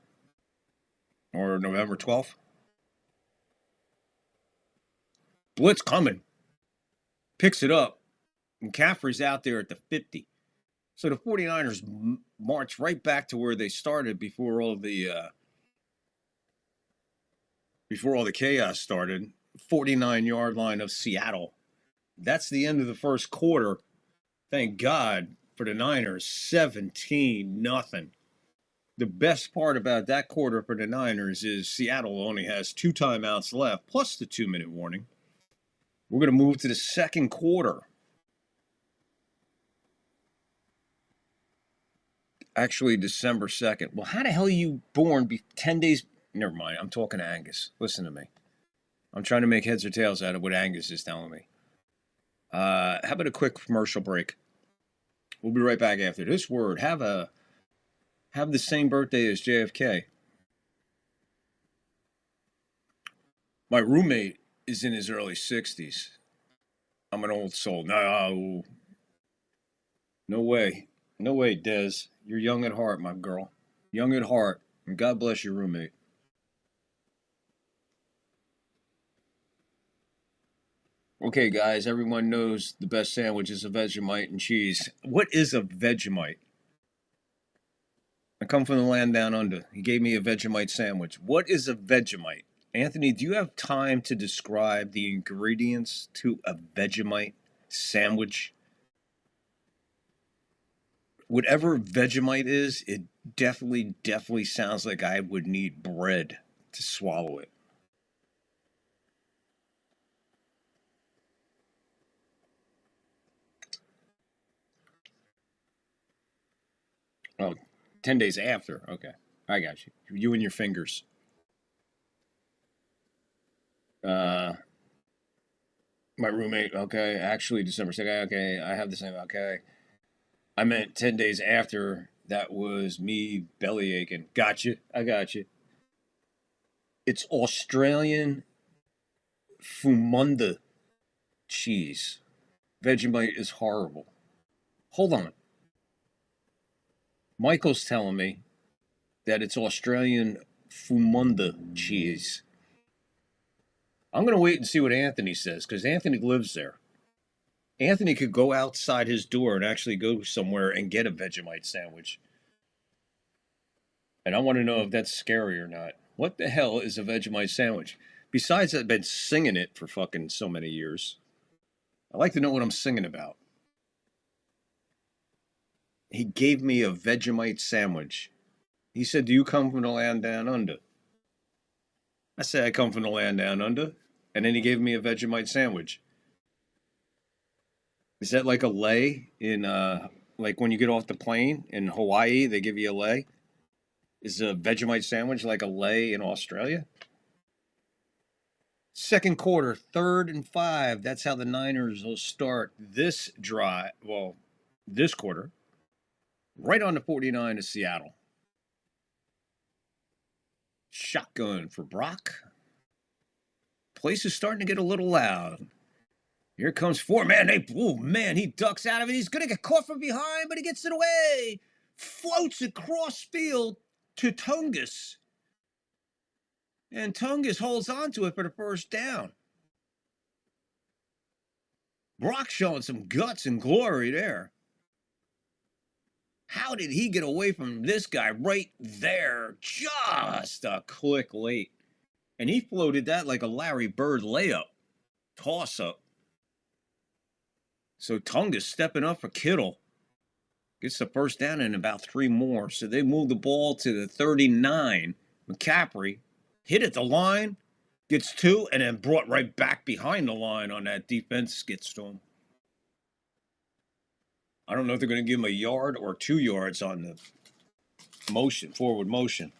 S1: Or November 12th? Blitz coming. Picks it up. And McCaffrey's out there at the 50. So the 49ers march right back to where they started before all the chaos started. 49-yard line of Seattle. That's the end of the first quarter. Thank God for the Niners. 17-0. The best part about that quarter for the Niners is Seattle only has 2 timeouts left, plus the 2-minute warning. We're going to move to the second quarter. Actually, December 2nd. Well, how the hell are you born 10 days? Never mind. I'm talking to Angus. Listen to me. I'm trying to make heads or tails out of what Angus is telling me. How about a quick commercial break? We'll be right back after this word. Have the same birthday as JFK. My roommate is in his early 60s. I'm an old soul. No way. No way, Des. You're young at heart, my girl. Young at heart. And God bless your roommate. Okay, guys, everyone knows the best sandwich is a Vegemite and cheese. What is a Vegemite? I come from the land down under. He gave me a Vegemite sandwich. What is a Vegemite? Anthony, do you have time to describe the ingredients to a Vegemite sandwich? Whatever Vegemite is, it definitely sounds like I would need bread to swallow it. Oh, 10 days after. Okay. I got you. You and your fingers. My roommate, okay. Actually, December 2nd, okay. I have the same, okay. I meant 10 days after. That was me belly aching. Gotcha. I got you. It's Australian Fumunda cheese. Vegemite is horrible. Hold on. Michael's telling me that it's Australian Fumunda cheese. I'm going to wait and see what Anthony says, because Anthony lives there. Anthony could go outside his door and actually go somewhere and get a Vegemite sandwich. And I want to know if that's scary or not. What the hell is a Vegemite sandwich? Besides, I've been singing it for fucking so many years. I like to know what I'm singing about. He gave me a Vegemite sandwich. He said, do you come from the land down under? I said, I come from the land down under. And then he gave me a Vegemite sandwich. Is that like a lei in, like when you get off the plane in Hawaii, they give you a lei? Is a Vegemite sandwich like a lei in Australia? Second quarter, 3rd and 5. That's how the Niners will start this drive. Well, this quarter. Right on the 49 of Seattle. Shotgun for Brock. Place is starting to get a little loud. Here comes 4. Man, he ducks out of it. He's going to get caught from behind, but he gets it away. Floats across field to Tungus. And Tungus holds on to it for the first down. Brock showing some guts and glory there. How did he get away from this guy right there? Just a click late. And he floated that like a Larry Bird layup. Toss-up. So Tungus stepping up for Kittle. Gets the first down and about 3 more. So they move the ball to the 39. McCaffrey hit at the line, gets 2, and then brought right back behind the line on that defense gets to him. I don't know if they're going to give him a yard or 2 yards on the motion, forward motion.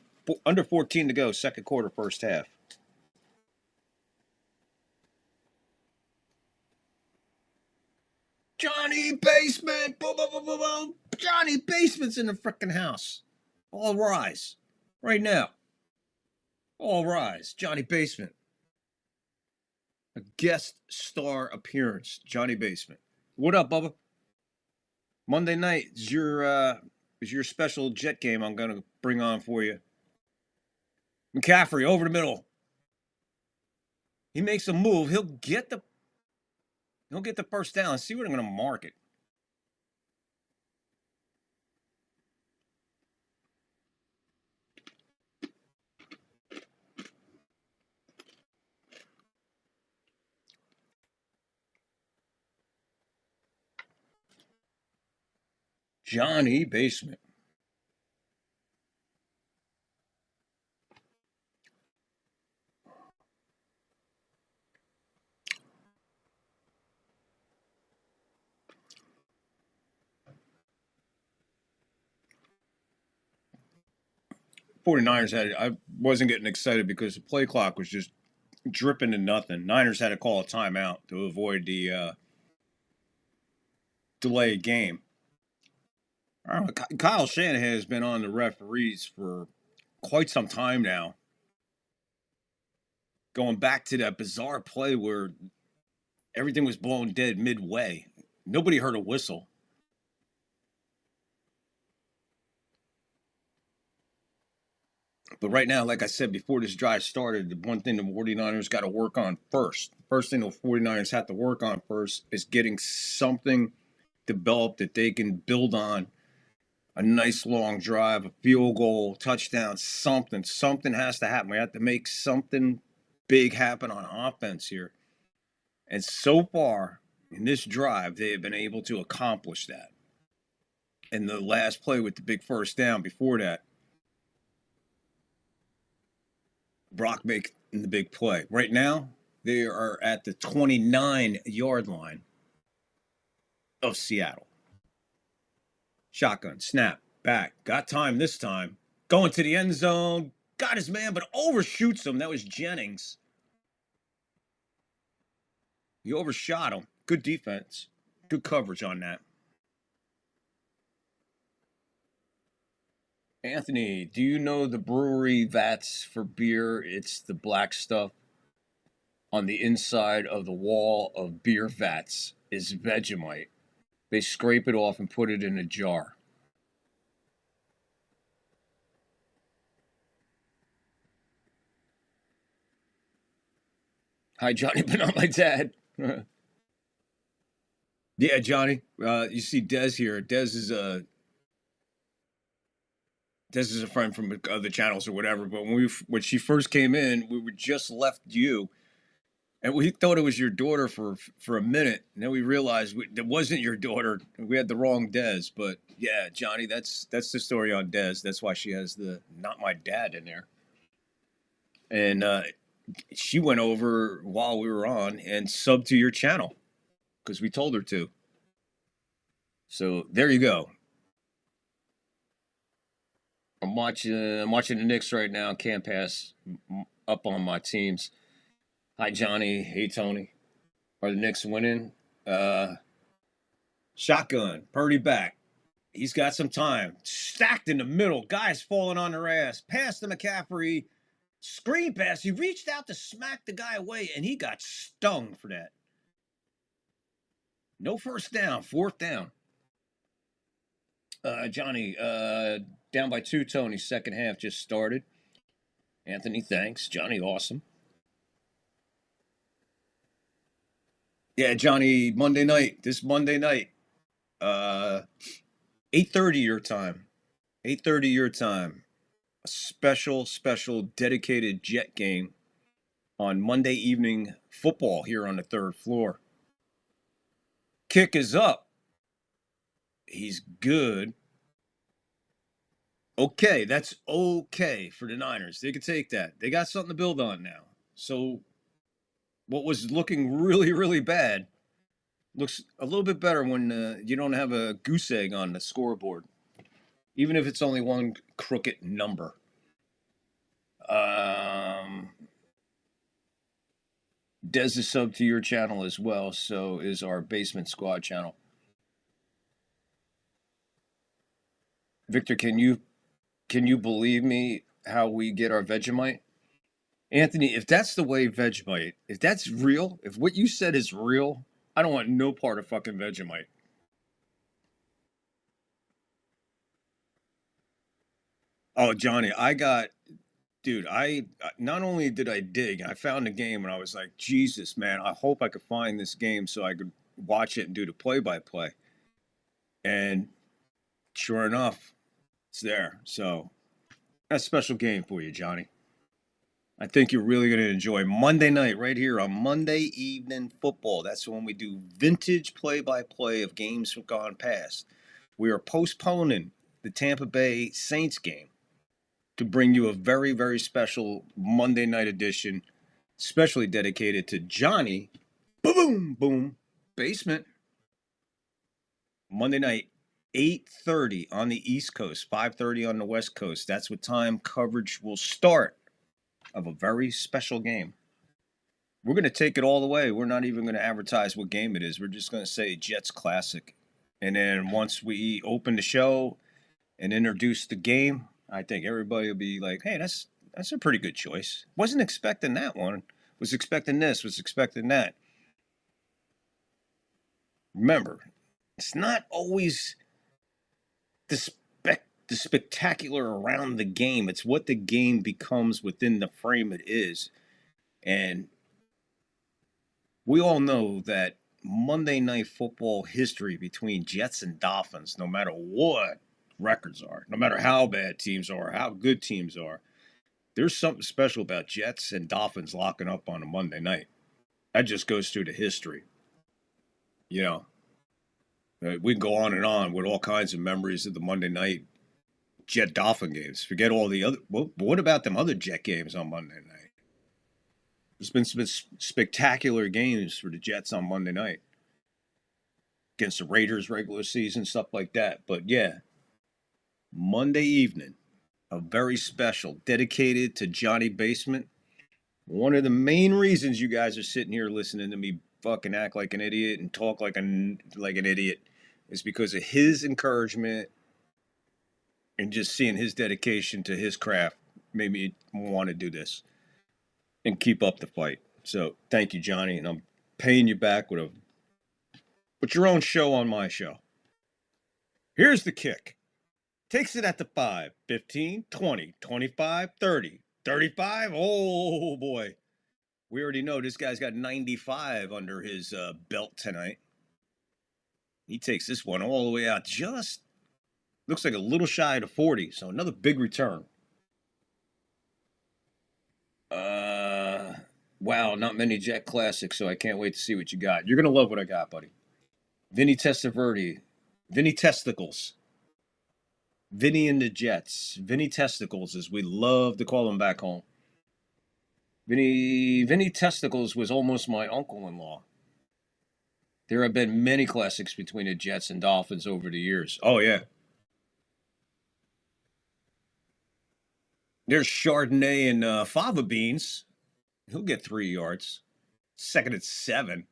S1: Under 14 to go, second quarter, first half. Johnny Basement! Boom, boom, boom, boom, boom. Johnny Basement's in the frickin' house. All rise. Right now. All rise. Johnny Basement. A guest star appearance. Johnny Basement. What up, Bubba? Monday night is your special Jet game I'm going to bring on for you. McCaffrey over the middle. He makes a move. He'll get the first down. See what I'm going to mark it. Johnny Basement. I wasn't getting excited because the play clock was just dripping to nothing. Niners had to call a timeout to avoid the delayed game. I don't know, Kyle Shanahan has been on the referees for quite some time now. Going back to that bizarre play where everything was blown dead midway. Nobody heard a whistle. But right now, like I said, before this drive started, the one thing the 49ers got to work on first. First thing the 49ers have to work on first is getting something developed that they can build on. A nice long drive, a field goal, touchdown, something. Something has to happen. We have to make something big happen on offense here. And so far, in this drive, they have been able to accomplish that. And the last play with the big first down before that, Brock making the big play. Right now, they are at the 29-yard line of Seattle. Shotgun, snap, back. Got time this time. Going to the end zone. Got his man, but overshoots him. That was Jennings. He overshot him. Good defense. Good coverage on that. Anthony, do you know the brewery vats for beer? It's the black stuff on the inside of the wall of beer vats is Vegemite. They scrape it off and put it in a jar. Hi, Johnny, but not my dad. Yeah, Johnny. You see Dez here. Dez is a friend from other channels or whatever. But when she first came in, we were just left you. And we thought it was your daughter for a minute. And then we realized it wasn't your daughter. We had the wrong Dez. But yeah, Johnny, that's the story on Dez. That's why she has the not my dad in there. And she went over while we were on and subbed to your channel because we told her to. So there you go. I'm watching the Knicks right now. Can't pass up on my teams. Hi, Johnny. Hey, Tony. Are the Knicks winning? Shotgun. Purdy back. He's got some time. Stacked in the middle. Guys falling on their ass. Pass to McCaffrey. Screen pass. He reached out to smack the guy away, and he got stung for that. No first down. Fourth down. Johnny, down by 2, Tony. Second half just started. Anthony, thanks. Johnny, awesome. Yeah, Johnny, Monday night. This Monday night. 8:30 your time. 8:30 your time. A special dedicated Jet game on Monday evening football here on the third floor. Kick is up. He's good. Okay, that's okay for the Niners. They could take that. They got something to build on now. So what was looking really, really bad looks a little bit better when you don't have a goose egg on the scoreboard, even if it's only one crooked number. Des is sub to your channel as well, so is our Basement Squad channel. Victor, can you believe me how we get our Vegemite? Anthony, if that's the way Vegemite, if that's real, if what you said is real, I don't want no part of fucking Vegemite. Oh, Johnny, dude, I not only did I dig, I found the game and I was like, Jesus, man, I hope I could find this game so I could watch it and do the play-by-play. And sure enough, it's there. So that's a special game for you, Johnny. I think you're really going to enjoy Monday night right here on Monday Evening Football. That's when we do vintage play-by-play of games from gone past. We are postponing the Tampa Bay Saints game to bring you a very, very special Monday night edition, specially dedicated to Johnny Boom Boom Basement. Monday night, 8:30 on the East Coast, 5:30 on the West Coast. That's what time coverage will start of a very special game. We're going to take it all the way. We're not even going to advertise what game it is. We're just going to say Jets Classic. And then once we open the show and introduce the game, I think everybody will be like, hey, that's a pretty good choice. Wasn't expecting that one. Was expecting this, was expecting that. Remember, it's not always the spectacular around the game. It's what the game becomes within the frame it is. And we all know that Monday Night Football history between Jets and Dolphins, no matter what records are, no matter how bad teams are, how good teams are, there's something special about Jets and Dolphins locking up on a Monday night. That just goes through the history. You know, we can go on and on with all kinds of memories of the Monday night Jet Dolphin games. Forget all the other. What about them other Jet games on Monday night? There's been some spectacular games for the Jets on Monday night against the Raiders regular season, stuff like that. But yeah, Monday evening, a very special, dedicated to Johnny Basement. One of the main reasons you guys are sitting here listening to me fucking act like an idiot and talk like an idiot is because of his encouragement and just seeing his dedication to his craft made me want to do this and keep up the fight. So thank you, Johnny, and I'm paying you back with your own show on my show. Here's the kick. Takes it at the 5, 15, 20, 25, 30, 35. Oh, boy. We already know this guy's got 95 under his belt tonight. He takes this one all the way out. Just looks like a little shy of 40, so another big return. Wow, not many Jet Classics, so I can't wait to see what you got. You're going to love what I got, buddy. Vinny Testaverde. Vinny Testicles. Vinny and the Jets. Vinny Testicles, as we love to call him back home. Vinny Testicles was almost my uncle-in-law. There have been many classics between the Jets and Dolphins over the years. Oh, yeah. There's Chardonnay and fava beans. He'll get 3 yards. Second and 7.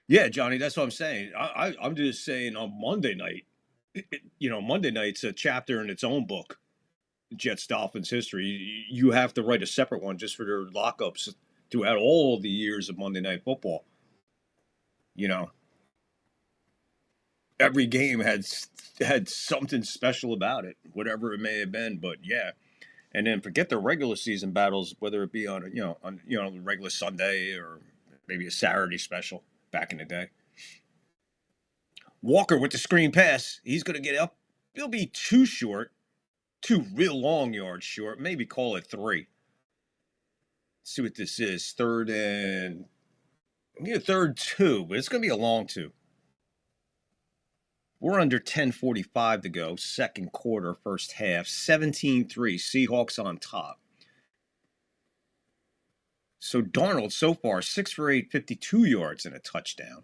S1: Yeah, Johnny, that's what I'm saying. I'm just saying on Monday night, Monday night's a chapter in its own book. Jets Dolphins history. You have to write a separate one just for their lockups throughout all the years of Monday Night Football. You know, every game had something special about it, whatever it may have been. But yeah, and then forget the regular season battles, whether it be on a regular Sunday or maybe a Saturday special back in the day. Walker with the screen pass. He's going to get up. He'll be too short. 2 real long yards short. Maybe call it 3. Let's see what this is. 3rd and Need a third 2, but it's going to be a long 2. We're under 10:45 to go. Second quarter, first half. 17-3. Seahawks on top. So Darnold so far, 6 for 8, 52 yards and a touchdown.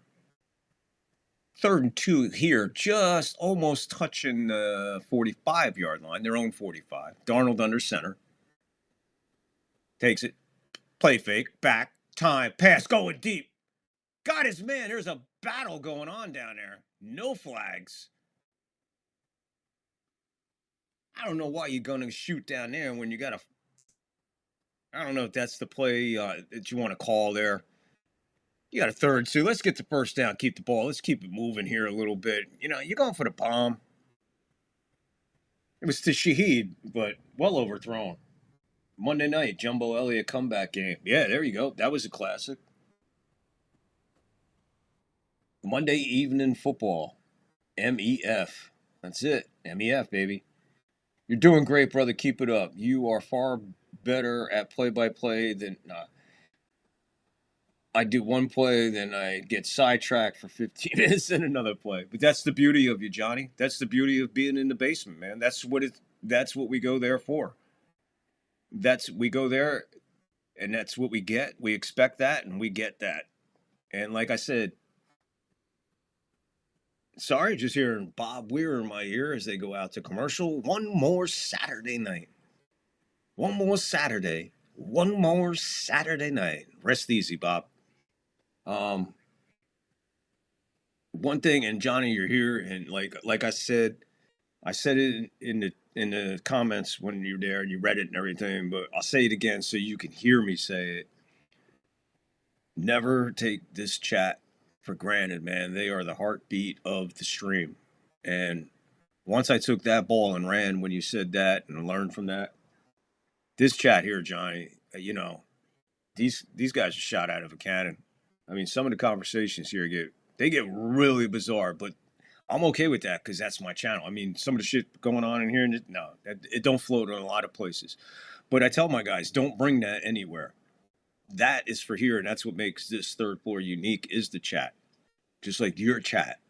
S1: Third and 2 here, just almost touching the 45-yard line, their own 45. Darnold under center. Takes it. Play fake. Back. Time. Pass. Going deep. Got his man. There's a battle going on down there. No flags. I don't know why you're going to shoot down there when you got a... I don't know if that's the play that you want to call there. You got a third 2. Let's get the first down. Keep the ball. Let's keep it moving here a little bit. You know, you're going for the bomb. It was to Shaheed, but well overthrown. Monday night, Jumbo Elliott comeback game. Yeah, there you go. That was a classic. Monday evening football. MEF. That's it. MEF, baby. You're doing great, brother. Keep it up. You are far better at play-by-play than... I do one play, then I get sidetracked for 15 minutes and another play. But that's the beauty of you, Johnny. That's the beauty of being in the basement, man. That's what we go there for. We go there, and that's what we get. We expect that, and we get that. And like I said, sorry, just hearing Bob Weir in my ear as they go out to commercial. One more Saturday night. One more Saturday night. Rest easy, Bob. One thing, and Johnny, you're here, and like I said it in the comments when you're there and you read it and everything, but I'll say it again so you can hear me say it. Never take this chat for granted, man. They are the heartbeat of the stream. And once I took that ball and ran when you said that and learned from that, this chat here, Johnny, you know, these guys are shot out of a cannon. I mean, some of the conversations here get really bizarre, but I'm okay with that because that's my channel. I mean, some of the shit going on in here, no, it don't float in a lot of places. But I tell my guys, don't bring that anywhere. That is for here, and that's what makes this third floor unique is the chat. Just like your chat.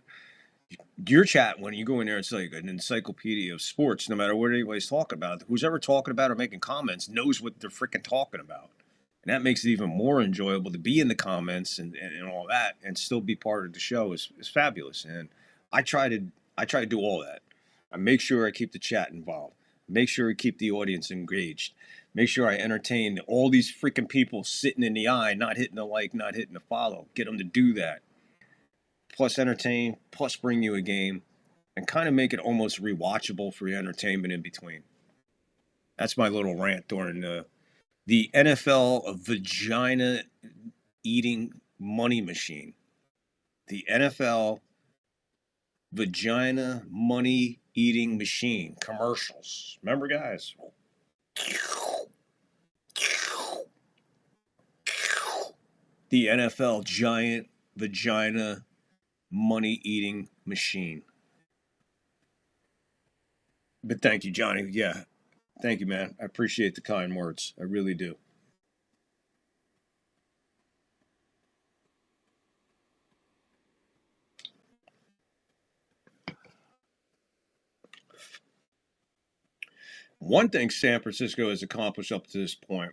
S1: Your chat, when you go in there, it's like an encyclopedia of sports, no matter what anybody's talking about. Who's ever talking about or making comments knows what they're freaking talking about. And that makes it even more enjoyable to be in the comments and all that and still be part of the show is fabulous. And I try to do all that. I make sure I keep the chat involved. Make sure I keep the audience engaged. Make sure I entertain all these freaking people sitting in the eye, not hitting the like, not hitting the follow. Get them to do that. Plus entertain, plus bring you a game, and kind of make it almost rewatchable for your entertainment in between. That's my little rant during the NFL vagina eating money machine. The NFL vagina money eating machine commercials. Remember, guys? The NFL giant vagina money eating machine. But thank you, Johnny. Yeah. Thank you, man. I appreciate the kind words. I really do. One thing San Francisco has accomplished up to this point.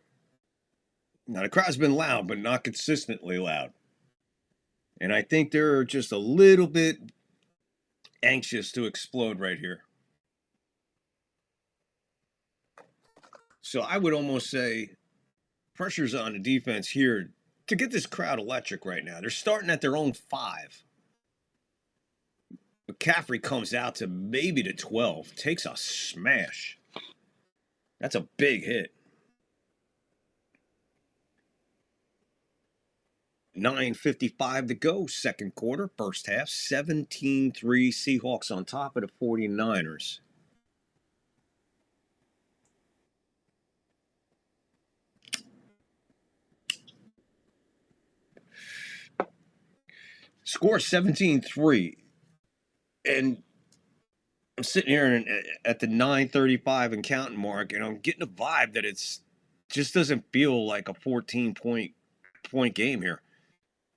S1: Now, the crowd's been loud, but not consistently loud. And I think they're just a little bit anxious to explode right here. So I would almost say pressure's on the defense here to get this crowd electric right now. They're starting at their own 5. McCaffrey comes out to maybe to 12, takes a smash. That's a big hit. 9:55 to go, second quarter, first half, 17-3 Seahawks on top of the 49ers. Score 17-3. And I'm sitting here at the 9:35 and counting mark, and I'm getting a vibe that it's just doesn't feel like a 14-point game here.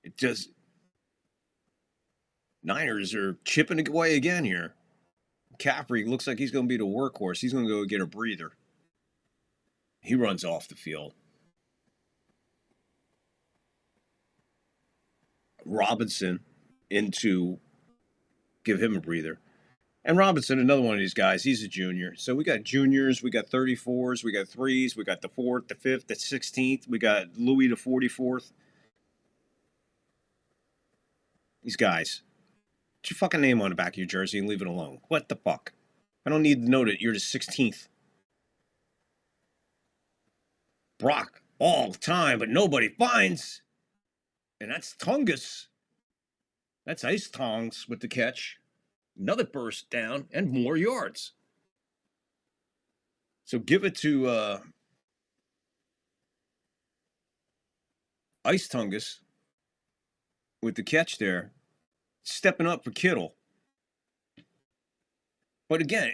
S1: It just Niners are chipping away again here. Caffrey looks like he's going to be the workhorse. He's going to go get a breather. He runs off the field. Robinson into give him a breather. And Robinson, another one of these guys, he's a junior. So we got juniors, we got 34s, we got 3s, we got the 4th, the 5th, the 16th, we got Louis the 44th. These guys, put your fucking name on the back of your jersey and leave it alone. What the fuck? I don't need to know that you're the 16th. Brock, all the time, but nobody finds. And that's Tungus. That's Ice Tongs with the catch. Another first down and more yards. So give it to Ice Tungus with the catch there. Stepping up for Kittle. But again,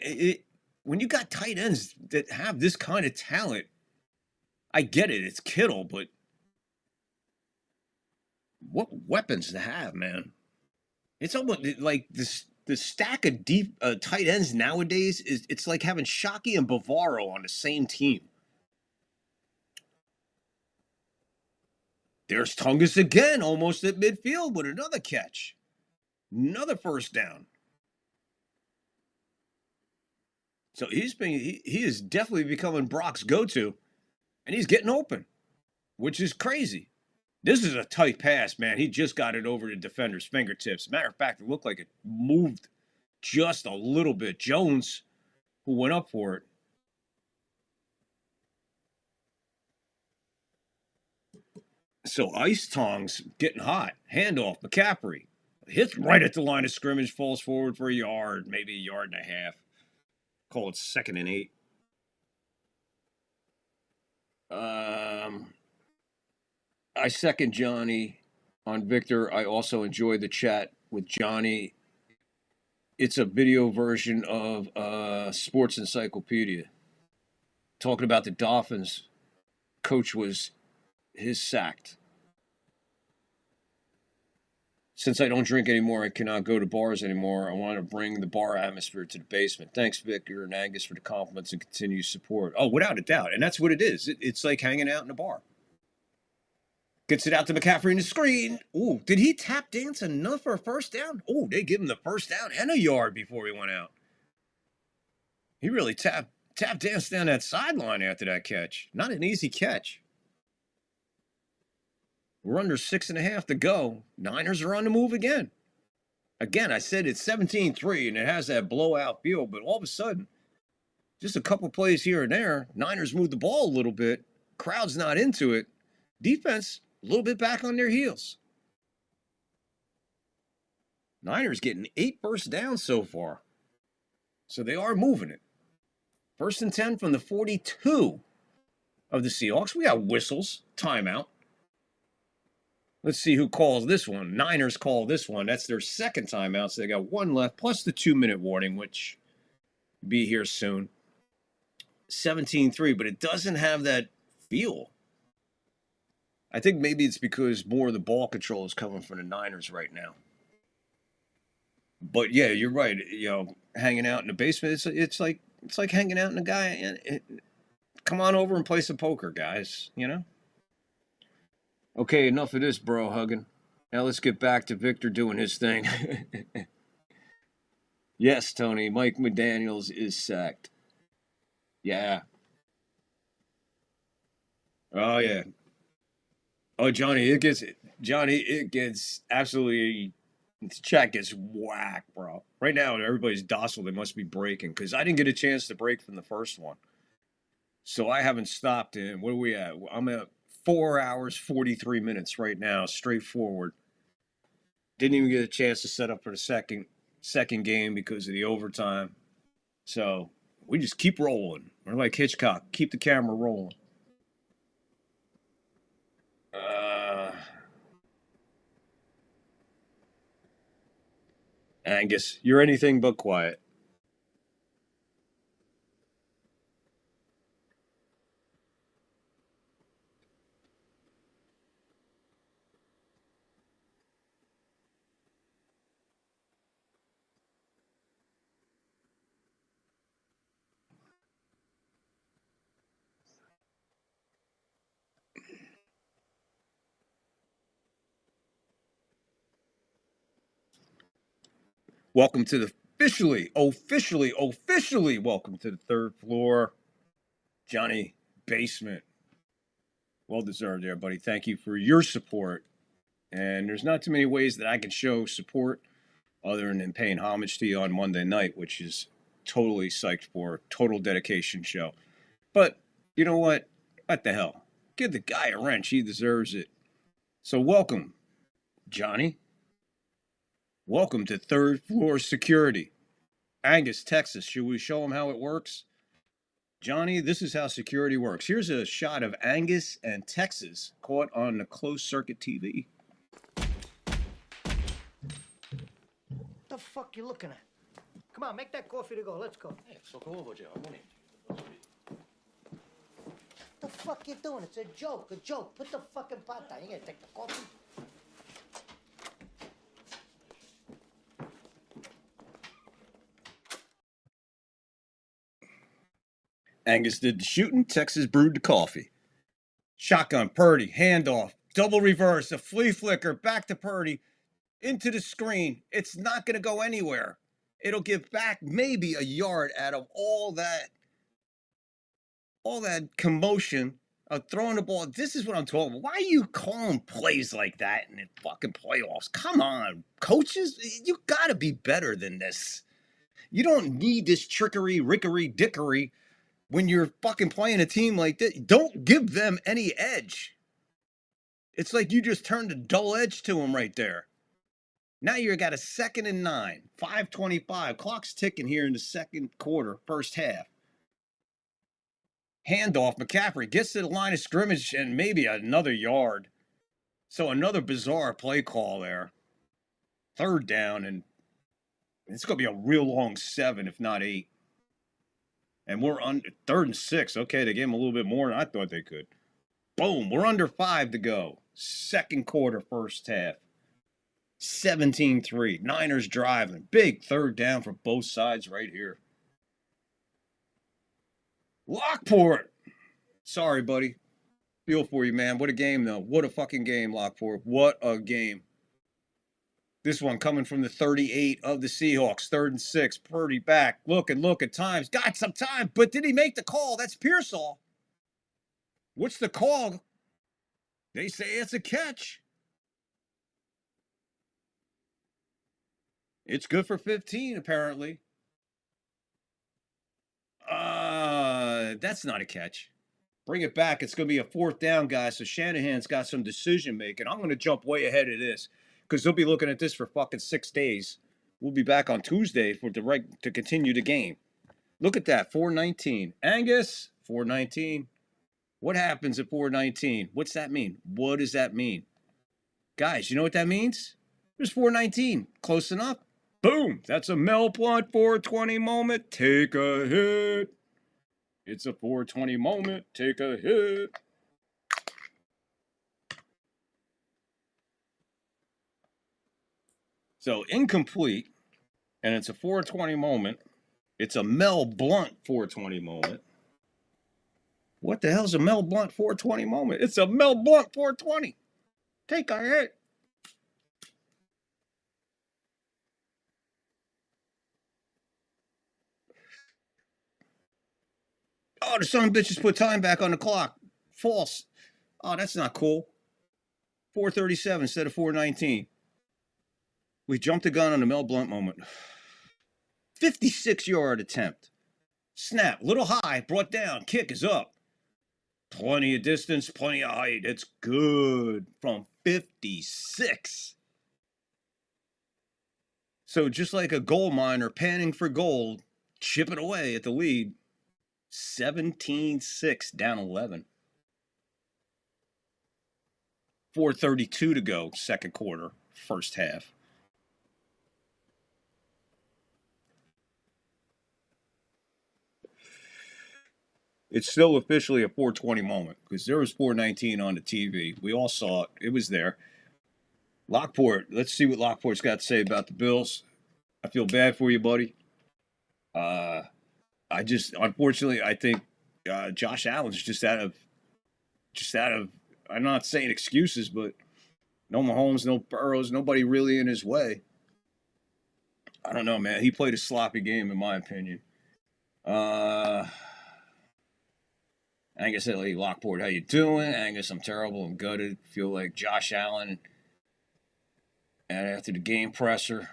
S1: when you got tight ends that have this kind of talent, I get it. It's Kittle, but what weapons to have, man. It's almost like this. The stack of deep tight ends nowadays it's like having Shockey and Bavaro on the same team. There's Tungus again, almost at midfield with another catch. Another first down. So he is definitely becoming Brock's go-to, and he's getting open, which is crazy. This is a tight pass, man. He just got it over the defender's fingertips. Matter of fact, it looked like it moved just a little bit. Jones, who went up for it. So Ice Tongs getting hot. Handoff, McCaffrey. Hits right at the line of scrimmage, falls forward for a yard, maybe a yard and a half. Call it 2nd and 8. I second Johnny on Victor. I also enjoy the chat with Johnny. It's a video version of Sports Encyclopedia. Talking about the Dolphins. Coach was sacked. Since I don't drink anymore, I cannot go to bars anymore. I want to bring the bar atmosphere to the basement. Thanks, Victor and Angus, for the compliments and continued support. Oh, without a doubt. And that's what it is. It's like hanging out in a bar. Gets it out to McCaffrey in the screen. Ooh, did he tap dance enough for a first down? Oh, they give him the first down and a yard before he went out. He really tap danced down that sideline after that catch. Not an easy catch. We're under 6.5 to go. Niners are on the move again. Again, I said it's 17-3, and it has that blowout feel, but all of a sudden, just a couple plays here and there, Niners move the ball a little bit. Crowd's not into it. Defense, a little bit back on their heels. Niners getting 8 first downs so far. So they are moving it. 1st and 10 from the 42 of the Seahawks. We got whistles, timeout. Let's see who calls this one. Niners call this one. That's their 2nd timeout, so they got 1 left, plus the 2-minute warning, which will be here soon. 17-3, but it doesn't have that feel. I think maybe it's because more of the ball control is coming from the Niners right now. But yeah, you're right. You know, hanging out in the basement, it's like hanging out in a guy. Come on over and play some poker, guys. You know. Okay, enough of this, bro hugging. Now let's get back to Victor doing his thing. Yes, Tony, Mike McDaniels is sacked. Yeah. Oh yeah. Oh, Johnny, it gets absolutely, the chat gets whacked, bro. Right now, everybody's docile. They must be breaking because I didn't get a chance to break from the first one. So I haven't stopped in. What are we at? I'm at 4 hours, 43 minutes right now, straightforward. Didn't even get a chance to set up for the second game because of the overtime. So we just keep rolling. We're like Hitchcock. Keep the camera rolling. Angus, you're anything but quiet. Welcome to the officially welcome to the third floor. Johnny Basement. Well deserved there, buddy. Thank you for your support. And there's not too many ways that I can show support other than paying homage to you on Monday night, which is totally psyched for, total dedication show. But you know what? What the hell? Give the guy a wrench. He deserves it. So welcome, Johnny. Welcome to third floor security. Angus, Texas. Should we show him how it works? Johnny, this is how security works. Here's a shot of Angus and Texas caught on the closed circuit TV.
S11: The fuck you looking at? Come on, make that coffee to go. Let's go.
S5: Hey, so go over, Joe. I'm winning.
S11: The fuck you doing? It's a joke, a joke. Put the fucking pot down. You gonna take the coffee?
S1: Angus did the shooting. Texas brewed the coffee. Shotgun, Purdy, handoff, double reverse, a flea flicker, back to Purdy, into the screen. It's not going to go anywhere. It'll give back maybe a yard out of all that commotion of throwing the ball. This is what I'm talking about. Why are you calling plays like that in the fucking playoffs? Come on, coaches. You got to be better than this. You don't need this trickery, rickery, dickery when you're fucking playing a team like this. Don't give them any edge. It's like you just turned a dull edge to them right there. Now you got a 2nd and 9, 5:25. Clock's ticking here in the second quarter, first half. Handoff, McCaffrey gets to the line of scrimmage and maybe another yard. So another bizarre play call there. 3rd down, and it's going to be a real long 7, if not 8. And we're on 3rd and 6. Okay, they gave him a little bit more than I thought they could. Boom, we're under 5 to go. Second quarter, first half. 17-3. Niners driving. Big 3rd down for both sides right here. Lockport. Sorry, buddy. Feel for you, man. What a game, though. What a fucking game, Lockport. What a game. This one coming from the 38 of the Seahawks. 3rd and 6. Purdy back. Look at times. Got some time, but did he make the call? That's Pearsall. What's the call? They say it's a catch. It's good for 15, apparently. That's not a catch. Bring it back. It's going to be a 4th down, guys. So Shanahan's got some decision making. I'm going to jump way ahead of this because they'll be looking at this for fucking 6 days. We'll be back on Tuesday to continue the game. Look at that, 4:19. Angus, 4:19. What happens at 4:19? What's that mean? What does that mean? Guys, you know what that means? There's 4:19. Close enough? Boom. That's a Mel Blount 420 moment. Take a hit. It's a 420 moment. Take a hit. So incomplete, and it's a 420 moment. It's a Mel Blount 420 moment. What the hell's a Mel Blount 420 moment? It's a Mel Blount 420. Take a hit. Oh, the son of a bitch just put time back on the clock. False. Oh, that's not cool. 4:37 instead of 4:19. We jumped the gun on the Mel Blount moment. 56-yard attempt. Snap, little high, brought down, kick is up. Plenty of distance, plenty of height. It's good from 56. So just like a gold miner panning for gold, chipping away at the lead. 17-6, down 11. 4:32 to go, second quarter, first half. It's still officially a 420 moment because there was 419 on the TV. We all saw it. It was there. Lockport, let's see what Lockport's got to say about the Bills. I feel bad for you, buddy. Unfortunately, I think Josh Allen's just out of, I'm not saying excuses, but no Mahomes, no Burrows, nobody really in his way. I don't know, man. He played a sloppy game, in my opinion. Angus Lee Lockport, how you doing? Angus, I'm terrible. I'm gutted. Feel like Josh Allen. And after the game presser.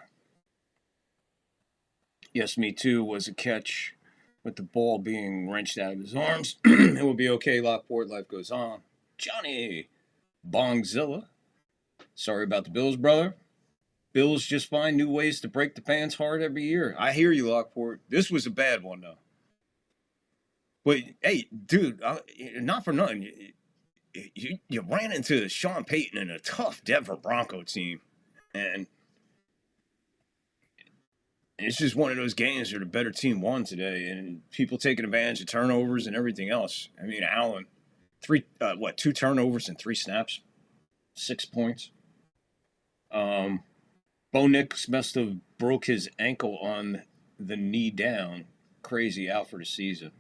S1: Yes, me too. Was a catch with the ball being wrenched out of his arms. It will be okay, Lockport. Life goes on. Johnny Bongzilla. Sorry about the Bills, brother. Bills just find new ways to break the fans' heart every year. I hear you, Lockport. This was a bad one, though. But, hey, dude, not for nothing. You ran into Sean Payton and a tough Denver Bronco team. And it's just one of those games where the better team won today. And people taking advantage of turnovers and everything else. I mean, Allen, 2 turnovers in 3 snaps? 6 points. Bo Nix must have broke his ankle on the knee down. Crazy, out for the season.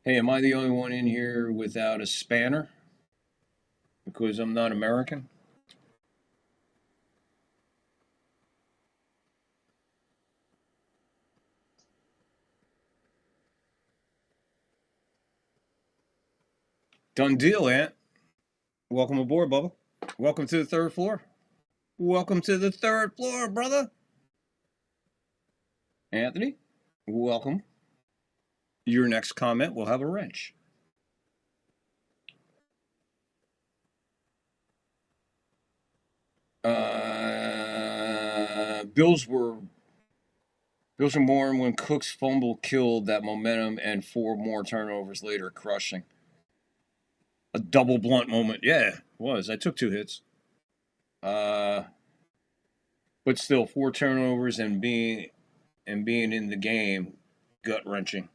S1: Hey, am I the only one in here without a spanner? Because I'm not American? Done deal, Ant. Welcome aboard, Bubba. Welcome to the 3rd floor. Welcome to the 3rd floor, brother. Anthony, welcome. Your next comment will have a wrench. Bills were more when Cook's fumble killed that momentum and 4 more turnovers later, crushing. A double blunt moment. Yeah, it was. I took 2 hits. But still, 4 turnovers and being in the game, gut-wrenching.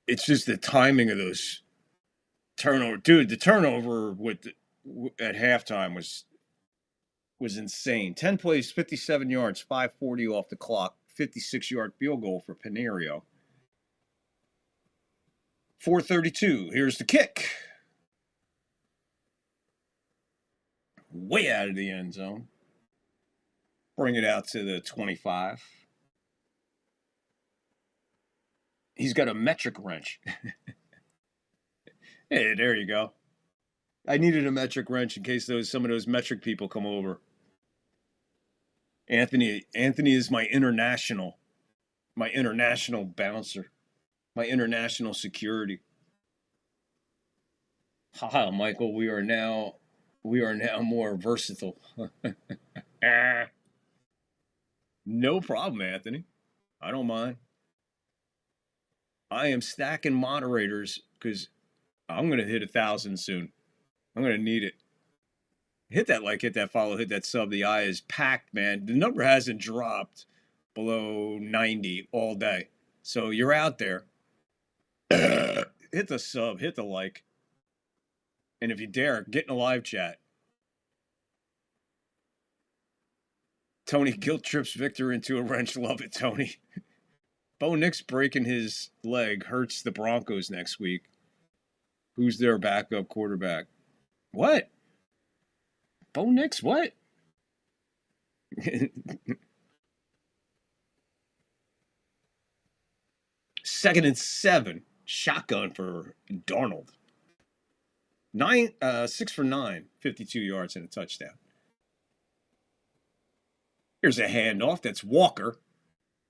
S1: It's just the timing of those turnovers. Dude, the turnover at halftime was insane. 10 plays, 57 yards, 5:40 off the clock, 56-yard field goal for Pinerio. 4:32. Here's the kick. Way out of the end zone. Bring it out to the 25. He's got a metric wrench. Hey, there you go. I needed a metric wrench in case some of those metric people come over. Anthony is my international bouncer, my international security. Haha, Michael, we are now more versatile. No problem, Anthony. I don't mind. I am stacking moderators because I'm going to hit 1,000 soon. I'm going to need it. Hit that like, hit that follow, hit that sub. The eye is packed, man. The number hasn't dropped below 90 all day. So you're out there. Hit the sub, hit the like. And if you dare, get in a live chat. Tony guilt trips Victor into a wrench. Love it, Tony. Bo Nix breaking his leg hurts the Broncos next week. Who's their backup quarterback? What? Bo Nix, what? 2nd and 7. Shotgun for Darnold. 6 for 9. 52 yards and a touchdown. Here's a handoff. That's Walker.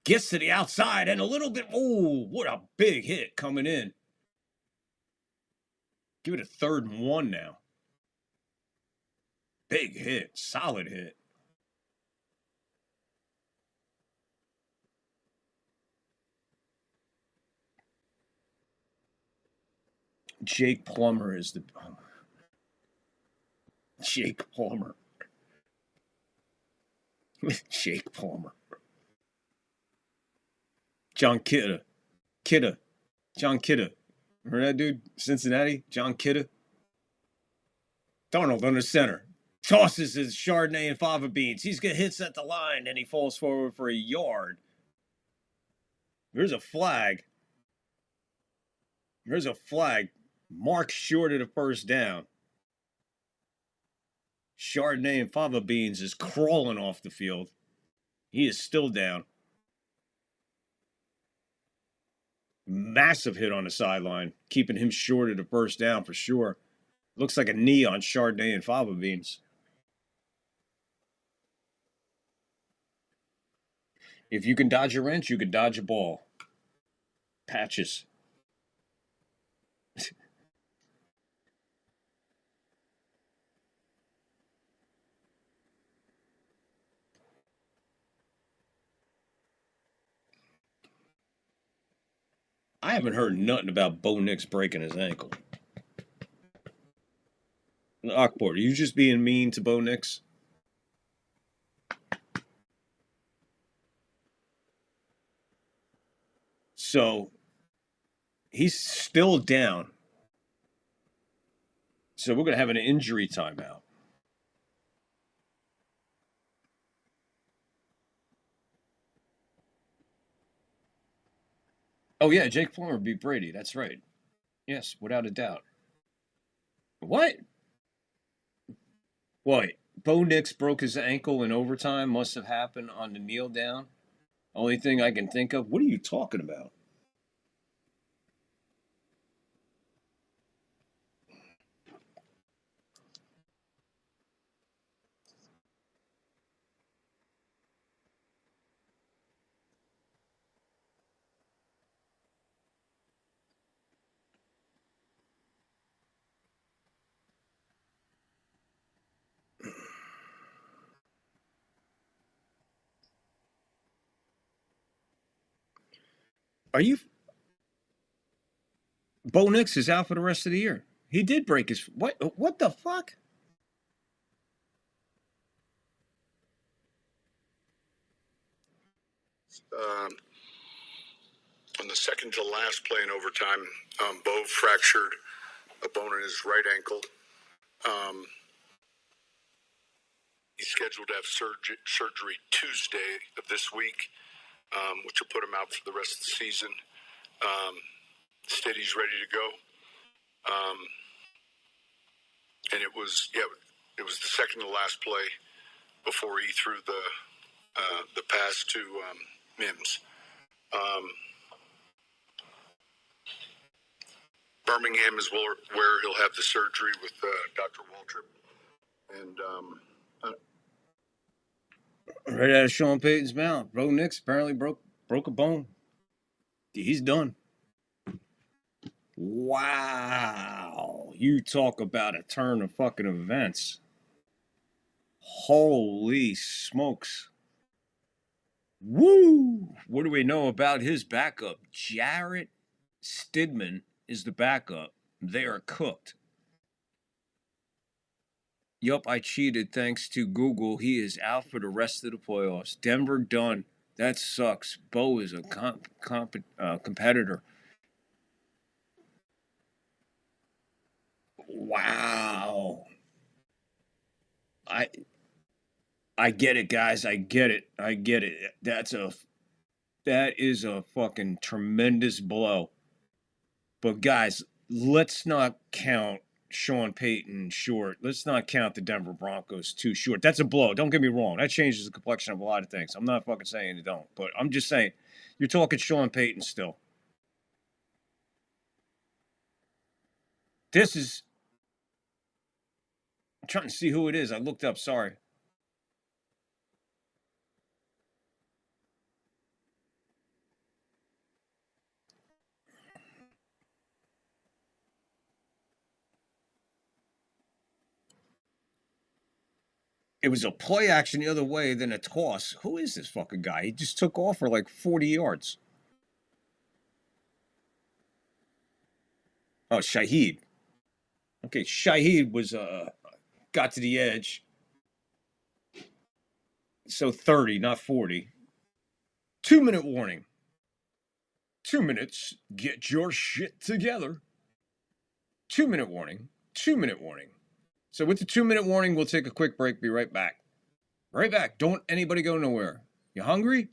S1: Gets to the outside and a little bit. Oh, what a big hit coming in. Give it a 3rd and 1 now. Big hit. Solid hit. Jake Plummer is the... Jake Plummer. Jake Plummer. John Kidda. John Kidda. Remember that dude? Cincinnati? John Kidda. Darnold under center. Tosses his Chardonnay and fava beans. He's got hits at the line, and he falls forward for a yard. There's a flag. There's a flag. Mark short of the 1st down. Chardonnay and fava beans is crawling off the field. He is still down. Massive hit on the sideline, keeping him short of the first down for sure. Looks like a knee on Chardonnay and fava beans. If you can dodge a wrench, you can dodge a ball. Patches. I haven't heard nothing about Bo Nix breaking his ankle. Akbar, are you just being mean to Bo Nix? So, he's still down. So we're going to have an injury timeout. Oh, yeah, Jake Plummer beat Brady. That's right. Yes, without a doubt. What? What? Bo Nix broke his ankle in overtime. Must have happened on the kneel down. Only thing I can think of. What are you talking about? Are you... Bo Nix is out for the rest of the year. He did break his... What the fuck?
S5: On the second to last play in overtime, Bo fractured a bone in his right ankle. He's scheduled to have surgery Tuesday of this week, which will put him out for the rest of the season. Said he's ready to go. And it was the second to last play before he threw the pass to Mims. Birmingham is where he'll have the surgery with Dr. Waltrip. And
S1: right out of Sean Payton's mouth. Bo Nix apparently broke a bone. He's done. Wow. You talk about a turn of fucking events. Holy smokes. Woo! What do we know about his backup? Jarrett Stidham is the backup. They are cooked. Yup, I cheated thanks to Google. He is out for the rest of the playoffs. Denver done. That sucks. Bo is a competitor. Wow. I get it, guys. I get it. That is a fucking tremendous blow. But guys, let's not count Sean Payton short. Let's not count the Denver Broncos too short. That's a blow. Don't get me wrong. That changes the complexion of a lot of things. I'm not fucking saying you don't. But I'm just saying, you're talking Sean Payton still. This is... I'm trying to see who it is. I looked up. Sorry. It was a play action the other way, then a toss. Who is this fucking guy? He just took off for like 40 yards. Oh, Shaheed. Okay, Shaheed was got to the edge. So 30, not 40. 2-minute warning. 2 minutes. Get your shit together. 2-minute warning. 2-minute warning. So with the 2-minute warning, we'll take a quick break. Be right back. Right back. Don't anybody go nowhere. You hungry?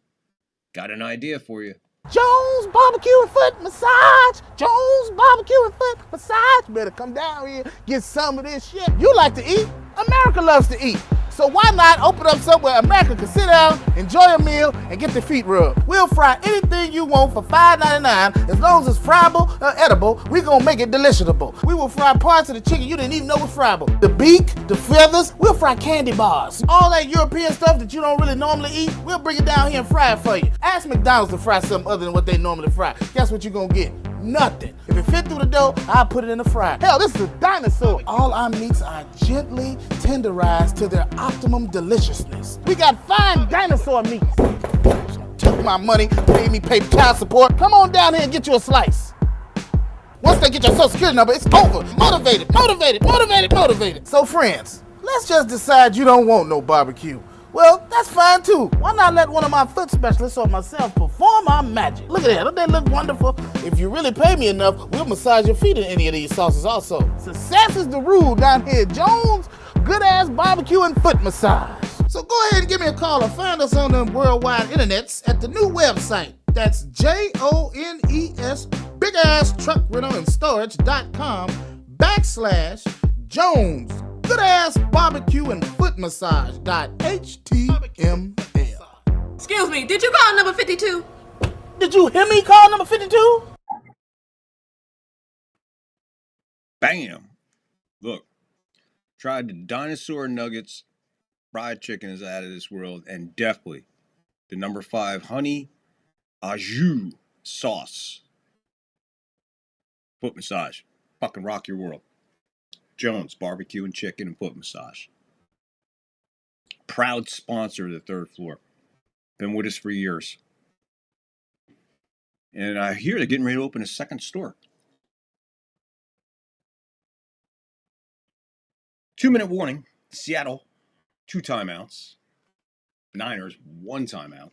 S1: Got an idea for you.
S15: Jones Barbecue and Foot Massage. Jones Barbecue and Foot Massage. Better come down here, get some of this shit. You like to eat? America loves to eat. So why not open up somewhere America can sit down, enjoy a meal, and get their feet rubbed? We'll fry anything you want for $5.99. As long as it's friable or edible, we gonna make it deliciable. We will fry parts of the chicken you didn't even know was friable. The beak, the feathers, we'll fry candy bars. All that European stuff that you don't really normally eat, we'll bring it down here and fry it for you. Ask McDonald's to fry something other than what they normally fry. Guess what you're gonna get? Nothing. If it fit through the dough, I'll put it in the fryer. Hell, this is a dinosaur. All our meats are gently tenderized to their optimum deliciousness. We got fine dinosaur meats. Took my money, made me pay child support. Come on down here and get you a slice. Once they get your social security number, it's over. Motivated, motivated, motivated, motivated. So friends, let's just decide you don't want no barbecue. Well, that's fine too. Why not let one of my foot specialists or myself perform our magic? Look at that, don't they look wonderful? If you really pay me enough, we'll massage your feet in any of these sauces also. Success is the rule down here at Jones. Good ass barbecue and foot massage. So go ahead and give me a call or find us on the worldwide internets at the new website. That's JONES, big ass truck rental and storage.com/Jones. Good ass barbecue and foot massage.html.
S16: Excuse me, did you call number 52?
S15: Did you hear me call number 52?
S1: Bam. Look, tried the dinosaur nuggets. Fried chicken is out of this world. And definitely the number 5 honey au jus sauce. Foot massage. Fucking rock your world. Jones Barbecue and Chicken and Foot Massage. Proud sponsor of the Third Floor. Been with us for years. And I hear they're getting ready to open a second store. 2-minute warning. Seattle, 2 timeouts. Niners, 1 timeout.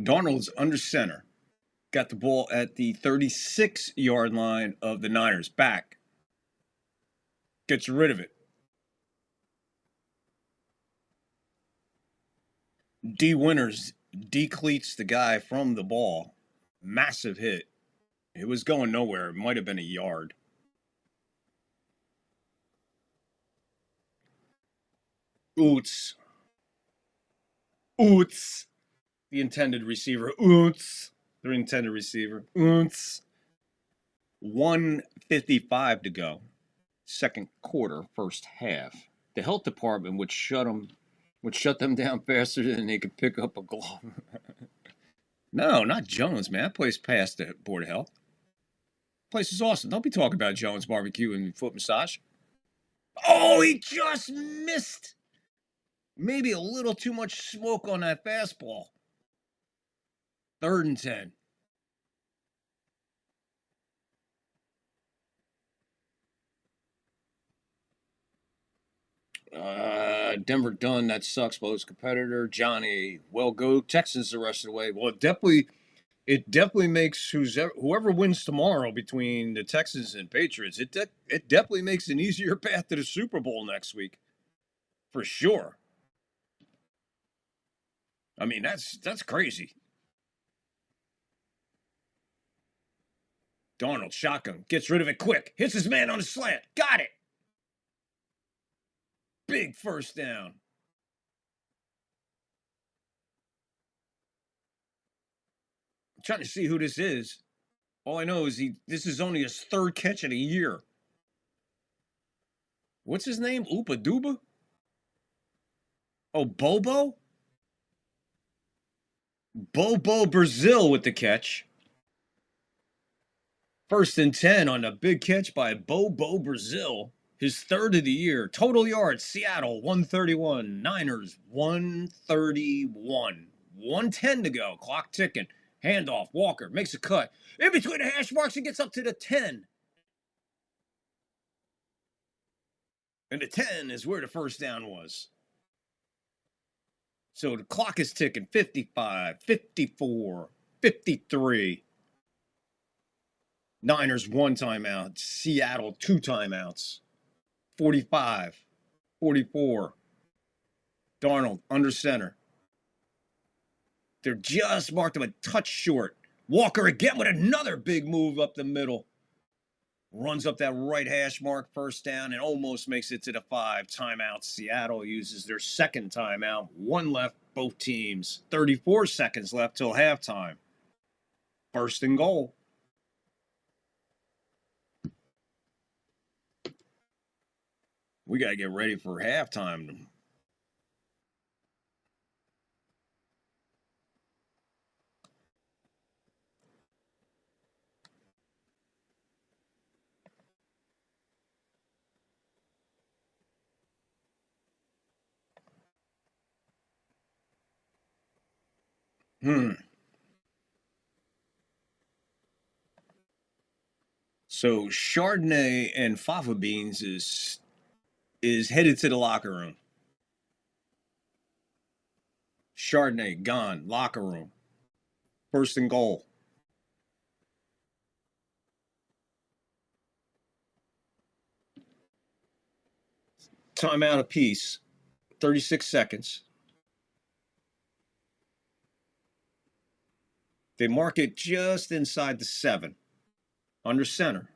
S1: Darnold's under center. Got the ball at the 36-yard line of the Niners. Back. Gets rid of it. D. Winters decleats the guy from the ball. Massive hit. It was going nowhere. It might have been a yard. Oots. Oots. The intended receiver. Oots. The intended receiver. Oots. 1:55 to go. Second quarter, first half. The health department would shut them down faster than they could pick up a glove. No, not Jones, man. That place passed the Board of Health. Place is awesome. Don't be talking about Jones Barbecue and Foot Massage. Oh, he just missed. Maybe a little too much smoke on that fastball. 3rd and 10. Denver done. That sucks. But his competitor, Johnny, well, go Texans the rest of the way. Well, it definitely makes whoever wins tomorrow between the Texans and Patriots, it definitely makes an easier path to the Super Bowl next week. For sure. I mean, that's crazy. Darnold, shotgun, gets rid of it quick. Hits his man on a slant. Got it. Big first down. I'm trying to see who this is. All I know is this is only his 3rd catch of the year. What's his name? Oopa Dooba? Oh, Bobo? Bobo Brazil with the catch. 1st and 10 on a big catch by Bobo Brazil. His 3rd of the year. Total yards, Seattle, 131. Niners, 131. 1:10 to go. Clock ticking. Handoff. Walker makes a cut. In between the hash marks, he gets up to the 10. And the 10 is where the first down was. So the clock is ticking. 55, 54, 53. Niners 1 timeout. Seattle 2 timeouts. 45, 44. Darnold under center. They're just marked him a touch short. Walker again with another big move up the middle. Runs up that right hash mark, first down, and almost makes it to the 5. Timeout. Seattle uses their second timeout. 1 left, both teams. 34 seconds left till halftime. First and goal. We got to get ready for halftime. So Chardonnay and fava beans is headed to the locker room. Chardonnay gone, locker room. First and goal. Timeout apiece. 36 seconds. They mark it just inside the 7. Under center.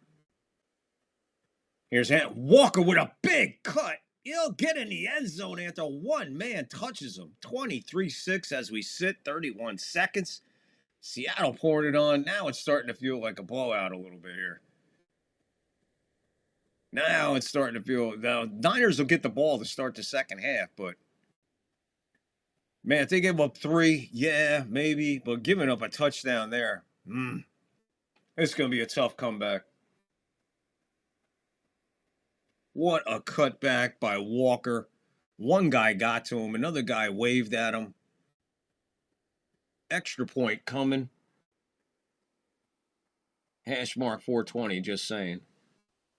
S1: Here's Walker with a big cut. He'll get in the end zone after one man touches him. 23-6 as we sit. 31 seconds. Seattle pouring it on. Now it's starting to feel like a blowout a little bit here. Now it's starting to feel. Now Niners will get the ball to start the second half, but man, if they give up 3, yeah, maybe. But giving up a touchdown there, it's going to be a tough comeback. What a cutback by Walker. One guy got to him. Another guy waved at him. Extra point coming. Hash mark 420, just saying.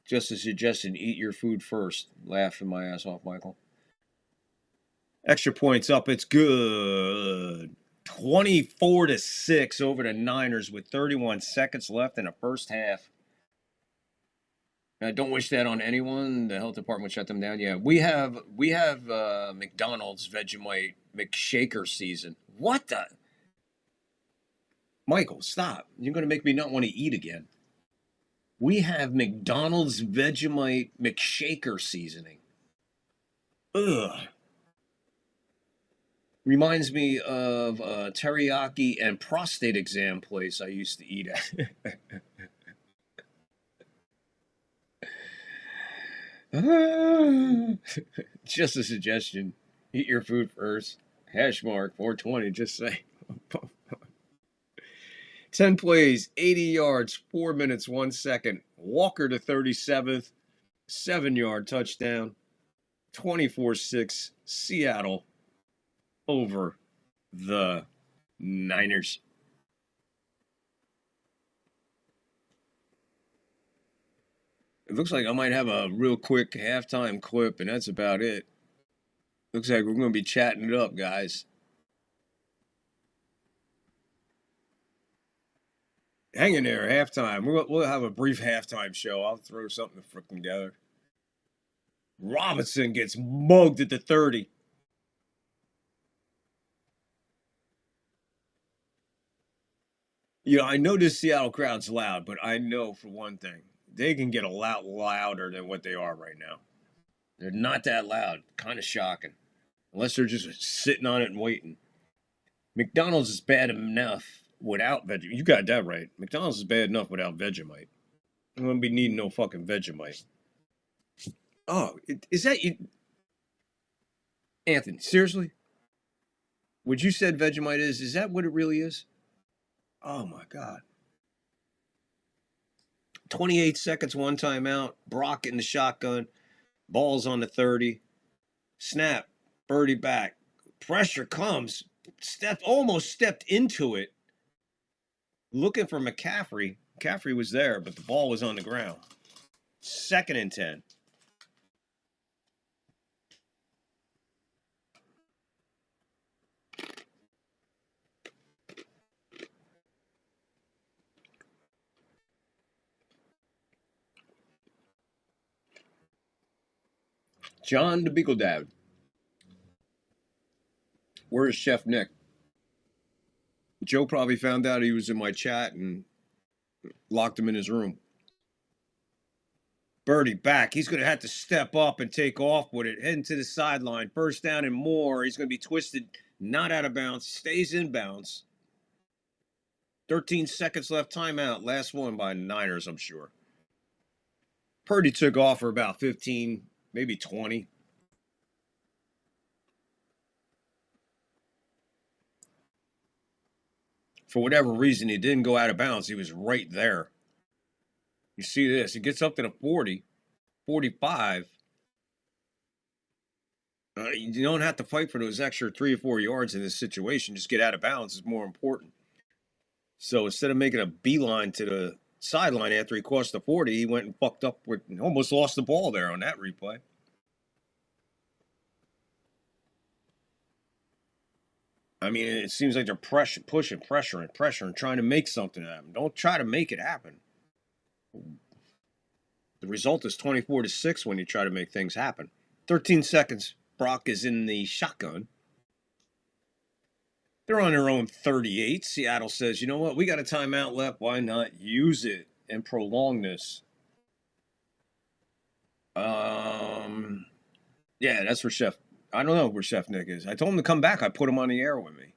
S1: Just a suggestion, eat your food first. Laughing my ass off, Michael. Extra points up. It's good. 24-6 over the Niners with 31 seconds left in the first half. I don't wish that on anyone. The health department shut them down. Yeah, we have McDonald's Vegemite McShaker season. What the? Michael, stop. You're going to make me not want to eat again. We have McDonald's Vegemite McShaker seasoning. Ugh. Reminds me of a teriyaki and prostate exam place I used to eat at. Just a suggestion. Eat your food first. Hash mark 420, just say. 10 plays, 80 yards, 4 minutes, 1 second. Walker to 37th, 7-yard touchdown. 24-6, Seattle over the Niners. It looks like I might have a real quick halftime clip, and that's about it. Looks like we're going to be chatting it up, guys. Hang in there, halftime. We'll have a brief halftime show. I'll throw something together. Robinson gets mugged at the 30. You know, I know this Seattle crowd's loud, but I know for one thing, they can get a lot louder than what they are right now. They're not that loud. Kind of shocking. Unless they're just sitting on it and waiting. McDonald's is bad enough without Vegemite. You got that right. McDonald's is bad enough without Vegemite. I'm going to be needing no fucking Vegemite. Oh, is that you? Anthony, seriously? What you said Vegemite is that what it really is? Oh, my God. 28 seconds, 1 timeout. Brock in the shotgun. Ball's on the 30. Snap. Birdie back. Pressure comes. Almost stepped into it. Looking for McCaffrey. McCaffrey was there, but the ball was on the ground. 2nd and 10. John the Beagle Dad. Where is Chef Nick? Joe probably found out he was in my chat and locked him in his room. Birdie back. He's going to have to step up and take off with it. Heading to the sideline. First down and more. He's going to be twisted. Not out of bounds. Stays in bounds. 13 seconds left. Timeout. Last one by Niners, I'm sure. Purdy took off for about 15, maybe 20. For whatever reason, he didn't go out of bounds. He was right there. You see this. He gets up to the 40, 45. You don't have to fight for those extra 3 or 4 yards in this situation. Just get out of bounds is more important. So instead of making a beeline to the sideline after he crossed the 40, he went and fucked up with, almost lost the ball there on that replay. I mean, it seems like they're pushing, pressuring, trying to make something happen. Don't try to make it happen. The result is 24-6 when you try to make things happen. 13 seconds. Brock is in the shotgun. They're on their own 38. Seattle says, you know what? We got a timeout left. Why not use it and prolong this? Yeah, that's where Chef... I don't know where Chef Nick is. I told him to come back. I put him on the air with me.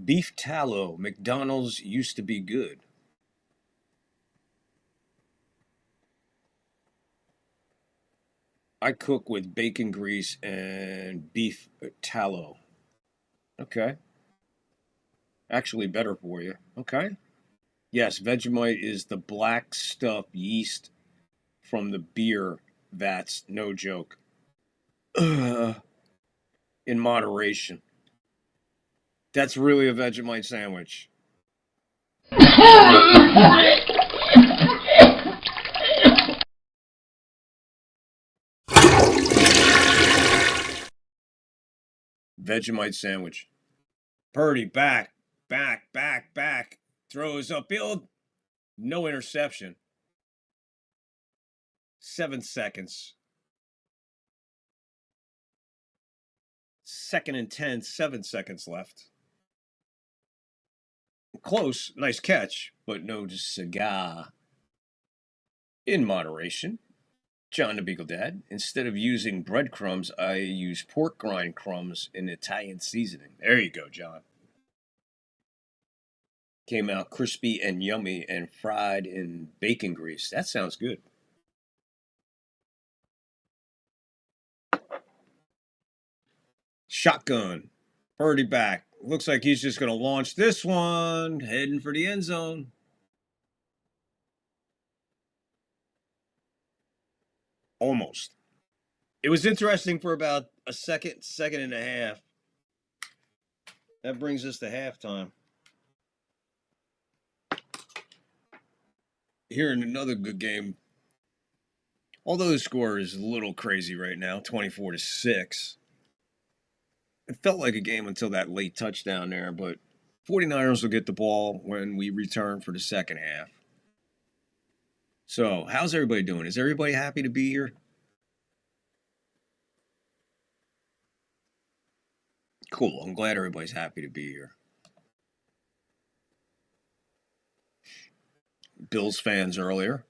S1: Beef tallow. McDonald's used to be good. I cook with bacon grease and beef tallow. Okay. Actually better for you. Okay. Yes, Vegemite is the black stuff yeast from the beer vats. No joke. In moderation. That's really a Vegemite sandwich. Vegemite sandwich. Purdy back. Throws upfield. No interception. 7 seconds. 2nd and 10, 7 seconds left. Close, nice catch, but no cigar. In moderation. John the Beagle Dad. Instead of using breadcrumbs, I use pork rind crumbs in Italian seasoning. There you go, John. Came out crispy and yummy and fried in bacon grease. That sounds good. Shotgun. Purdy back. Looks like he's just going to launch this one. Heading for the end zone. Almost. It was interesting for about a second and a half. That brings us to halftime. Here in another good game. Although the score is a little crazy right now, 24-6. It felt like a game until that late touchdown there, but 49ers will get the ball when we return for the second half. So, how's everybody doing? Is everybody happy to be here? Cool. I'm glad everybody's happy to be here. Bills fans earlier.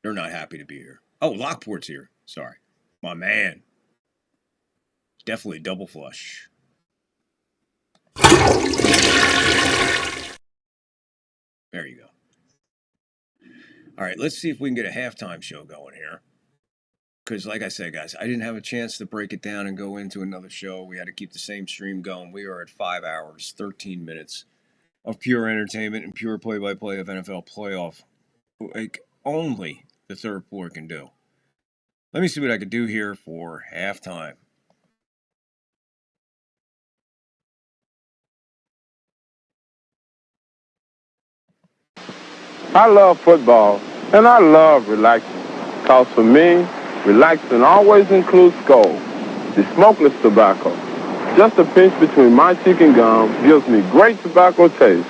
S1: They're not happy to be here. Oh, Lockport's here. Sorry. My man. Definitely double flush. There you go. All right, let's see if we can get a halftime show going here. Because like I said, guys, I didn't have a chance to break it down and go into another show. We had to keep the same stream going. We are at 5 hours, 13 minutes of pure entertainment and pure play-by-play of NFL playoff. Like only the third floor can do. Let me see what I can do here for halftime.
S6: I love football, and I love relaxing. Because for me, relaxing always includes Skoal, the smokeless tobacco. Just a pinch between my cheek and gum gives me great tobacco taste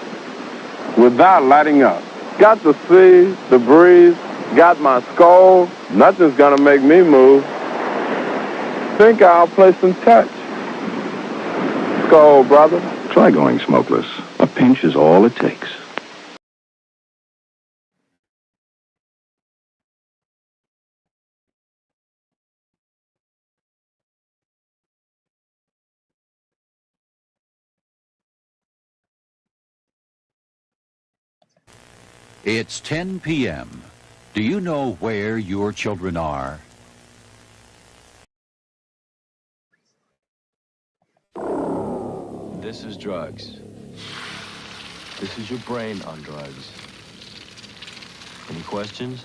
S6: without lighting up. Got the sea, the breeze, got my skull. Nothing's gonna make me move. Think I'll play some touch. Skull, brother.
S3: Try going smokeless. A pinch is all it takes.
S7: It's 10 p.m. Do you know where your children are?
S14: This is drugs. This is your brain on drugs. Any questions?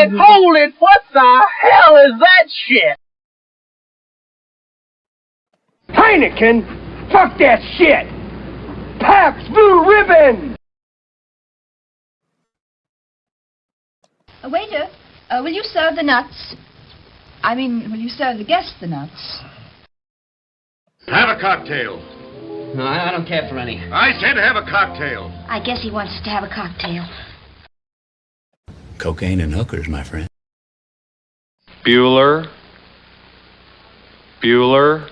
S8: Hold it! What the hell is that shit? Heineken! Fuck that shit! Pabst Blue Ribbon!
S12: Waiter, will you serve the nuts? I mean, will you serve the guests the nuts?
S5: Have a cocktail.
S11: No, I don't care for any.
S5: I said have a cocktail.
S19: I guess he wants us to have a cocktail.
S20: Cocaine and hookers, my friend.
S9: Bueller. Bueller.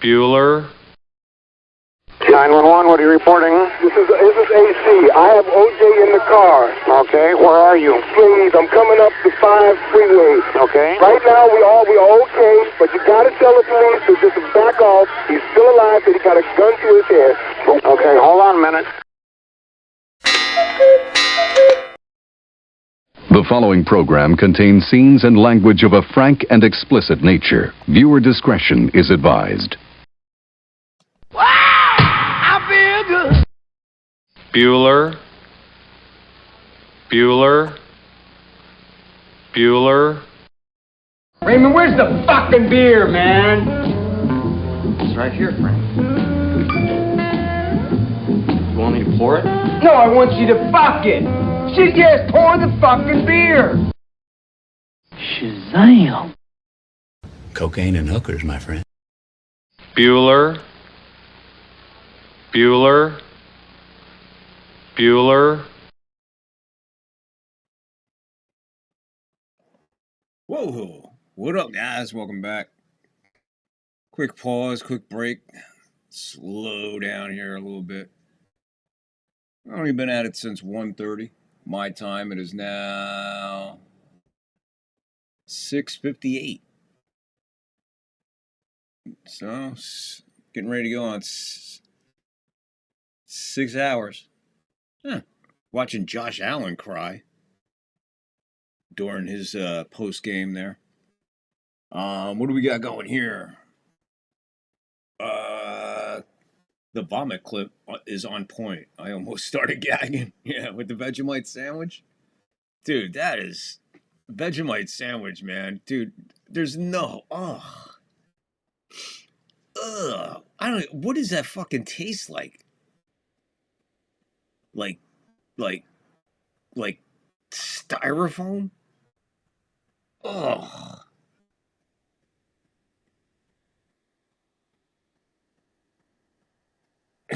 S9: Bueller.
S4: 911, what are you reporting? This is AC. I have OJ in the car. Okay, where are you? Please, I'm coming up the 5 freeway. Okay. Right now, we are okay, but you gotta tell the police to just back off. He's still alive, but he got a gun to his head. Okay, hold on a minute.
S3: The following program contains scenes and language of a frank and explicit nature. Viewer discretion is advised.
S9: Bueller. Bueller. Bueller.
S8: Raymond, where's the fucking beer, man?
S11: It's right here, Frank. You want me to pour it?
S8: No, I want you to fuck it. She just poured the fucking beer.
S24: Shazam!
S20: Cocaine and hookers, my friend.
S9: Bueller. Bueller. Bueller.
S1: Whoa, what up, guys? Welcome back. Quick pause, quick break. Slow down here a little bit. I've only been at it since 1:30. My time, it is now 6:58. So, getting ready to go on 6 hours. Huh. Watching Josh Allen cry during his post game there. What do we got going here? The vomit clip is on point. I almost started gagging. Yeah, with the Vegemite sandwich. Dude, that is Vegemite sandwich, man. Dude, there's no. Oh. Ugh. I don't. What does that fucking taste like? Like styrofoam? Ugh.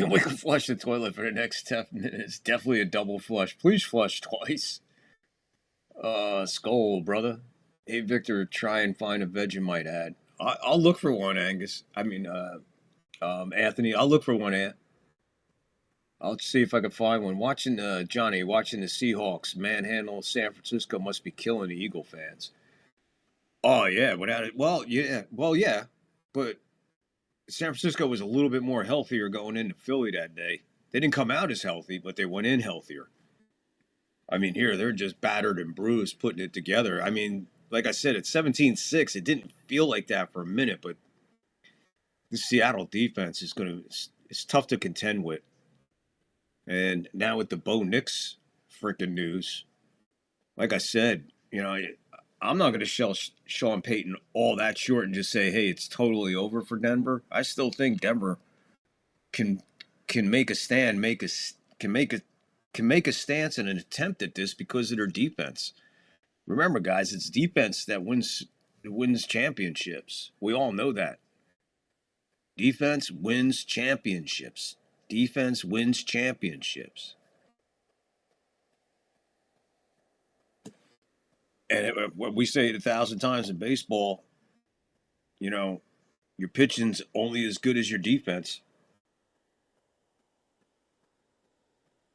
S1: We can flush the toilet for the next 10 minutes. Definitely a double flush. Please flush twice. Skull, brother. Hey, Victor, try and find a Vegemite ad. I'll look for one, Angus. I mean, Anthony, I'll look for one, Ant. I'll see if I can find one. Johnny, watching the Seahawks manhandle San Francisco must be killing the Eagle fans. Oh, yeah, without it. Well, yeah. But San Francisco was a little bit more healthier going into Philly that day. They didn't come out as healthy, but they went in healthier. I mean, here, they're just battered and bruised putting it together. I mean, like I said, it's 17-6. It didn't feel like that for a minute, but the Seattle defense it's tough to contend with. And now with the Bo Nix freaking news, like I said, I'm not going to sell Sean Payton all that short and just say, hey, it's totally over for Denver. I still think Denver can make a stand, can make a stance and an attempt at this because of their defense. Remember, guys, it's defense that wins championships. We all know that. Defense wins championships. Defense wins championships. And what we say it 1,000 times in baseball, your pitching's only as good as your defense.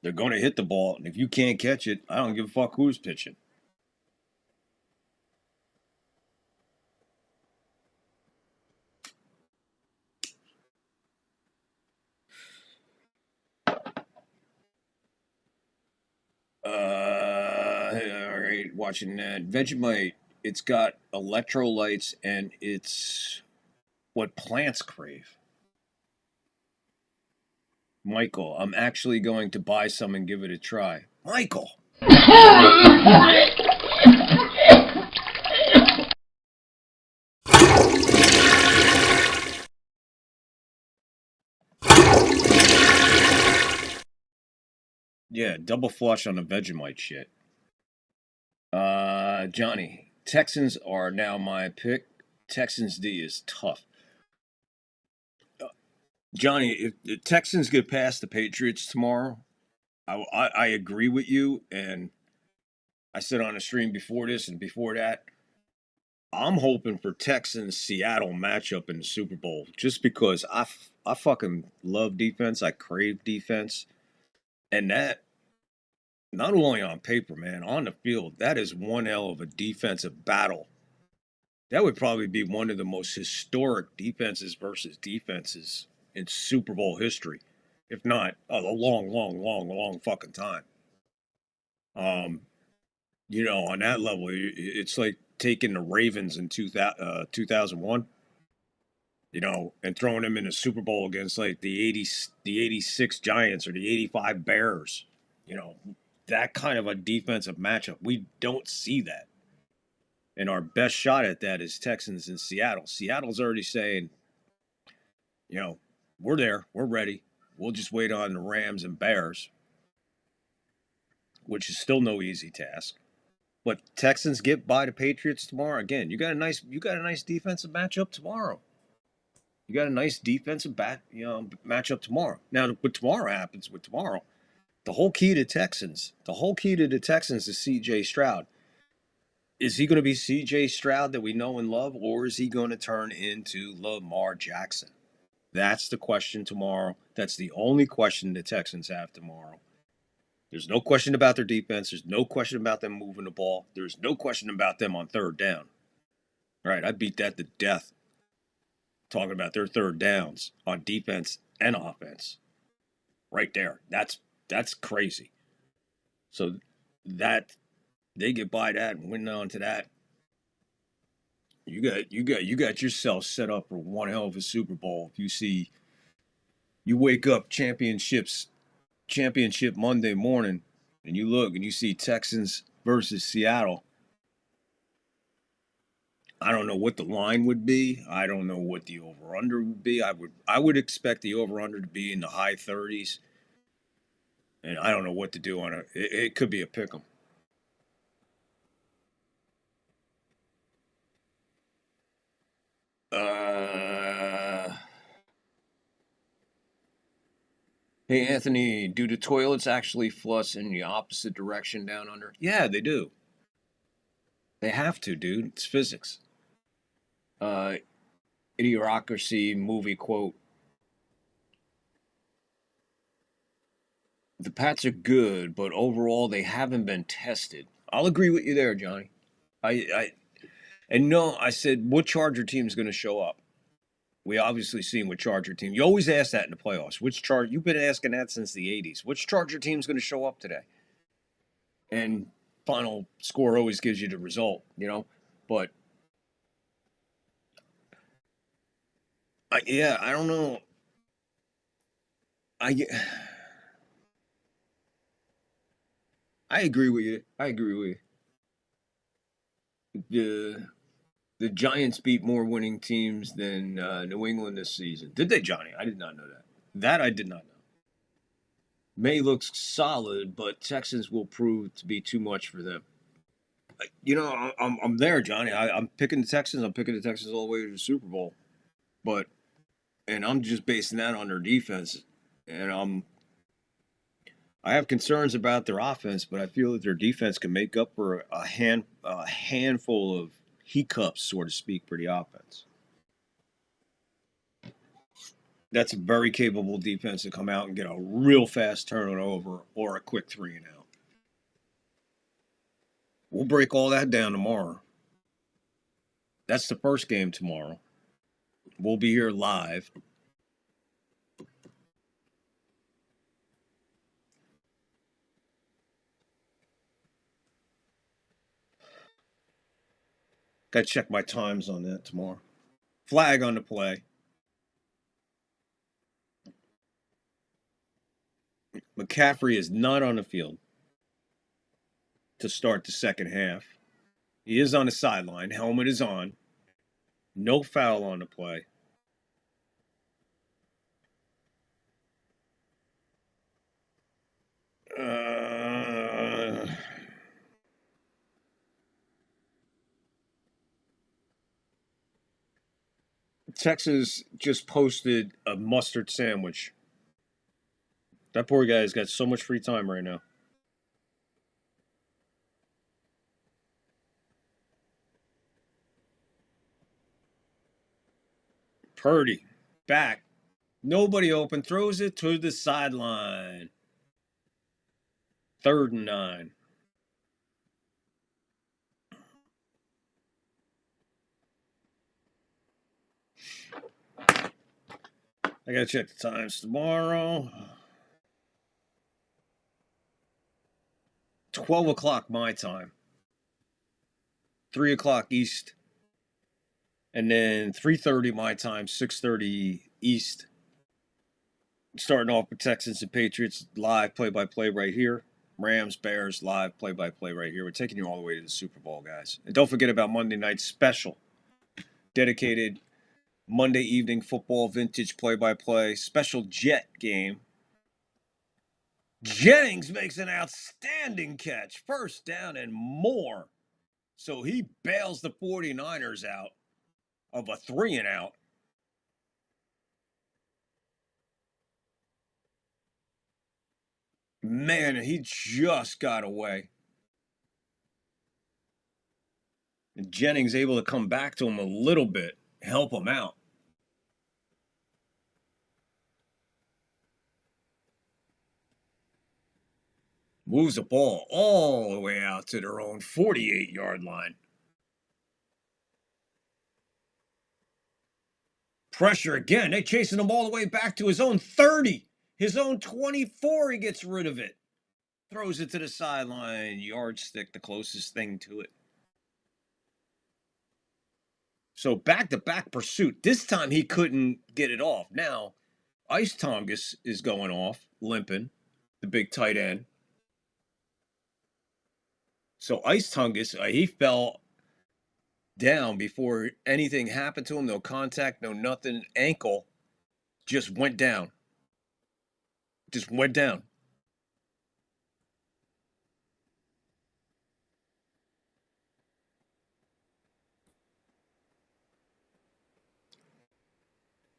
S1: They're going to hit the ball, and if you can't catch it, I don't give a fuck who's pitching. All right, watching that. Vegemite, it's got electrolytes, and it's what plants crave. Michael, I'm actually going to buy some and give it a try. Michael! Yeah, double flush on the Vegemite shit. Johnny, Texans are now my pick. Texans D is tough. Johnny, if the Texans get past the Patriots tomorrow, I agree with you. And I said on a stream before this and before that, I'm hoping for Texans-Seattle matchup in the Super Bowl just because I fucking love defense. I crave defense. And that, not only on paper, man, on the field, that is one hell of a defensive battle. That would probably be one of the most historic defenses versus defenses in Super Bowl history, if not a long fucking time. On that level, it's like taking the Ravens in 2001, and throwing them in a Super Bowl against like the 86 Giants or the 85 Bears. That kind of a defensive matchup. We don't see that. And our best shot at that is Texans and Seattle. Seattle's already saying, we're there. We're ready. We'll just wait on the Rams and Bears, which is still no easy task. But Texans get by the Patriots tomorrow. Again, you got a nice defensive matchup tomorrow. You got a nice defensive matchup tomorrow. Now, what tomorrow happens with tomorrow, the whole key to the Texans is C.J. Stroud. Is he going to be C.J. Stroud that we know and love, or is he going to turn into Lamar Jackson? That's the question tomorrow. That's the only question the Texans have tomorrow. There's no question about their defense. There's no question about them moving the ball. There's no question about them on third down. All right, I beat that to death. Talking about their third downs on defense and offense. Right there. That's crazy. So that they get by that and win on to that. You got yourself set up for one hell of a Super Bowl. If you wake up championship Monday morning and you look and you see Texans versus Seattle. I don't know what the line would be. I don't know what the over-under would be. I would expect the over-under to be in the high 30s. And I don't know what to do on it. It could be a pick 'em. Hey, Anthony, do the toilets actually flush in the opposite direction down under? Yeah, they do. They have to, dude. It's physics. Idiocracy movie quote. The Pats are good, but overall they haven't been tested. I'll agree with you there, Johnny. I said, what Charger team is going to show up? We obviously seen what Charger team. You always ask that in the playoffs. You've been asking that since the 80s. Which Charger team is going to show up today? And final score always gives you the result, But I don't know. I agree with you. The Giants beat more winning teams than New England this season. Did they, Johnny? I did not know that. That I did not know. May looks solid, but Texans will prove to be too much for them. I'm there, Johnny. I'm picking the Texans. I'm picking the Texans all the way to the Super Bowl. And I'm just basing that on their defense. And I have concerns about their offense, but I feel that their defense can make up for a handful of hiccups, so to speak, for the offense. That's a very capable defense to come out and get a real fast turnover or a quick 3-and-out. We'll break all that down tomorrow. That's the first game tomorrow. We'll be here live. Got to check my times on that tomorrow. Flag on the play. McCaffrey is not on the field to start the second half. He is on the sideline. Helmet is on. No foul on the play. Texas just posted a mustard sandwich. That poor guy's got so much free time right now. Purdy, back. Nobody open. Throws it to the sideline. 3rd and 9. I got to check the times tomorrow. 12 o'clock my time. 3 o'clock East. And then 3:30 my time, 6:30 East. Starting off with Texans and Patriots live play-by-play right here. Rams, Bears live play-by-play right here. We're taking you all the way to the Super Bowl, guys. And don't forget about Monday night special. Dedicated Monday evening football vintage play-by-play special Jet game. Jennings makes an outstanding catch. 1st down and more. So he bails the 49ers out of a 3-and-out. Man, he just got away. And Jennings able to come back to him a little bit, help him out. Moves the ball all the way out to their own 48-yard line. Pressure again. They're chasing him all the way back to his own 30. His own 24, he gets rid of it. Throws it to the sideline. Yardstick, the closest thing to it. So back-to-back pursuit. This time he couldn't get it off. Now, Ice Tongus is going off, limping, the big tight end. So Ice Tongus, he fell down before anything happened to him. No contact, no nothing. Ankle just went down. Just went down.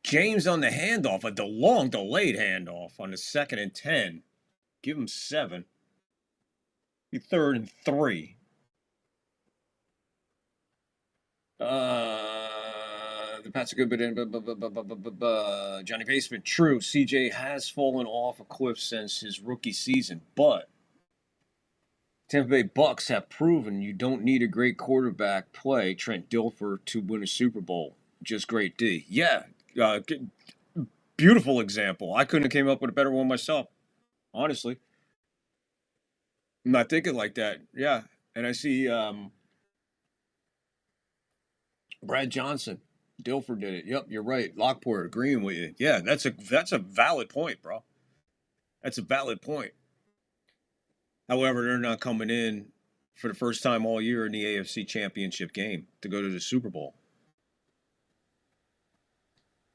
S1: James on the handoff, a long delayed handoff on the 2nd and 10. Give him 7. Be 3rd and 3. The Pats are good, but Johnny Basement, true. CJ has fallen off a cliff since his rookie season, but Tampa Bay Bucks have proven you don't need a great quarterback play, Trent Dilfer, to win a Super Bowl. Just great D. Yeah, beautiful example. I couldn't have came up with a better one myself, honestly. I'm not thinking like that. Yeah, and I see Brad Johnson. Dilfer did it. Yep, you're right. Lockport agreeing with you. Yeah, that's a valid point, bro. That's a valid point. However, they're not coming in for the first time all year in the AFC Championship game to go to the Super Bowl.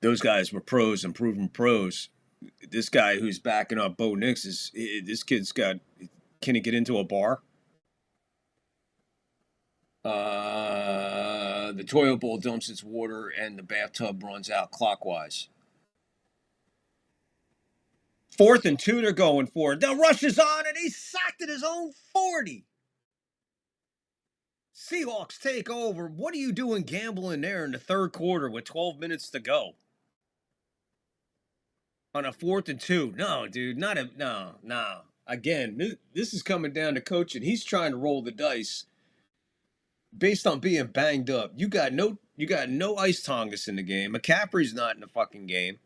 S1: Those guys were pros and proven pros. This guy who's backing up Bo Nix this kid's got. Can he get into a bar? The toilet bowl dumps its water and the bathtub runs out clockwise. 4th and 2 they're going for. The rush is on and he's sacked at his own 40. Seahawks take over. What are you doing gambling there in the 3rd quarter with 12 minutes to go? On a 4th and 2. No, dude, no. Again, this is coming down to coaching. He's trying to roll the dice based on being banged up. You got no Ice Tongus in the game. McCaffrey's not in the fucking game.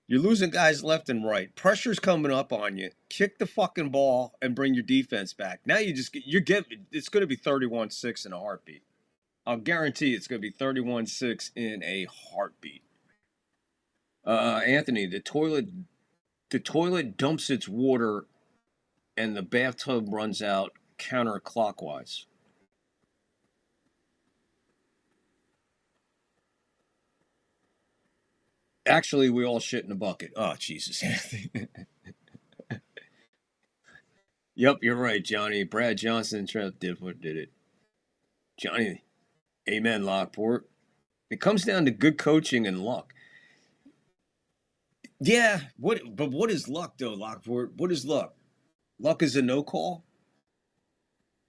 S1: You're losing guys left and right. Pressure's coming up on you. Kick the fucking ball and bring your defense back. Now it's going to be 31-6 in a heartbeat. I'll guarantee it's going to be 31-6 in a heartbeat. Anthony, the toilet dumps its water and the bathtub runs out counterclockwise. Actually, we all shit in a bucket. Oh, Jesus. Yep, you're right, Johnny. Brad Johnson did it. Johnny, amen, Lockport. It comes down to good coaching and luck. Yeah, but what is luck, though, Lockport? What is luck? Luck is a no call?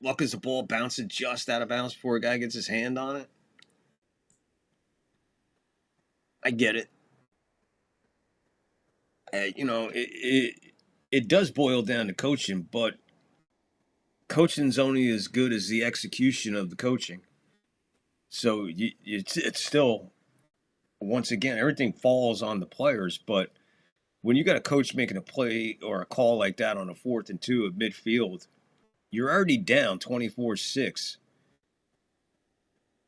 S1: Luck is a ball bouncing just out of bounds before a guy gets his hand on it? I get it. It does boil down to coaching, but coaching's only as good as the execution of the coaching. So it's still, once again, everything falls on the players. But when you got a coach making a play or a call like that on a 4th and 2 at midfield, you're already down 24-6.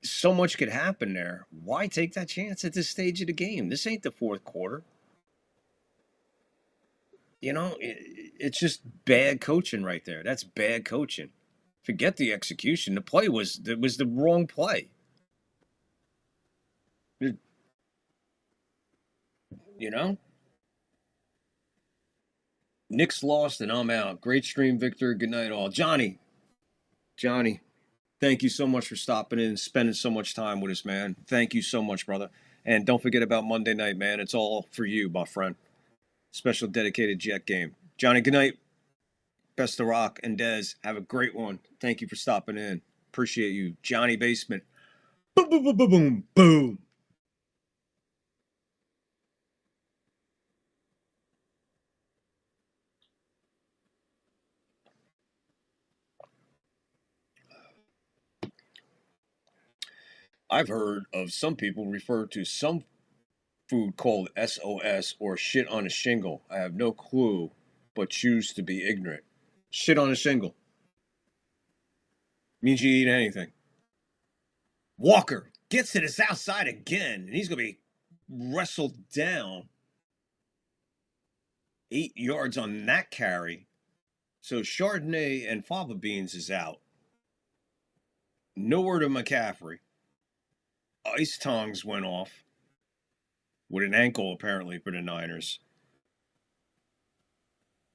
S1: So much could happen there. Why take that chance at this stage of the game? This ain't the 4th quarter. It's just bad coaching right there. That's bad coaching. Forget the execution. The play was the wrong play. Nick's lost and I'm out. Great stream, Victor. Good night, all. Johnny, thank you so much for stopping in and spending so much time with us, man. Thank you so much, brother. And don't forget about Monday night, man. It's all for you, my friend. Special dedicated Jet game. Johnny, good night. Best of rock and Dez. Have a great one. Thank you for stopping in. Appreciate you, Johnny Basement. Boom, boom, boom, boom, boom, boom. I've heard of some people refer to some food called SOS or shit on a shingle. I have no clue, but choose to be ignorant. Shit on a shingle means you eat anything. Walker gets to this outside again, and he's going to be wrestled down. 8 yards on that carry. So Chardonnay and fava beans is out. Nowhere to McCaffrey. Ice tongs went off with an ankle apparently for the Niners.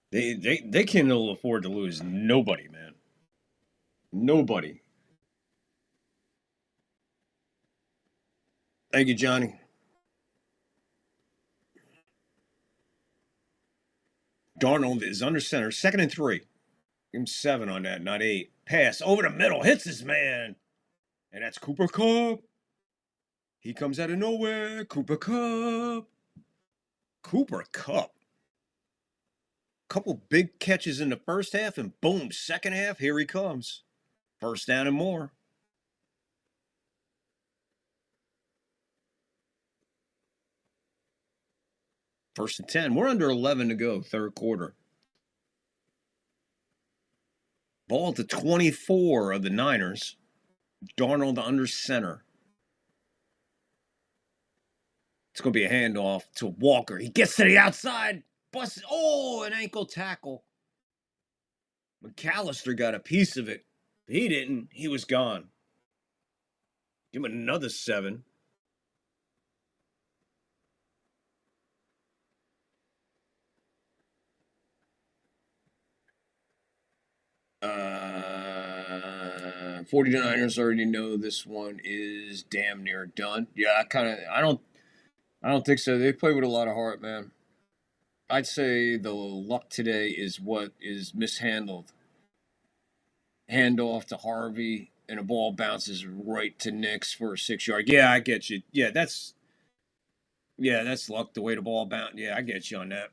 S1: They can't afford to lose nobody, man. Nobody. Thank you, Johnny. Darnold is under center, 2nd and 3. Give him 7 on that, not 8. Pass over the middle, hits his man. And that's Cooper Kupp. He comes out of nowhere. Cooper Kupp. Cooper Kupp. Couple big catches in the first half, and boom, second half, here he comes. First down and more. First and 10. We're under 11 to go, third quarter. Ball at the 24 of the Niners. Darnold under center. It's going to be a handoff to Walker. He gets to the outside. Busts. Oh, an ankle tackle. McAllister got a piece of it. He didn't. He was gone. Give him another 7. Uh, 49ers already know this one is damn near done. Yeah, I don't think so. They play with a lot of heart, man. I'd say the luck today is what is mishandled. Handoff to Harvey, and a ball bounces right to Nix for a 6-yard. Yeah, I get you. Yeah, that's luck, the way the ball bounced. Yeah, I get you on that.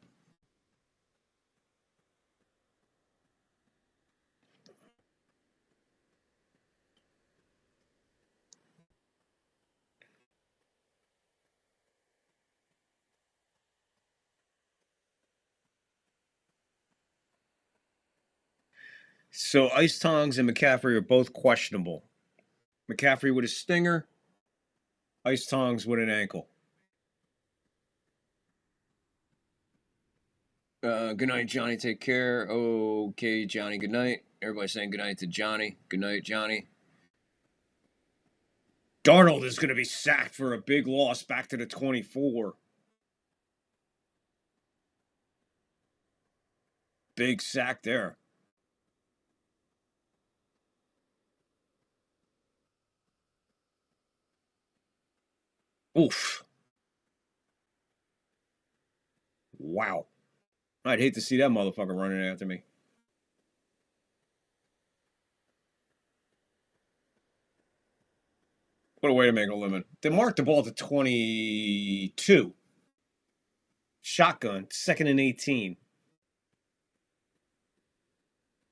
S1: So Ice Tongs and McCaffrey are both questionable. McCaffrey with a stinger, Ice Tongs with an ankle. Good night, Johnny. Take care. Okay, Johnny, good night. Everybody saying good night to Johnny. Good night, Johnny. Darnold is going to be sacked for a big loss back to the 24. Big sack there. Oof. Wow. I'd hate to see that motherfucker running after me. What a way to make a living. They marked the ball to 22. Shotgun, 2nd and 18.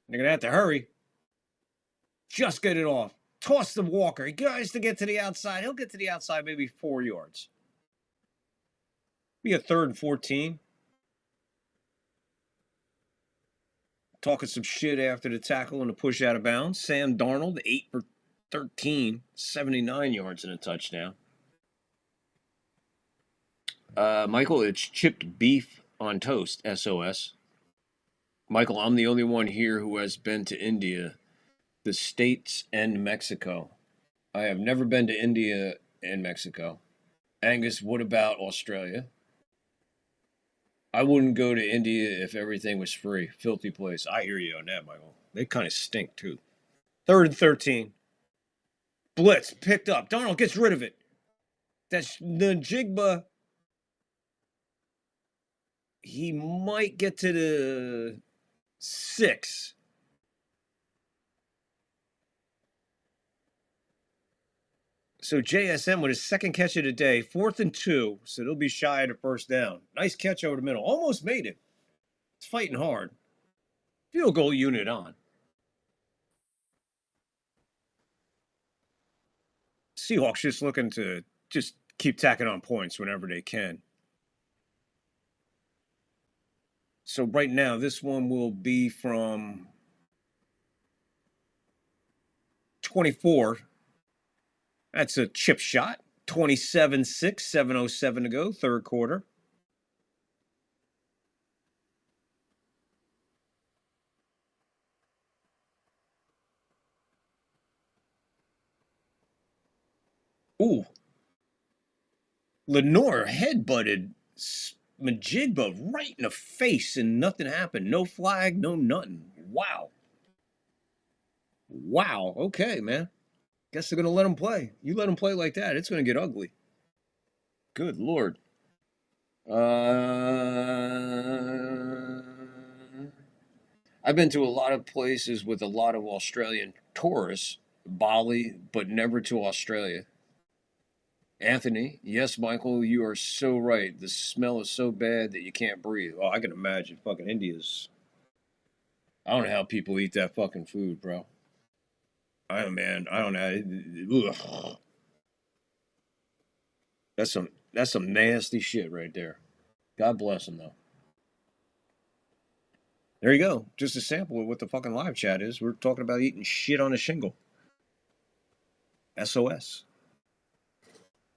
S1: They're going to have to hurry. Just get it off. Toss to Walker. He goes to get to the outside. He'll get to the outside maybe 4 yards. Be a 3rd and 14. Talking some shit after the tackle and the push out of bounds. Sam Darnold, 8 for 13, 79 yards and a touchdown. Michael, it's chipped beef on toast, SOS. Michael, I'm the only one here who has been to India, the States, and Mexico. I have never been to India and Mexico. Angus, what about Australia? I wouldn't go to India if everything was free. Filthy place. I hear you on that, Michael. They kind of stink, too. 3rd and 13. Blitz picked up. Darnold gets rid of it. That's Njigba. He might get to the 6. So JSN with his second catch of the day, 4th and 2, so they'll be shy of the first down. Nice catch over the middle. Almost made it. It's fighting hard. Field goal unit on. Seahawks just looking to just keep tacking on points whenever they can. So right now, this one will be from 24. That's a chip shot. 27-6, 7:07 to go, third quarter. Ooh. Lenore headbutted Majigba right in the face and nothing happened. No flag, no nothing. Wow. Wow. Okay, man. Guess they're going to let him play. You let him play like that, it's going to get ugly. Good Lord. I've been to a lot of places with a lot of Australian tourists, Bali, but never to Australia. Anthony, yes, Michael, you are so right. The smell is so bad that you can't breathe. Oh, I can imagine. Fucking India's. I don't know how people eat that fucking food, bro. I don't know. Ugh. That's some nasty shit right there. God bless them, though. There you go. Just a sample of what the fucking live chat is. We're talking about eating shit on a shingle. SOS.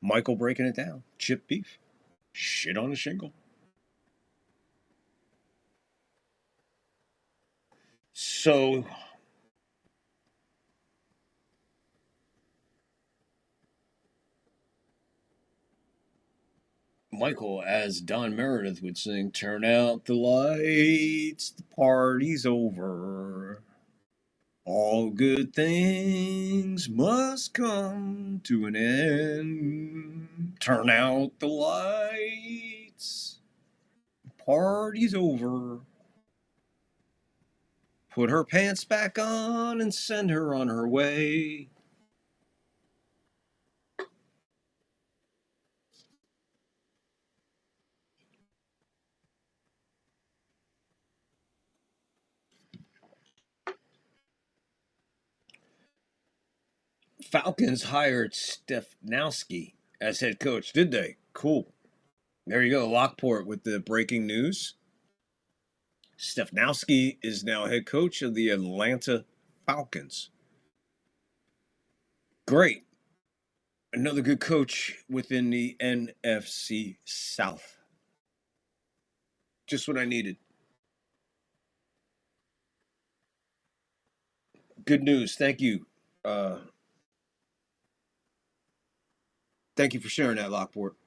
S1: Michael breaking it down. Chip beef. Shit on a shingle. So, Michael, as Don Meredith would sing, turn out the lights, the party's over. All good things must come to an end. Turn out the lights, the party's over. Put her pants back on and send her on her way. Falcons hired Stefanowski as head coach, did they? Cool. There you go, Lockport with the breaking news. Stefanowski is now head coach of the Atlanta Falcons. Great. Another good coach within the NFC South. Just what I needed. Good news. Thank you. Thank you for sharing that, Lockport.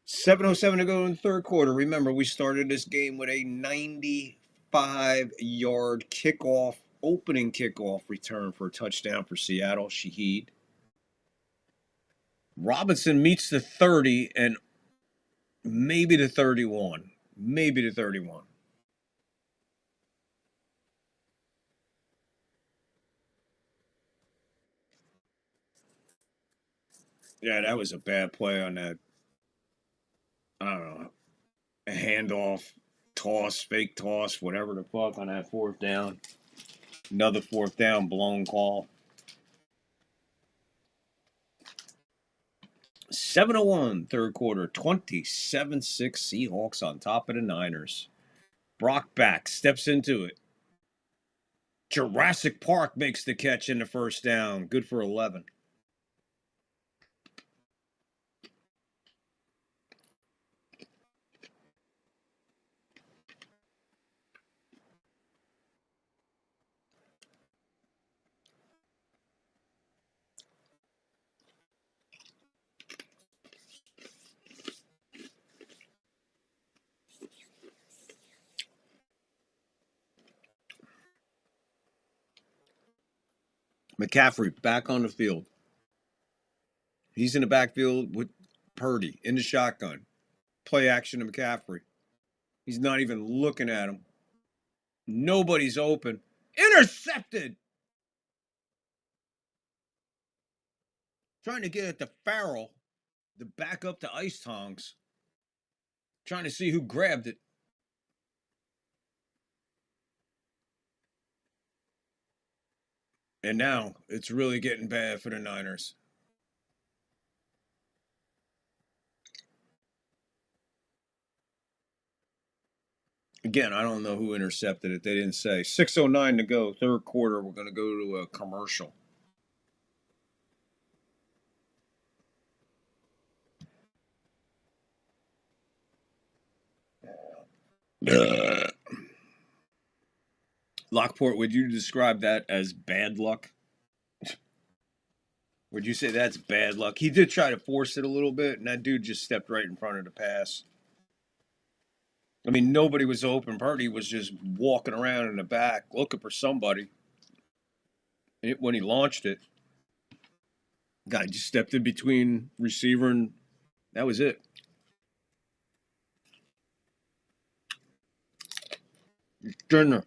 S1: $7:07 to go in the third quarter. Remember, we started this game with a 95-yard kickoff, opening kickoff return for a touchdown for Seattle. Shaheed. Robinson meets the 30 and maybe the 31. Maybe the 31. Yeah, that was a bad play on that. I don't know. A handoff, toss, fake toss, whatever the fuck on that fourth down. Another fourth down, blown call. 7:01, third quarter, 27-6 Seahawks on top of the Niners. Brock back, steps into it. Jurassic Park makes the catch in the first down. Good for 11. McCaffrey back on the field. He's in the backfield with Purdy in the shotgun. Play action to McCaffrey. He's not even looking at him. Nobody's open. Intercepted! Trying to get at the Farrell, the back up to Ice Tongs. Trying to see who grabbed it. And now it's really getting bad for the Niners. Again, I don't know who intercepted it. They didn't say. 6:09 to go, third quarter. We're going to go to a commercial. Lockport, would you describe that as bad luck? Would you say that's bad luck? He did try to force it a little bit, and that dude just stepped right in front of the pass. I mean, nobody was open. Purdy was just walking around in the back looking for somebody. When he launched it, guy just stepped in between receiver and that was it. Dinner.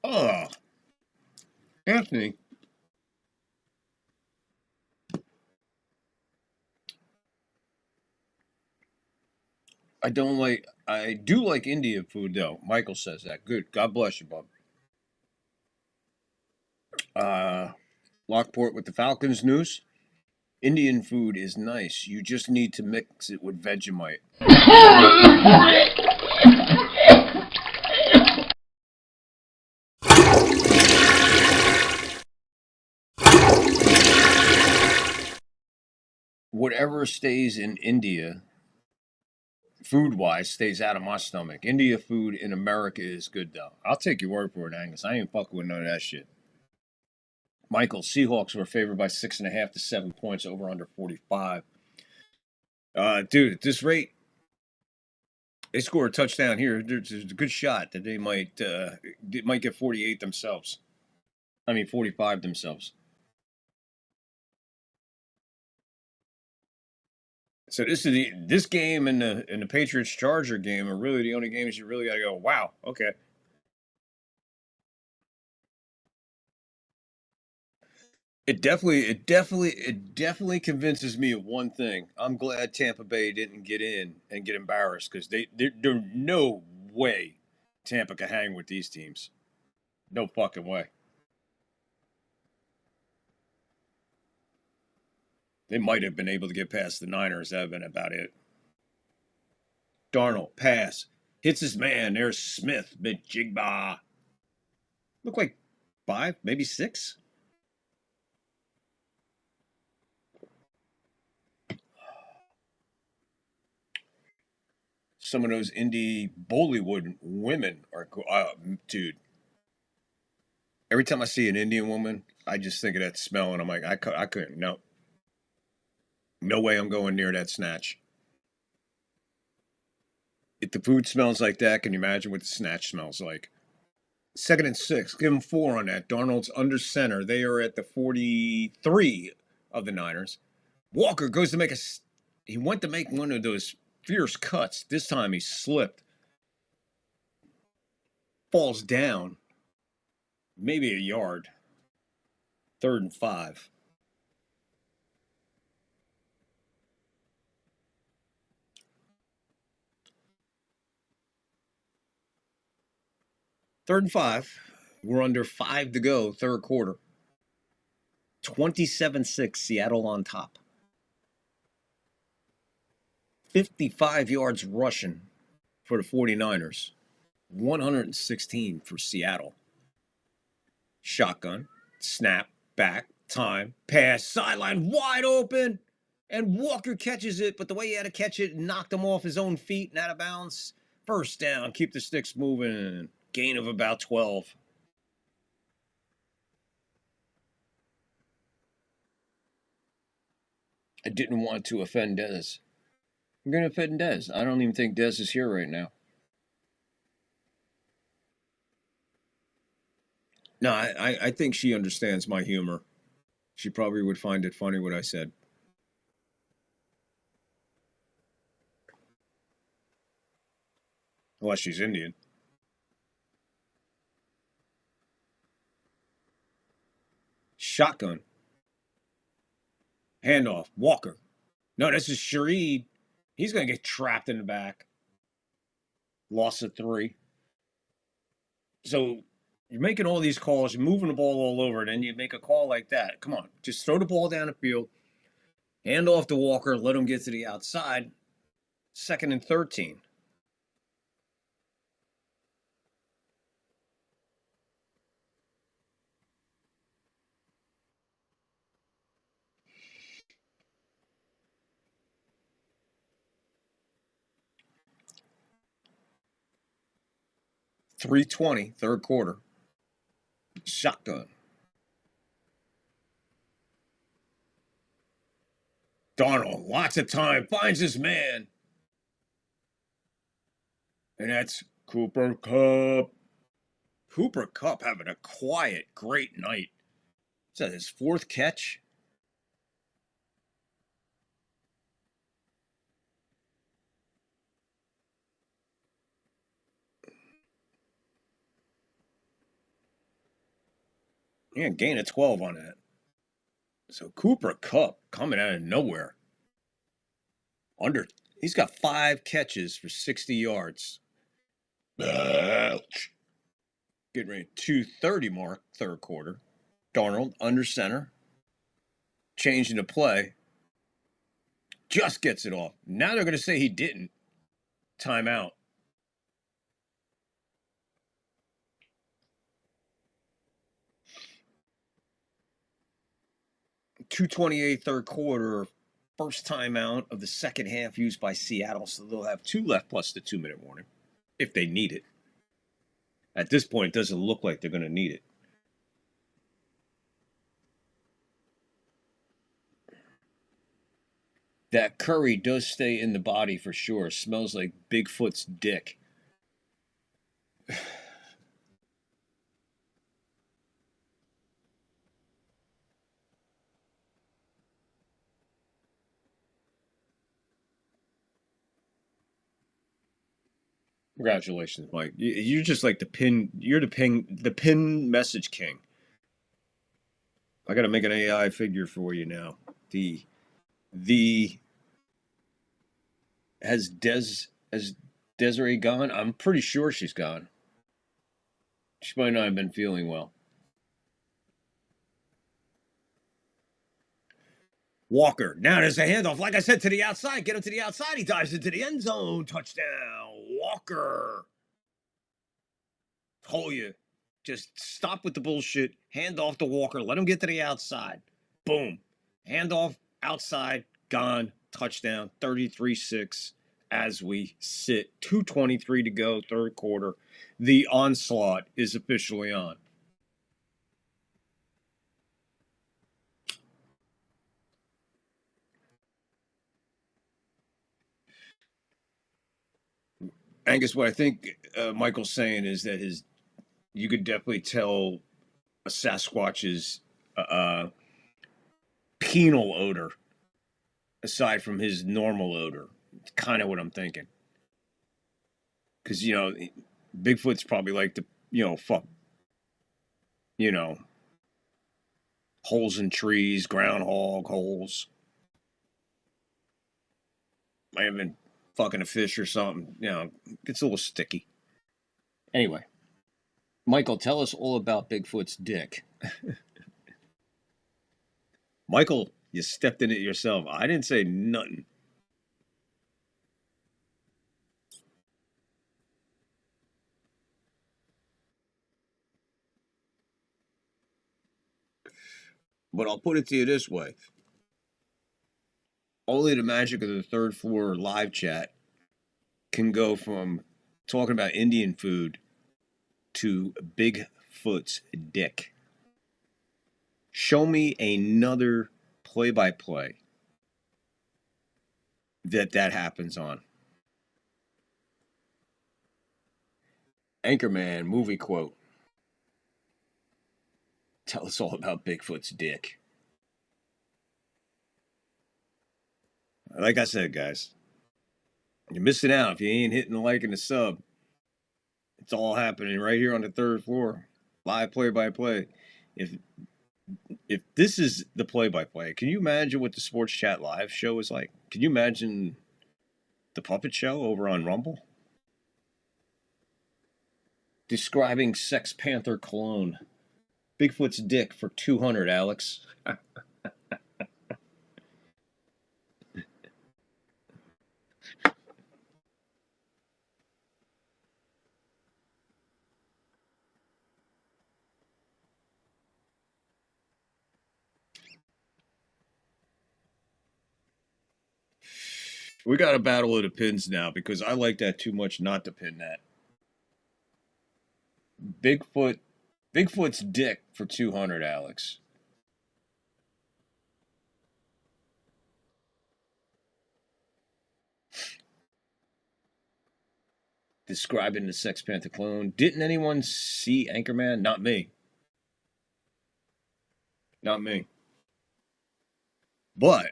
S1: Oh, Anthony. I do like Indian food, though. Michael says that. Good. God bless you, bub. Lockport with the Falcons news. Indian food is nice. You just need to mix it with Vegemite. Whatever stays in India, food-wise, stays out of my stomach. India food in America is good, though. I'll take your word for it, Angus. I ain't fucking with none of that shit. Michael, Seahawks were favored by 6.5 to 7 points, over under 45. Dude, at this rate, they score a touchdown here. There's a good shot that they might get 48 themselves. 45 themselves. So this game and the Patriots Charger game are really the only games you really got to go, wow, okay. It definitely convinces me of one thing. I'm glad Tampa Bay didn't get in and get embarrassed because there's no way Tampa can hang with these teams. No fucking way. They might have been able to get past the Niners. That would have been about it. Darnold, pass. Hits his man. There's Smith. Jigba. Look like 5, maybe 6. Some of those indie Bollywood women are cool. Dude. Every time I see an Indian woman, I just think of that smell, and I'm like, I couldn't. No. No way I'm going near that snatch. If the food smells like that, can you imagine what the snatch smells like? 2nd and 6. Give them 4 on that. Darnold's under center. They are at the 43 of the Niners. Walker goes to make he went to make one of those fierce cuts. This time he slipped. Falls down. Maybe a yard. 3rd and 5. Third and 5. We're under 5 to go, third quarter. 27-6, Seattle on top. 55 yards rushing for the 49ers. 116 for Seattle. Shotgun, snap, back, time, pass, sideline, wide open. And Walker catches it, but the way he had to catch it knocked him off his own feet and out of bounds. First down, keep the sticks moving. Gain of about 12. I didn't want to offend Dez. I'm going to offend Dez. I don't even think Dez is here right now. No, I think she understands my humor. She probably would find it funny what I said. Unless she's Indian. Shotgun. Handoff. Walker. No, this is Shareed. He's going to get trapped in the back. Loss of 3. So you're making all these calls, you're moving the ball all over, and then you make a call like that. Come on, just throw the ball down the field, hand off to Walker, let him get to the outside. 2nd and 13. .320, third quarter. Shotgun. Darnold, lots of time, finds his man. And that's Cooper Kupp. Cooper Kupp having a quiet, great night. Is that his 4th catch? Yeah, gain of 12 on that. So Cooper Kupp coming out of nowhere. He's got 5 catches for 60 yards. Getting ready. 2:30 mark, third quarter. Darnold under center. Changing the play. Just gets it off. Now they're going to say he didn't. Timeout. .228 third quarter. First timeout of the second half used by Seattle. So they'll have 2 left plus the 2-minute warning if they need it. At this point, it doesn't look like they're going to need it. That curry does stay in the body for sure. Smells like Bigfoot's dick. Congratulations, Mike. You're just like the pin. You're the pin message king. I got to make an AI figure for you now. Has Desiree gone? I'm pretty sure she's gone. She might not have been feeling well. Walker. Now there's a handoff. Like I said, to the outside. Get him to the outside. He dives into the end zone. Touchdown. Walker. Told you. Just stop with the bullshit. Hand off to Walker. Let him get to the outside. Boom. Hand off. Outside. Gone. Touchdown. 33-6 as we sit. 2:23 to go. Third quarter. The onslaught is officially on. Angus, what I think Michael's saying is that you could definitely tell a Sasquatch's penal odor aside from his normal odor. It's kind of what I'm thinking. Because, Bigfoot's probably like the, fuck, holes in trees, groundhog holes. Might have been fucking a fish or something. Gets a little sticky. Anyway, Michael, tell us all about Bigfoot's dick. Michael, you stepped in it yourself. I didn't say nothing. But I'll put it to you this way. Only the magic of the third floor live chat can go from talking about Indian food to Bigfoot's dick. Show me another play-by-play that happens on. Anchorman movie quote. Tell us all about Bigfoot's dick. Like I said, guys, you're missing out if you ain't hitting the like and the sub. It's all happening right here on the third floor. Live play-by-play. If this is the play-by-play, can you imagine what the Sports Chat Live show is like? Can you imagine the puppet show over on Rumble? Describing Sex Panther cologne. Bigfoot's dick for $200, Alex. We got a battle of the pins now because I like that too much not to pin that. Bigfoot's dick for $200, Alex. Describing the Sex Panther clone. Didn't anyone see Anchorman? Not me. Not me. But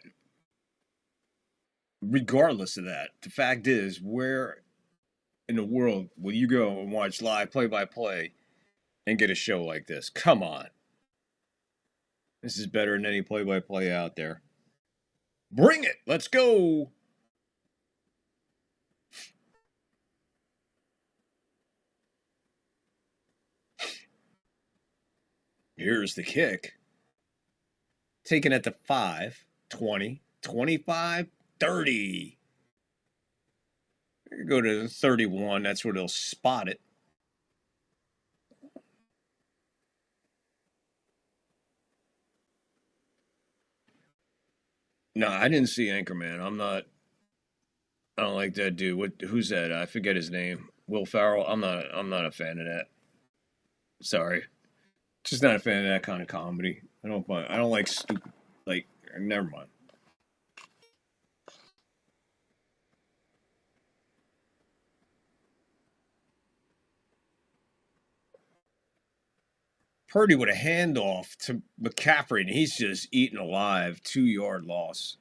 S1: regardless of that, the fact is, where in the world will you go and watch live play-by-play and get a show like this? Come on. This is better than any play-by-play out there. Bring it! Let's go! Here's the kick. Taken at the 5, 20, 25, 30. Go to 31. That's where they'll spot it. No, I didn't see Anchorman. I don't like that dude. Who's that? I forget his name. Will Ferrell. I'm not a fan of that. Sorry. Just not a fan of that kind of comedy. I don't like stupid, never mind. Purdy with a handoff to McCaffrey, and he's just eaten alive. 2-yard loss.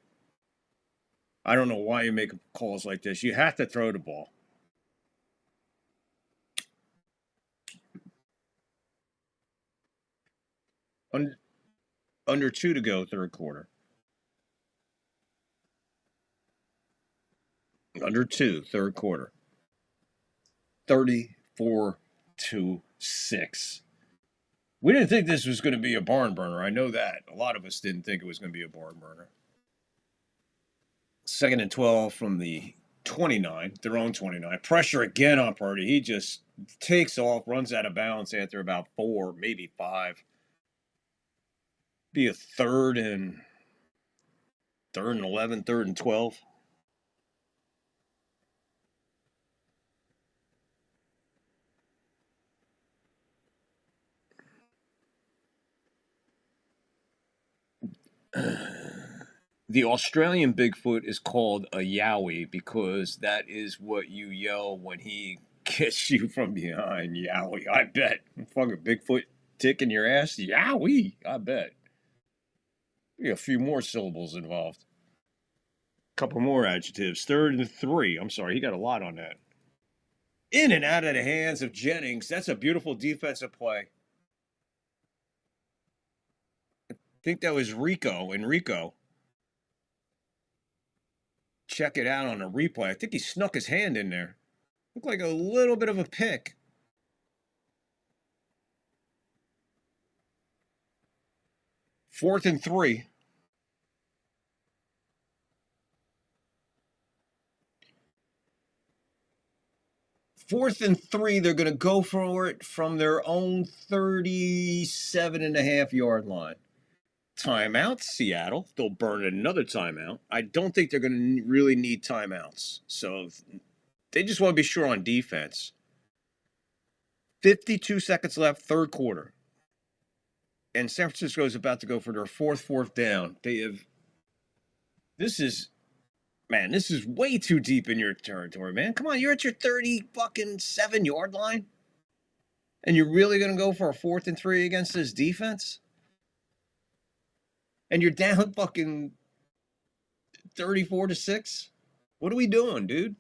S1: I don't know why you make calls like this. You have to throw the ball. Under 2 to go, third quarter. Under 2, third quarter. 34-6. We didn't think this was going to be a barn burner. I know that. A lot of us didn't think it was going to be a barn burner. 2nd and 12 from the 29, their own 29. Pressure again on Purdy. He just takes off, runs out of bounds after about 4, maybe 5. Be a 3rd and 11, 3rd and 12. The Australian Bigfoot is called a yowie because that is what you yell when he gets you from behind. Yowie, I bet. Fucking Bigfoot ticking your ass. Yowie, I bet. Be a few more syllables involved. Couple more adjectives. 3rd and 3. I'm sorry, he got a lot on that. In and out of the hands of Jennings. That's a beautiful defensive play. I think that was Enrico. Check it out on a replay. I think he snuck his hand in there. Looked like a little bit of a pick. Fourth and 3. Fourth and 3, they're going to go for it from their own 37.5-yard line. Timeout, Seattle. They'll burn another timeout. I don't think they're going to really need timeouts. So they just want to be sure on defense. 52 seconds left, third quarter. And San Francisco is about to go for their fourth down. This is Man, this is way too deep in your territory, man. Come on, you're at your 7-yard line? And you're really going to go for a 4th and 3 against this defense? And you're down fucking 34-6? What are we doing, dude?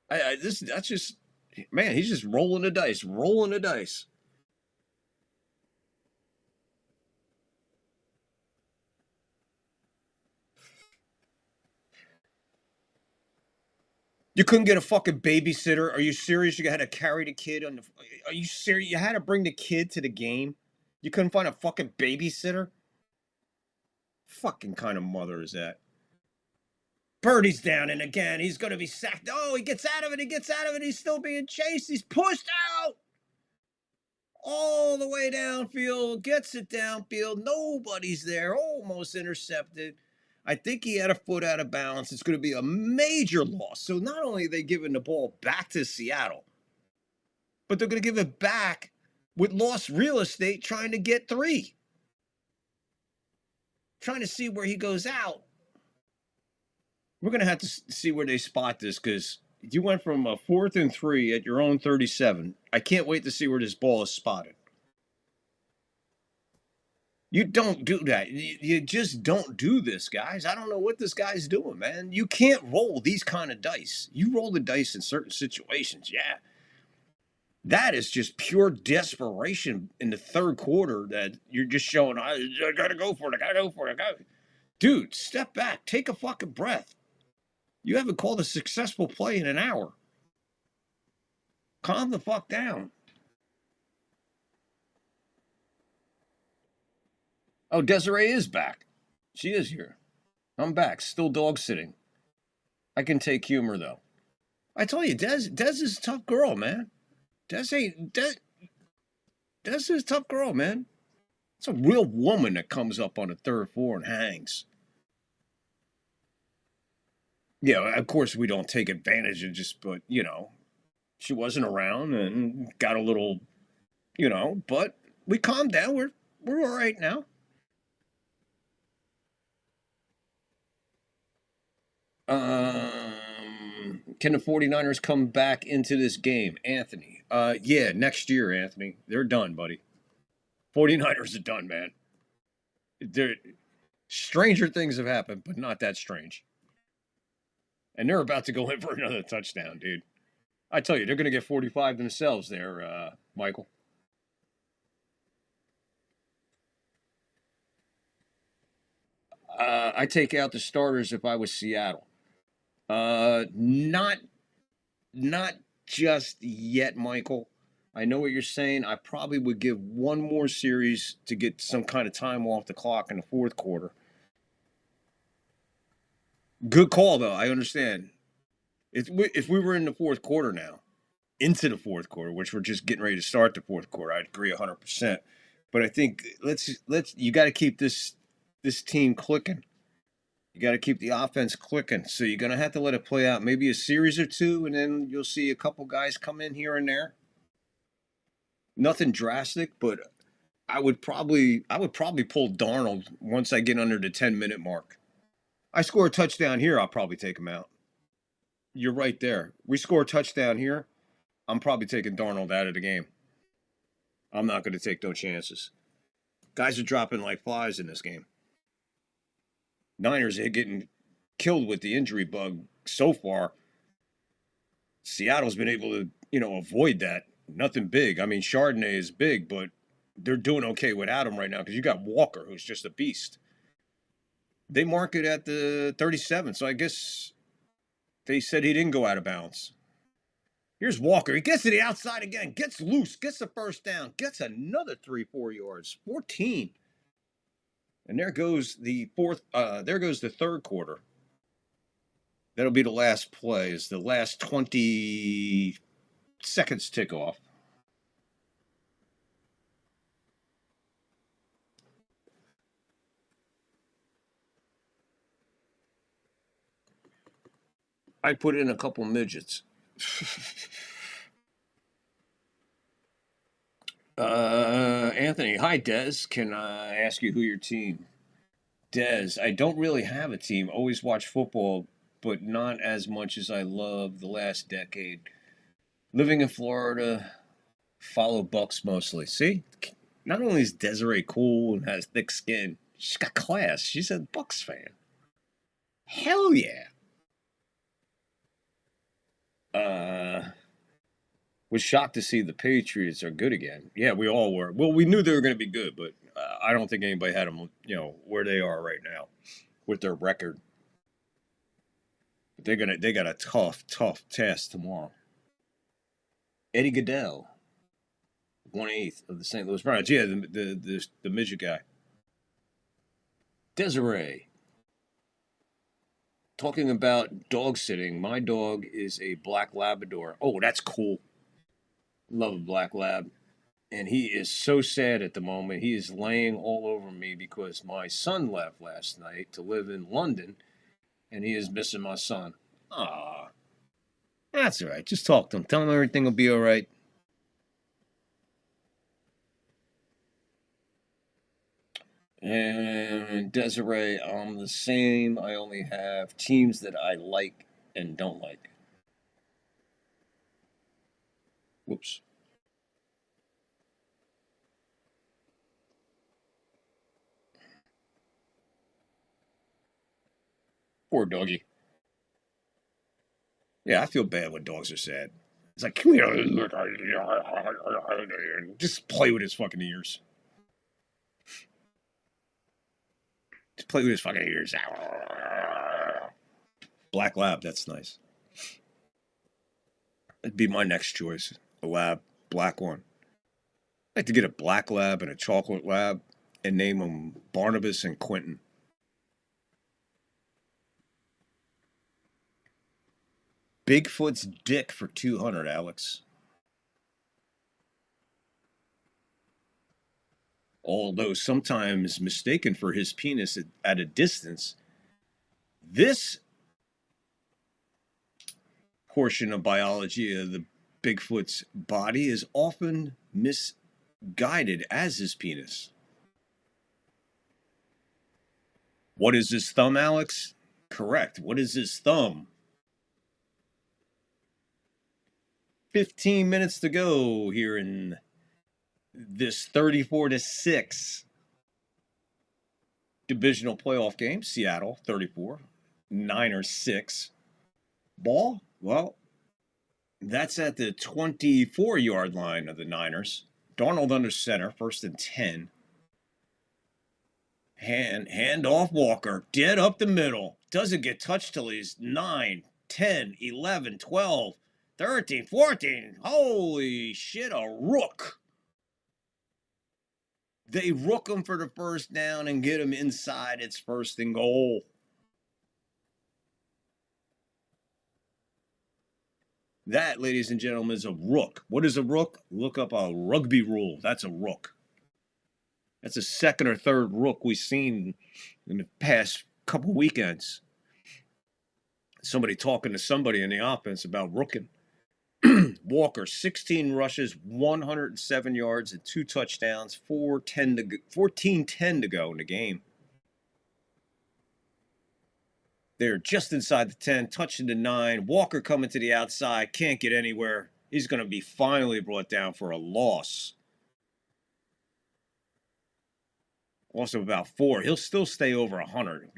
S1: That's just, man, he's just rolling the dice. You couldn't get a fucking babysitter? Are you serious? You had to carry the kid on the... Are you serious? You had to bring the kid to the game? You couldn't find a fucking babysitter? Fucking kind of mother is that? Birdie's down, and again, he's going to be sacked. Oh, he gets out of it. He's still being chased. He's pushed out. All the way downfield. Gets it downfield. Nobody's there. Almost intercepted. I think he had a foot out of balance. It's going to be a major loss. So not only are they giving the ball back to Seattle, but they're going to give it back with lost real estate trying to get 3. Trying to see where he goes out. We're going to have to see where they spot this because you went from a 4th and 3 at your own 37. I can't wait to see where this ball is spotted. You don't do that. You just don't do this, guys. I don't know what this guy's doing, man. You can't roll these kind of dice. You roll the dice in certain situations, yeah. That is just pure desperation in the 3rd quarter that you're just showing, I got to go for it. Dude, step back. Take a fucking breath. You haven't called a successful play in an hour. Calm the fuck down. Oh, Desiree is back. She is here. I'm back. Still dog sitting. I can take humor, though. I told you, Des is a tough girl, man. Des is a tough girl, man. It's a real woman that comes up on the 3rd floor and hangs. Yeah, of course we don't take advantage of just, but, you know, she wasn't around and got a little, you know, but we calmed down. We're all right now. Can the 49ers come back into this game? Anthony. Yeah, next year, Anthony. They're done, buddy. 49ers are done, man. Stranger things have happened, but not that strange. And they're about to go in for another touchdown, dude. I tell you, they're going to get 45 themselves there, Michael. I take out the starters if I was Seattle. Not just yet, Michael. I know what you're saying. I probably would give one more series to get some kind of time off the clock in the 4th quarter. Good call, though. I understand. If we were in the 4th quarter now, into the 4th quarter, which we're just getting ready to start the 4th quarter, I'd agree 100%. But I think you got to keep this team clicking. You got to keep the offense clicking. So you're going to have to let it play out. Maybe a series or 2, and then you'll see a couple guys come in here and there. Nothing drastic, but I would probably pull Darnold once I get under the 10-minute mark. I score a touchdown here, I'll probably take him out. You're right there. We score a touchdown here, I'm probably taking Darnold out of the game. I'm not going to take no chances. Guys are dropping like flies in this game. Niners are getting killed with the injury bug so far. Seattle's been able to, avoid that. Nothing big. I mean, Chardonnay is big, but they're doing okay without him right now because you got Walker, who's just a beast. They mark it at the 37, so I guess they said he didn't go out of bounds. Here's Walker. He gets to the outside again, gets loose, gets the first down, gets another 3-4 yards, 14. And there goes the 3rd quarter. That'll be the last play, is the last 20 seconds tick off. I put in a couple midgets. Anthony, hi, Des. Can I ask you who your team Dez, I don't really have a team. Always watch football, but not as much as I love the last decade. Living in Florida, follow Bucks mostly. See? Not only is Desiree cool and has thick skin, she's got class. She's a Bucks fan. Hell yeah. Was shocked to see the Patriots are good again. Yeah, we all were. Well, we knew they were going to be good, but I don't think anybody had them, where they are right now with their record. But they got a tough task tomorrow. Eddie Goodell, 1/8 of the St. Louis Browns. Yeah, the midget guy. Desiree. Talking about dog sitting, my dog is a black Labrador. Oh, that's cool. Love a black lab. And he is so sad at the moment. He is laying all over me because my son left last night to live in London, and he is missing my son. Ah, that's all right. Just talk to him. Tell him everything will be all right. And Desiree, I'm the same. I only have teams that I like and don't like. Whoops. Poor doggy. Yeah, I feel bad when dogs are sad. It's like, come here. Just play with his fucking ears. Just play with his fucking ears. Black lab, that's nice. That'd be my next choice. A lab, black one. I'd like to get a black lab and a chocolate lab and name them Barnabas and Quentin. Bigfoot's dick for 200, Alex. Although sometimes mistaken for his penis at a distance, this portion of biology of the Bigfoot's body is often misguided as his penis. What is his thumb, Alex? Correct. What is his thumb? 15 minutes to go here in this 34-6 divisional playoff game. Seattle 34, Niners 6. Ball? Well, that's at the 24-yard line of the Niners. Darnold under center, 1st and 10. Hand off Walker, dead up the middle. Doesn't get touched till he's 9, 10, 11, 12, 13, 14. Holy shit, a rook. They rook him for the first down and get him inside. It's 1st and goal. That, ladies and gentlemen, is a rook. What is a rook? Look up a rugby rule. That's a rook. That's the 2nd or 3rd rook we've seen in the past couple weekends. Somebody talking to somebody in the offense about rooking. Walker, 16 rushes, 107 yards, and 2 touchdowns, 14-10 to go in the game. They're just inside the 10, touching the 9. Walker coming to the outside, can't get anywhere. He's going to be finally brought down for a loss. Loss of about 4. He'll still stay over 100.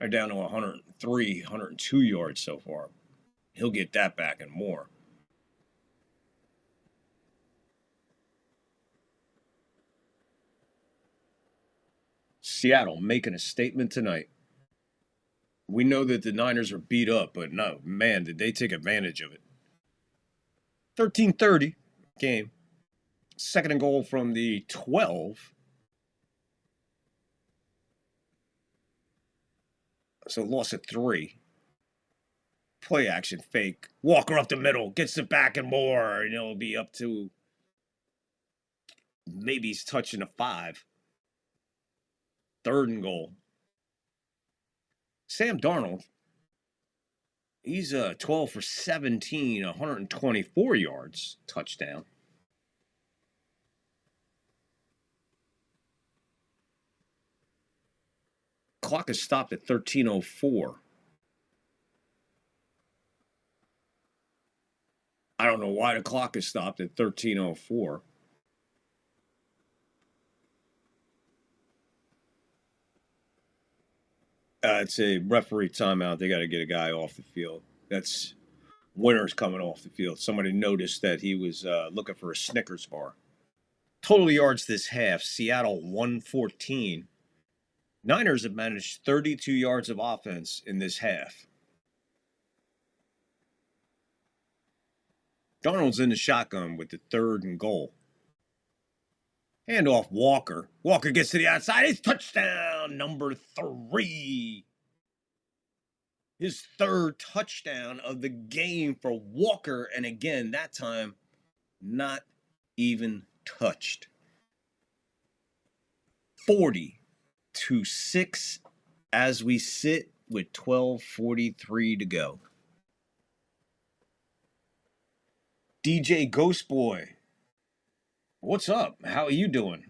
S1: They're down to 103, 102 yards so far. He'll get that back and more. Seattle making a statement tonight. We know that the Niners are beat up, but no, man, did they take advantage of it. 13-30 game. 2nd and goal from the 12. So loss of 3. Play action fake. Walker up the middle. Gets it back and more. And it'll be up to maybe he's touching a 5. 3rd and goal. Sam Darnold. He's 12 for 17, 124 yards. Touchdown. clock is stopped at 13:04. I don't know why the clock is stopped at 13:04. It's a referee timeout. They got to get a guy off the field. That's Winter's coming off the field. Somebody noticed that he was looking for a Snickers bar. Total yards this half, Seattle 114. Niners have managed 32 yards of offense in this half. Darnold's in the shotgun with the 3rd and goal. Hand off Walker. Walker gets to the outside. It's touchdown number 3. His 3rd touchdown of the game for Walker. And again, that time, not even touched. 40-6 as we sit with 12:43 to go. DJ Ghost Boy, what's up? How are you doing?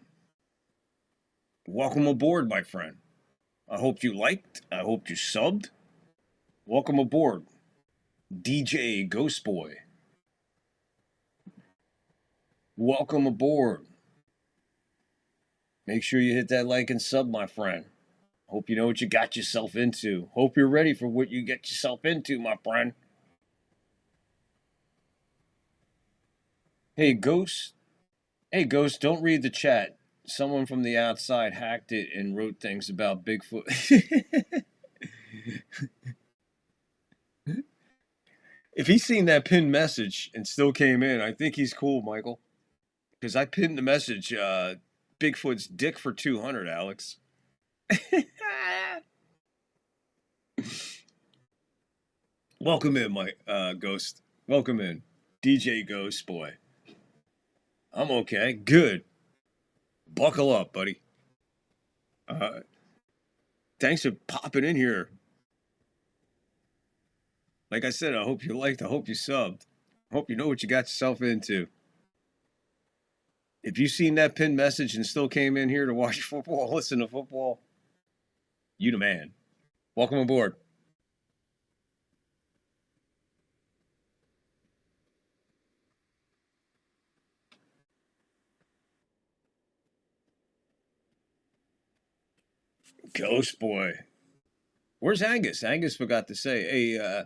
S1: Welcome aboard, my friend. I hope you liked. I hope you subbed. Welcome aboard, DJ Ghost Boy. Welcome aboard. Make sure you hit that like and sub, my friend. Hope you know what you got yourself into. Hope you're ready for what you get yourself into, my friend. Hey, Ghost. Hey, Ghost, don't read the chat. Someone from the outside hacked it and wrote things about Bigfoot. If he's seen that pinned message and still came in, I think he's cool, Michael. Because I pinned the message, Bigfoot's dick for 200, Alex. Welcome in, my Ghost. Welcome in. DJ Ghost Boy. I'm okay. Good. Buckle up, buddy. Thanks for popping in here. Like I said, I hope you liked. I hope you subbed. I hope you know what you got yourself into. If you've seen that pinned message and still came in here to watch football, listen to football, you the man. Welcome aboard. Ghost Boy. Where's Angus? Angus forgot to say, hey,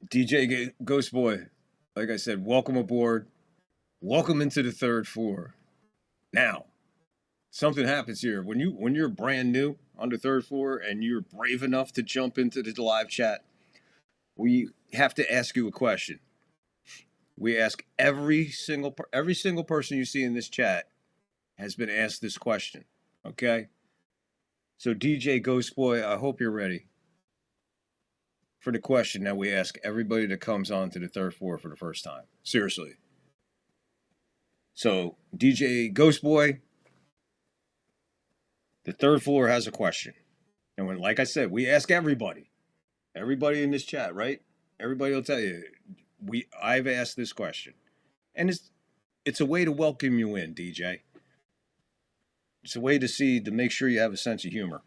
S1: DJ Ghost Boy, like I said, welcome aboard. Welcome into the 3rd floor. Now, something happens here. When you're brand new on the 3rd floor and you're brave enough to jump into the live chat, we have to ask you a question. We ask every single person you see in this chat has been asked this question, okay? So DJ Ghost Boy, I hope you're ready for the question that we ask everybody that comes on to the 3rd floor for the first time. Seriously. So DJ Ghost Boy, the 3rd floor has a question. And when, like I said, we ask everybody in this chat, right? Everybody will tell you, I've asked this question. And it's a way to welcome you in, DJ. It's a way to make sure you have a sense of humor.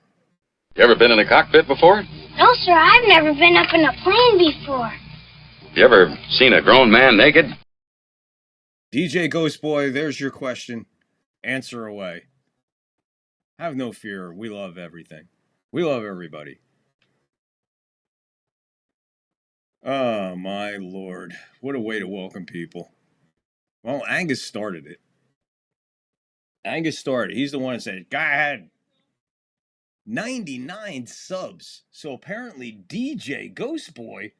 S9: You ever been in a cockpit before?
S19: No, sir, I've never been up in a plane before.
S9: You ever seen a grown man naked?
S1: DJ Ghost Boy, there's your question. Answer away. Have no fear. We love everything. We love everybody. Oh, my Lord. What a way to welcome people. Well, Angus started it. He's the one that said, go ahead. 99 subs. So apparently DJ Ghost Boy,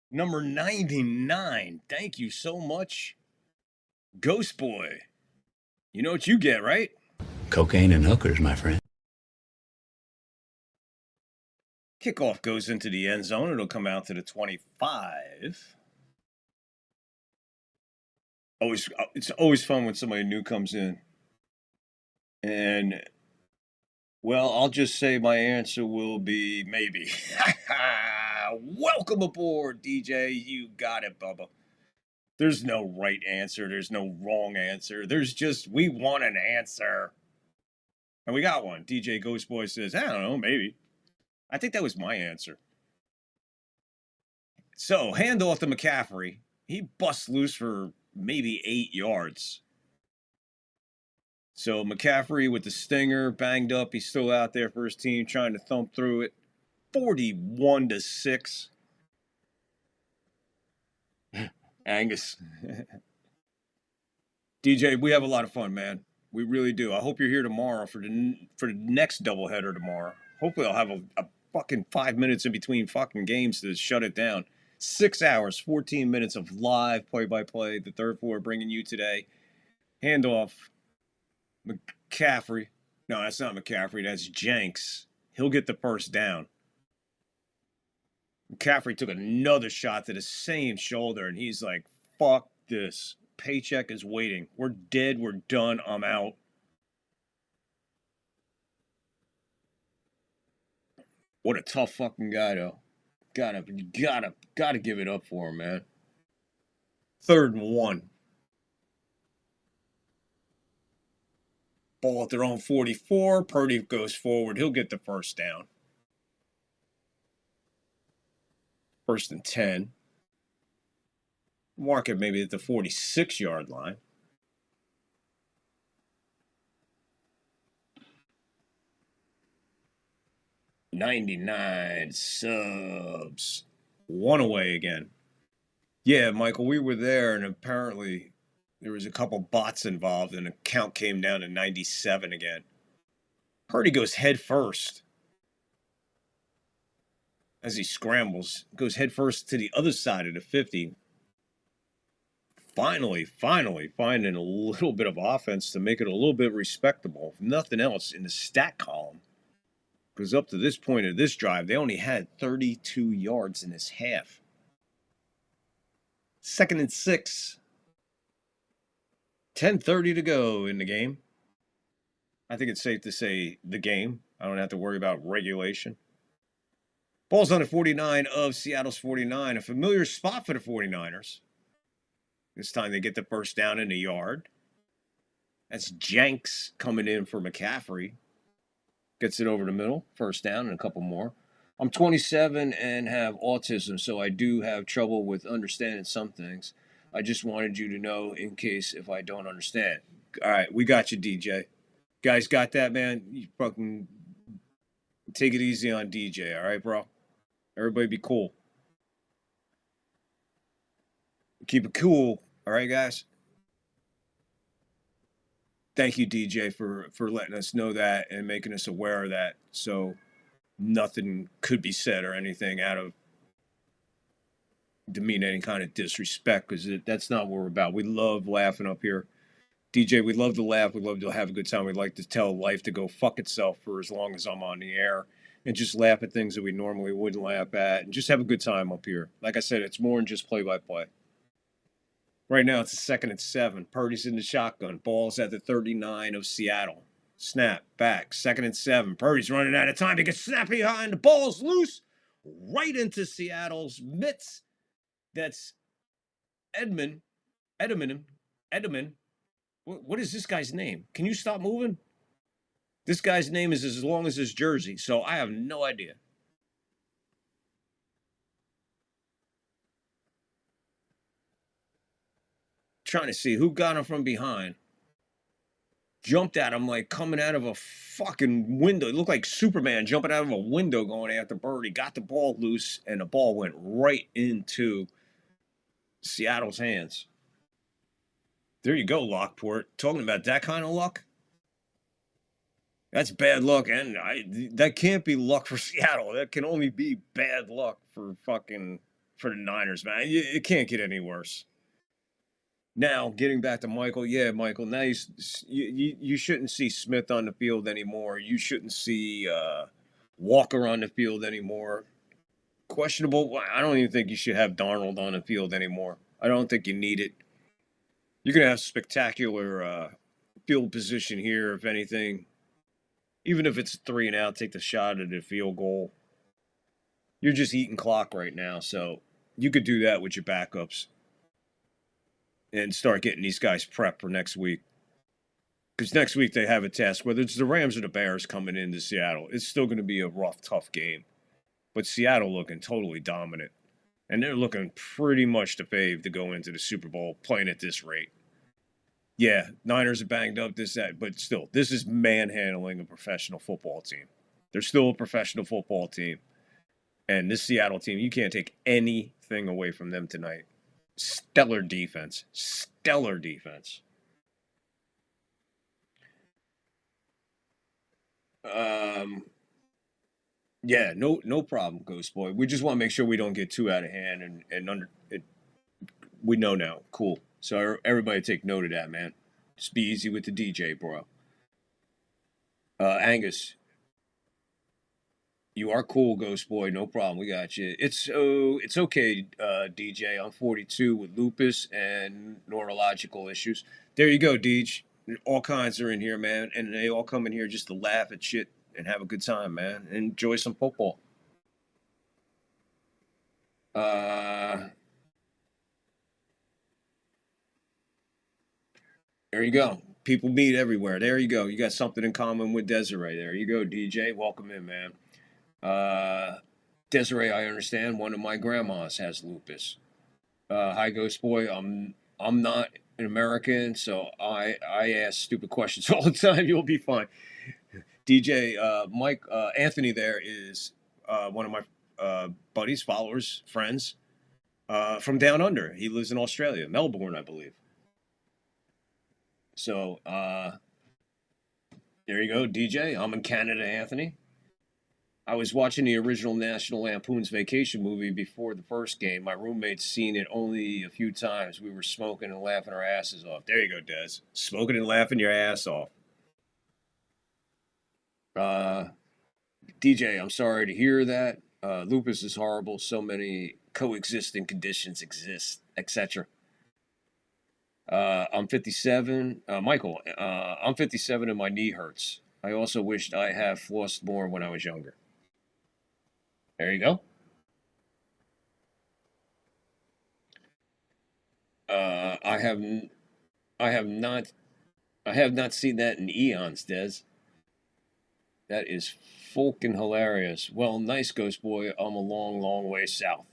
S1: number 99. Thank you so much, Ghost Boy. You know what you get, right?
S20: Cocaine and hookers, my friend.
S1: Kickoff goes into the end zone. It'll come out to the 25. It's always fun when somebody new comes in. And, well, I'll just say my answer will be maybe. Welcome aboard, DJ. You got it, Bubba. There's no right answer. There's no wrong answer. There's just, we want an answer. And we got one. DJ Ghost Boy says, I don't know, maybe. I think that was my answer. So, handoff to McCaffrey. He busts loose for maybe 8 yards. So, McCaffrey with the stinger, banged up. He's still out there for his team, trying to thump through it. 41-6. Angus. DJ, we have a lot of fun, man. We really do. I hope you're here tomorrow for the next doubleheader tomorrow. Hopefully I'll have a fucking 5 minutes in between fucking games to shut it down. 6 hours, 14 minutes of live play-by-play. The third floor bringing you today. Handoff. McCaffrey. No, that's not McCaffrey. That's Jenks. He'll get the first down. McCaffrey took another shot to the same shoulder, and he's like, fuck this. Paycheck is waiting. We're dead. We're done. I'm out. What a tough fucking guy, though. Gotta give it up for him, man. 3rd and 1. Ball at their own 44. Purdy goes forward. He'll get the first down. 1st and 10. Mark it maybe at the 46-yard line. $99 subs. 1 away again. Yeah, Michael, we were there, and apparently there was a couple bots involved, and the count came down to 97 again. Purdy goes head first. As he scrambles, goes head first to the other side of the 50. Finally finding a little bit of offense to make it a little bit respectable. If nothing else, in the stat column. Because up to this point of this drive, they only had 32 yards in this half. 2nd and 6. 10:30 to go in the game. I think it's safe to say the game. I don't have to worry about regulation. Ball's on the 49 of Seattle's 49. A familiar spot for the 49ers. This time they get the first down in the yard. That's Jenks coming in for McCaffrey. Gets it over the middle. First down and a couple more. I'm 27 and have autism, so I do have trouble with understanding some things. I just wanted you to know in case if I don't understand. All right, we got you, DJ. Guys got that, man? You fucking take it easy on DJ, all right, bro? Everybody be cool. Keep it cool, all right, guys? Thank you, DJ, for letting us know that and making us aware of that, so nothing could be said or anything out of to mean any kind of disrespect, because that's not what we're about. We love laughing up here. DJ, we love to laugh. We love to have a good time. We'd like to tell life to go fuck itself for as long as I'm on the air and just laugh at things that we normally wouldn't laugh at and just have a good time up here. Like I said, it's more than just play-by-play. Right now, it's a 2nd and 7. Purdy's in the shotgun. Ball's at the 39 of Seattle. Snap, back, 2nd and 7. Purdy's running out of time. He gets snapped behind. The ball's loose. Right into Seattle's mitts. That's Edelman. What is this guy's name? Can you stop moving? This guy's name is as long as his jersey, so I have no idea. Trying to see who got him from behind. Jumped at him like coming out of a fucking window. It looked like Superman jumping out of a window going after Birdie. Got the ball loose, and the ball went right into Seattle's hands. There you go, Lockport. Talking about that kind of luck? That's bad luck, and that can't be luck for Seattle. That can only be bad luck for the Niners, man. It can't get any worse. Now, getting back to Michael, yeah, Michael, now you shouldn't see Smith on the field anymore. You shouldn't see Walker on the field anymore. Questionable. I don't even think you should have Darnold on the field anymore. I don't think you need it. You're going to have spectacular field position here, if anything. Even if it's 3 and out, take the shot at the field goal. You're just eating clock right now, so you could do that with your backups and start getting these guys prepped for next week. Because next week they have a test. Whether it's the Rams or the Bears coming into Seattle, it's still going to be a rough, tough game. But Seattle looking totally dominant. And they're looking pretty much the fave to go into the Super Bowl playing at this rate. Yeah, Niners are banged up, this, that, but still, this is manhandling a professional football team. They're still a professional football team. And this Seattle team, you can't take anything away from them tonight. Stellar defense. Stellar defense. Yeah, no problem, Ghost Boy. We just want to make sure we don't get too out of hand we know now. Cool. So everybody take note of that, man. Just be easy with the DJ, bro. Angus, you are cool, Ghost Boy. No problem. We got you. It's okay, DJ. I'm 42 with lupus and neurological issues. There you go, Deej. All kinds are in here, man, and they all come in here just to laugh at shit and have a good time, man. Enjoy some football. There you go. People meet everywhere. There you go. You got something in common with Desiree. There you go, DJ. Welcome in, man. Desiree, I understand. One of my grandmas has lupus. Hi, Ghost Boy. I'm not an American, so I ask stupid questions all the time. You'll be fine. DJ, Mike, Anthony there is one of my buddies, followers, friends from down under. He lives in Australia, Melbourne, I believe. So, there you go, DJ. I'm in Canada, Anthony. I was watching the original National Lampoon's Vacation movie before the first game. My roommate's seen it only a few times. We were smoking and laughing our asses off. There you go, Des. Smoking and laughing your ass off. DJ, I'm sorry to hear that. Lupus is horrible. So many coexisting conditions exist, etc. I'm 57. Michael, I'm 57 and my knee hurts. I also wished I had flossed more when I was younger. There you go. I have not seen that in eons, Des. That is fucking hilarious. Well, nice, Ghost Boy. I'm a long, long way south.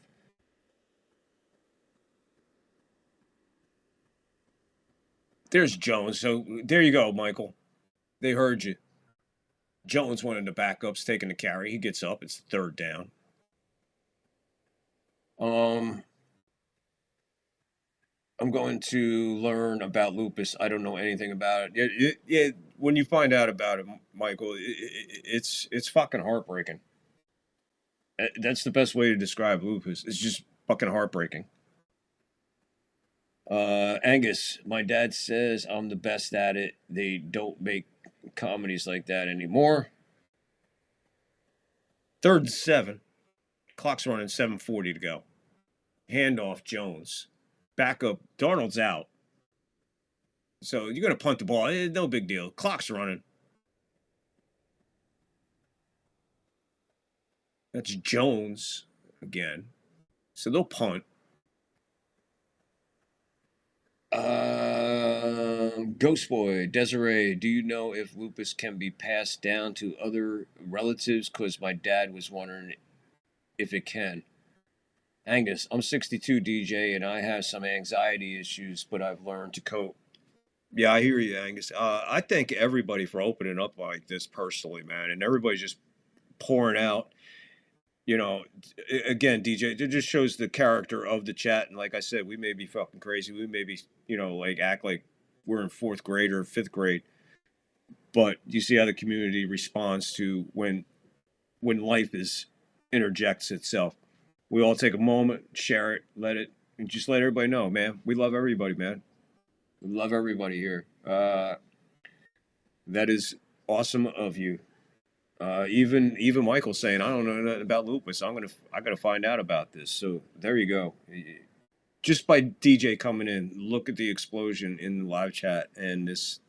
S1: There's Jones. So there you go, Michael. They heard you. Jones, one of the backups, taking the carry. He gets up. It's third down. I'm going to learn about lupus. I don't know anything about it. Yeah, when you find out about it, Michael, it's fucking heartbreaking. That's the best way to describe lupus. It's just fucking heartbreaking. Angus, my dad says I'm the best at it. They don't make comedies like that anymore. 3rd and 7. Clock's running, 7:40 to go. Handoff, Jones. Backup, Darnold's out. So you're going to punt the ball. No big deal. Clock's running. That's Jones again. So they'll punt. Ghost Boy, Desiree, do you know if lupus can be passed down to other relatives? Because my dad was wondering if it can. Angus, I'm 62, DJ, and I have some anxiety issues, but I've learned to cope. Yeah, I hear you, Angus. I thank everybody for opening up like this personally, man, and everybody's just pouring out. You know, again, DJ, it just shows the character of the chat. And like I said, we may be fucking crazy. We may be, like act like we're in 4th grade or 5th grade. But you see how the community responds to when life interjects itself. We all take a moment, share it, and just let everybody know, man. We love everybody, man. We love everybody here. That is awesome of you. Even Michael saying, I don't know nothing about lupus. I gotta find out about this. So there you go. Just by DJ coming in, look at the explosion in the live chat and this.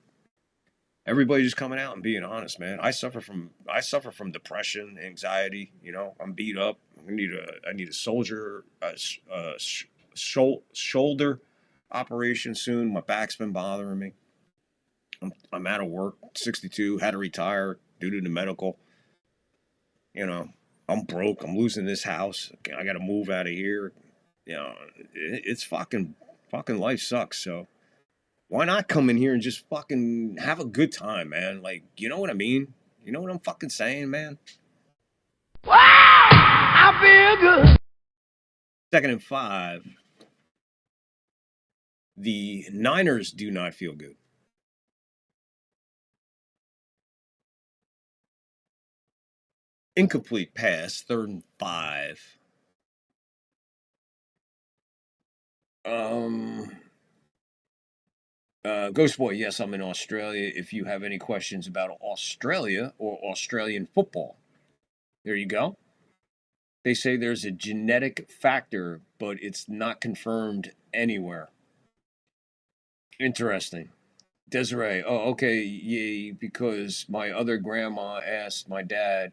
S1: Everybody just coming out and being honest, man. I suffer from depression, anxiety. I'm beat up. I need a shoulder operation soon. My back's been bothering me. I'm out of work, 62, had to retire due to the medical. You know, I'm broke. I'm losing this house. I got to move out of here. You know, it's fucking life sucks. So why not come in here and just fucking have a good time, man? Like, you know what I mean? You know what I'm fucking saying, man?
S8: Wow! I feel good.
S1: 2nd and 5. The Niners do not feel good. Incomplete pass, 3rd and 5. Ghost Boy, yes, I'm in Australia. If you have any questions about Australia or Australian football, there you go. They say there's a genetic factor, but it's not confirmed anywhere. Interesting. Desiree, oh, okay, yay, because my other grandma asked my dad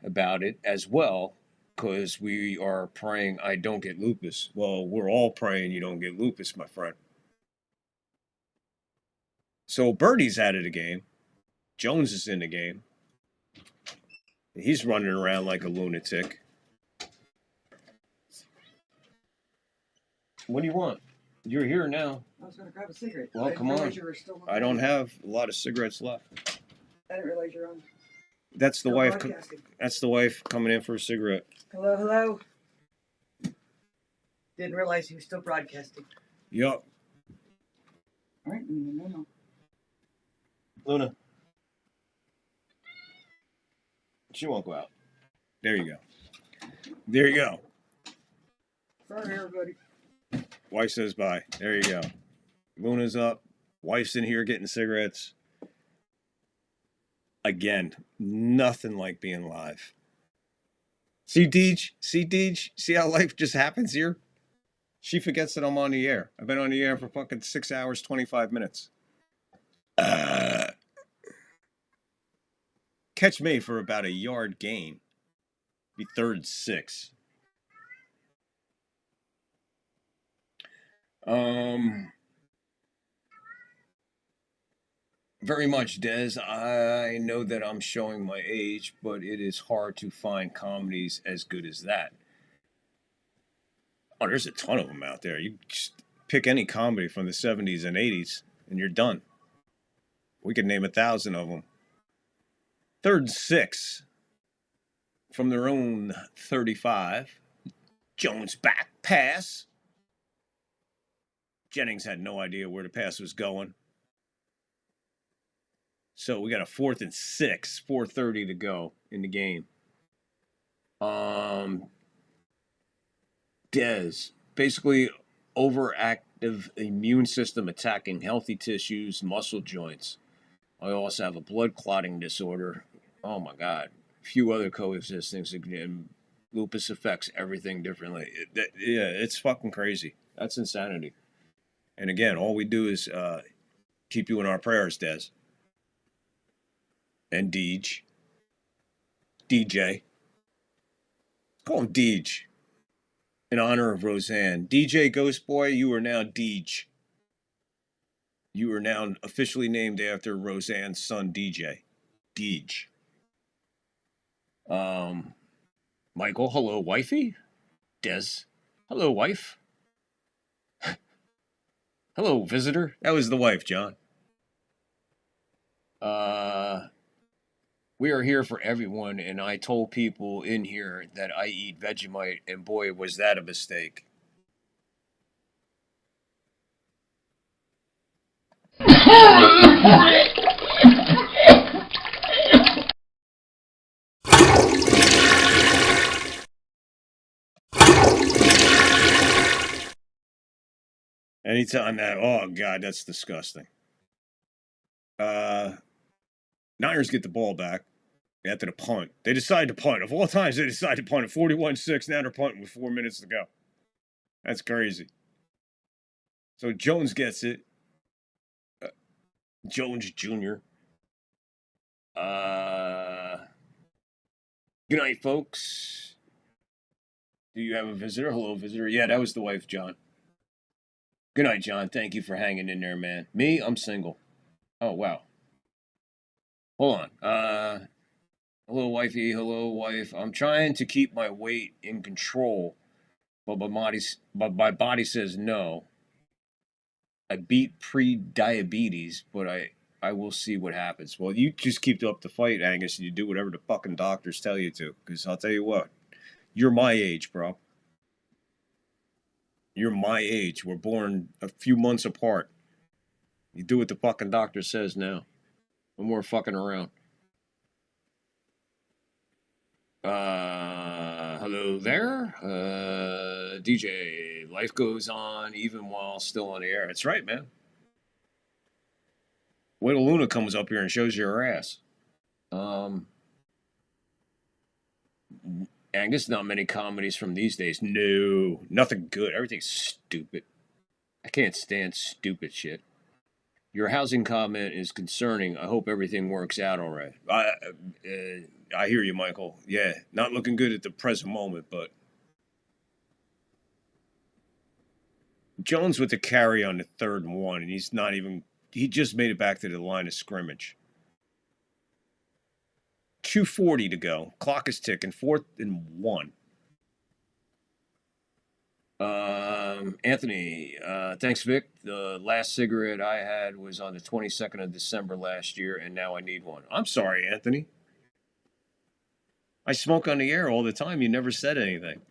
S1: about it as well, because we are praying I don't get lupus. Well, we're all praying you don't get lupus, my friend. So Birdie's out of the game. Jones is in the game. He's running around like a lunatic. What do you want? You're here now.
S10: I was going to grab a cigarette.
S1: Well, come on. I don't have a lot of cigarettes left.
S10: I didn't realize you're on.
S1: That's the
S10: You're
S1: wife.
S10: broadcasting.
S1: That's the wife coming in for a cigarette.
S10: Hello, hello. Didn't realize he was still broadcasting.
S1: Yup.
S10: All right, no.
S1: Luna. She won't go out. There you go. There you go.
S10: Sorry, everybody.
S1: Wife says bye. There you go. Luna's up. Wife's in here getting cigarettes. Again, nothing like being live. See, Deej? See how life just happens here? She forgets that I'm on the air. I've been on the air for fucking 6 hours, 25 minutes. Catch me for about a yard gain. Be 3rd and 6. Very much, Des. I know that I'm showing my age, but it is hard to find comedies as good as that. Oh, there's a ton of them out there. You just pick any comedy from the 70s and 80s, and you're done. We could name 1,000 of them. 3rd and 6 from their own 35. Jones back pass. Jennings had no idea where the pass was going. So we got a 4th and 6, 4:30 to go in the game. Dez, basically overactive immune system attacking healthy tissues, muscle joints. I also have a blood clotting disorder. Oh my God. A few other coexisting things. Lupus affects everything differently. Yeah, it's fucking crazy. That's insanity. And again, all we do is keep you in our prayers, Des. And Deej. DJ. Call him Deej. In honor of Roseanne. DJ Ghost Boy, you are now Deej. You are now officially named after Roseanne's son, DJ. Deej. Michael, hello, wifey. Des, hello, wife. Hello, visitor. That was the wife, John. We are here for everyone, and I told people in here that I eat Vegemite, and boy, was that a mistake. Anytime that, oh God, that's disgusting. Niners get the ball back after the punt. They decide to punt. Of all times, they decide to punt at 41-6. Now they're punting with 4 minutes to go. That's crazy. So Jones gets it. Jones Jr. Good night, folks. Do you have a visitor? Hello, visitor. Yeah, that was the wife, John. Good night, John. Thank you for hanging in there, man. Me, I'm single. Oh, wow. Hold on. Hello, wifey. Hello, wife. I'm trying to keep my weight in control, but my body says no. I beat pre-diabetes, but I will see what happens. Well, you just keep up the fight, Angus, and you do whatever the fucking doctors tell you to. Because I'll tell you what, you're my age, bro. You're my age. We're born a few months apart. You do what the fucking doctor says now. No more fucking around. Hello there. DJ, life goes on even while still on the air. That's right, man. Wait till Luna comes up here and shows you her ass. Angus, not many comedies from these days. No, nothing good. Everything's stupid. I can't stand stupid shit. Your housing comment is concerning. I hope everything works out all right. I hear you, Michael. Yeah, not looking good at the present moment, but Jones with the carry on the 3rd and 1, and he's not even. He just made it back to the line of scrimmage. 2:40 to go. Clock is ticking. 4th and 1. Anthony, thanks, Vic. The last cigarette I had was on the 22nd of December last year, and now I need one. I'm sorry, Anthony. I smoke on the air all the time. You never said anything.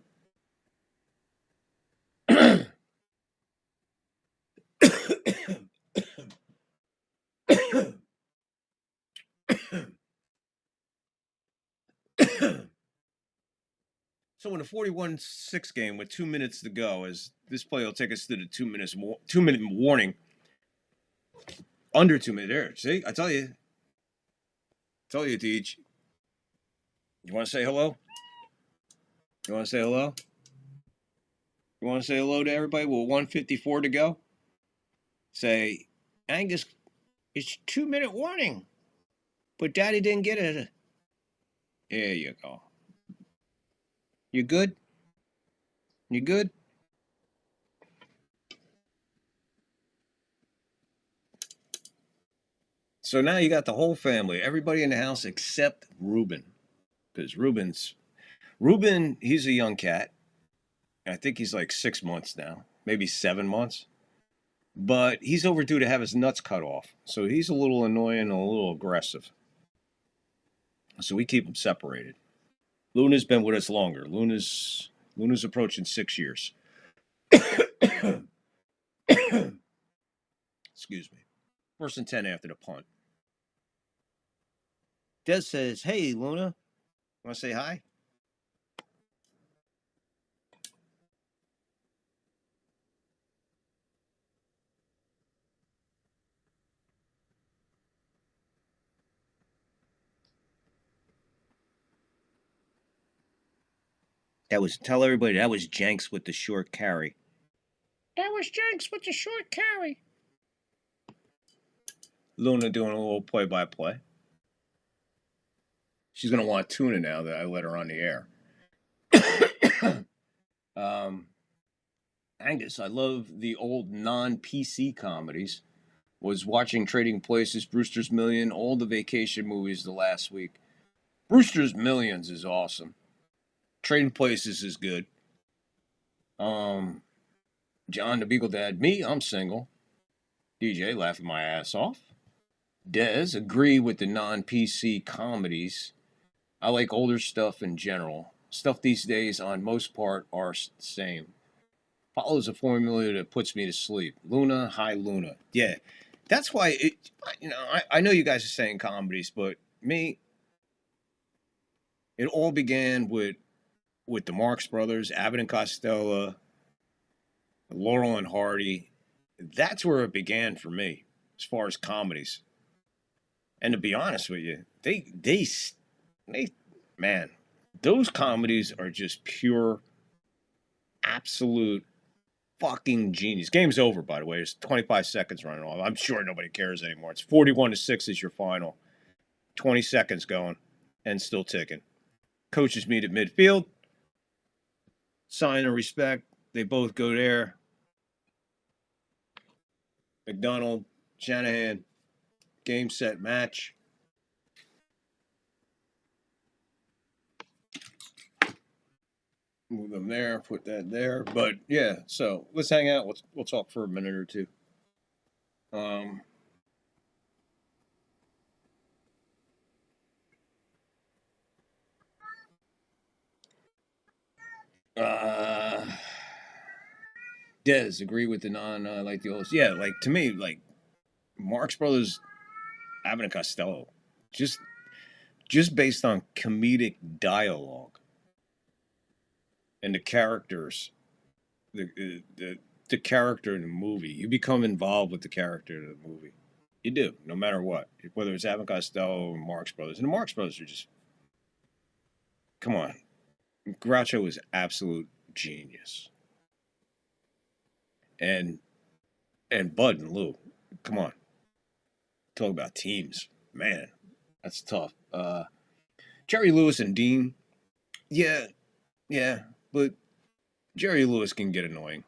S1: So in a 41-6 game with 2 minutes to go, as this play will take us to the 2-minute warning. Under 2 minutes. There, see, I tell you, Teach. You want to say hello? You want to say hello? You want to say hello to everybody? Well, 1:54 to go. Say, Angus, it's 2-minute warning, but Daddy didn't get it. There you go. You good? You good? So now you got the whole family, everybody in the house except Ruben. Because Ruben, he's a young cat. I think he's like 6 months now, maybe 7 months. But he's overdue to have his nuts cut off. So he's a little annoying and a little aggressive. So we keep them separated. Luna's been with us longer. Luna's approaching 6 years. Excuse me. 1st and 10 after the punt. Des says, hey, Luna. Want to say hi? Tell everybody that was Jenks with the short carry. That was Jenks with the short carry. Luna doing a little play-by-play. She's going to want tuna now that I let her on the air. Angus, I love the old non-PC comedies. Was watching Trading Places, Brewster's Million, all the vacation movies the last week. Brewster's Millions is awesome. Trading Places is good. John the Beagle Dad, me, I'm single. DJ, laughing my ass off. Des, agree with the non-PC comedies. I like older stuff in general. Stuff these days, on most part, are the same. Follows a formula that puts me to sleep. Luna, hi Luna. Yeah, that's why, I know you guys are saying comedies, but me, it all began with the Marx Brothers, Abbott and Costello, Laurel and Hardy. That's where it began for me, as far as comedies. And to be honest with you, man, those comedies are just pure, absolute fucking genius. Game's over, by the way. There's 25 seconds running off. I'm sure nobody cares anymore. It's 41-6 is your final. 20 seconds going and still ticking. Coaches meet at midfield. Sign of respect. They both go there. McDonald, Shanahan, Game, set, match. Move them there, put that there. But yeah, so let's hang out. We'll talk for a minute or two. Des, agree with the like the old. Yeah, like to me, like Marx Brothers, Abbott and Costello, just based on comedic dialogue and the characters, the character in the movie, you become involved with the character in the movie. You do, no matter what, whether it's Abbott and Costello or Marx Brothers, and the Marx Brothers are just, come on, Groucho is absolute genius, and Bud and Lou, come on, talk about teams, man, that's tough. Jerry Lewis and Dean, yeah, but Jerry Lewis can get annoying.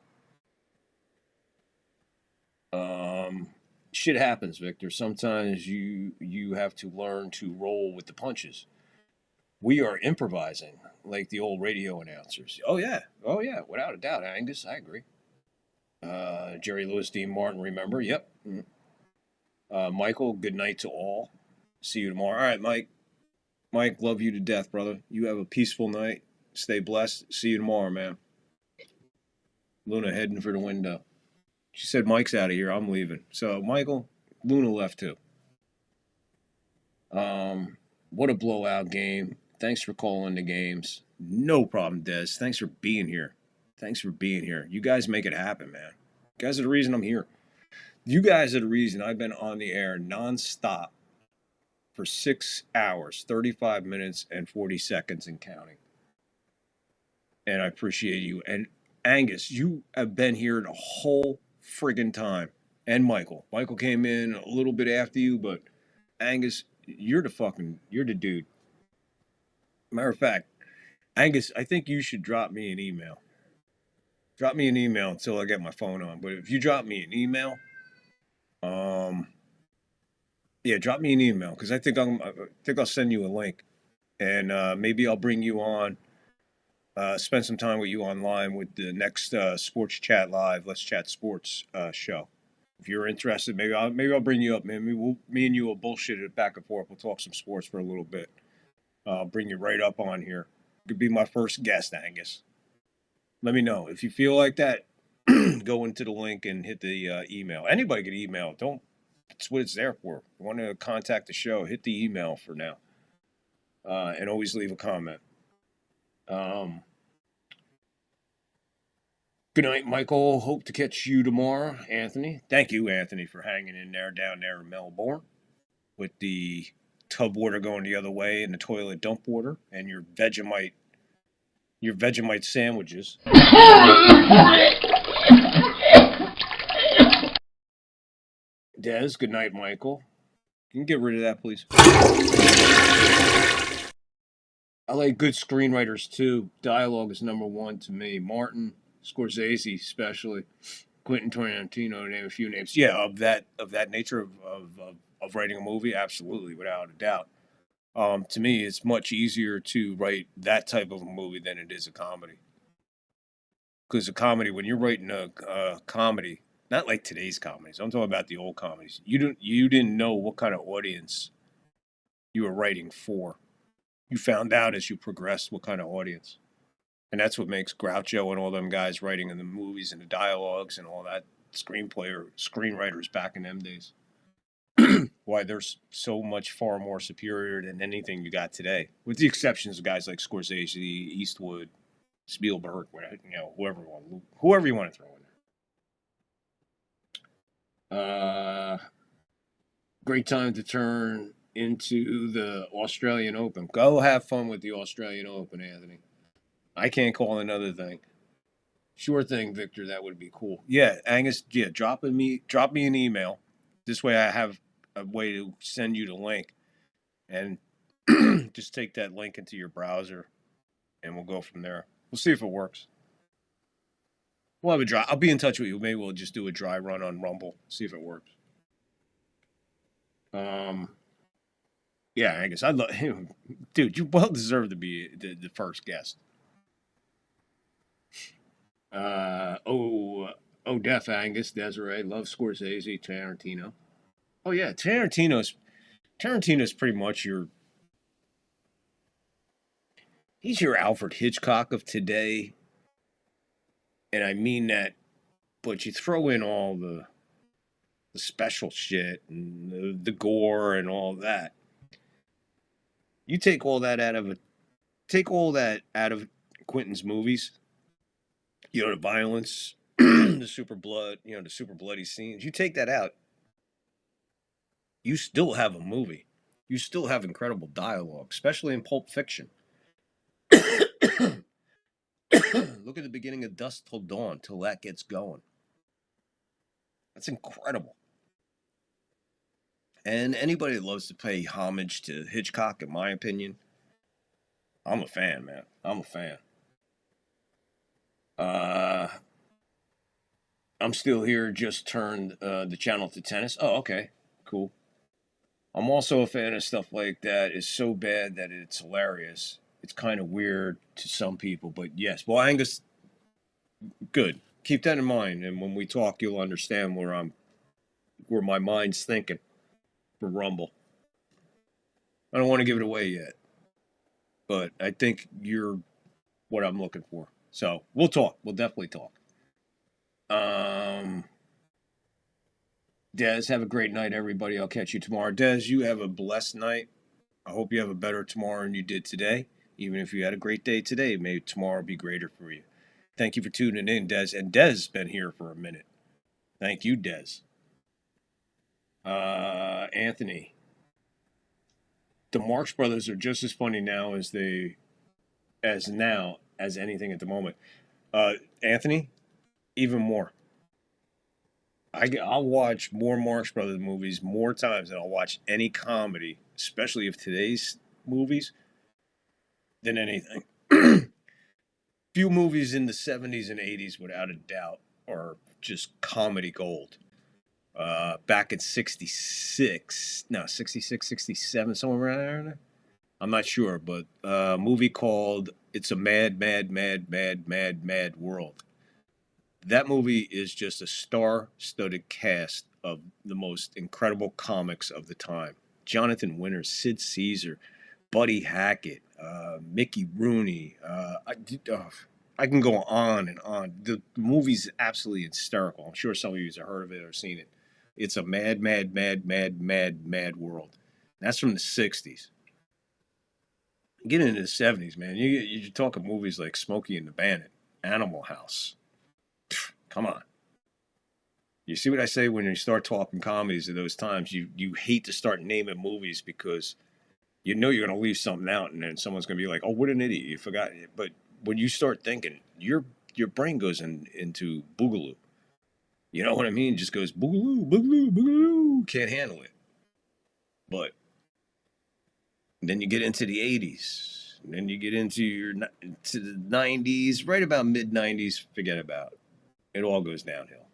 S1: Shit happens, Victor. Sometimes you have to learn to roll with the punches. We are improvising like the old radio announcers. Oh yeah, without a doubt, Angus, I agree. Jerry Lewis, Dean Martin, remember? Yep. Michael, good night to all. See you tomorrow. All right, Mike. Mike, love you to death, brother. You have a peaceful night. Stay blessed. See you tomorrow, man. Luna heading for the window. She said, Mike's out of here. I'm leaving. So, Michael, Luna left too. What a blowout game. Thanks for calling the games. No problem, Des. Thanks for being here. You guys make it happen, man. You guys are the reason I'm here. You guys are the reason I've been on the air nonstop for 6 hours, 35 minutes, and 40 seconds and counting. And I appreciate you. And Angus, you have been here the whole friggin' time. And Michael. Michael came in a little bit after you, but Angus, you're the dude. Matter of fact, Angus, I think you should drop me an email. Drop me an email until I get my phone on. But if you drop me an email, drop me an email because I think I'll send you a link, and maybe I'll bring you on. Spend some time with you online with the next Sports Chat Live, Let's Chat Sports show. If you're interested, maybe I'll bring you up, man. Me and you will bullshit it back and forth. We'll talk some sports for a little bit. I'll bring you right up on here. You could be my first guest, Angus. Let me know. If you feel like that, go into the link and hit the email. Anybody can email. That's what it's there for. If you want to contact the show, hit the email for now. And always leave a comment. Good night, Michael. Hope to catch you tomorrow, Anthony. Thank you, Anthony, for hanging in there down there in Melbourne with the tub water going the other way and the toilet dump water and your Vegemite sandwiches. Des, good night, Michael. Can you get rid of that, please? I like good screenwriters, too. Dialogue is number one to me. Martin Scorsese, especially. Quentin Tarantino, to name a few names. Yeah, of that nature of writing a movie, absolutely, without a doubt. To me, it's much easier to write that type of a movie than it is a comedy. Because a comedy, when you're writing a comedy, not like today's comedies, I'm talking about the old comedies. You didn't know what kind of audience you were writing for. You found out as you progressed what kind of audience. And that's what makes Groucho and all them guys writing in the movies and the dialogues and all that screenwriters back in them days. Why they're so much far more superior than anything you got today. With the exceptions of guys like Scorsese, Eastwood, Spielberg, whoever you want to throw in there. Great time to turn into the Australian Open. Go have fun with the Australian Open, Anthony. I can't call another thing. Sure thing, Victor. That would be cool. Yeah, Angus. Yeah, drop me an email. This way, I have a way to send you the link, and just take that link into your browser, and we'll go from there. We'll see if it works. We'll have a dry. I'll be in touch with you. Maybe we'll just do a dry run on Rumble. See if it works. Yeah, Angus, I love him. Dude, you well deserve to be the first guest. Deaf Angus, Desiree, love Scorsese, Tarantino. Oh yeah, Tarantino's pretty much he's your Alfred Hitchcock of today, and I mean that. But you throw in all the special shit and the gore and all that. You take all that out of Quentin's movies. You know, the violence, the super bloody scenes. You take that out, you still have a movie. You still have incredible dialogue, especially in Pulp Fiction. Look at the beginning of Dusk Till Dawn, till that gets going. That's incredible. And anybody that loves to pay homage to Hitchcock, in my opinion, I'm a fan, man. I'm a fan. I'm still here, just turned the channel to tennis. Oh, okay. Cool. I'm also a fan of stuff like that. It's so bad that it's hilarious. It's kind of weird to some people, but yes. Well, Angus, good. Keep that in mind, and when we talk, you'll understand where my mind's thinking for Rumble. I don't want to give it away yet, but I think you're what I'm looking for. So we'll talk. We'll definitely talk. Dez, have a great night, everybody. I'll catch you tomorrow. Dez, you have a blessed night. I hope you have a better tomorrow than you did today. Even if you had a great day today, maybe tomorrow will be greater for you. Thank you for tuning in, Dez. And Dez been here for a minute. Thank you, Dez. Anthony. The Marx Brothers are just as funny now as anything at the moment. Anthony, even more. I'll watch more Marx Brothers movies more times than I'll watch any comedy, especially of today's movies, than anything. Few movies in the 70s and 80s, without a doubt, are just comedy gold. Back in 66, 67, somewhere around there. I'm not sure, but a movie called It's a Mad, Mad, Mad, Mad, Mad, Mad World. That movie is just a star-studded cast of the most incredible comics of the time. Jonathan Winters, Sid Caesar, Buddy Hackett, Mickey Rooney. I can go on and on. The movie's absolutely hysterical. I'm sure some of you have heard of it or seen it. It's a mad, mad, mad, mad, mad, mad world. That's from the 60s. Get into the 70s, man. You're talking movies like Smokey and the Bandit, Animal House. Come on. You see what I say when you start talking comedies at those times? You hate to start naming movies because you know you're going to leave something out, and then someone's going to be like, "Oh, what an idiot! You forgot." But when you start thinking, your brain goes into boogaloo. You know what I mean? It just goes boogaloo, boogaloo, boogaloo. Can't handle it. But then you get into the 80s, and then you get into the 90s, right about mid 90s. Forget about it. It all goes downhill.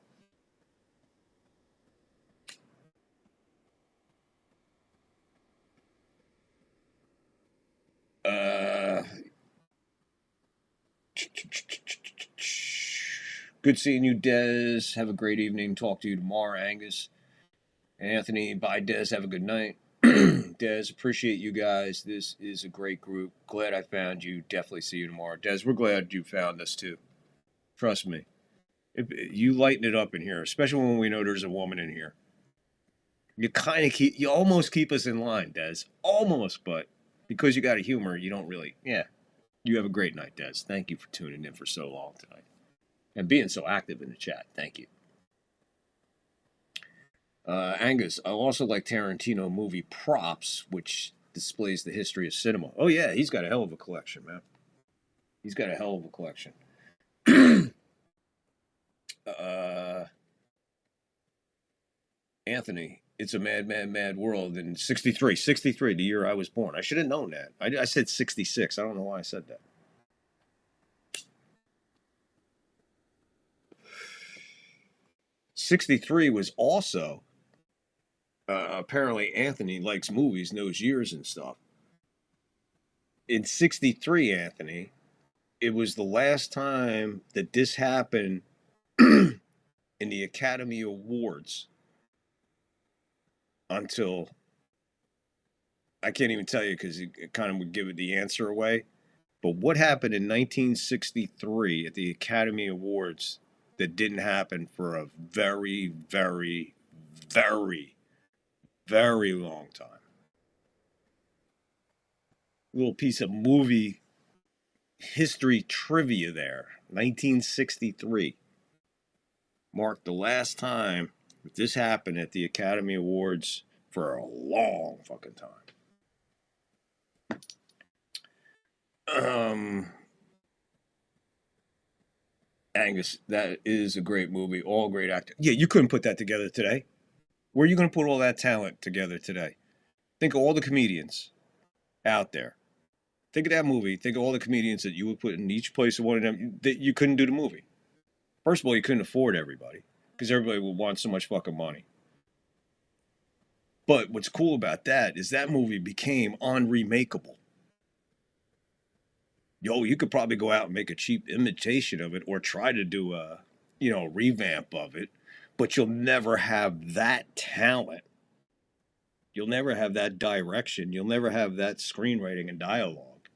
S1: Good seeing you, Dez. Have a great evening. Talk to you tomorrow, Angus. Anthony, bye, Dez. Have a good night. Dez, appreciate you guys. This is a great group. Glad I found you. Definitely see you tomorrow. Dez, we're glad you found us, too. Trust me. You lighten it up in here, especially when we know there's a woman in here. You almost keep us in line, Dez. Almost, but because you got a humor, you don't really. Yeah. You have a great night, Dez. Thank you for tuning in for so long tonight. And being so active in the chat. Thank you. Angus, I also like Tarantino movie props, which displays the history of cinema. Oh, yeah, he's got a hell of a collection, man. He's got a hell of a collection. Anthony, it's a mad, mad, mad world. In 63, the year I was born. I should have known that. I said 66. I don't know why I said that. '63 was also apparently Anthony likes movies, knows years and stuff. In 63, Anthony, it was the last time that this happened in the Academy Awards until, I can't even tell you because it kind of would give it the answer away. But what happened in 1963 at the Academy Awards that didn't happen for a very, very, very, very long time? A little piece of movie history trivia there. 1963 marked the last time that this happened at the Academy Awards for a long fucking time. Angus, that is a great movie. All great actors. Yeah, you couldn't put that together today. Where are you going to put all that talent together today? Think of all the comedians out there. Think of that movie. Think of all the comedians that you would put in each place of one of them. That you couldn't do the movie. First of all, you couldn't afford everybody because everybody would want so much fucking money. But what's cool about that is that movie became unremakeable. Yo, you could probably go out and make a cheap imitation of it or try to do a, revamp of it, but you'll never have that talent. You'll never have that direction. You'll never have that screenwriting and dialogue.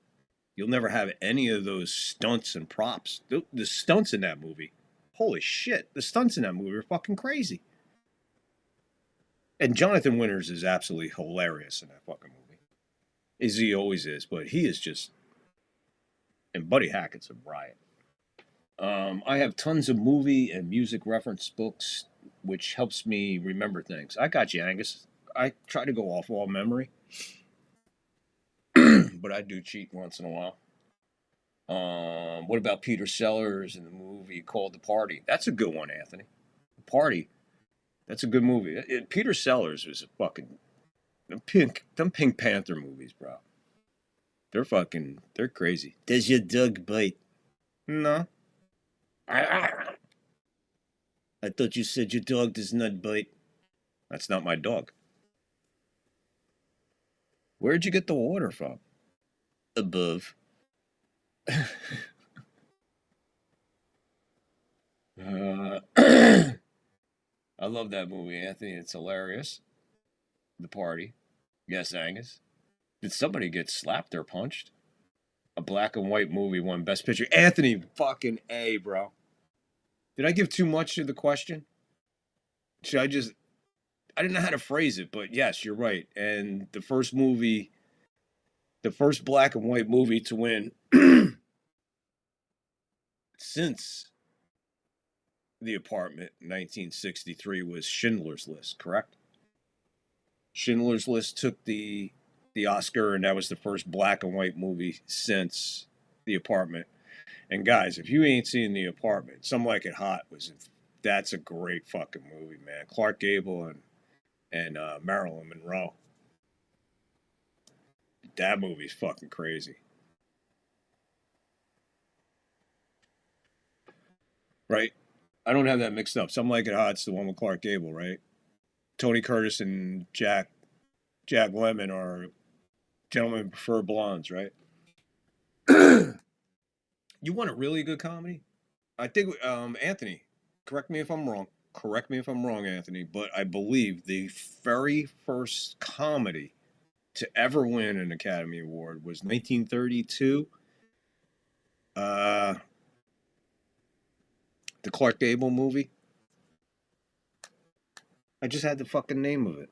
S1: You'll never have any of those stunts and props. The stunts in that movie, holy shit, the stunts in that movie are fucking crazy. And Jonathan Winters is absolutely hilarious in that fucking movie. As he always is, but he is just... And Buddy Hackett's a riot. I have tons of movie and music reference books, which helps me remember things. I got you, Angus. I try to go off all memory, but I do cheat once in a while. What about Peter Sellers in the movie called The Party? That's a good one, Anthony. The Party. That's a good movie. Peter Sellers was a fucking... Them Pink Panther movies, bro. They're crazy. Does your dog bite? No. I thought you said your dog does not bite. That's not my dog. Where'd you get the water from? Above. I love that movie, Anthony. It's hilarious. The Party. Yes, Angus. Did somebody get slapped or punched? A black and white movie won Best Picture. Anthony, fucking A, bro. Did I give too much to the question? Should I just... I didn't know how to phrase it, but yes, you're right. And the first black and white movie to win since The Apartment in 1963 was Schindler's List, correct? Schindler's List took the Oscar, and that was the first black and white movie since The Apartment. And guys, if you ain't seen The Apartment, Some Like It Hot that's a great fucking movie, man. Clark Gable and Marilyn Monroe. That movie's fucking crazy. Right? I don't have that mixed up. Some Like It Hot's the one with Clark Gable, right? Tony Curtis and Jack Lemmon are Gentlemen Prefer Blondes, right? You want a really good comedy? I think, Anthony, correct me if I'm wrong. Correct me if I'm wrong, Anthony, but I believe the very first comedy to ever win an Academy Award was 1932. The Clark Gable movie. I just had the fucking name of it.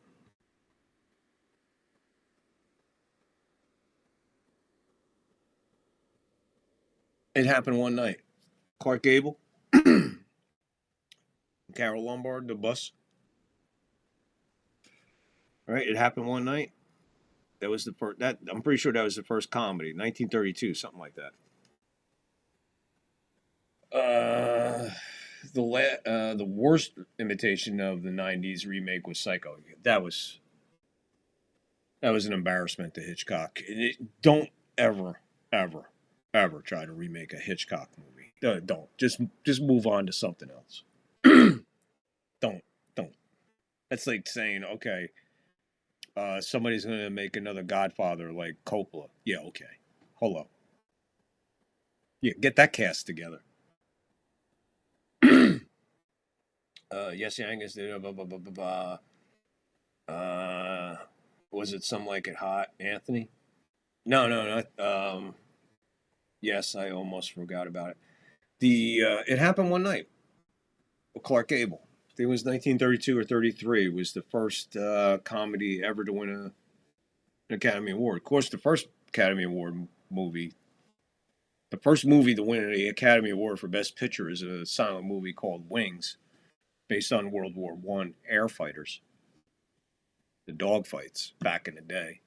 S1: It happened one night. Clark Gable, Carol Lombard, The Bus. Right, it happened one night. That was the first. I'm pretty sure that was the first comedy, 1932, something like that. The worst imitation of the '90s remake was Psycho. That was an embarrassment to Hitchcock. Don't ever try to remake a Hitchcock movie. Don't. Just move on to something else. Don't. That's like saying, okay, Somebody's going to make another Godfather like Coppola. Yeah, okay. Hold up. Yeah, get that cast together. Yes, Angus did. Blah, blah, blah, blah, blah. Was it Some Like It Hot, Anthony? No. Yes, I almost forgot about it. It happened one night with Clark Gable. I think it was 1932 or 33. It was the first comedy ever to win an Academy Award. Of course, the first Academy Award movie, the first movie to win the Academy Award for Best Picture is a silent movie called Wings, based on World War I air fighters. The dogfights back in the day.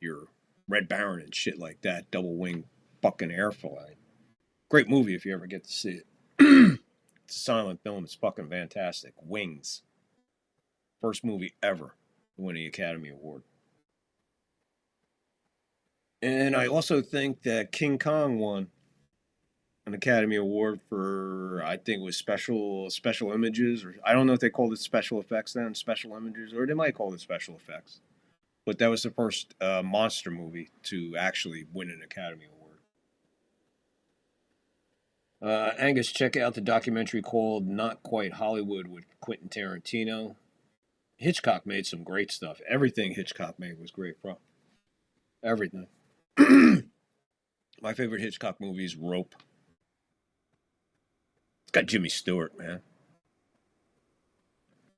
S1: Your Red Baron and shit like that, double wing fucking air fight. Great movie if you ever get to see it. It's a silent film. It's fucking fantastic. Wings. First movie ever to win the Academy Award. And I also think that King Kong won an Academy Award for, I think it was special images, or I don't know if they called it special effects then, special images, or they might call it special effects. But that was the first monster movie to actually win an Academy Award. Angus, check out the documentary called Not Quite Hollywood with Quentin Tarantino. Hitchcock made some great stuff. Everything Hitchcock made was great, bro. Everything. My favorite Hitchcock movie is Rope. It's got Jimmy Stewart, man.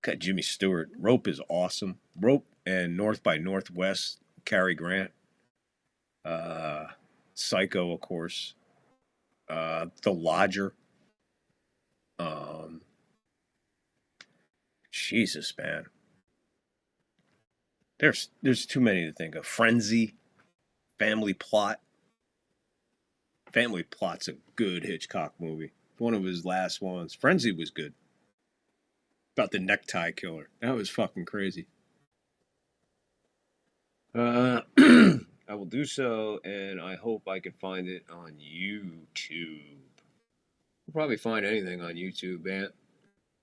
S1: Got Jimmy Stewart. Rope is awesome. Rope and North by Northwest, Cary Grant. Psycho, of course. The Lodger. Jesus, man. There's too many to think of. Frenzy. Family Plot. Family Plot's a good Hitchcock movie. One of his last ones. Frenzy was good. About the necktie killer. That was fucking crazy. I will do so, and I hope I can find it on YouTube. We'll probably find anything on YouTube, man.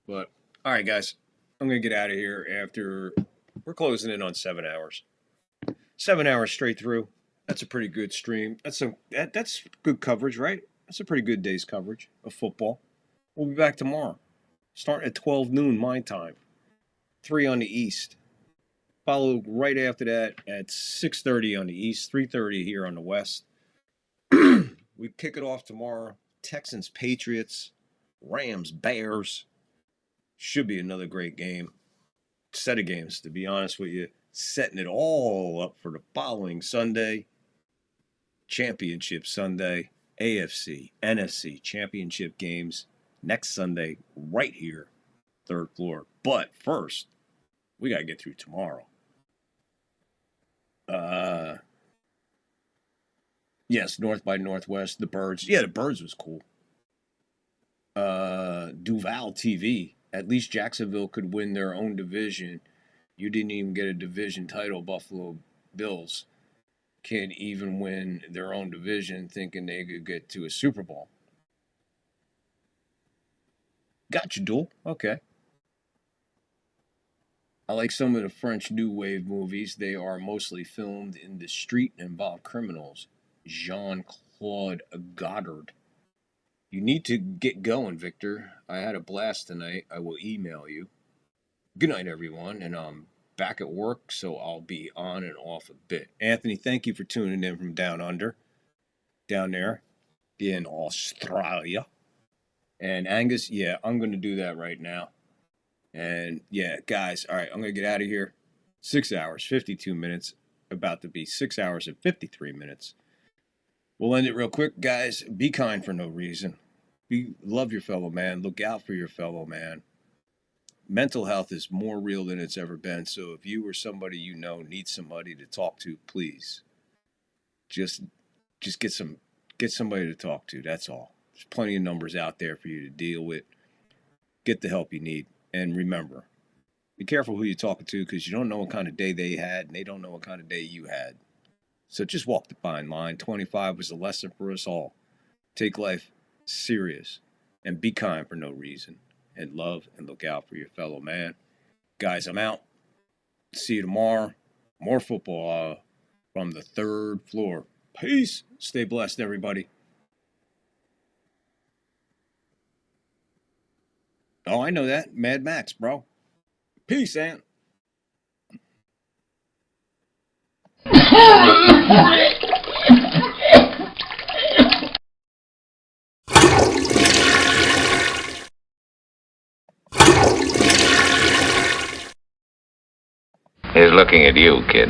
S1: But, alright, guys. I'm going to get out of here after... We're closing in on 7 hours. 7 hours straight through. That's a pretty good stream. That's good coverage, right? That's a pretty good day's coverage of football. We'll be back tomorrow. Starting at 12 noon my time. 3 on the East. Followed right after that at 6:30 on the East, 3:30 here on the West. We kick it off tomorrow. Texans, Patriots, Rams, Bears. Should be another great game. Set of games, to be honest with you. Setting it all up for the following Sunday. Championship Sunday. AFC, NFC championship games next Sunday right here, third floor. But first, we got to get through tomorrow. Yes, North by Northwest, the Birds. Yeah, the Birds was cool. Duval TV. At least Jacksonville could win their own division. You didn't even get a division title. Buffalo Bills can't even win their own division thinking they could get to a Super Bowl. Gotcha, Duel. Okay. I like some of the French New Wave movies. They are mostly filmed in the street and involve criminals. Jean-Claude Goddard. You need to get going, Victor. I had a blast tonight. I will email you. Good night, everyone. And I'm back at work, so I'll be on and off a bit. Anthony, thank you for tuning in from down under. Down there in Australia. And Angus, yeah, I'm going to do that right now. And yeah, guys, all right, I'm going to get out of here. 6 hours, 52 minutes. About to be 6 hours and 53 minutes. We'll end it real quick, guys. Be kind for no reason. Love your fellow man. Look out for your fellow man. Mental health is more real than it's ever been. So if you or somebody you know needs somebody to talk to, please just get somebody to talk to. That's all. There's plenty of numbers out there for you to deal with. Get the help you need. And remember, be careful who you're talking to because you don't know what kind of day they had and they don't know what kind of day you had. So just walk the fine line. 25 was a lesson for us all. Take life serious and be kind for no reason. And love and look out for your fellow man. Guys, I'm out. See you tomorrow. More football from the 3rd floor. Peace. Stay blessed, everybody. Oh, I know that. Mad Max, bro. Peace, Ant.
S9: He's looking at you, kid.